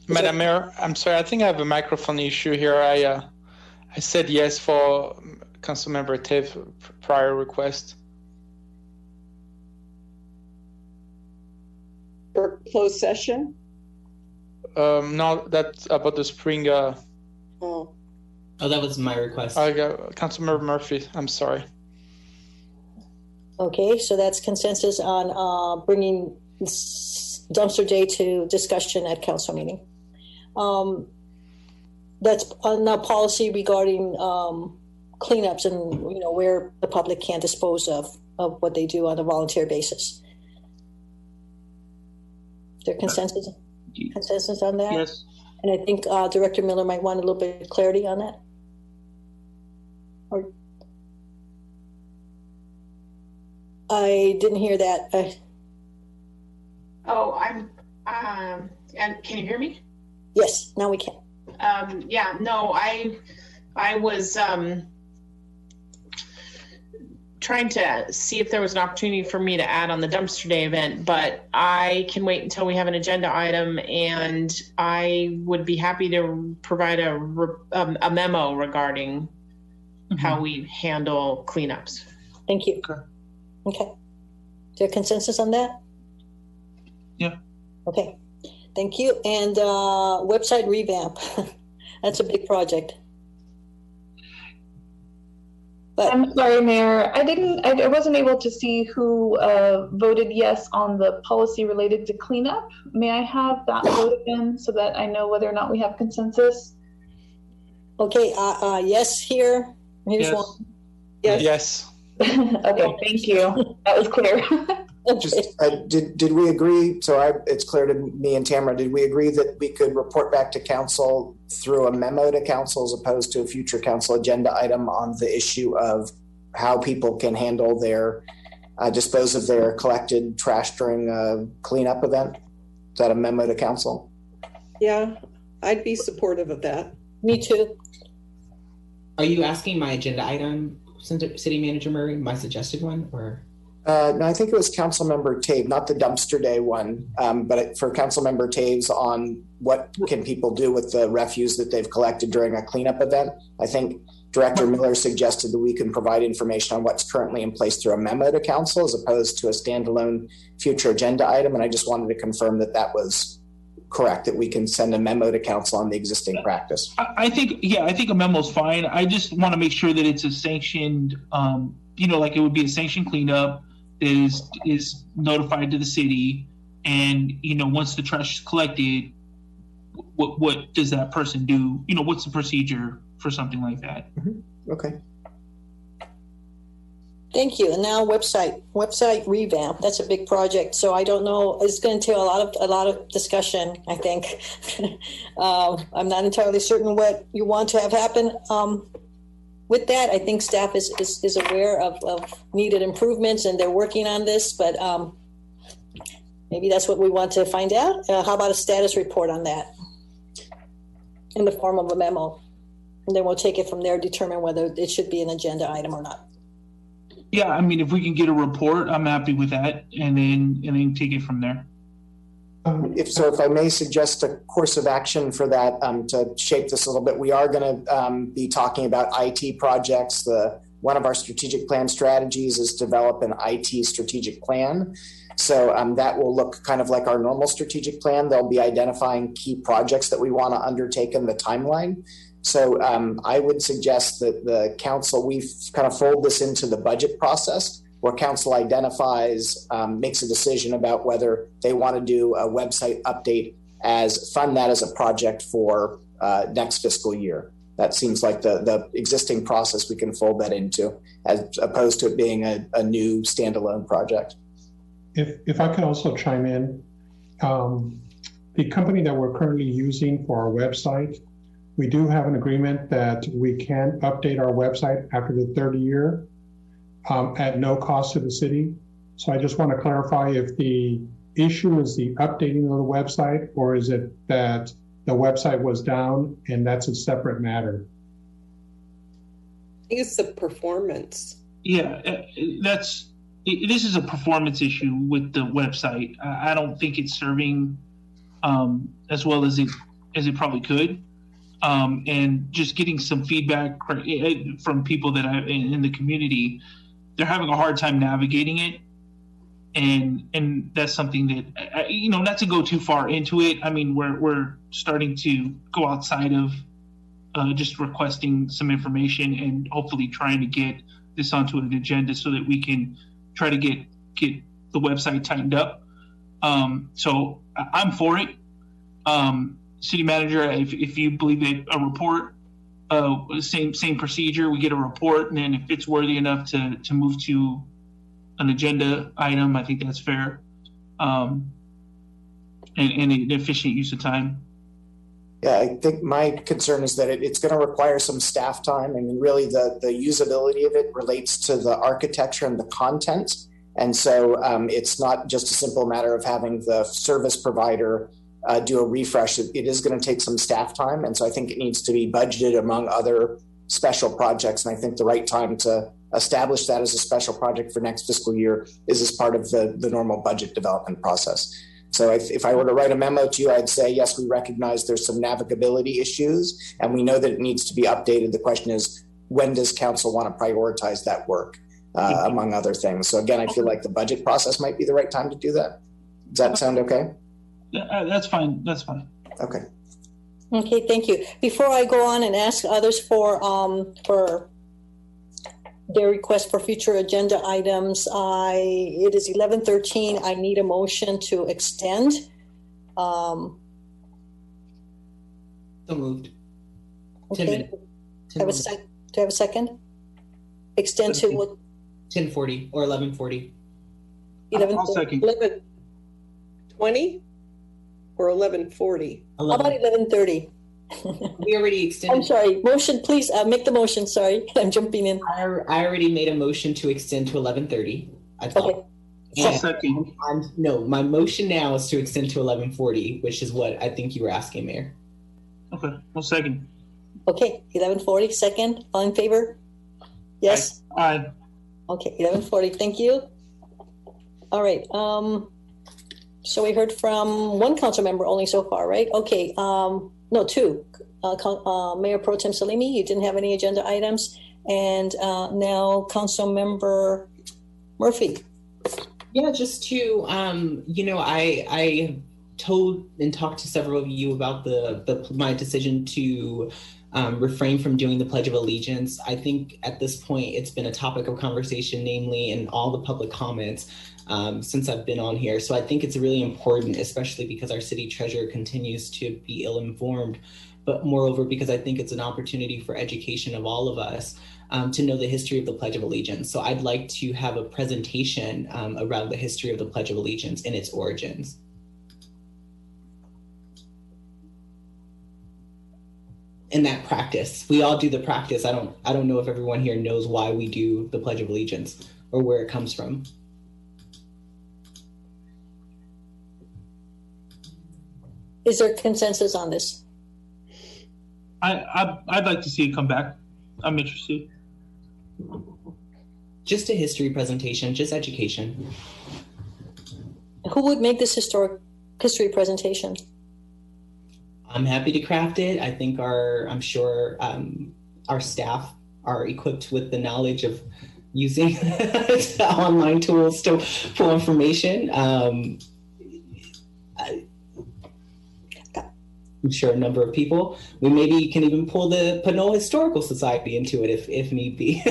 Madam Mayor, I'm sorry, I think I have a microphone issue here. I said yes for Councilmember Tiff prior request. For closed session? No, that's about the spring. Oh, that was my request. Councilmember Murphy, I'm sorry. Okay, so that's consensus on bringing dumpster day to discussion at council meeting. That's now policy regarding cleanups and where the public can dispose of what they do on a volunteer basis. Is there consensus on that? Yes. And I think Director Miller might want a little bit of clarity on that. Or I didn't hear that. And can you hear me? Yes, now we can. Yeah, no, I was trying to see if there was an opportunity for me to add on the dumpster day event, but I can wait until we have an agenda item, and I would be happy to provide a memo regarding how we handle cleanups. Thank you. Okay. Is there consensus on that? Yeah. Okay. Thank you. And website revamp. That's a big project. But I'm sorry, Mayor. I wasn't able to see who voted yes on the policy related to cleanup. May I have that vote again so that I know whether or not we have consensus? Okay. Yes here. Here's Yes. one. Yes. Okay, thank you. That was clear. Just did we agree? So it's clear to me and Tamara. Did we agree that we could report back to council through a memo to council as opposed to a future council agenda item on the issue of how people can handle their dispose of their collected trash during a cleanup event? Is that a memo to council? Yeah, I'd be supportive of that. Me too. Are you asking my agenda item, City Manager Murray, my suggested one, or? No, I think it was Councilmember Taves, not the dumpster day one, but for Councilmember Taves on what can people do with the refuse that they've collected during a cleanup event. I think Director Miller suggested that we can provide information on what's currently in place through a memo to council as opposed to a standalone future agenda item. And I just wanted to confirm that that was correct, that we can send a memo to council on the existing practice. I think a memo's fine. I just want to make sure that it's a sanctioned, like it would be a sanctioned cleanup that is notified to the city. And, once the trash is collected, what does that person do? What's the procedure for something like that? Mm-hmm. Okay. Thank you. And now website revamp. That's a big project. So I don't know. It's going to take a lot of discussion, I think. I'm not entirely certain what you want to have happen. With that, I think staff is aware of needed improvements and they're working on this, but maybe that's what we want to find out. How about a status report on that in the form of a memo? And then we'll take it from there, determine whether it should be an agenda item or not. Yeah, if we can get a report, I'm happy with that, and then take it from there. If I may suggest a course of action for that to shape this a little bit, we are going to be talking about IT projects. One of our strategic plan strategies is develop an IT strategic plan. So that will look kind of like our normal strategic plan. They'll be identifying key projects that we want to undertake in the timeline. So I would suggest that the council, we kind of fold this into the budget process where council identifies, makes a decision about whether they want to do a website update fund that as a project for next fiscal year. That seems like the existing process we can fold that into, as opposed to it being a new standalone project. If I could also chime in, the company that we're currently using for our website, we do have an agreement that we can update our website after the third year at no cost to the city. So I just want to clarify if the issue is the updating of the website, or is it that the website was down and that's a separate matter? I think it's the performance. Yeah, this is a performance issue with the website. I don't think it's serving as well as it probably could. And just getting some feedback from people that in the community, they're having a hard time navigating it. And that's something that, not to go too far into it. I mean, we're starting to go outside of just requesting some information and hopefully trying to get this onto an agenda so that we can try to get the website tightened up. So I'm for it. City manager, if you believe that a report, same procedure, we get a report, and then if it's worthy enough to move to an agenda item, I think that's fair, and an efficient use of time. Yeah, I think my concern is that it's going to require some staff time. I mean, really the usability of it relates to the architecture and the content. And so it's not just a simple matter of having the service provider do a refresh. It is going to take some staff time. And so I think it needs to be budgeted among other special projects. And I think the right time to establish that as a special project for next fiscal year is as part of the normal budget development process. So if I were to write a memo to you, I'd say, yes, we recognize there's some navigability issues and we know that it needs to be updated. The question is, when does council want to prioritize that work, among other things? So again, I feel like the budget process might be the right time to do that. Does that sound okay? That's fine. That's fine. Okay. Okay, thank you. Before I go on and ask others for their request for future agenda items, it is 11:13. I need a motion to extend. So moved. Okay. Do I have a second? Extend to what? 10:40 or 11:40. 11:40. 11:20 or 11:40? How about 11:30? We already extended. I'm sorry. Motion, please. Make the motion. Sorry, I'm jumping in. I already made a motion to extend to 11:30. I thought. Okay. No, my motion now is to extend to 11:40, which is what I think you were asking, Mayor. Okay. Well, second. Okay. 11:40. Second. All in favor? Yes. Aye. Okay. 11:40. Thank you. All right. So we heard from one council member only so far, right? Okay. No, two. Mayor Pro Tem Salimi, you didn't have any agenda items. And now Council Member Murphy. Yeah, just to, I told and talked to several of you about my decision to refrain from doing the Pledge of Allegiance. I think at this point, it's been a topic of conversation, namely in all the public comments since I've been on here. So I think it's really important, especially because our city treasurer continues to be ill-informed, but moreover, because I think it's an opportunity for education of all of us to know the history of the Pledge of Allegiance. So I'd like to have a presentation around the history of the Pledge of Allegiance and its origins. In that practice, we all do the practice. I don't know if everyone here knows why we do the Pledge of Allegiance or where it comes from. Is there consensus on this? I'd like to see it come back. I'm interested. Just a history presentation, just education. Who would make this history presentation? I'm happy to craft it. I think I'm sure our staff are equipped with the knowledge of using online tools to pull information. I'm sure, a number of people. We maybe can even pull the Pinole Historical Society into it if need be.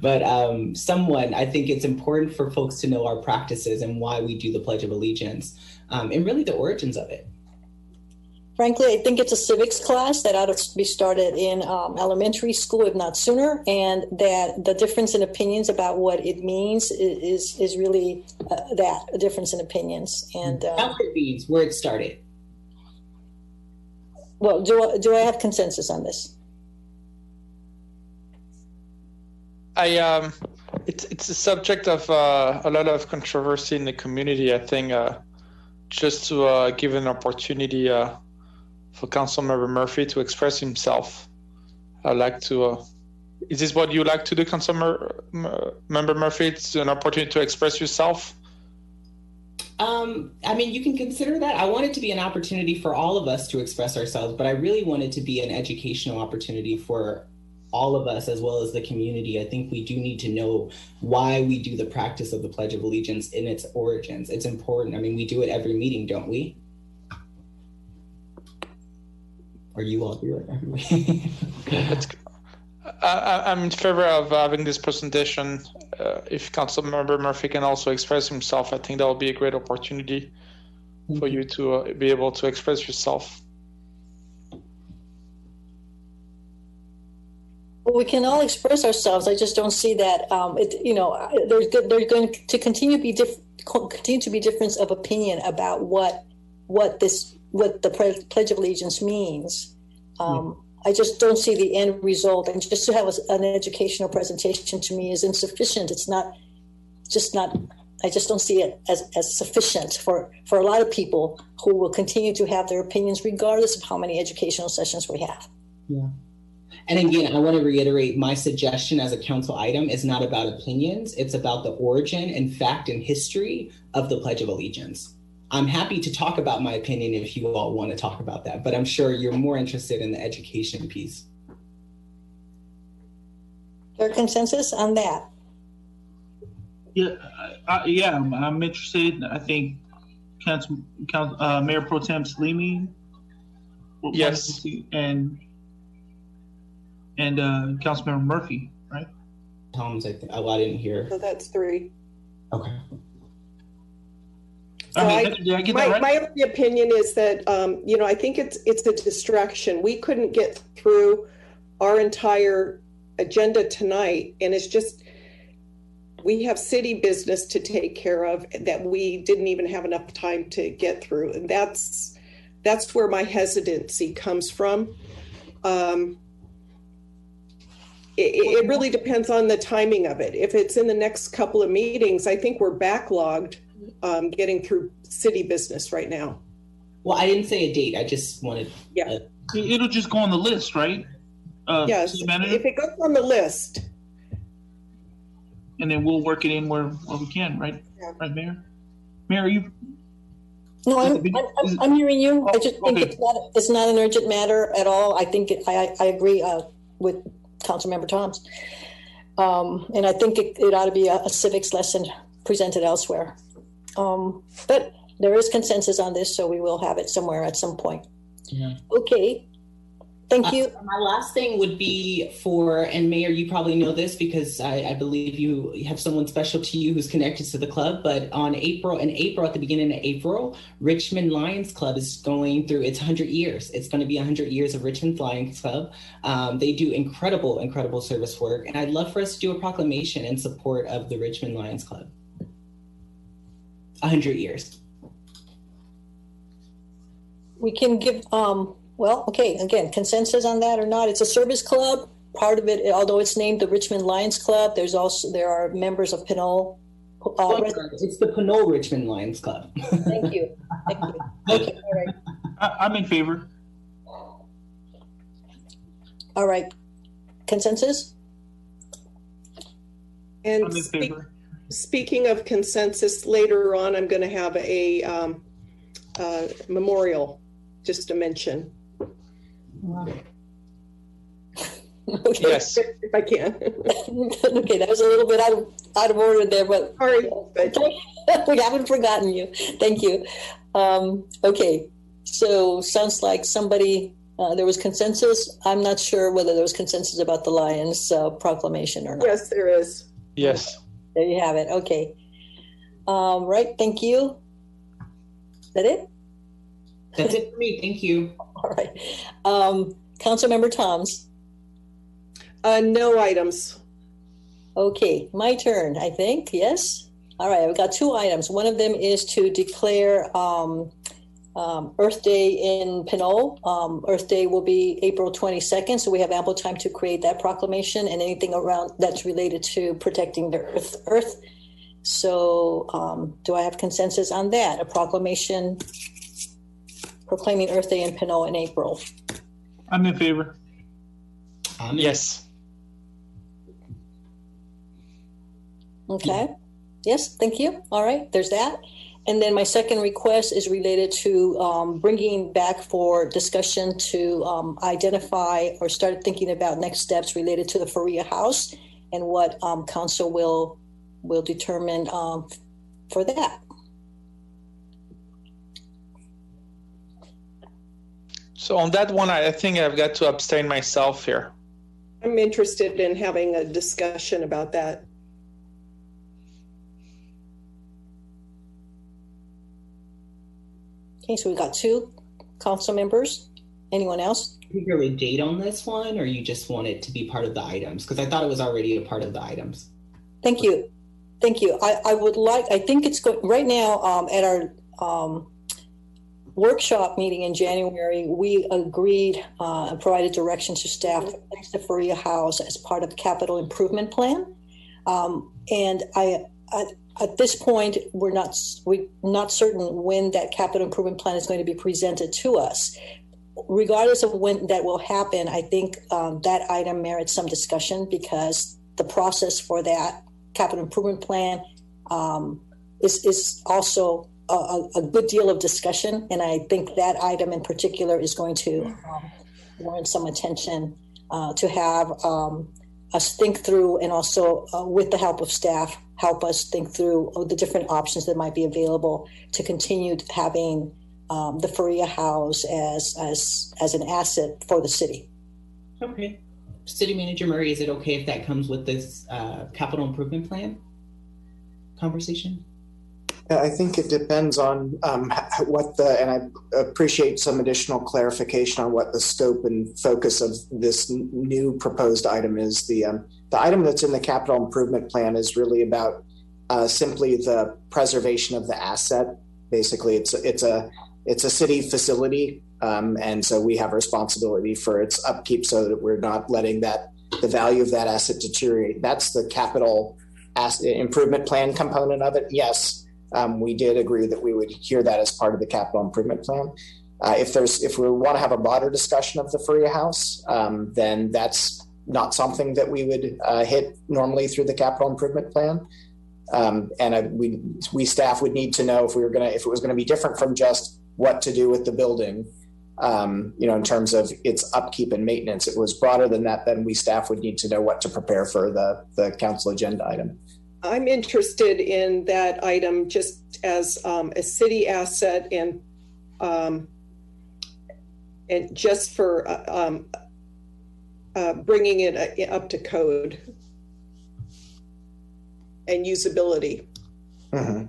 But I think it's important for folks to know our practices and why we do the Pledge of Allegiance, and really the origins of it. Frankly, I think it's a civics class that ought to be started in elementary school, if not sooner, and that the difference in opinions about what it means is really a difference in opinions. And that's what it means, where it started. Well, do I have consensus on this? It's a subject of a lot of controversy in the community. I think just to give an opportunity for Councilmember Murphy to express himself, I'd like to. Is this what you like to do, Councilmember Murphy? It's an opportunity to express yourself. I mean, you can consider that. I want it to be an opportunity for all of us to express ourselves, but I really want it to be an educational opportunity for all of us as well as the community. I think we do need to know why we do the practice of the Pledge of Allegiance in its origins. It's important. I mean, we do it every meeting, don't we? Or you all do it every meeting? I'm in favor of having this presentation. If Councilmember Murphy can also express himself, I think that will be a great opportunity for you to be able to express yourself. Well, we can all express ourselves. I just don't see that. There's going to continue to be difference of opinion about what the Pledge of Allegiance means. I just don't see the end result, and just to have an educational presentation to me is insufficient. It's not. I just don't see it as sufficient for a lot of people who will continue to have their opinions regardless of how many educational sessions we have. Yeah. And again, I want to reiterate, my suggestion as a council item is not about opinions. It's about the origin and fact and history of the Pledge of Allegiance. I'm happy to talk about my opinion if you all want to talk about that, but I'm sure you're more interested in the education piece. Is there consensus on that? Yeah, I'm interested. I think Mayor Pro Tem Salimi. Yes. And Councilmember Murphy, right? Tom's, I think. I didn't hear. So that's 3. Okay. So did I get that right? My only opinion is that, I think it's a distraction. We couldn't get through our entire agenda tonight, and it's just, we have city business to take care of that we didn't even have enough time to get through. And that's where my hesitancy comes from. It really depends on the timing of it. If it's in the next couple of meetings, I think we're backlogged getting through city business right now. Well, I didn't say a date. I just wanted. Yeah. It'll just go on the list, right? Yes. If it goes on the list. And then we'll work it in where we can, right? Yeah. Right, Mayor? Mayor, are you? No, I'm hearing you. I just think it's not an urgent matter at all. I think I agree with Councilmember Toms. And I think it ought to be a civics lesson presented elsewhere. But there is consensus on this, so we will have it somewhere at some point. Yeah. Okay. Thank you. My last thing would be and Mayor, you probably know this because I believe you have someone special to you who's connected to the club, but in April, at the beginning of April, Richmond Lions Club is going through its 100 years. It's going to be 100 years of Richmond Lions Club. They do incredible service work, and I'd love for us to do a proclamation in support of the Richmond Lions Club. 100 years. We can give, well, okay, again, consensus on that or not. It's a service club. Part of it, although it's named the Richmond Lions Club, there are members of Pinole. It's the Pinole Richmond Lions Club. Thank you. Okay, all right. I'm in favor. All right. Consensus? And I'm in favor. Speaking of consensus, later on, I'm going to have a memorial, just to mention. Wow. Okay. Yes. If I can. Okay, that was a little bit out of order there, but sorry, but we haven't forgotten you. Thank you. Okay, So sounds like somebody, there was consensus. I'm not sure whether there was consensus about the Lions proclamation or not. Yes, there is. Yes. There you have it. Okay. Right. Thank you. Is that it? That's it for me. Thank you. All right. Councilmember Toms. No items. Okay. My turn, I think. Yes. All right. I've got 2 items. One of them is to declare Earth Day in Pinole. Earth Day will be April 22nd, so we have ample time to create that proclamation and anything around that's related to protecting the Earth. So do I have consensus on that? A proclamation proclaiming Earth Day in Pinole in April. I'm in favor. Yes. Okay. Yes, thank you. All right, there's that. And then my second request is related to bringing back for discussion to identify or start thinking about next steps related to the Faria House and what council will determine for that. So on that one, I think I've got to abstain myself here. I'm interested in having a discussion about that. Okay, so we've got 2 council members. Anyone else? Particularly date on this one, or you just want it to be part of the items? Because I thought it was already a part of the items. Thank you. Thank you. I would like, I think it's going right now at our workshop meeting in January, we agreed and provided direction to staff to place the Faria House as part of the capital improvement plan. And at this point, we're not certain when that capital improvement plan is going to be presented to us. Regardless of when that will happen, I think that item merits some discussion because the process for that capital improvement plan is also a good deal of discussion. And I think that item in particular is going to warrant some attention to have us think through, and also with the help of staff, help us think through the different options that might be available to continue having the Faria House as an asset for the city. Okay. City Manager Murray, is it okay if that comes with this capital improvement plan conversation? I think it depends on and I appreciate some additional clarification on what the scope and focus of this new proposed item is. The item that's in the capital improvement plan is really about simply the preservation of the asset. Basically, it's a city facility, and so we have a responsibility for its upkeep so that we're not letting the value of that asset deteriorate. That's the capital improvement plan component of it. Yes. We did agree that we would hear that as part of the capital improvement plan. If we want to have a broader discussion of the Faria House, then that's not something that we would hit normally through the capital improvement plan. We staff would need to know if it was going to be different from just what to do with the building, in terms of its upkeep and maintenance. It was broader than that. Then we staff would need to know what to prepare for the council agenda item. I'm interested in that item just as a city asset and just for bringing it up to code and usability. Mm-hmm.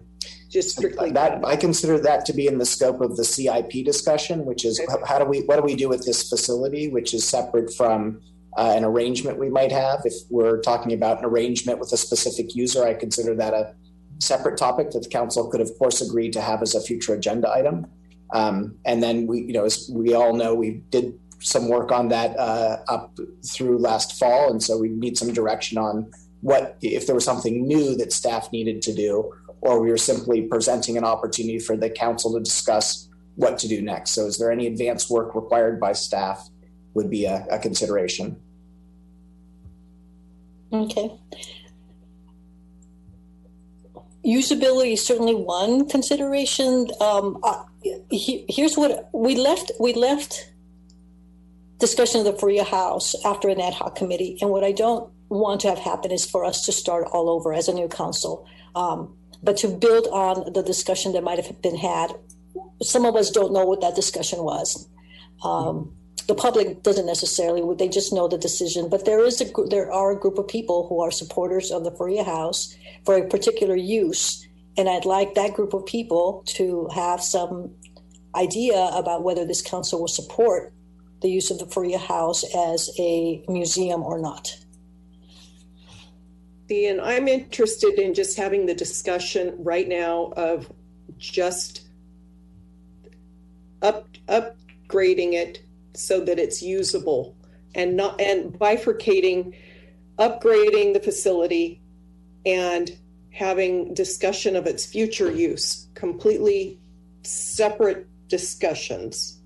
Just strictly that. I consider that to be in the scope of the CIP discussion, which is what do we do with this facility, which is separate from an arrangement we might have. If we're talking about an arrangement with a specific user, I consider that a separate topic that the council could, of course, agree to have as a future agenda item. And then as we all know, we did some work on that up through last fall, and so we need some direction on what if there was something new that staff needed to do, or we were simply presenting an opportunity for the council to discuss what to do next. So, is there any advanced work required by staff? Would be a consideration. Okay. Usability is certainly one consideration. Here's what we left discussion of the Faria House after an ad hoc committee. And what I don't want to have happen is for us to start all over as a new council, but to build on the discussion that might have been had some of us don't know what that discussion was. The public doesn't necessarily, they just know the decision, but there are a group of people who are supporters of the Faria House for a particular use. And I'd like that group of people to have some idea about whether this council will support the use of the Faria House as a museum or not. And I'm interested in just having the discussion right now of just upgrading it so that it's usable, and bifurcating, upgrading the facility and having discussion of its future use, completely separate discussions.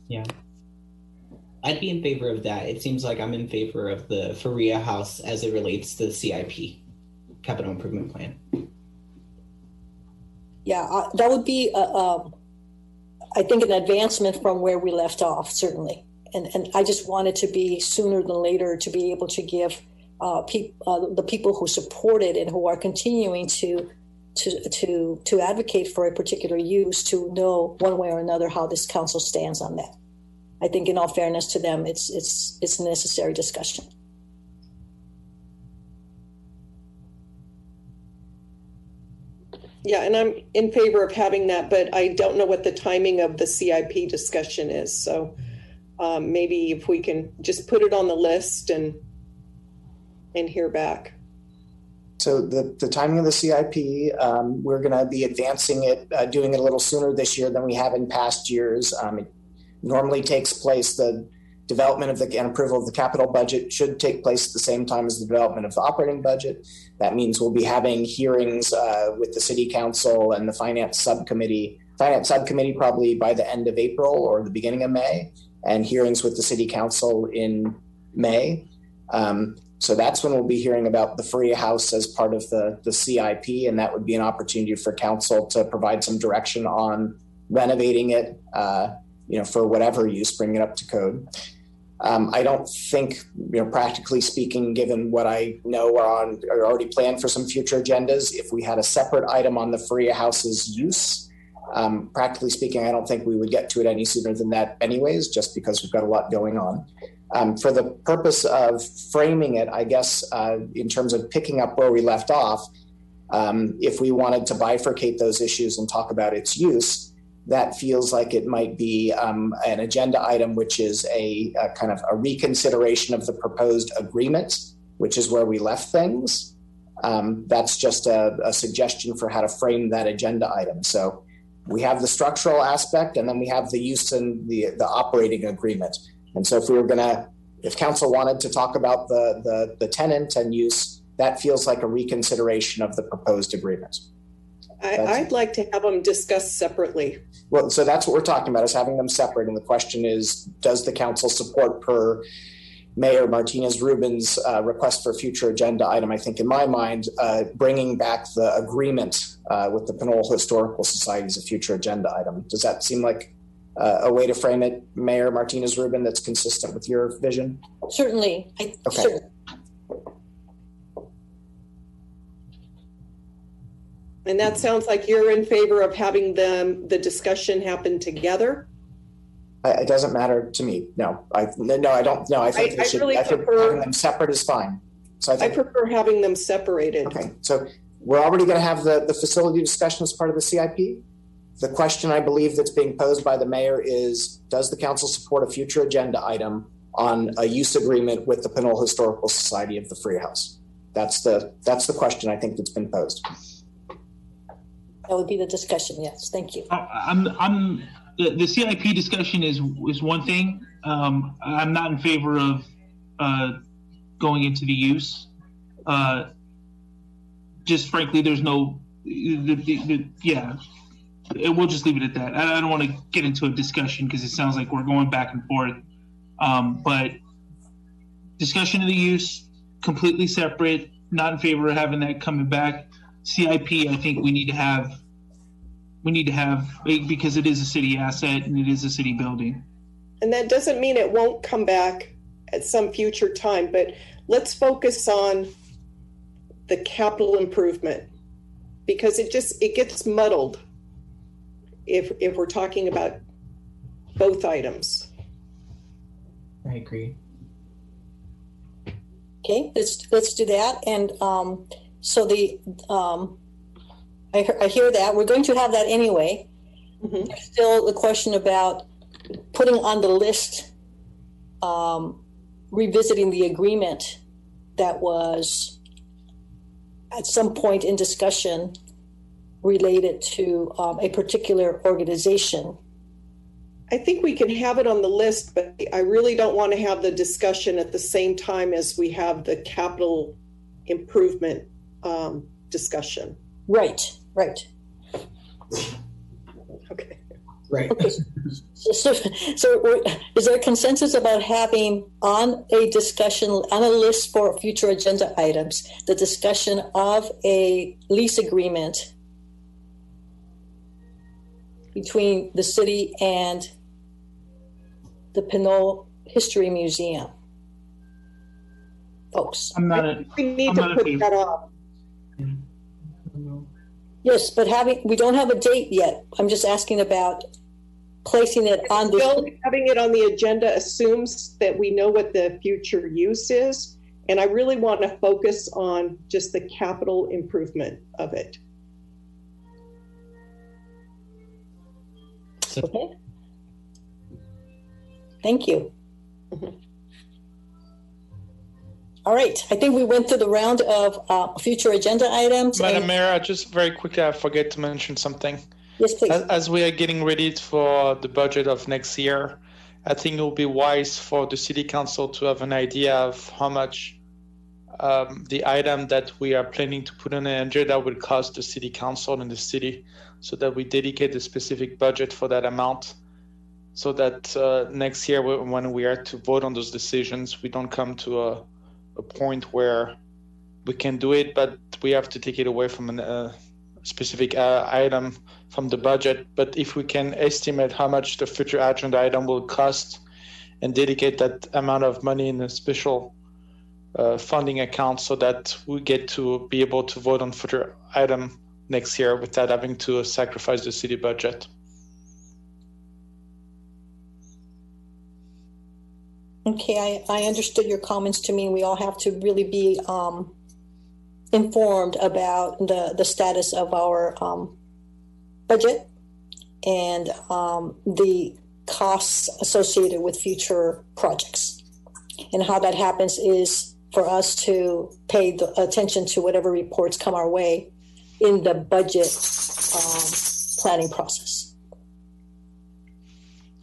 Yeah. I'd be in favor of that. It seems like I'm in favor of the Faria House as it relates to the CIP, Capital Improvement Plan. Yeah, that would be, I think, an advancement from where we left off, certainly. And I just wanted to be sooner than later to be able to give the people who support it and who are continuing to advocate for a particular use to know one way or another how this council stands on that. I think, in all fairness to them, it's a necessary discussion. Yeah, and I'm in favor of having that, but I don't know what the timing of the CIP discussion is. So maybe if we can just put it on the list and hear back. So the timing of the CIP, we're going to be advancing it, doing it a little sooner this year than we have in past years. It normally takes place, the development of and approval of the capital budget should take place at the same time as the development of the operating budget. That means we'll be having hearings with the city council and the finance subcommittee probably by the end of April or the beginning of May, and hearings with the city council in May. So that's when we'll be hearing about the Faria House as part of the CIP, and that would be an opportunity for council to provide some direction on renovating it, for whatever use, bring it up to code. I don't think, practically speaking, given what I know are already planned for some future agendas, if we had a separate item on the Faria House's use, practically speaking, I don't think we would get to it any sooner than that anyways, just because we've got a lot going on. For the purpose of framing it, I guess, in terms of picking up where we left off, if we wanted to bifurcate those issues and talk about its use, that feels like it might be an agenda item, which is a kind of a reconsideration of the proposed agreement, which is where we left things. That's just a suggestion for how to frame that agenda item. So we have the structural aspect, and then we have the use and the operating agreement. And so if council wanted to talk about the tenant and use, that feels like a reconsideration of the proposed agreement. I'd like to have them discussed separately. Well, so that's what we're talking about, is having them separate. And the question is, does the council support per Mayor Martinez-Rubin's request for future agenda item? I think in my mind, bringing back the agreement with the Pinole Historical Society as a future agenda item. Does that seem like a way to frame it, Mayor Martinez-Rubin, that's consistent with your vision? Certainly. Okay. And that sounds like you're in favor of having the discussion happen together? It doesn't matter to me. No, I don't. No, I think having them separate is fine. So I prefer having them separated. Okay, so we're already going to have the facility discussion as part of the CIP. The question I believe that's being posed by the mayor is, does the council support a future agenda item on a use agreement with the Pinole Historical Society of the Faria House? That's the question I think that's been posed. That would be the discussion. Yes, thank you. The CIP discussion is one thing. I'm not in favor of going into the use. Just frankly, there's no. We'll just leave it at that. I don't want to get into a discussion because it sounds like we're going back and forth. But discussion of the use, completely separate. Not in favor of having that coming back. CIP, I think we need to have because it is a city asset and it is a city building. And that doesn't mean it won't come back at some future time, but let's focus on the capital improvement, because it gets muddled if we're talking about both items. I agree. Okay, let's do that. And so I hear that we're going to have that anyway. Mm-hmm. There's still the question about putting on the list, revisiting the agreement that was at some point in discussion related to a particular organization. I think we can have it on the list, but I really don't want to have the discussion at the same time as we have the capital improvement discussion. Right. Okay. Right. Okay. So is there a consensus about having on a discussion, on a list for future agenda items, the discussion of a lease agreement between the city and the Pinole History Museum? Folks. We need to put that off. Yes, but we don't have a date yet. I'm just asking about placing it on the... Having it on the agenda assumes that we know what the future use is, and I really want to focus on just the capital improvement of it. Okay. Thank you. Mm-hmm. All right. I think we went through the round of future agenda items. Madam Mayor, just very quickly, I forget to mention something. Yes, please. As we are getting ready for the budget of next year, I think it will be wise for the City Council to have an idea of how much the item that we are planning to put on the agenda will cost the City Council and the city, so that we dedicate a specific budget for that amount, so that next year when we are to vote on those decisions, we don't come to a point where we can do it, but we have to take it away from a specific item from the budget. But if we can estimate how much the future agenda item will cost and dedicate that amount of money in a special funding account, so that we get to be able to vote on future item next year without having to sacrifice the city budget. Okay, I understood your comments to mean we all have to really be informed about the status of our budget and the costs associated with future projects. And how that happens is for us to pay the attention to whatever reports come our way in the budget planning process.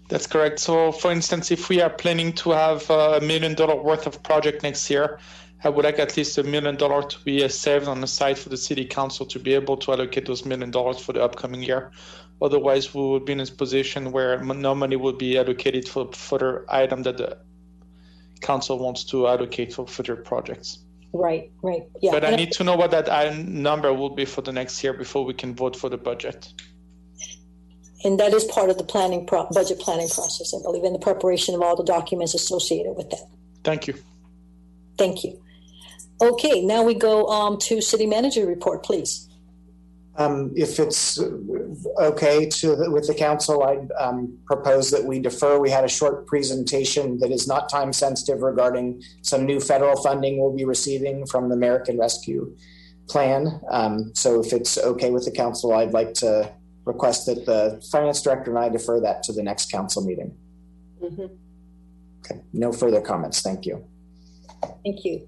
That's correct. So, for instance, if we are planning to have $1 million worth of project next year, I would like at least $1 million to be saved on the side for the City Council to be able to allocate those $1 million for the upcoming year. Otherwise, we would be in a position where no money would be allocated for further item that the Council wants to allocate for future projects. Right, yeah. But I need to know what that number will be for the next year before we can vote for the budget. And that is part of the budget planning process, I believe, in the preparation of all the documents associated with that. Thank you. Thank you. Okay, now we go to City Manager report, please. If it's okay with the council, I'd propose that we defer. We had a short presentation that is not time sensitive regarding some new federal funding we'll be receiving from the American Rescue Plan. So if it's okay with the council, I'd like to request that the finance director and I defer that to the next council meeting. Mm-hmm. Okay, no further comments. Thank you. Thank you.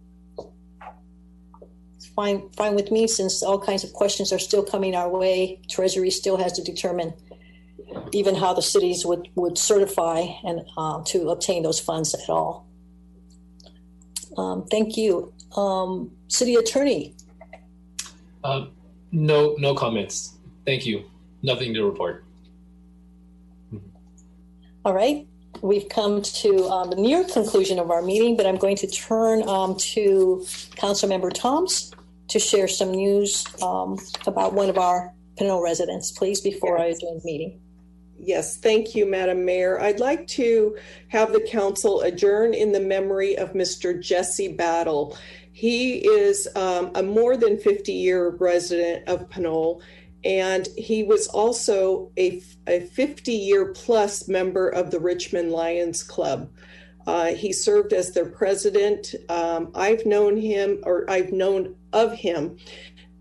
It's fine with me, since all kinds of questions are still coming our way. Treasury still has to determine even how the cities would certify and to obtain those funds at all. Thank you. City Attorney. No comments. Thank you. Nothing to report. All right. We've come to the near conclusion of our meeting, but I'm going to turn to Councilmember Toms to share some news about one of our Pinole residents, please, before I adjourn the meeting. Yes, thank you, Madam Mayor. I'd like to have the council adjourn in the memory of Mr. Jesse Battle. He is a more than 50-year resident of Pinole, And he was also a 50-year plus member of the Richmond Lions Club. He served as their president. I've known of him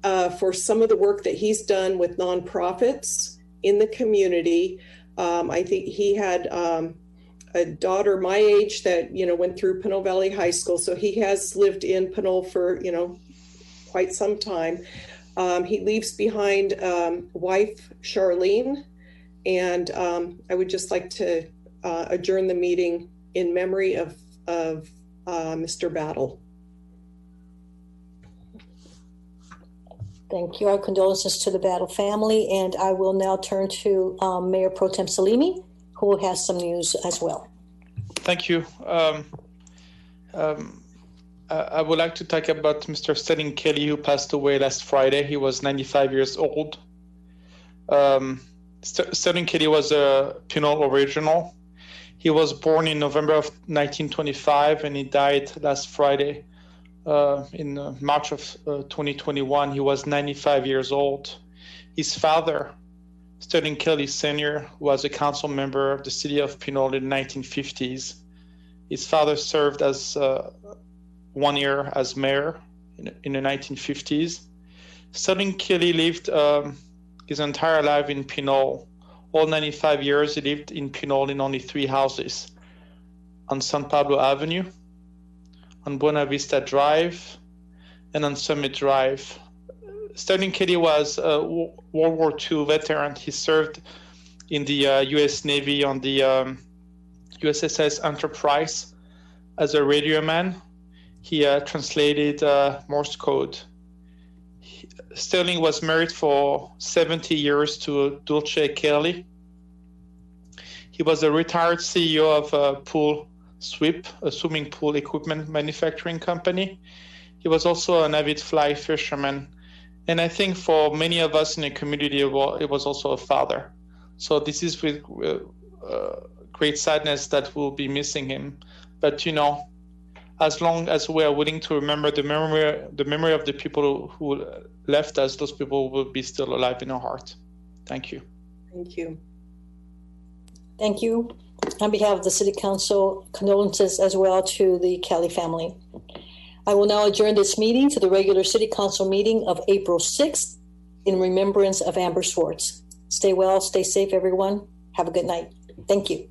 for some of the work that he's done with nonprofits in the community. I think he had a daughter my age that, went through Pinole Valley High School. So he has lived in Pinole for, quite some time. He leaves behind wife, Charlene, and I would just like to adjourn the meeting in memory of Mr. Battle. Thank you. Our condolences to the Battle family. And I will now turn to Mayor Pro Tem Salimi, who has some news as well. Thank you. I would like to talk about Mr. Sterling Kelly, who passed away last Friday. He was 95 years old. Sterling Kelly was a Pinole original. He was born in November of 1925, and he died last Friday in March of 2021. He was 95 years old. His father, Sterling Kelly Sr., was a council member of the city of Pinole in the 1950s. His father served as 1 year as mayor in the 1950s. Sterling Kelly lived his entire life in Pinole. All 95 years, he lived in Pinole in only 3 houses: on San Pablo Avenue, on Buena Vista Drive, and on Summit Drive. Sterling Kelly was a World War II veteran. He served in the U.S. Navy on the USS Enterprise as a radio man. He translated Morse code. Sterling was married for 70 years to Dulce Kelly. He was a retired CEO of Pool Sweep, a swimming pool equipment manufacturing company. He was also an avid fly fisherman. And I think for many of us in the community, it was also a father. So this is with great sadness that we'll be missing him. But, as long as we are willing to remember the memory of the people who left us, those people will be still alive in our heart. Thank you. Thank you. Thank you. On behalf of the City Council, condolences as well to the Kelly family. I will now adjourn this meeting to the regular City Council meeting of April 6th in remembrance of Amber Swartz. Stay well, stay safe, everyone. Have a good night. Thank you.